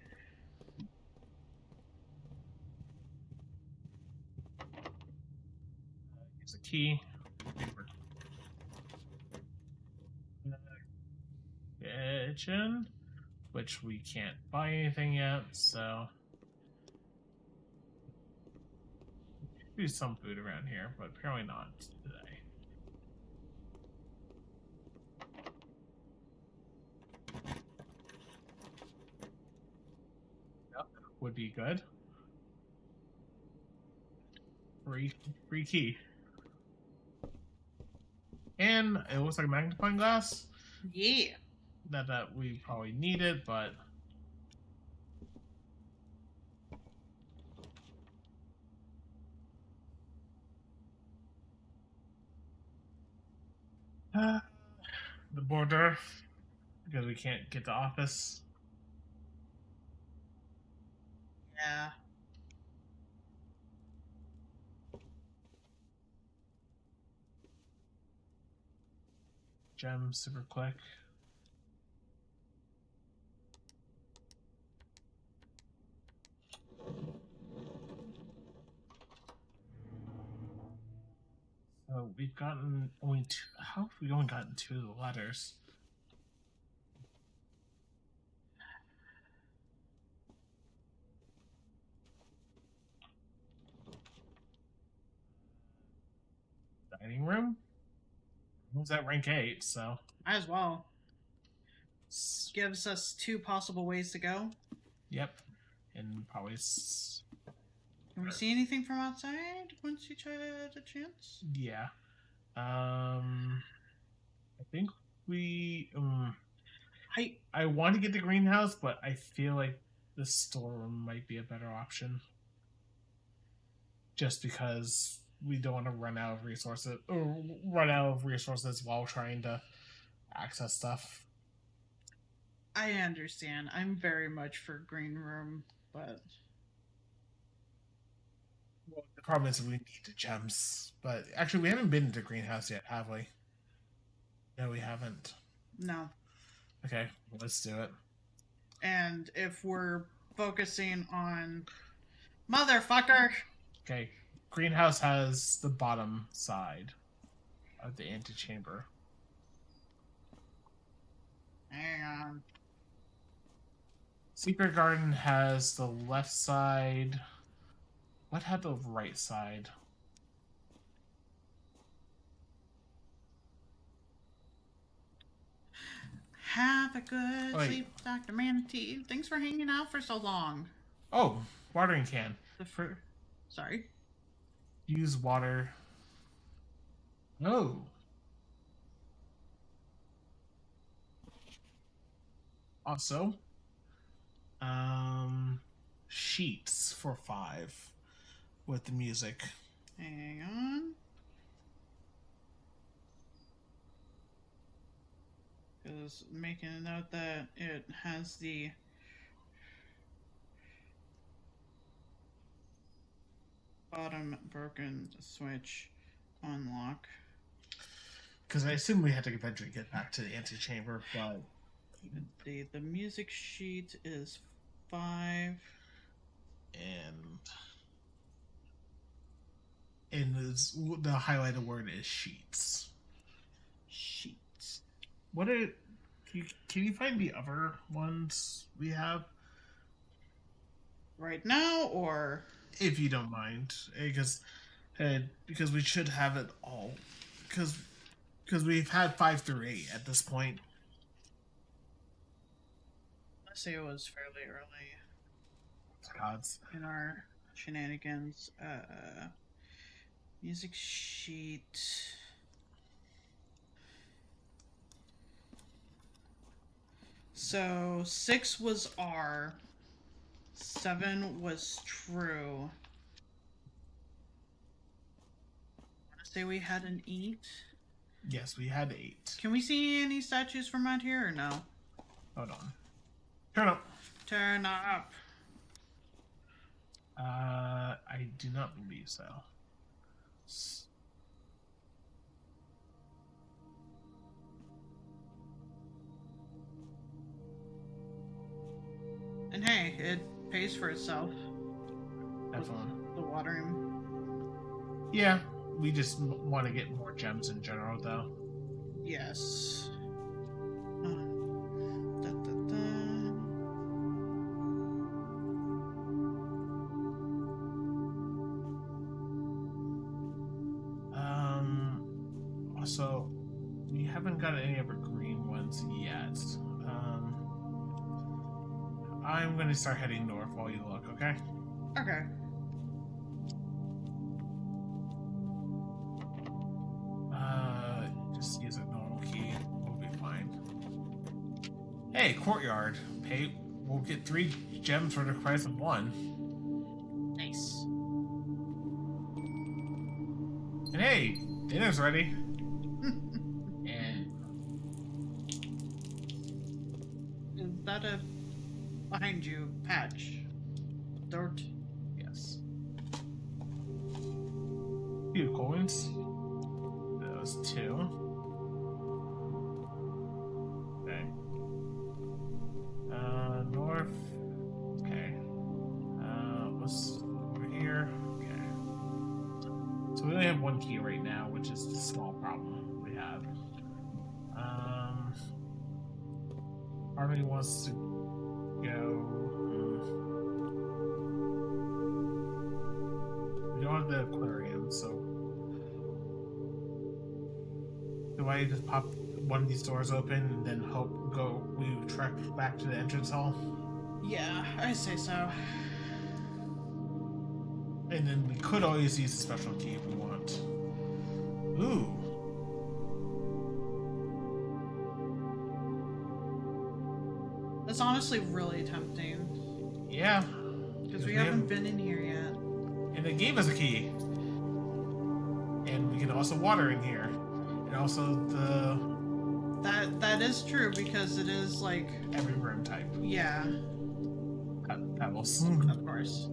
Here's a key. Kitchen, which we can't buy anything yet, so do some food around here, but apparently not today. Yep, would be good. Free key. And it looks like a magnifying glass. Yeah. Not that we probably need it, but the border, because we can't get to office. Yeah. Gem super quick. So we've gotten only 2. How have we only gotten 2 of the letters? Dining room? It was at rank 8, so. Might as well. Gives us 2 possible ways to go. Yep. And probably. Can we see anything from outside once you try the chance? Yeah. I think we. I want to get the greenhouse, but I feel like the storeroom might be a better option. Just because we don't want to run out of resources while trying to access stuff. I understand. I'm very much for green room, but Well, the problem is we need the gems. But actually, we haven't been to greenhouse yet, have we? No, we haven't. No. Okay, let's do it. And if we're focusing on motherfucker, Okay, greenhouse has the bottom side of the antechamber. hang on. Secret garden has the left side. What had the right side? Have a good Wait. sleep, Dr. Manatee. Thanks for hanging out for so long. Oh, watering can. The For Sorry. use water. Oh. Also, sheets for 5 with the music. Hang on. Because making a note that it has the bottom broken switch unlock. Because I assume we had to eventually get back to the antechamber, but The music sheet is 5. and the highlighted word is sheets. Sheets. What are can you find the other ones we have, Right now, or if you don't mind? Because we should have it all. Because we've had 5 through 8 at this point. let's say it was fairly early Gods. in our shenanigans. Music sheet. So 6 was R, 7 was true. I want to say we had an 8. Yes, we had 8. Can we see any statues from out here or no? Hold on. Turn up. Turn up. I do not believe so. And hey, it pays for itself. Definitely. The watering. Yeah, we just want to get more gems in general, though. Yes. Da, da, da. Also, we haven't got any of our green ones yet. I'm going to start heading north while you look, okay? Okay. Just use a normal key. We'll be fine. Hey, courtyard. We'll get 3 gems for the price of 1. Nice. And hey, dinner's ready. And Is that a behind you patch? Dirt. yes. Few coins. Those 2. Okay. North. Okay. What's over here? Okay. So we only have 1 key right now, which is the small problem we have. Harmony wants to go. We don't have the aquarium, so do I just pop one of these doors open and then we trek back to the entrance hall? Yeah, I say so. And then we could always use a special key if we want. Ooh. That's honestly really tempting. Yeah. Because we haven't been in here yet. And it gave us a key. And we can also water in here. And also That is true because it is like, every room type. yeah, Pebbles. of course.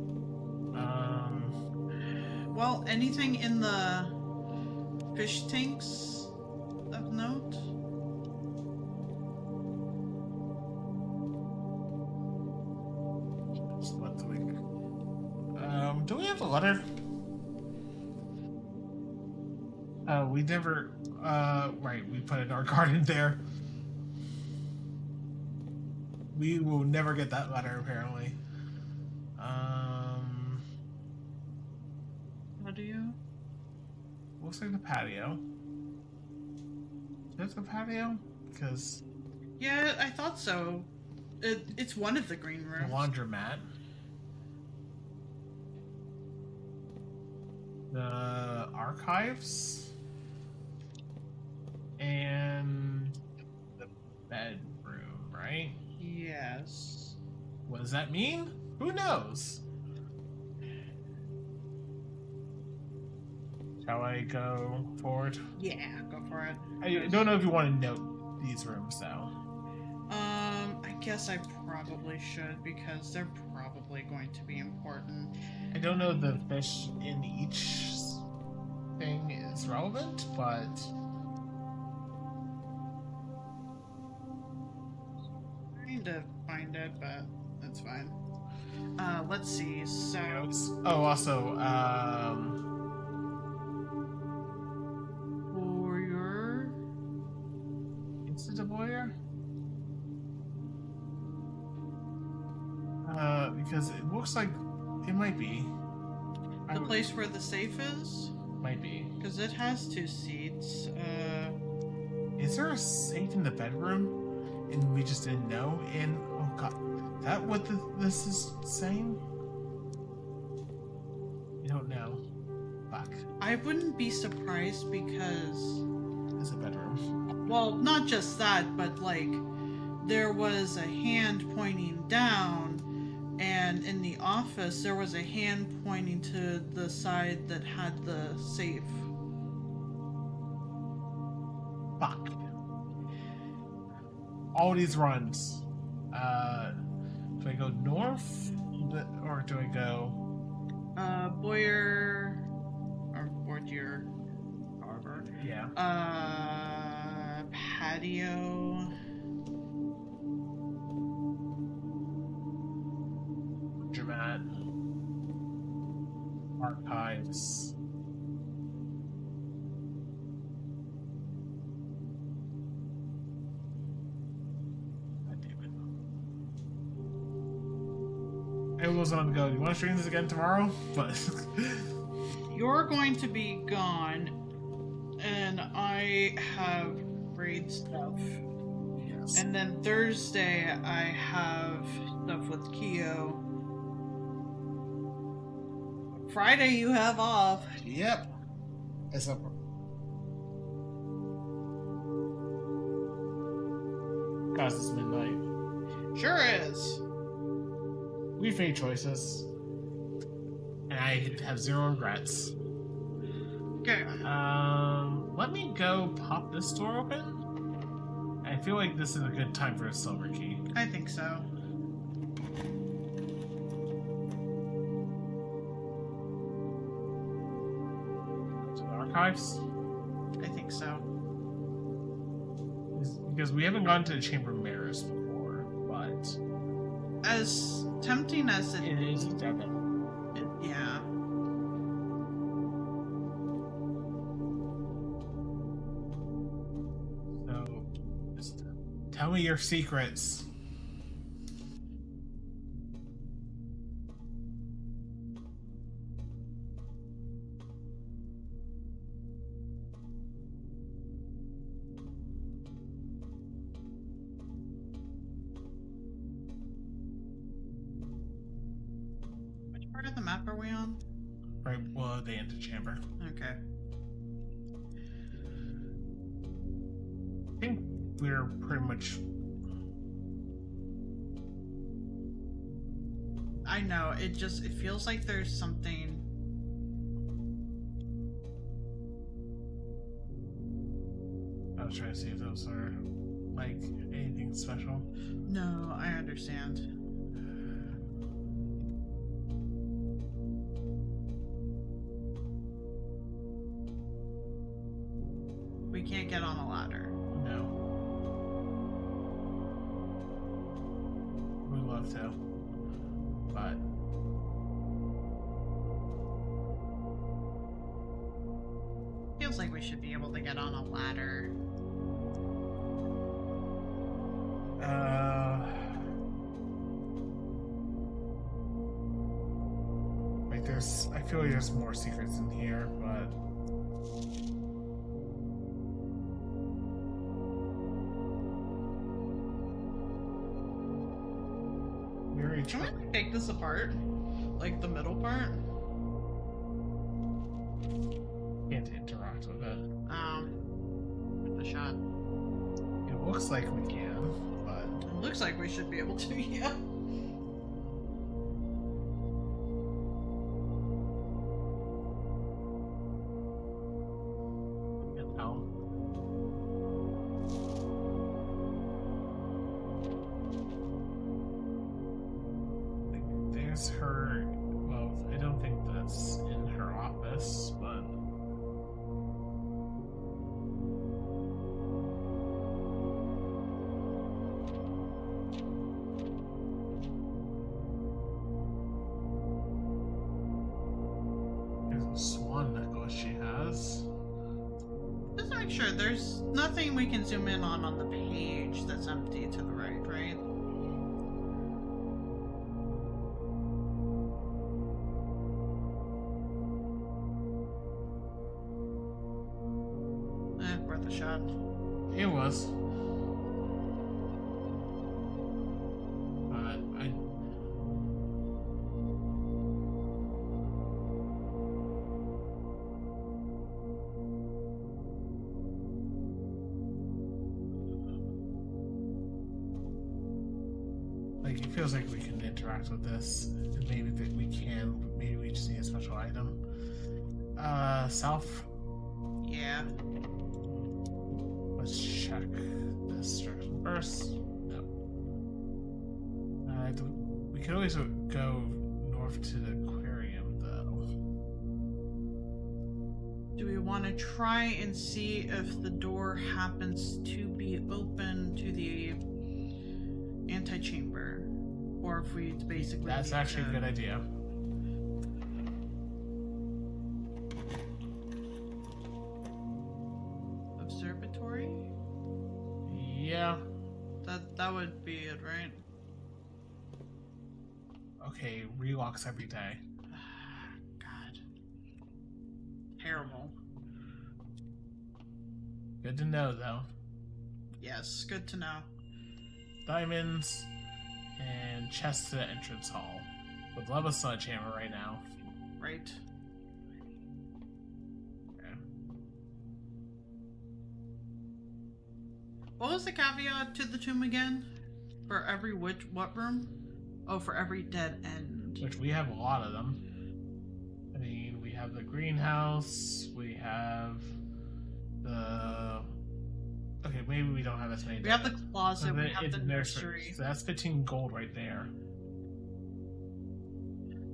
Well, anything in the fish tanks of note? Just what do we? Do we have a letter? We never. Right, we put an art garden there. We will never get that letter, apparently. What do you? Looks like the patio. Is that the patio? Because Yeah, I thought so. It's one of the green the rooms. laundromat. The archives. And the bedroom, right? Yes. What does that mean? Who knows? Shall I go forward? Yeah, go for it. I don't know if you want to note these rooms, though. I guess I probably should because they're probably going to be important. I don't know if the fish in each thing is relevant, but Trying to find it, but that's fine. Let's see. So also, for your instant voyeur? Because it looks like it might be. the place where the safe is, Might be. because it has 2 seats. Is there a safe in the bedroom, and we just didn't know? And oh god, that what this is saying? I don't know. Fuck. I wouldn't be surprised because, It's a bedroom. well, not just that, but like there was a hand pointing down, and in the office there was a hand pointing to the side that had the safe. Fuck. All these runs. Do I go north, or do I go? Boyer or Bourdieu, however. Yeah. Patio. Dramat. Archives. God damn it. I was on go. You want to stream this again tomorrow? But You're going to be gone, and I have raid stuff. yes. And then Thursday, I have stuff with Keo. Friday, you have off. Yep. It's up. Guys, it's midnight. Sure is. We've made choices. And I have 0 regrets. Okay. Let me go pop this door open. I feel like this is a good time for a silver key. I think so. To the archives. I think so. Because we haven't gone to the Chamber of Mirrors before, but As tempting as it is a dead end. yeah. So, just tell me your secrets. Which part of the map are we on? Right, well, the antechamber. Okay. I think we're pretty much. I know, it feels like there's something. I was trying to see if those are like anything special. No, I understand. can't get on a ladder. No. We'd love to. But Feels like we should be able to get on a ladder. like I feel like there's more secrets in here, but very Can we take this apart? Like the middle part? can't interact with it. With the shot. It looks like we can, but It looks like we should be able to, yeah. you know. There's her. Well, I don't think that's in her office, but there's a swan necklace she has. Just to make sure, there's nothing we can zoom in on the page that's empty to the right, right? Worth a shot. It was. But I. Like, it feels like we can interact with this. Maybe that we can, but maybe we just need a special item. South. Yeah. Let's check this direction first. No. We could always go north to the aquarium, though. Do we want to try and see if the door happens to be open to the antechamber? Or if we basically. That's need actually to- a good idea. Observatory? Yeah. That would be it, right? Okay, relocks every day. God. Terrible. Good to know, though. Yes, good to know. Diamonds and chest to the entrance hall. Would love a sledgehammer right now. Right. Okay. What was the caveat to the tomb again? For every what room? Oh, for every dead end. Which we have a lot of them. I mean, we have the greenhouse, we have the... Okay, maybe we don't have as many. We have the dead ends. closet, And we then have it's the nursery. So that's 15 gold right there.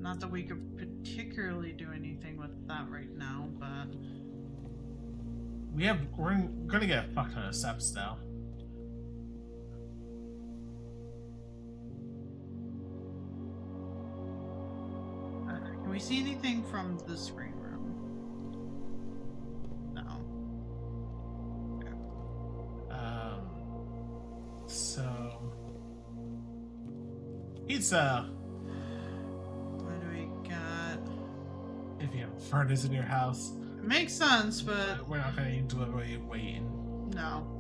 Not that we could particularly do anything with that right now, but We're gonna get a fuck ton of steps though. can we see anything from the screen room? No. So pizza. What do we got? If you have a furnace in your house, It makes sense, but we're not gonna need delivery waiting. no.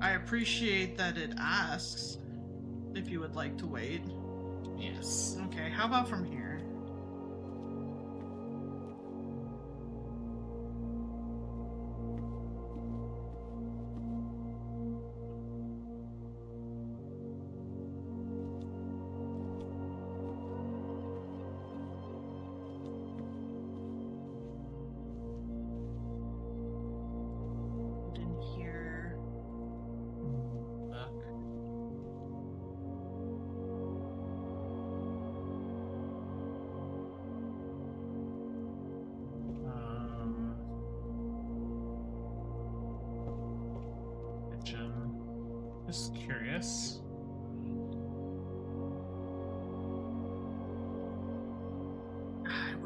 I appreciate that it asks if you would like to wait. Yes. Okay, how about from here? In here. Look.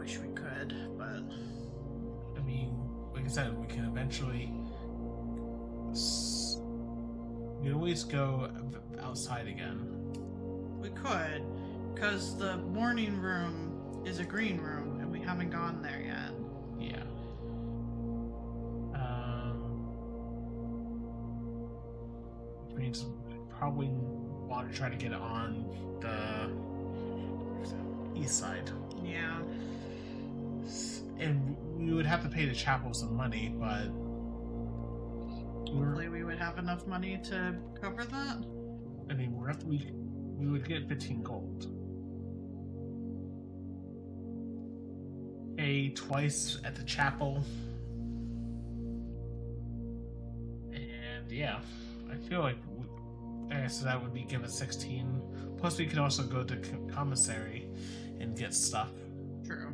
wish we could, but I mean, like I said, we can eventually. We can always go outside again. we could, because the morning room is a green room, and we haven't gone there yet. Yeah. Which means we probably want to try to get on the east side. Yeah. And we would have to pay the chapel some money, but Hopefully we would have enough money to cover that. I mean, we would get 15 gold. Pay twice at the chapel. And yeah, I feel like so that would be give us 16. Plus, we could also go to commissary and get stuff. True.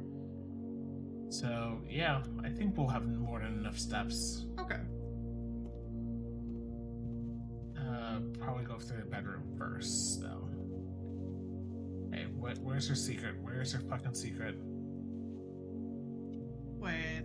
So yeah, I think we'll have more than enough steps. Okay. Probably go through the bedroom first, though. Hey, where's her secret? Where's her fucking secret? Wait.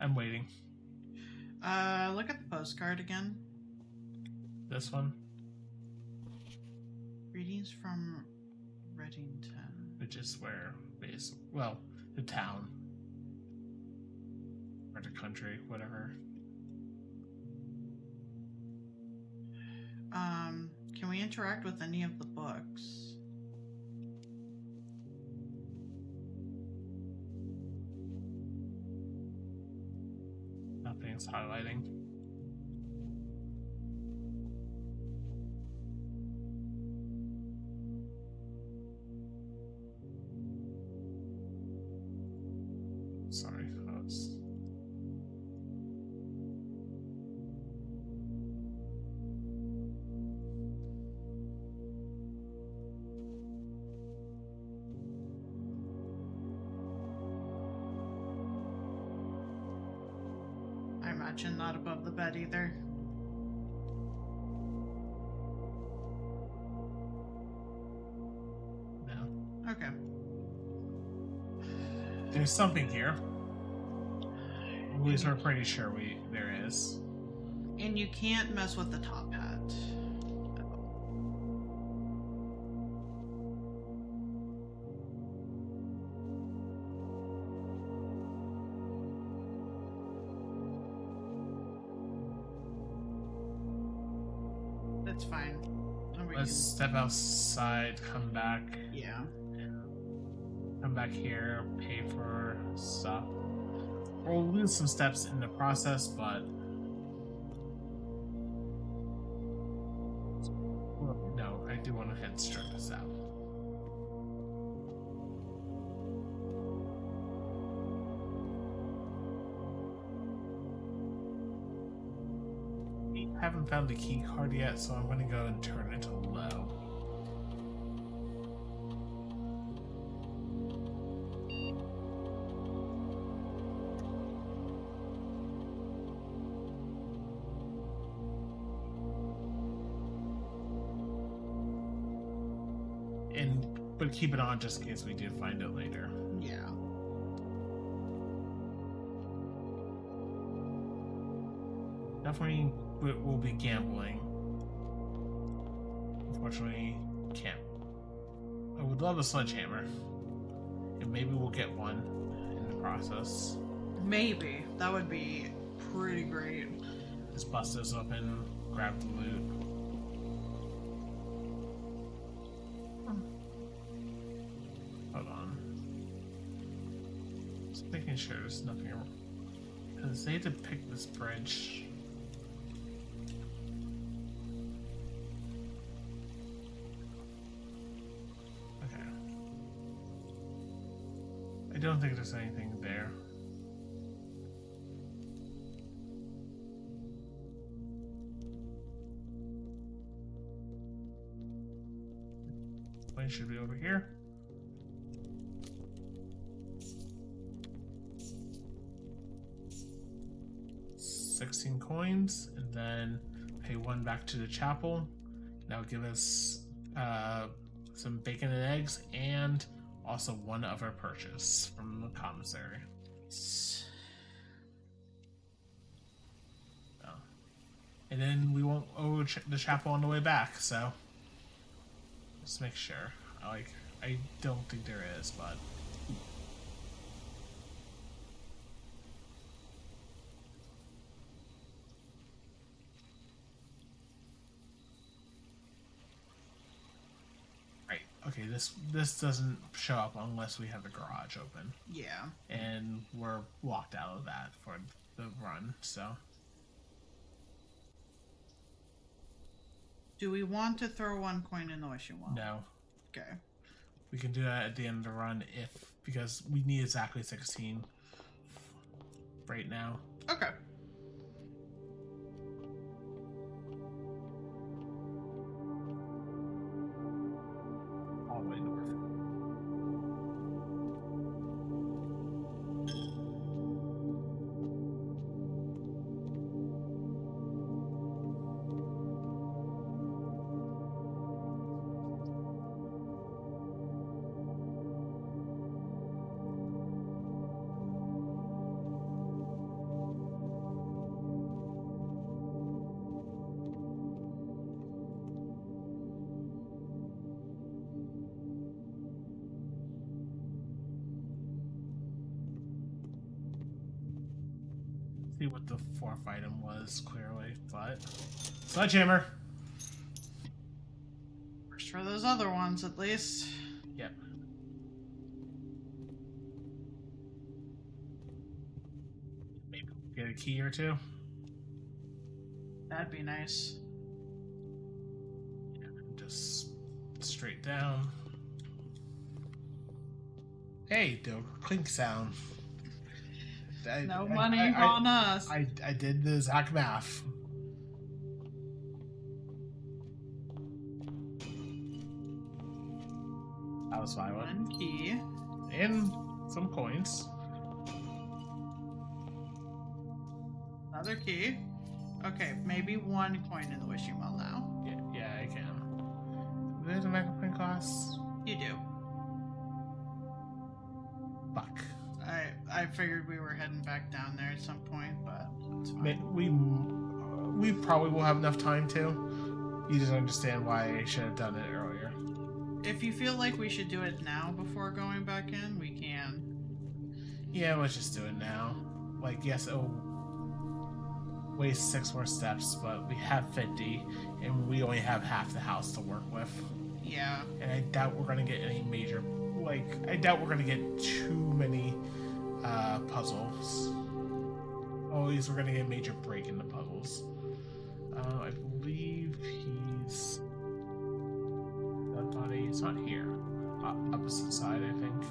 I'm waiting. Look at the postcard again. This one, Greetings from Reddington. which is where, well, the town or the country, whatever. Can we interact with any of the books? Nothing's highlighting. Sorry, I was... I imagine not above the bed either. No. Okay. There's something here. At least we're pretty sure there is. And you can't mess with the top hat. That's fine. And we Let's can- step outside, come back, Yeah. come back here, pay for stuff. We'll lose some steps in the process, but well, no, I do want to head straight this out. Haven't found the key card yet, so I'm going to go and turn it to low. But keep it on just in case we do find it later. Yeah. Definitely will be gambling. Unfortunately, can't. I would love a sledgehammer. And maybe we'll get one in the process. Maybe. That would be pretty great. Just bust this open, grab the loot. Hold on. Just making sure there's nothing wrong. Because they had to pick this bridge. Okay. I don't think there's anything there. Plane should be over here. 16 coins, and then pay 1 back to the chapel. That'll give us some bacon and eggs, and also 1 other purchase from the commissary. So, and then we won't owe the chapel on the way back, so just make sure. I don't think there is, but right. Okay, this doesn't show up unless we have the garage open, Yeah. and we're locked out of that for the run. So Do we want to throw 1 coin in the wishing well? no, Okay. we can do that at the end of the run because we need exactly 16 right now. Okay. All the way north. See what the 4th item was clearly, but sledgehammer. First for those other ones, at least. Yep. Maybe we'll get a key or 2. That'd be nice. Yeah, just straight down. Hey, the clink sound. No money on us. I did the exact math. That was 5. 1 key. And some coins. Another key. Okay, maybe 1 coin in the wishing well now. Yeah, I can. There's a microcoin cost. You do. Fuck. I figured we were heading back down there at some point, but it's fine. We probably will have enough time to. You just understand why I should have done it earlier. If you feel like we should do it now before going back in, we can. Yeah, let's just do it now. Like, yes, it'll waste 6 more steps, but we have 50, and we only have half the house to work with. Yeah. And I doubt we're gonna get any major. I doubt we're gonna get too many puzzles. Always, we're gonna get a major break in the puzzles. I believe he's. I thought he's not here. Opposite side, I think.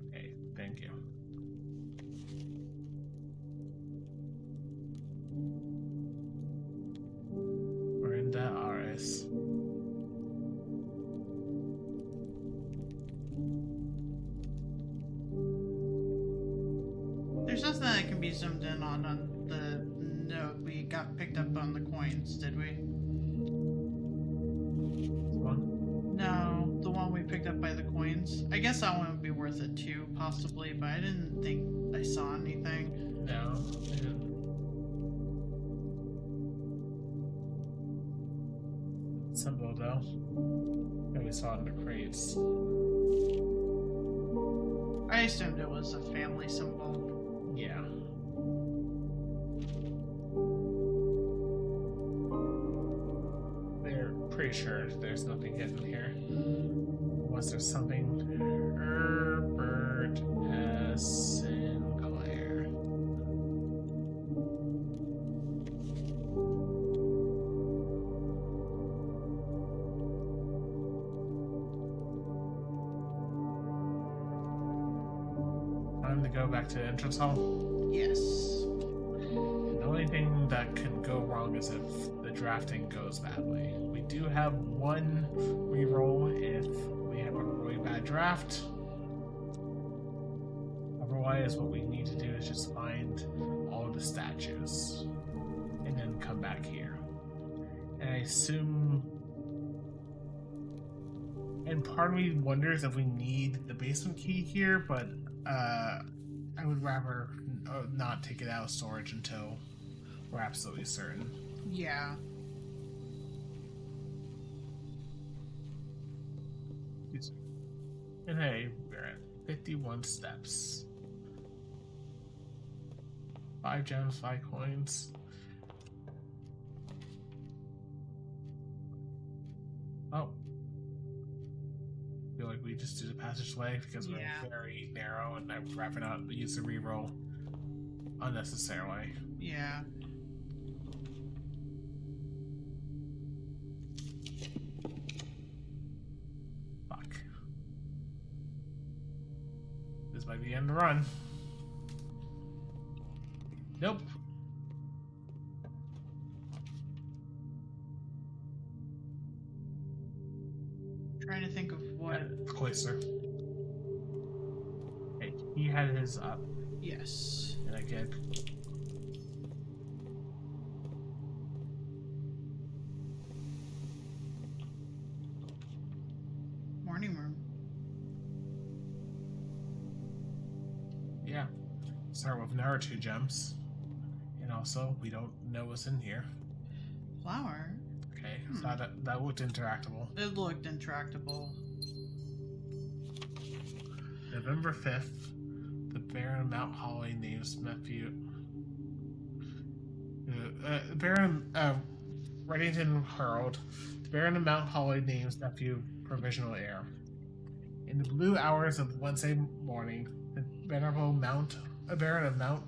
Okay, thank you. We're in the RS. There's nothing that can be zoomed in on the note we got picked up on the coins, did we? One. No, the one we picked up by the coins. I guess that one would be worth it too, possibly, but I didn't think I saw anything. No, I didn't. Symbol though. That we saw in the crates. I assumed it was a family symbol. Yeah. They're pretty sure there's nothing hidden here. Unless there's something. Herbert S. Sinclair. Time to go back to the entrance hall. Yes. The only thing that can go wrong is if the the drafting goes badly. We do have one reroll if we have a really bad draft. Otherwise, what we need to do is just find all of the statues and then come back here. And I assume. And part of me wonders if we need the basement key here, but I would rather not take it out of storage until we're absolutely certain. Yeah. And hey, we're at 51 steps. 5 gems, 5 coins. Oh. I feel like we just do the passageway because we're Yeah. very narrow and I'd rather not use the reroll unnecessarily. Yeah. Fuck. This might be the end of the run. Nope. Trying to think of what. Cloister. Hey, he had his up, Yes. and I get. Morning room. Yeah. Start with another 2 gems. And also, we don't know what's in here. Flower. Okay, so that looked interactable. It looked intractable. November 5th, the Baron of Mount Holly names nephew. Baron Reddington Herald. The Baron of Mount Holly names nephew provisional heir. In the blue hours of Wednesday morning, the venerable Baron of Mount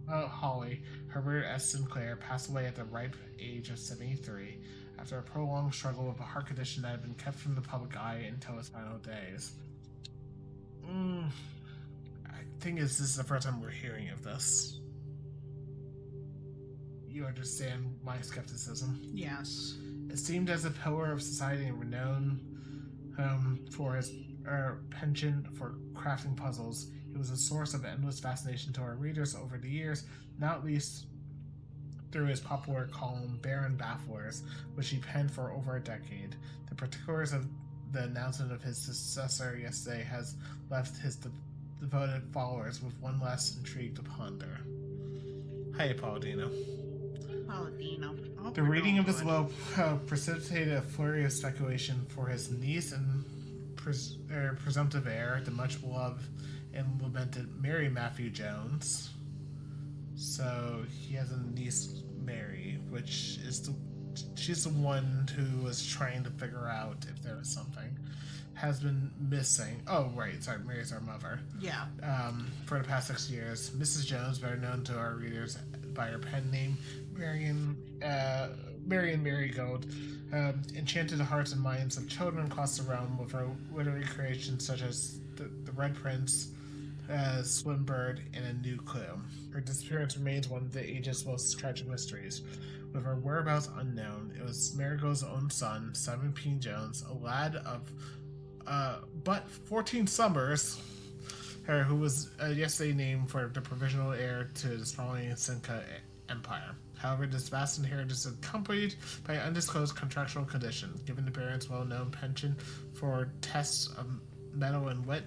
Holly, Herbert S. Sinclair, passed away at the ripe age of 73 after a prolonged struggle with a heart condition that had been kept from the public eye until his final days. I think this is the first time we're hearing of this. You understand my skepticism. Yes. Esteemed as a pillar of society and renowned for his penchant for crafting puzzles, he was a source of endless fascination to our readers over the years, not least through his popular column Baron Bafflers, which he penned for over a decade. The particulars of the announcement of his successor yesterday has left his devoted followers with one last intrigue to ponder. Hi, Paladino. Paladino. The reading of his will precipitated a flurry of speculation for his niece and presumptive heir, the much beloved and lamented Mary Matthew Jones. So he has a niece, Mary, which is she's the one who was trying to figure out if there was something. Has been missing. Oh, right. Sorry, Mary's our mother. Yeah. For the past 6 years. Mrs. Jones, better known to our readers by her pen name, Marion Marigold, enchanted the hearts and minds of children across the realm with her literary creations such as The Red Prince, Swimbird, and A New Clue. Her disappearance remains one of the age's most tragic mysteries. With her whereabouts unknown, it was Marigold's own son, Simon P. Jones, a lad of but 14 summers, who was yesterday named for the provisional heir to the sprawling Cinca Empire. However, this vast inheritance is accompanied by undisclosed contractual conditions. Given the Baron's well-known penchant for tests of mettle and wit,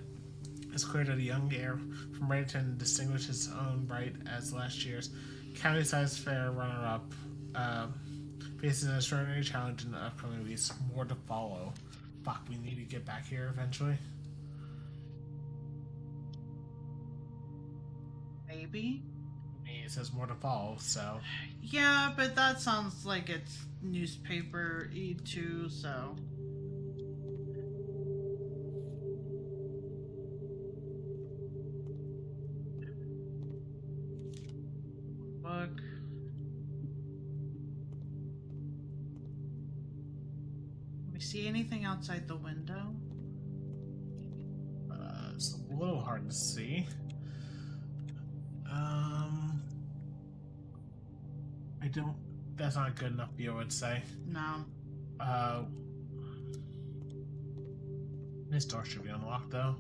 it's clear that the young heir from Reddington distinguished his own right as last year's county-sized fair runner-up, faces an extraordinary challenge in the upcoming weeks. More to follow. Fuck, we need to get back here eventually. Maybe. It says more to follow, so Yeah, but that sounds like it's newspaper-y too, so. Book. Can we see anything outside the window? it's a little hard to see. I don't That's not a good enough view, I would say. No. This door should be unlocked though.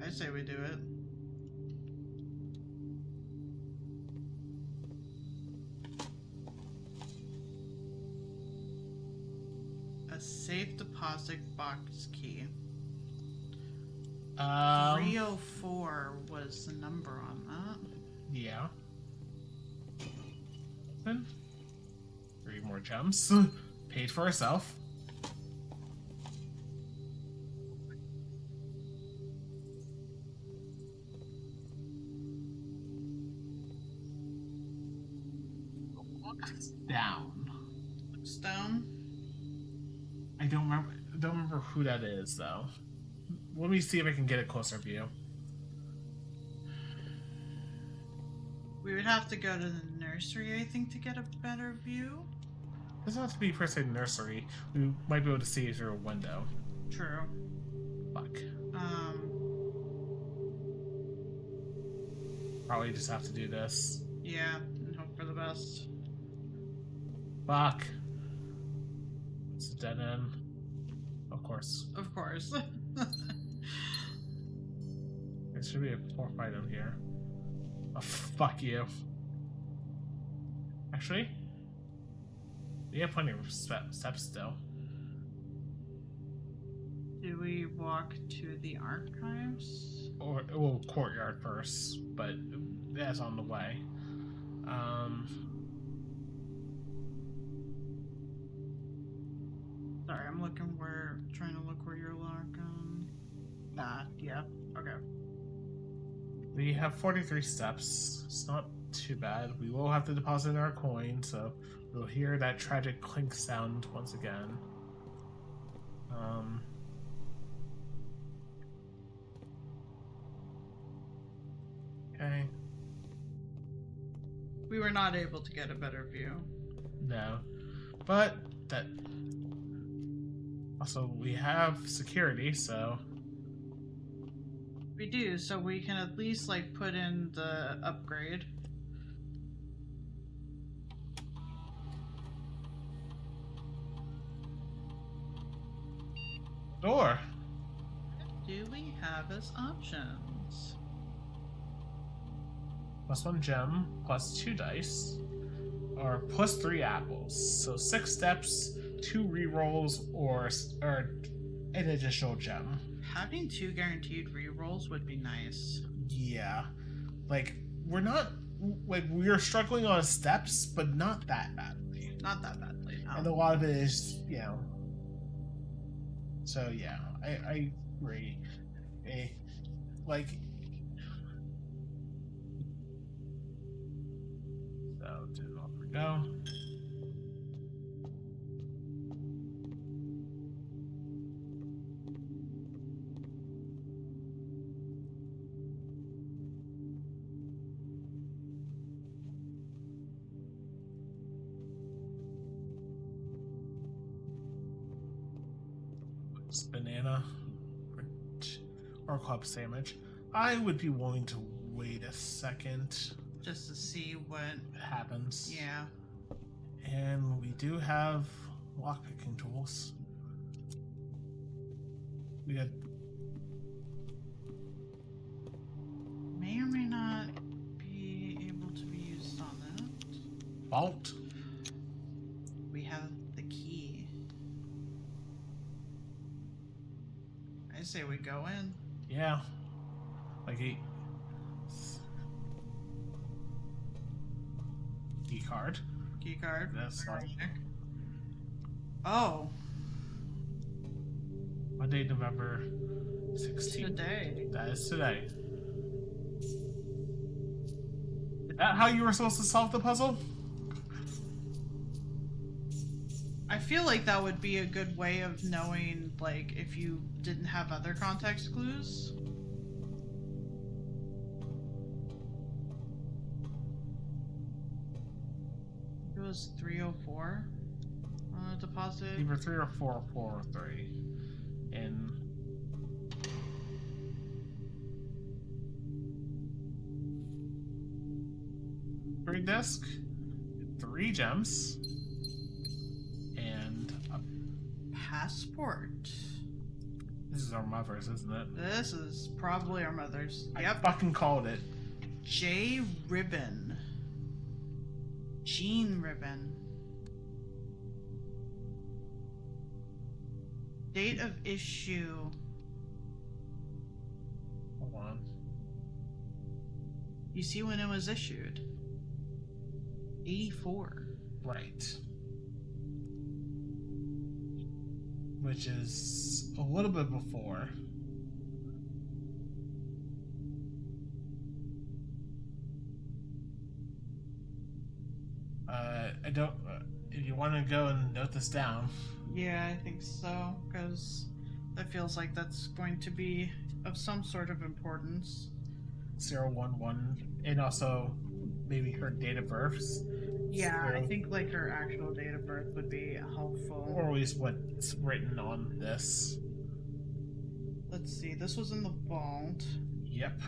I say we do it. A safe deposit box key. 304 was the number on that. Yeah. Open. 3 more gems. Paid for herself. Down. Stone. I don't remember who that is though. Let me see if I can get a closer view. We would have to go to the nursery, I think, to get a better view. It doesn't have to be per se nursery. We might be able to see it through a window. True. Fuck. Um. Probably just have to do this. Yeah, and hope for the best. Fuck. It's a dead end. Of course. Of course. There should be a 4th item here. Oh, fuck you. Actually, we have plenty of steps still. Do we walk to the archives? Or, well, courtyard first, but that's on the way. Sorry, I'm trying to look where you're looking. Yeah, okay. We have 43 steps. It's not too bad. We will have to deposit our coin, so we'll hear that tragic clink sound once again. Okay. We were not able to get a better view. No. But that also we have security, so We do, so we can at least like put in the upgrade. door. Do we have as options? +1 gem, +2 dice, or +3 apples. So 6 steps, 2 rerolls, or an additional gem. Having 2 guaranteed rerolls would be nice. Yeah, like we're struggling on steps, but not that badly. Not that badly, no. And a lot of it is, So yeah, I agree. So off we go. Banana or club sandwich. I would be willing to wait a second. Just to see what happens. Yeah. And we do have lockpicking tools. We got may or may not be able to be used on that. vault. We have the key. I say we go in. Yeah. Like a key card. Key card. That's not Oh. Monday, November 16th. Today. That is today. Is that how you were supposed to solve the puzzle? I feel like that would be a good way of knowing, like, if you didn't have other context clues. It was 304 deposit. Either 3 or 4 or 4 or 3. And upgrade disc, 3 gems, and Passport. this is our mother's, isn't it? This is probably our mother's. I Yep. fucking called it. J ribbon. Jean ribbon. Date of issue. Hold on. You see when it was issued. 84. Right. Which is a little bit before. I don't. If you want to go and note this down, Yeah, I think so, because that feels like that's going to be of some sort of importance. 011, and also maybe her date of births, Yeah, I So- think like her actual date of birth would be helpful. or at least what's written on this. Let's see, this was in the vault. Yep.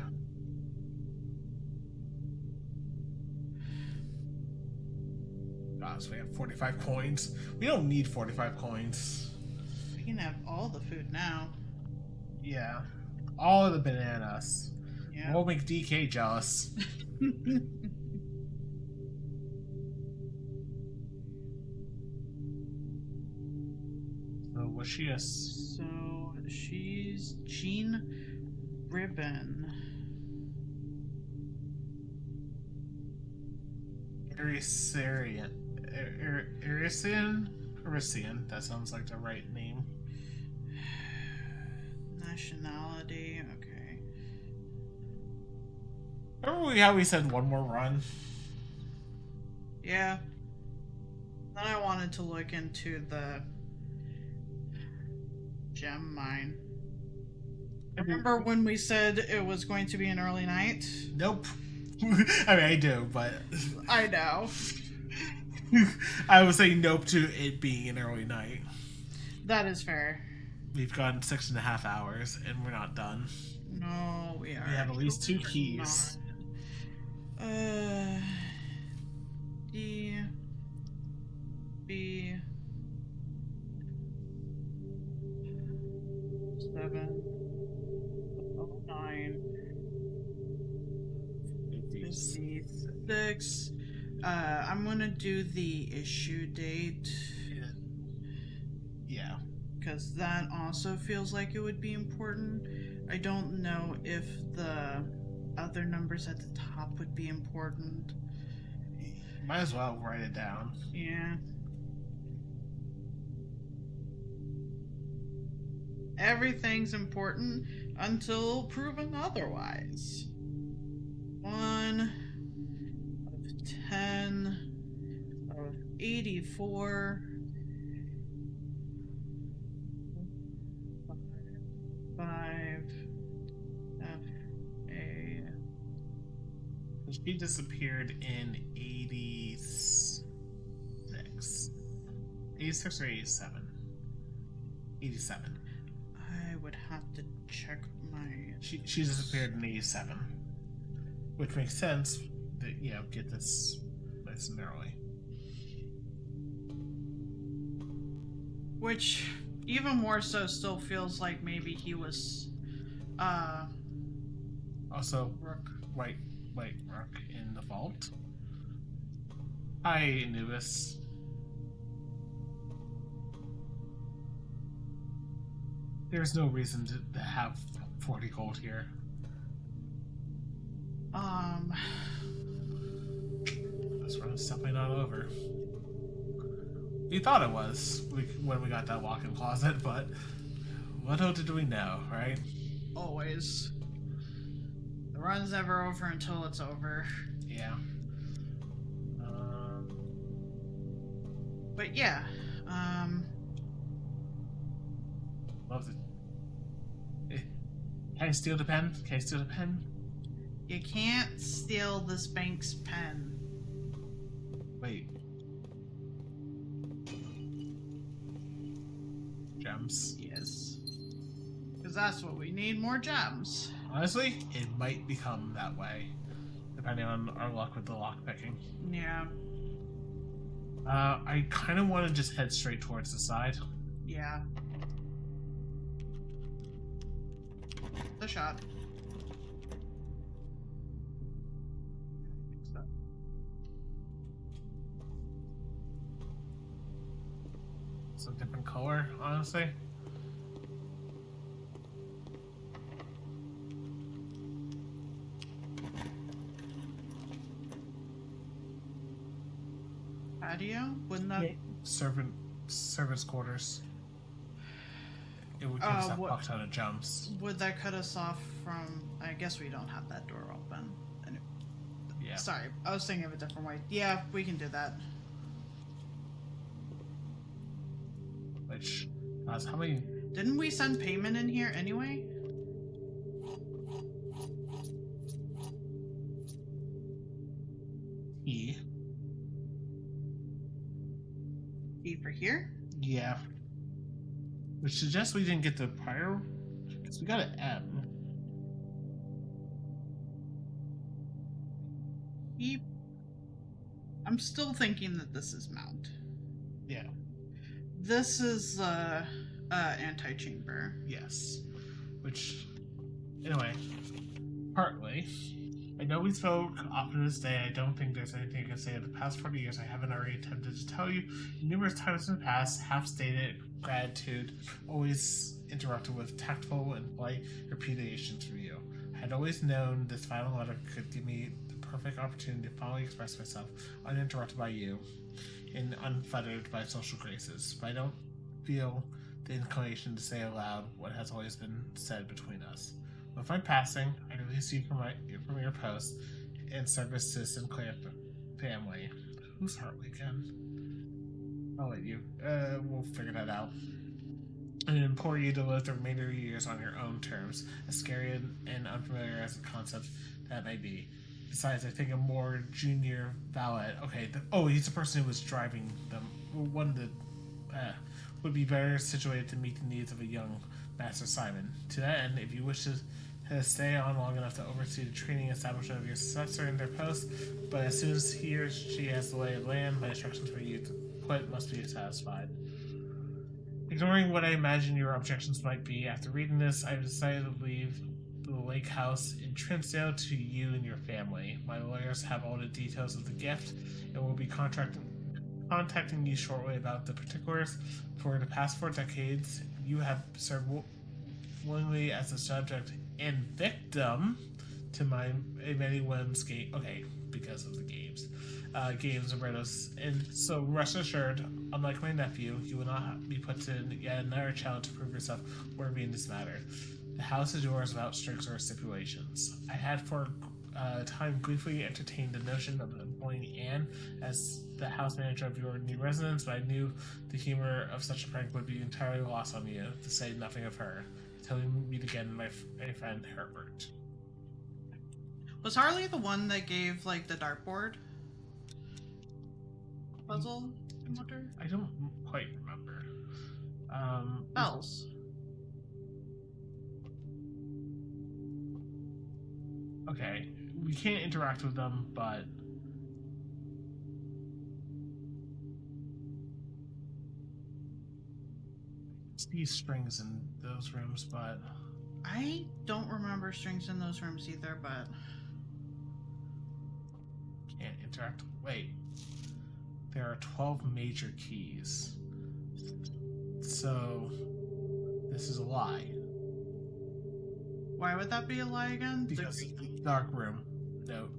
So we have 45 coins. We don't need 45 coins. We can have all the food now. Yeah. All of the bananas. Yeah. We'll make DK jealous. So was she a... So she's Jean Ribbon. Erisarian? Erisian? That sounds like the right name. Nationality, okay. Remember how we said one more run? Yeah. Then I wanted to look into the gem mine. Remember when we said it was going to be an early night? Nope. I mean, I do, but I know. I was saying nope to it being an early night. That is fair. We've gone 6.5 hours, and we're not done. No, we are. We have at least 2 We're keys. not. D. B. 7. 9. 56. I'm gonna do the issue date Yeah. because that also feels like it would be important. I don't know if the other numbers at the top would be important. Might as well write it down. Yeah. Everything's important until proven otherwise. 1 of 10 of 84. 5 F-A. She disappeared in 86. 86 or 87? 87. I would have to check my. She disappeared in 87. Which makes sense that, you know, get this nice and early. Which, even more so, still feels like maybe he was, Also, Rook. White Rook in the vault. Hi, Anubis. There's no reason to have 40 gold here. This run's definitely not over. We thought it was when we got that walk-in closet, but little did we know, right? Always. The run's never over until it's over. Yeah. But yeah, Love it. Can I steal the pen? Can I steal the pen? you can't steal this bank's pen. Wait. Gems. Yes. Because that's what we need, more gems. Honestly, it might become that way. depending on our luck with the lock picking. Yeah. I kind of want to just head straight towards the side. Yeah. The shot. It's a different color, honestly. Patio? Wouldn't that? Servants' quarters. It would give us a fuck ton of jumps. Would that cut us off from? I guess we don't have that door open. Yeah. Sorry, I was thinking of a different way. Yeah, we can do that. Which, how many? Didn't we send payment in here anyway? E. E for here? Yeah. Which suggests we didn't get the prior, because we got an M. E. I'm still thinking that this is mount. Yeah. This is antechamber. Yes. Which, anyway, partly. I know we spoke often this day. I don't think there's anything I can say. In the past 40 years, I haven't already attempted to tell you numerous times in the past, half-stated gratitude, always interrupted with tactful and polite repudiations from you. I had always known this final letter could give me the perfect opportunity to finally express myself, uninterrupted by you, and unfettered by social graces. But I don't feel the inclination to say aloud what has always been said between us. If I'm passing, I release you from your post and service to Sinclair family. Who's Hartley again? I'll let you. We'll figure that out. And implore you to live the remainder of your years on your own terms, as scary and unfamiliar as the concept that may be. Besides, I think a more junior valet. Okay. He's the person who was driving them. One that would be better situated to meet the needs of a young Master Simon. To that end, if you wish to stay on long enough to oversee the training establishment of your successor in their post, but as soon as he or she has the lay of land, my instructions for you to quit must be satisfied. Ignoring what I imagine your objections might be, after reading this, I've decided to leave the lake house in Trimsdale to you and your family. My lawyers have all the details of the gift and will be contacting you shortly about the particulars. For the past 4 decades, you have served willingly as a subject and victim to my many whims because of the games and riddles. And so rest assured, unlike my nephew, you will not be put to yet another challenge to prove yourself worthy in this matter. The house is yours without strings or stipulations. I had for time briefly entertained the notion of employing Anne as the house manager of your new residence, but I knew the humor of such a prank would be entirely lost on you, to say nothing of her. Till we meet again, my friend Herbert. Was Harley the one that gave, like, the dartboard puzzle encounter? I don't quite remember. Bells. Okay, we can't interact with them, but see strings in those rooms, but I don't remember strings in those rooms either, but can't interact. Wait, there are 12 major keys, so this is a lie. Why would that be a lie again? Because dark room note,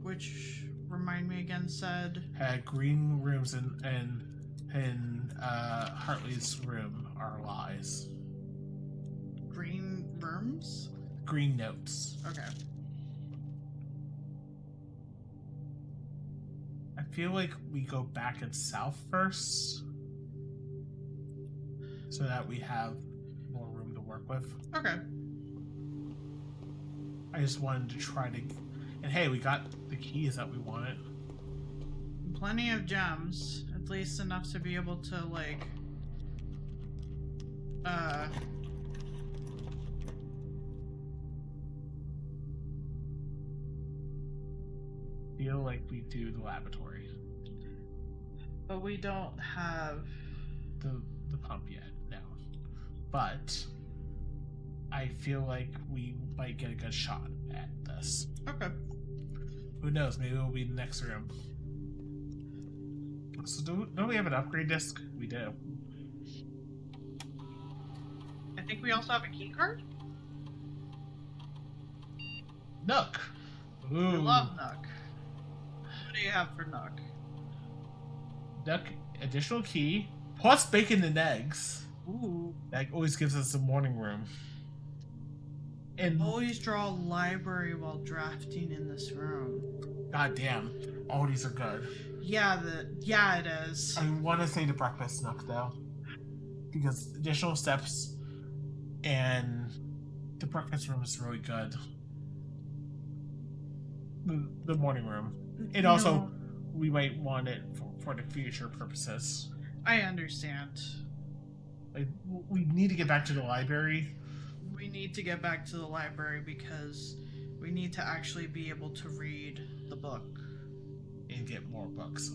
which remind me again said green rooms and Hartley's room are lies. Green rooms? Green notes. Okay. I feel like we go back and south first, so that we have more room to work with. Okay. I just wanted to try to... And hey, we got the keys that we wanted. Plenty of gems. At least enough to be able to, like... feel like we do the laboratory, But we don't have. the pump yet. No, but I feel like we might get a good shot at this. Okay. Who knows? Maybe it'll be the next room. So don't we have an upgrade disc? We do. I think we also have a key card. Nook. We Ooh. love Nook. What do you have for Nook? Nook. Additional key plus bacon and eggs. Ooh. That always gives us a morning room. And Always draw a library while drafting in this room. goddamn, all these are good. Yeah, it is. I want to say the breakfast nook though, because additional steps and the breakfast room is really good. The morning room, and also we might want it for the future purposes. I understand. Like we need to get back to the library. We need to get back to the library because we need to actually be able to read the book. And get more books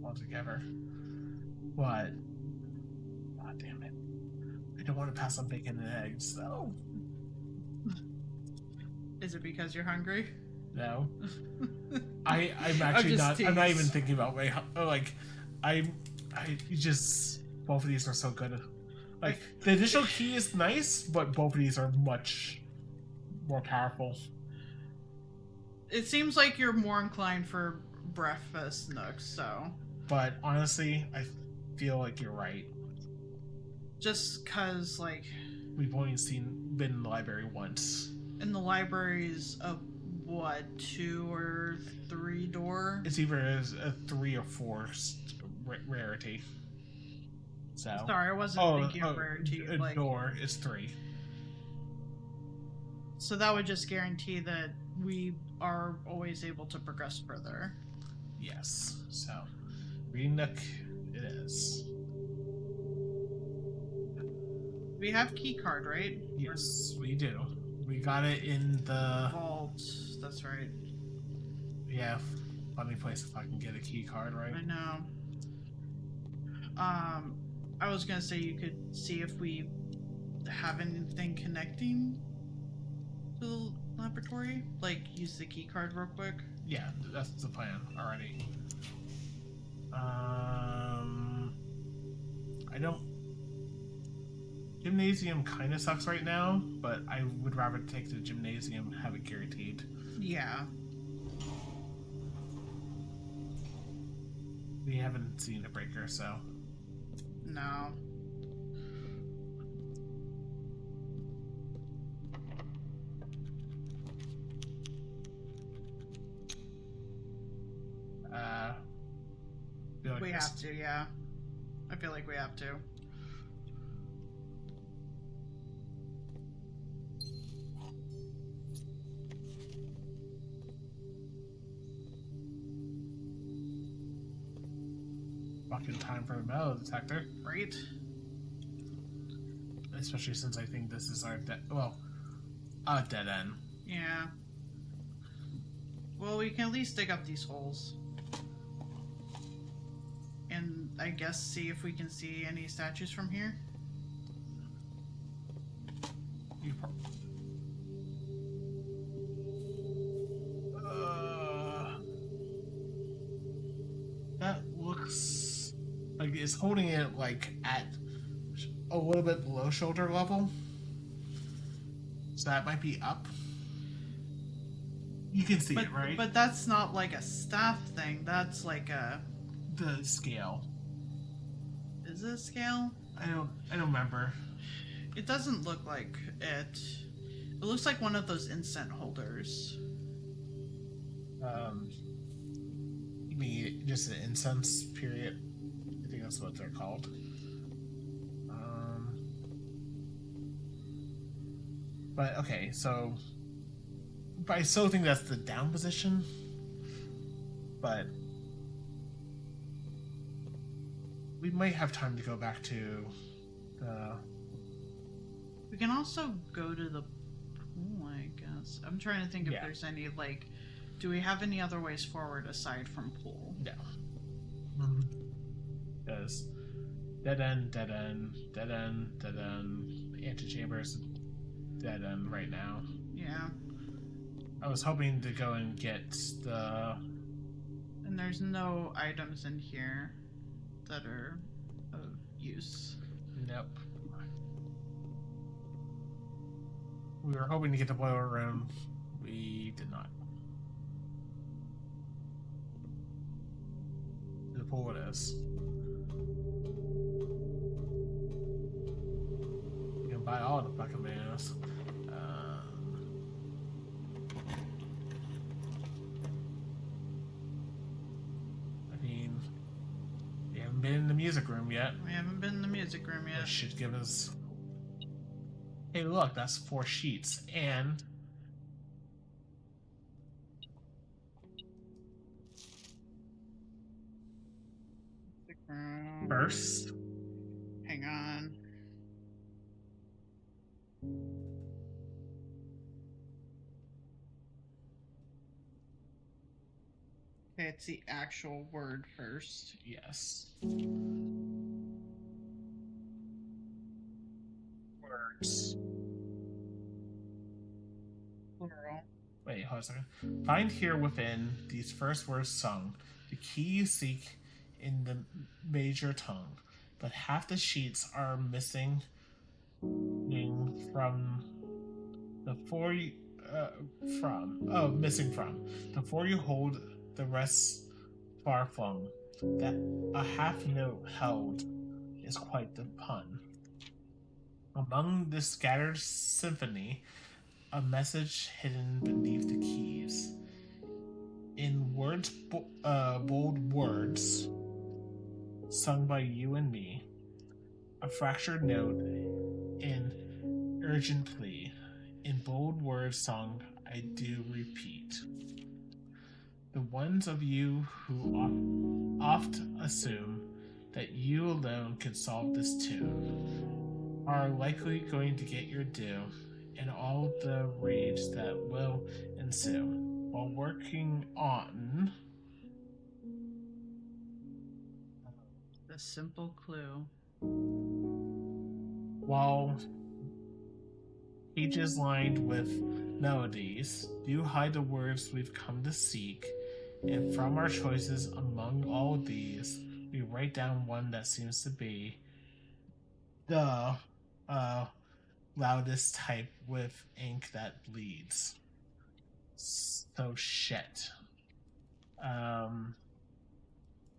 altogether. But god damn it, I don't want to pass on bacon and eggs though. Is it because you're hungry? No, I'm actually not. I'm not even thinking about my like. I just both of these are so good. Like the additional key is nice, but both of these are much more powerful. It seems like you're more inclined for breakfast nooks, so But honestly, I feel like you're right. just cause like We've only been in the library once. in the libraries of what 2 or 3 door. It's either a 3 or 4 rarity. So. Sorry, I wasn't thinking of rarity. A Like, door is 3. so that would just guarantee that we are always able to progress further. Yes. So, Green Nook it is. We have key card, right? Yes, we do. We got it in the Vault. That's right. funny place if I can get a key card, right? I know. I was gonna say you could see if we have anything connecting to the laboratory. Like use the key card real quick. Yeah, that's the plan already. I don't. Gymnasium kind of sucks right now, but I would rather take the gymnasium and have it guaranteed. Yeah. We haven't seen a breaker, so. No. Feel like We this- have to, yeah. I feel like we have to. Fucking time for a metal detector. Right? Especially since I think this is our dead end. Yeah. Well, we can at least dig up these holes. And I guess see if we can see any statues from here. You pro- that looks like it's holding it like at a little bit below shoulder level. So that might be up. You can see But, it, right? but that's not like a staff thing. That's like a... the scale. Is it a scale? I don't remember. It doesn't look like it. It looks like one of those incense holders. You mean just an incense period? I think that's what they're called. But okay, so I still think that's the down position. But we might have time to go back to the. We can also go to the pool, I guess. I'm trying to think if Yeah. there's any, like, Do we have any other ways forward aside from pool? No. Because dead end, dead end, dead end, dead end. Antechambers, dead end right now. Yeah. I was hoping to go and get the. And there's no items in here that are of use. Nope. We were hoping to get the boiler room. We did not. The pool it is. You can buy all the fucking bananas. I mean, we haven't been in the music room yet. We haven't been in the music room yet. Which should give us. Hey, look, that's 4 sheets. And Music room. first, Hang on. Okay, it's the actual word first. yes. Words. Plural. Wait, hold on a second. Find here within these first words sung the key you seek in the major tongue, but half the sheets are missing from the four you, missing from the four you hold, the rest far flung. That a half note held is quite the pun. Among this scattered symphony, a message hidden beneath the keys. In words, bold words, sung by you and me, a fractured note in urgent plea. In bold words sung, I do repeat. The ones of you who oft assume that you alone can solve this tune are likely going to get your due in all the rage that will ensue while working on The simple clue. while pages lined with melodies do hide the words we've come to seek, and from our choices among all these we write down one that seems to be the loudest type with ink that bleeds. So shit.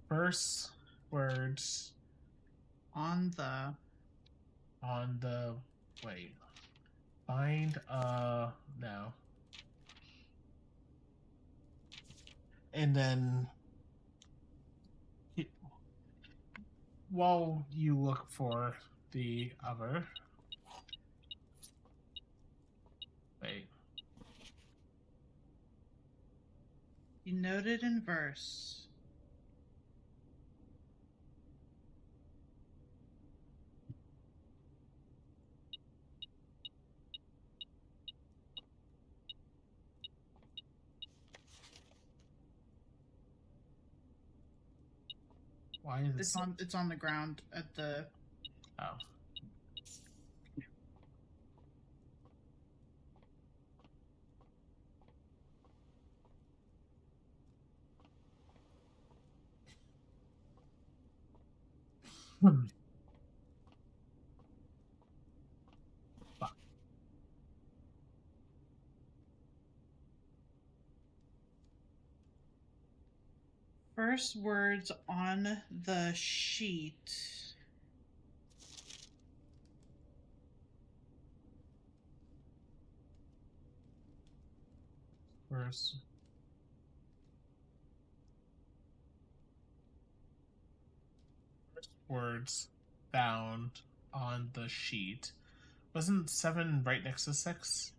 First words On the wait. Find no. And then while you look for the other. Wait. You noted in verse. Why is It's on the ground at the Oh. Hmm. Fuck. first words on the sheet. First words found on the sheet. Wasn't 7 right next to 6?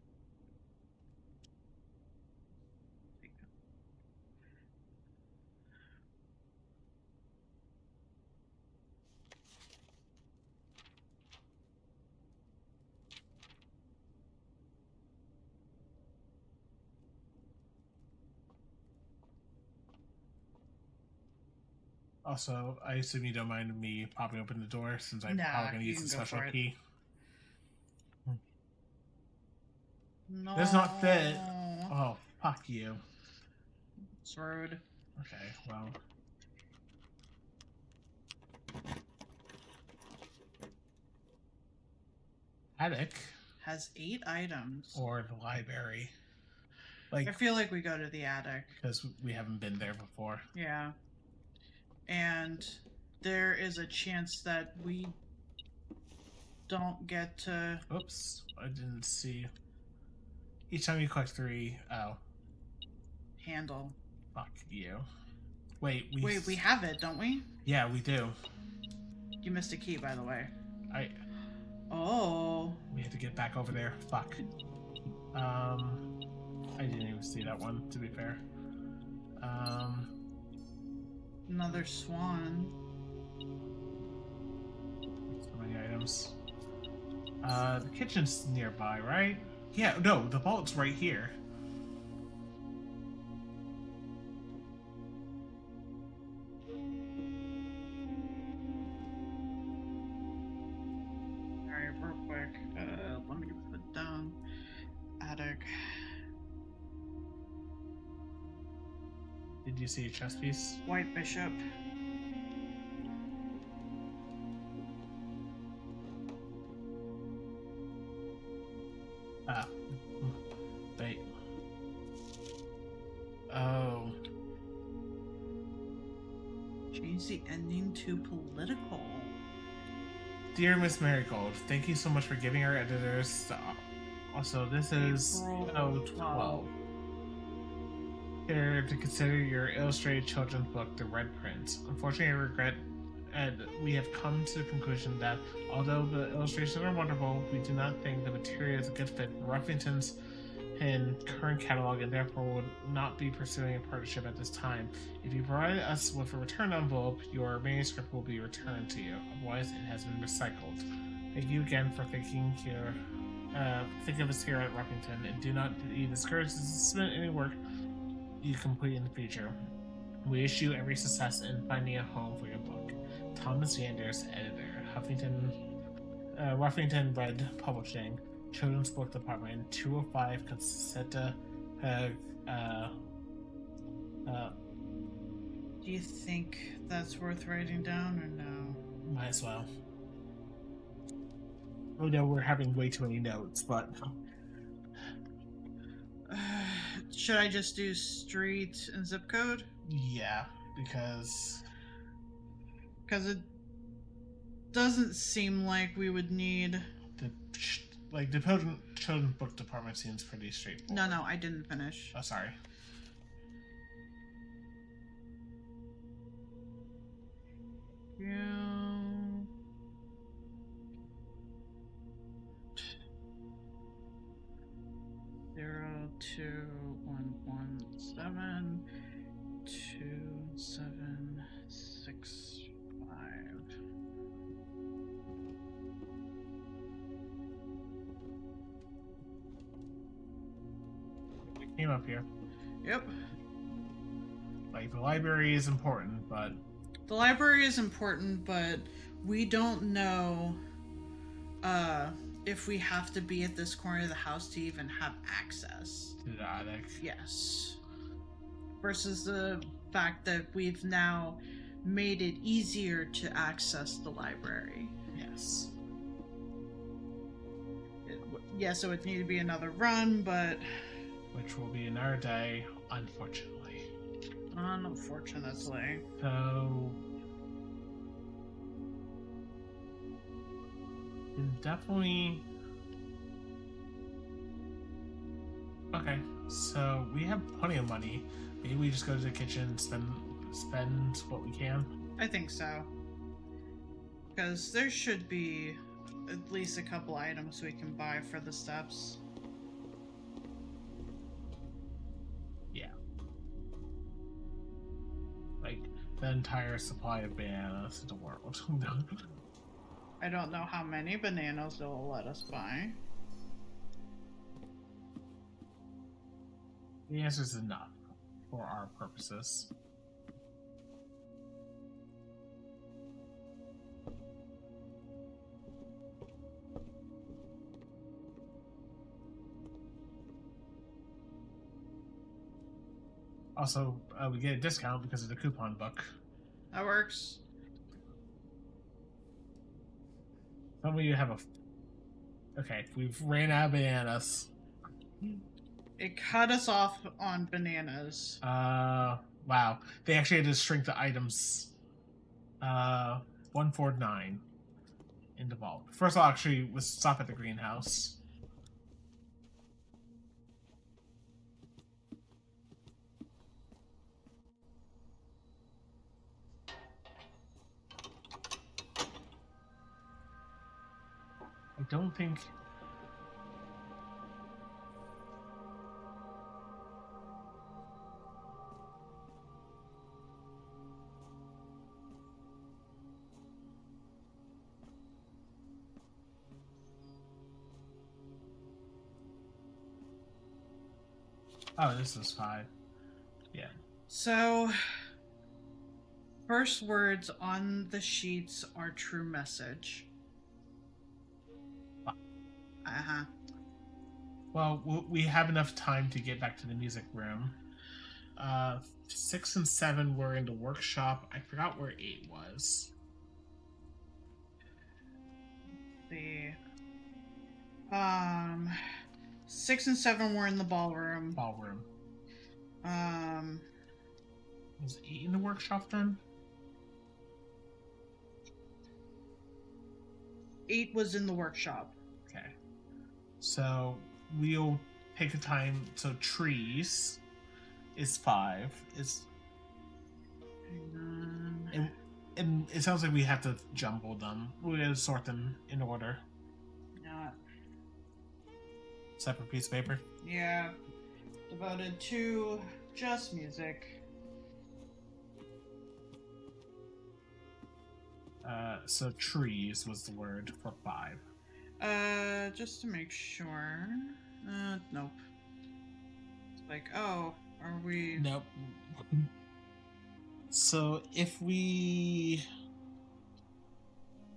Also, I assume you don't mind me popping open the door since I'm Nah, probably going to you use the can go special for it. key. No. Does not fit. Oh, fuck you. It's rude. Okay, well. Attic Has 8 items. or the library. I Like, feel like we go to the attic. because we haven't been there before. Yeah. And there is a chance that we don't get to Oops, I didn't see. Each time you collect 3, oh, handle. fuck you. Wait, we have it, don't we? Yeah, we do. You missed a key, by the way. Oh. We have to get back over there. Fuck. I didn't even see that one, to be fair. Another swan. So many items. The kitchen's nearby, right? Yeah, no, the vault's right here. Alright, real quick. Let me put down attic. Did you see a chess piece? White bishop. Ah. Wait. Oh. Change the ending to political. Dear Miss Marigold, thank you so much for giving our editors. Also, this is April 12. Here to consider your illustrated children's book, The Red Prince. Unfortunately, I regret, and we have come to the conclusion that although the illustrations are wonderful, we do not think the material is a good fit for Ruffington's current catalog, and therefore would not be pursuing a partnership at this time. If you provide us with a return envelope, your manuscript will be returned to you. Otherwise, it has been recycled. Thank you again for thinking of us here at Ruffington, and do not be discouraged to submit any work you complete in the future. We wish you every success in finding a home for your book. Thomas Sanders, editor, Ruffington Red Publishing, Children's Book Department, 205 Caseta. Do you think that's worth writing down or no? Might as well. Oh no, we're having way too many notes, but Should I just do street and zip code? yeah, because Because it doesn't seem like we would need. the children's book department seems pretty straightforward. No, I didn't finish. Oh, sorry. Yeah. 02117 2765. We came up here. Yep. Like, the library is important, but The library is important, but we don't know if we have to be at this corner of the house to even have access. to the attic. Yes. Versus the fact that we've now made it easier to access the library. Yes. Yes, it would need to be another run, but Which will be another day, unfortunately. unfortunately. So it's definitely okay. So we have plenty of money. Maybe we just go to the kitchen and spend what we can. I think so. Because there should be at least a couple items we can buy for the steps. Yeah. Like the entire supply of bananas in the world. I don't know how many bananas they'll let us buy. The answer is enough for our purposes. Also, we get a discount because of the coupon book. That works. Some of you have a. Okay, we've ran out of bananas. It cut us off on bananas. Wow. They actually had to shrink the items. 149 in the vault. First, I'll actually stop at the greenhouse. I don't think. Oh, this is 5. Yeah. So, first words on the sheets are true message. Uh-huh. Well, we have enough time to get back to the music room. 6 and 7 were in the workshop. I forgot where 8 was. The 6 and 7 were in the ballroom. Ballroom. Was 8 in the workshop then? 8 was in the workshop. Okay. So we'll take the time. So trees is 5. And it sounds like we have to jumble them. We're gonna sort them in order. Yeah. Separate piece of paper. Yeah. Devoted to just music. So trees was the word for 5. Just to make sure. Nope. It's like, oh, are we? Nope. So if we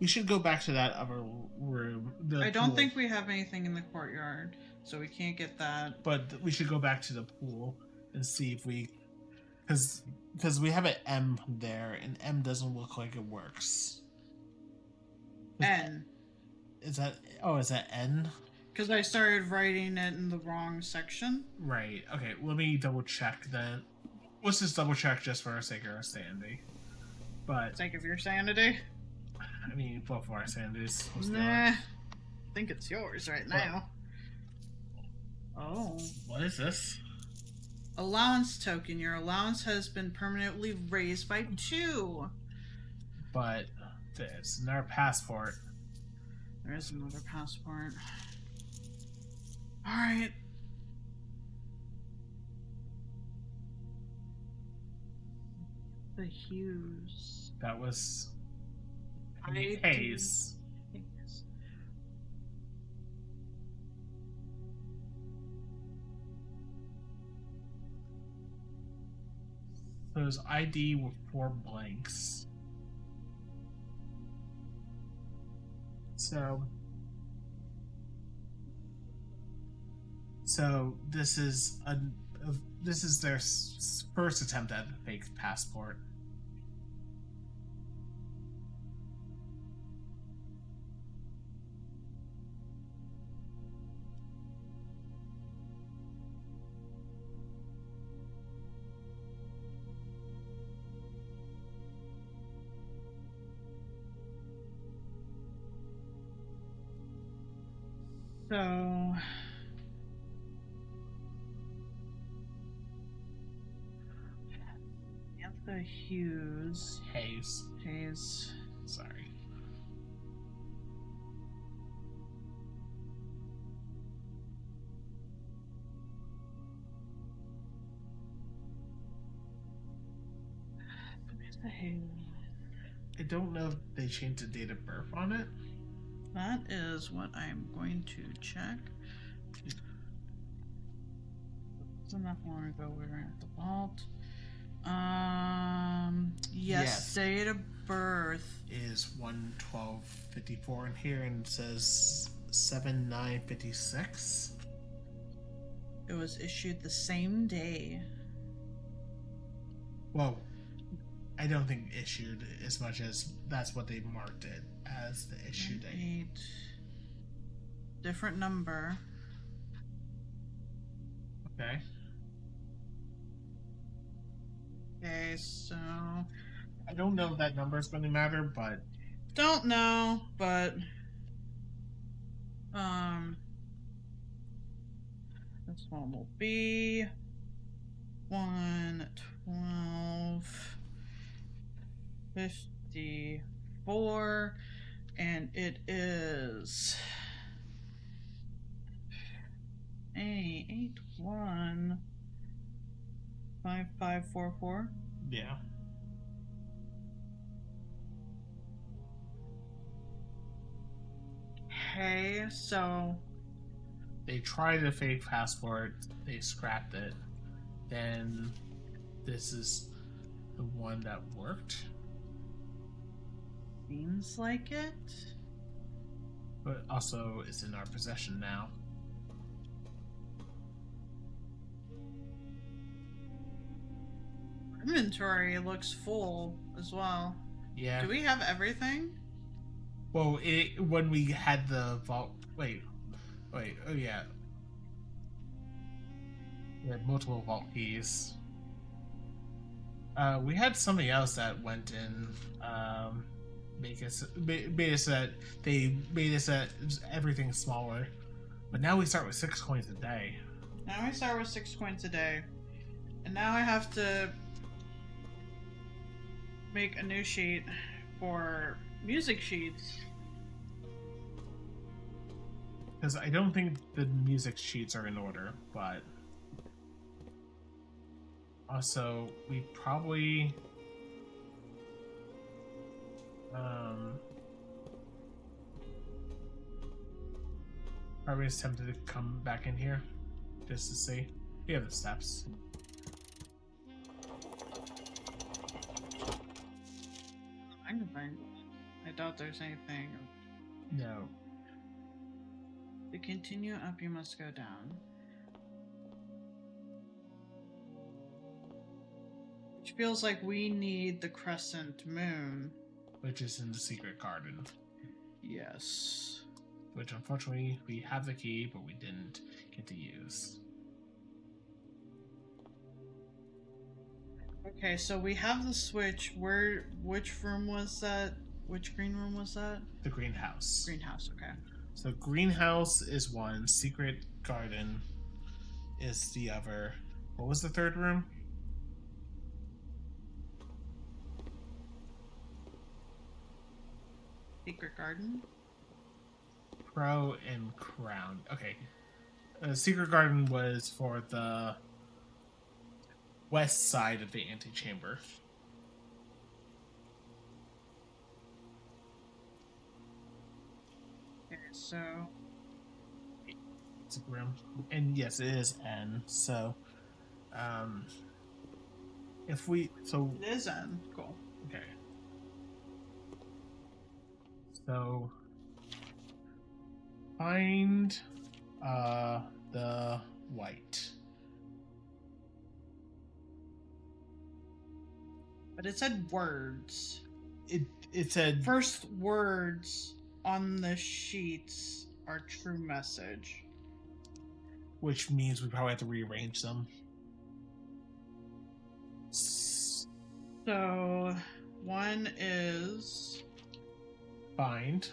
should go back to that other room. I don't pool. think we have anything in the courtyard, so we can't get that. But we should go back to the pool and see if we, because we have an M there, and M doesn't look like it works. N. Is that N? Because I started writing it in the wrong section. Right. Okay. Let me double check then. Let's just double check just for our sake of our sanity. But Sake of your sanity. I mean, both of our sanities. Nah. I think it's yours right now. Oh. What is this? Allowance token. Your allowance has been permanently raised by 2. But it's in our passport. There is another passport. Alright. The hues. That was I Hayes. Those ID were 4 blanks. So this is their first attempt at a fake passport. So the hues. Hayes. Sorry. Where's the hue? I don't know if they changed the date of birth on it. That is what I'm going to check. Wasn't that long ago we were at the vault? Yes. Date of birth Is 1/12/54 in here, and it says 7/9/56. It was issued the same day. Well, I don't think issued as much as that's what they marked it as the issue date. 8. Different number. Okay. Okay, so I don't know if that number is going to matter, but don't know, but this one will be 1/12/54, and it is 815544. yeah. Okay, so They tried a fake passport, they scrapped it. Then this is the one that worked, seems like it. but also is in our possession now. Inventory looks full as well. Yeah. Do we have everything? Well, when we had the vault. Wait. Oh yeah. We had multiple vault keys. We had something else that went in. Made us that they made us that everything smaller. But now we start with 6 coins a day. Now we start with 6 coins a day. And now I have to make a new sheet for music sheets. Because I don't think the music sheets are in order, but also we probably probably is tempted to come back in here just to see. We have the steps. I can find. I doubt there's anything. No. To continue up, you must go down. Which feels like we need the crescent moon. Which is in the secret garden. Yes. Which unfortunately we have the key, but we didn't get to use. Okay, so we have the switch. Which room was that? Which green room was that? The greenhouse. Greenhouse, okay. So greenhouse is one, secret garden is the other. What was the third room? Secret garden? Pro and crown. Okay. Secret garden was for the west side of the antechamber. Okay, so It's a room. And yes, it is N. So, if we, so, it is N. Cool. okay. So, find, the white. But it said words. It said First words on the sheets are true message. which means we probably have to rearrange them. So one is Find.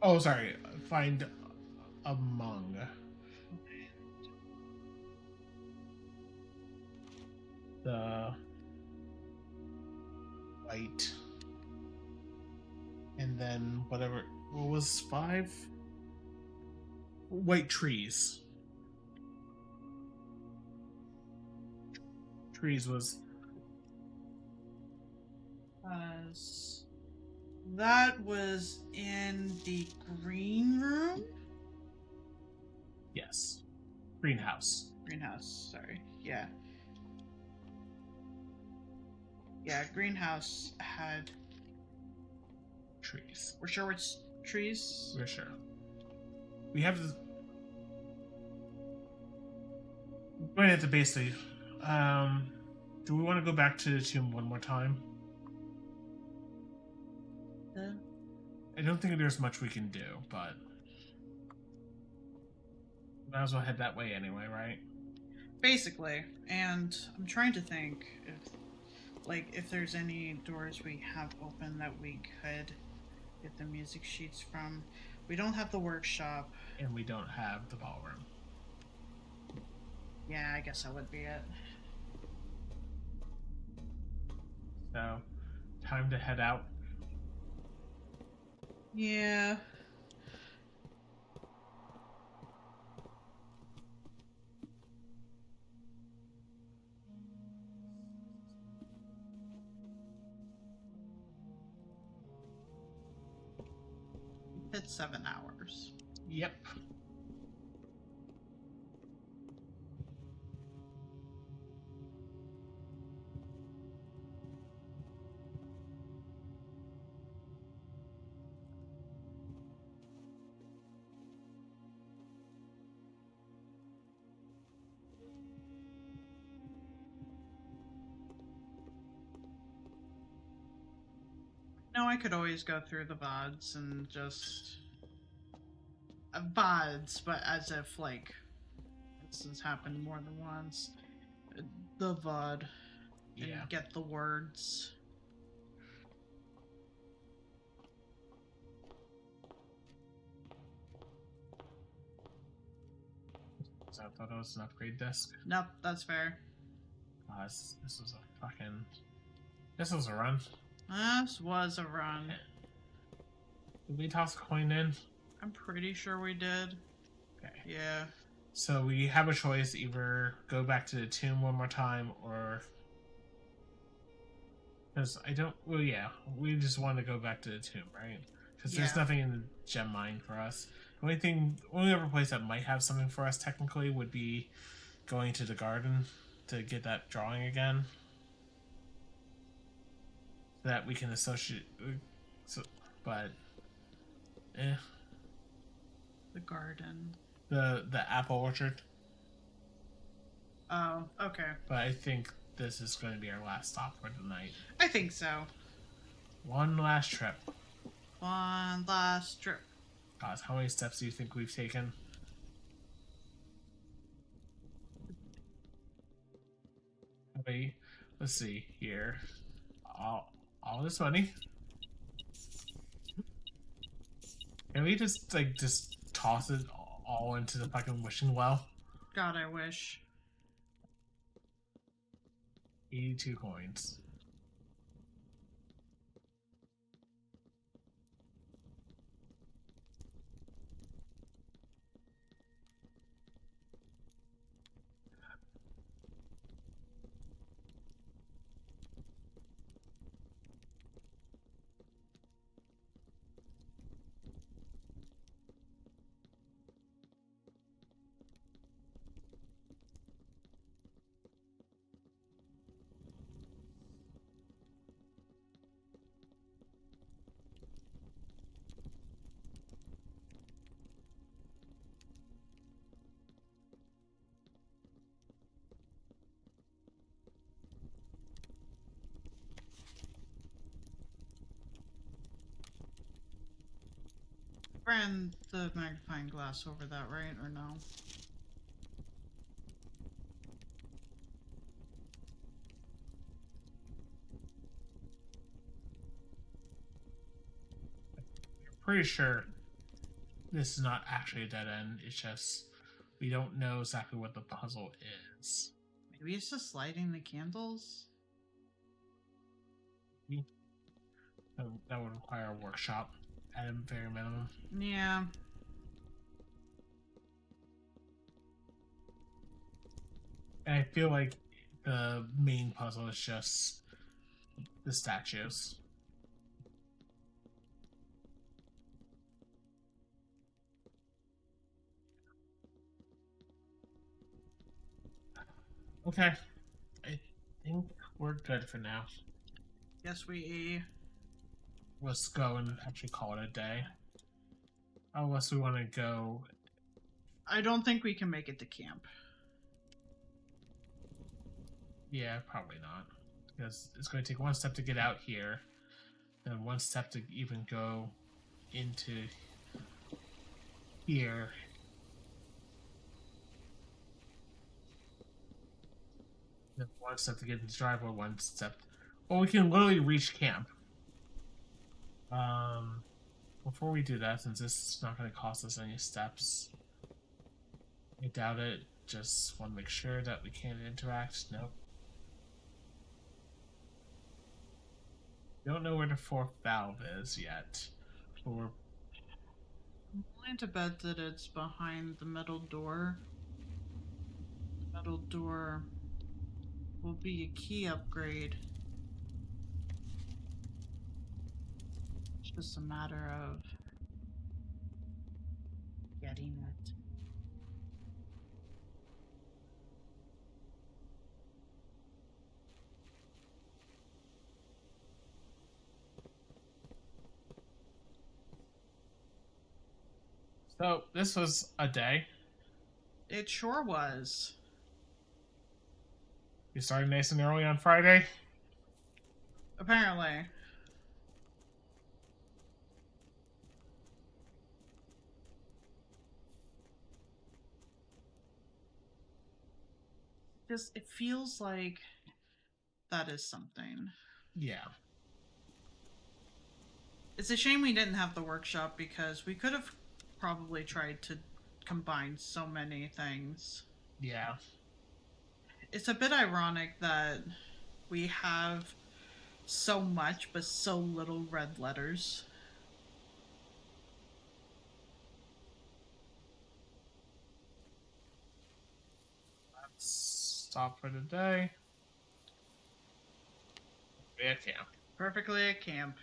Oh, sorry. Find among. The white. And then whatever. What was 5? White trees. Trees was. that was in the green room? Yes. Greenhouse. Greenhouse, sorry. Yeah. Yeah, greenhouse had. Trees. We're sure it's trees? We're sure. We have the. Going at the basically, do we want to go back to the tomb one more time? I don't think there's much we can do, but might as well head that way anyway, right? Basically, and I'm trying to think if there's any doors we have open that we could get the music sheets from. We don't have the workshop. And we don't have the ballroom. Yeah, I guess that would be it. So, time to head out. Yeah. It's 7 hours. Yep. No, I could always go through the VODs and just VODs, but as if this has happened more than once. The VOD and Yeah. get the words. So I thought it was an upgrade disc. Nope, that's fair. This was a fucking. This was a run. This was a run. Did we toss a coin in? I'm pretty sure we did. Okay. Yeah. So we have a choice: either go back to the tomb one more time, or because I don't. Well, yeah, we just want to go back to the tomb, right? Because there's Yeah. nothing in the gem mine for us. Only other place that might have something for us technically would be going to the garden to get that drawing again, so that we can associate. So, but, The garden. the apple orchard. Oh, okay. But I think this is going to be our last stop for the night. I think so. One last trip. One last trip. Guys, how many steps do you think we've taken? Wait, let's see here. All this money. Can we just toss it all into the fucking wishing well? God, I wish. 82 coins. Ran the magnifying glass over that, right? Or no? Pretty sure this is not actually a dead end. It's just we don't know exactly what the puzzle is. Maybe it's just lighting the candles? That would require a workshop at a very minimum. Yeah. And I feel like the main puzzle is just the statues. Okay. I think we're good for now. Yes, we. Let's go and actually call it a day. Unless we want to go. I don't think we can make it to camp. Yeah, probably not. Because it's going to take one step to get out here, then one step to even go into here. Then one step to get into the driveway, one step. Well, we can literally reach camp. Before we do that, since this is not going to cost us any steps, I doubt it. Just want to make sure that we can't interact. Nope. Don't know where the fourth valve is yet. But we're I'm willing to bet that it's behind the metal door. The metal door will be a key upgrade. It's just a matter of getting it. So this was a day. It sure was. We started nice and early on Friday. Apparently. Just, it feels like that is something. Yeah. It's a shame we didn't have the workshop because we could have probably tried to combine so many things. Yeah. It's a bit ironic that we have so much but so little red letters. Let's stop for the day. Yeah, camp. Perfectly at camp.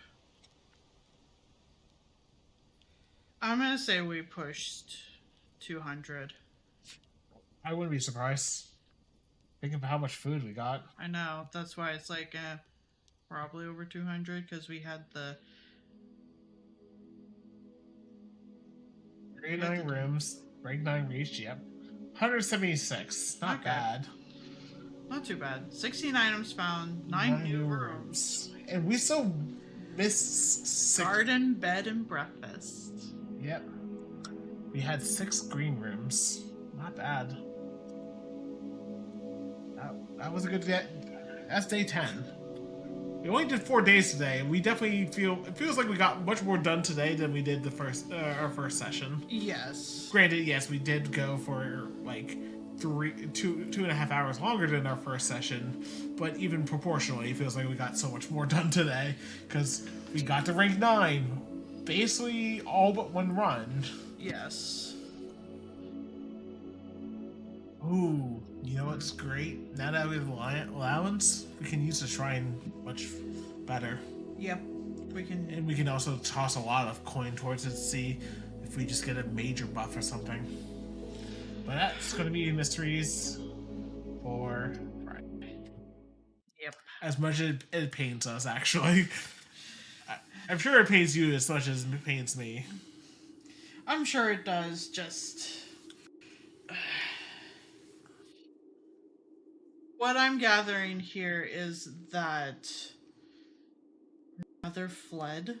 I'm gonna say we pushed 200. I wouldn't be surprised. Think of how much food we got. I know, that's why it's like probably over 200 because we had the 39 rooms, break 9 reached, yep. 176, not Okay. bad. not too bad. 16 items found, 9 new rooms. And we still missed 6. Garden, bed, and breakfast. Yep. We had 6 green rooms. Not bad. That was a good day. That's day 10. We only did 4 days today, and we definitely it feels like we got much more done today than we did our first session. Yes. Granted, yes, we did go for like 2.5 hours longer than our first session, but even proportionally, it feels like we got so much more done today because we got to rank 9, basically all but one run. Yes. Ooh, you know what's great? Now that we have allowance, we can use the shrine much better. Yep. We can. And we can also toss a lot of coin towards it to see if we just get a major buff or something. But that's going to be mysteries for Friday. Yep. As much as it pains us, actually. I'm sure it pains you as much as it pains me. I'm sure it does, just. What I'm gathering here is that mother fled,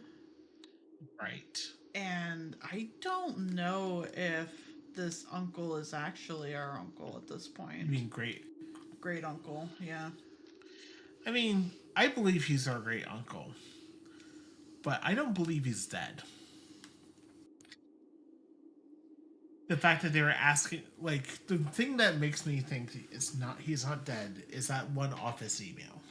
Right. and I don't know if this uncle is actually our uncle at this I point. mean, great. Great uncle, yeah. I mean, I believe he's our great uncle. But I don't believe he's dead. The fact that they were asking, like, the thing that makes me think he's not dead is that one office email.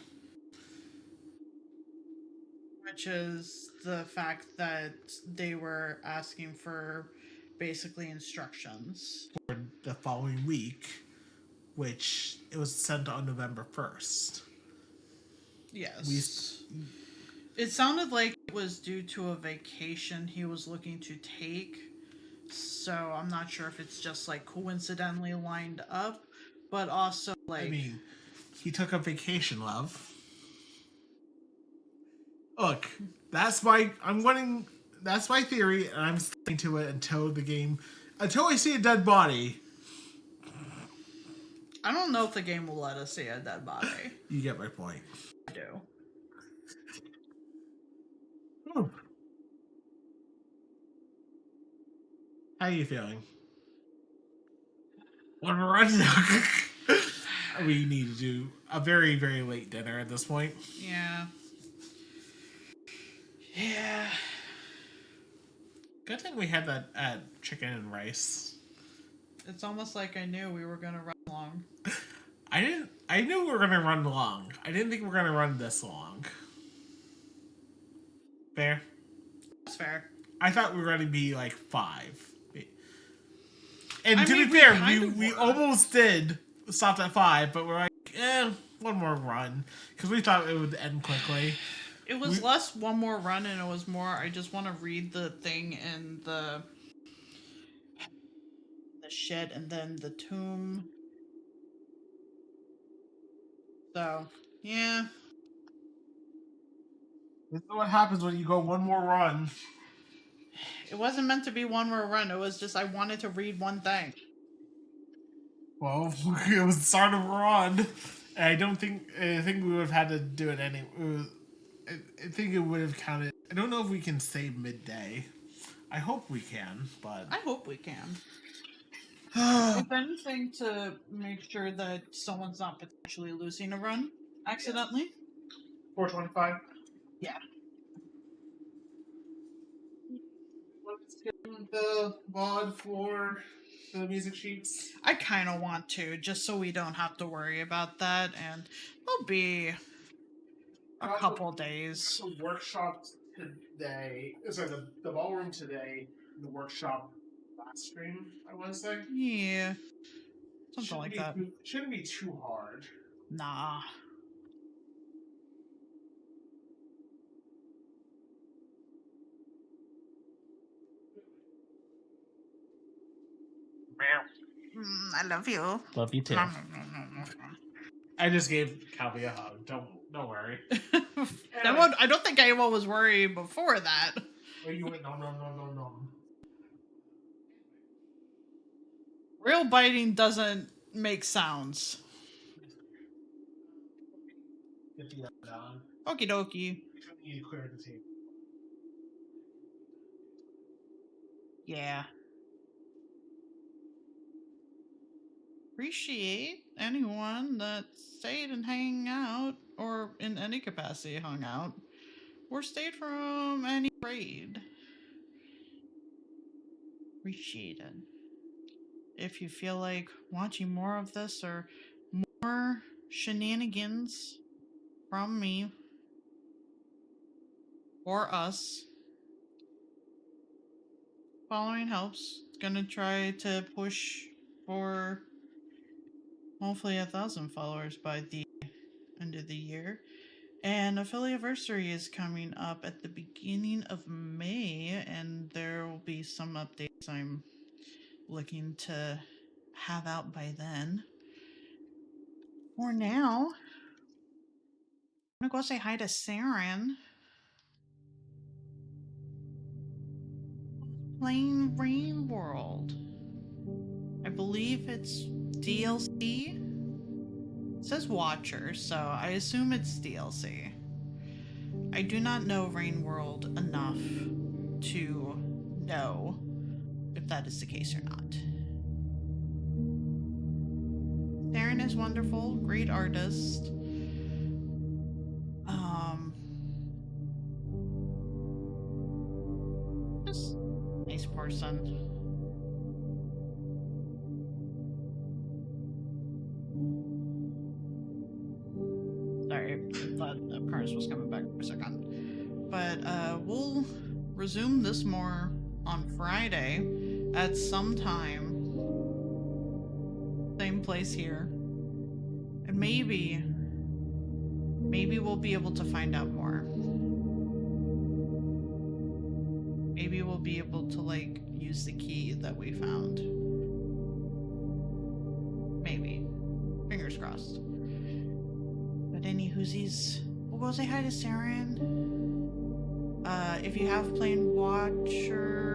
Which is the fact that they were asking for basically instructions. For the following week, which it was sent on November 1st. Yes. It sounded like it was due to a vacation he was looking to take. So I'm not sure if it's just like coincidentally lined up, but also like I mean, he took a vacation, love. Look, that's my theory, and I'm sticking to it until I see a dead body. I don't know if the game will let us see a dead body. You get my point. I do. Oh. How are you feeling? When we're running we need to do a very, very late dinner at this point. Yeah. Yeah. Good thing we had that chicken and rice. It's almost like I knew we were gonna run long. I knew we were gonna run long. I didn't think we were gonna run this long. Fair? That's fair. I thought we were gonna be like 5. And I to mean, be fair, kind of we were. almost did stop at 5, but we're like, one more run. Because we thought it would end quickly. It was less one more run, and it was more I just want to read the thing in the shed and then the tomb. So, yeah. This is what happens when you go one more run. It wasn't meant to be one more run. It was just I wanted to read one thing. Well, it was the start of a run. And I think we would have had to do it anyway. I think it would have counted. I don't know if we can save midday. I hope we can, but I hope we can. If anything, to make sure that someone's not potentially losing a run accidentally. 425. Yeah. Let's get the mod for the music sheets. I kind of want to, just so we don't have to worry about that, and it'll be a couple days. The workshop today. Sorry, the ballroom today. The workshop last stream, I want to say. Yeah. Something like that. Shouldn't be too hard. Nah. I love you. Love you too. I just gave Calvi a hug. Don't worry. I don't think anyone was worried before that. Or you went no. Real biting doesn't make sounds. Get the other down. Okie dokie. You need to clear the table. Yeah. Appreciate anyone that stayed and hang out, or in any capacity hung out, or stayed from any raid. Appreciate it. If you feel like watching more of this or more shenanigans from me or us, following helps. Gonna try to push for hopefully 1,000 followers by the end of the year. And Affiliaversary is coming up at the beginning of May, and there will be some updates I'm looking to have out by then. For now, I'm gonna go say hi to Saren. Playing Rain World. I believe it's DLC. It says Watcher, so I assume it's DLC. I do not know Rain World enough to know if that is the case or not. Saren is wonderful, great artist. Just nice person. Sorry, I thought the Paris was coming back for a second. But we'll resume this more on Friday at some time. Same place here. And maybe we'll be able to find out more. Maybe we'll be able to, like, use the key that we found. Maybe. Fingers crossed. But any whoosies, we'll go say hi to Saren. If you have played Watcher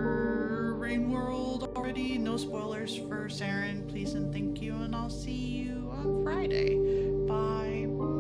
Rain World already, no spoilers for Saren, please and thank you, and I'll see you on Friday. Bye.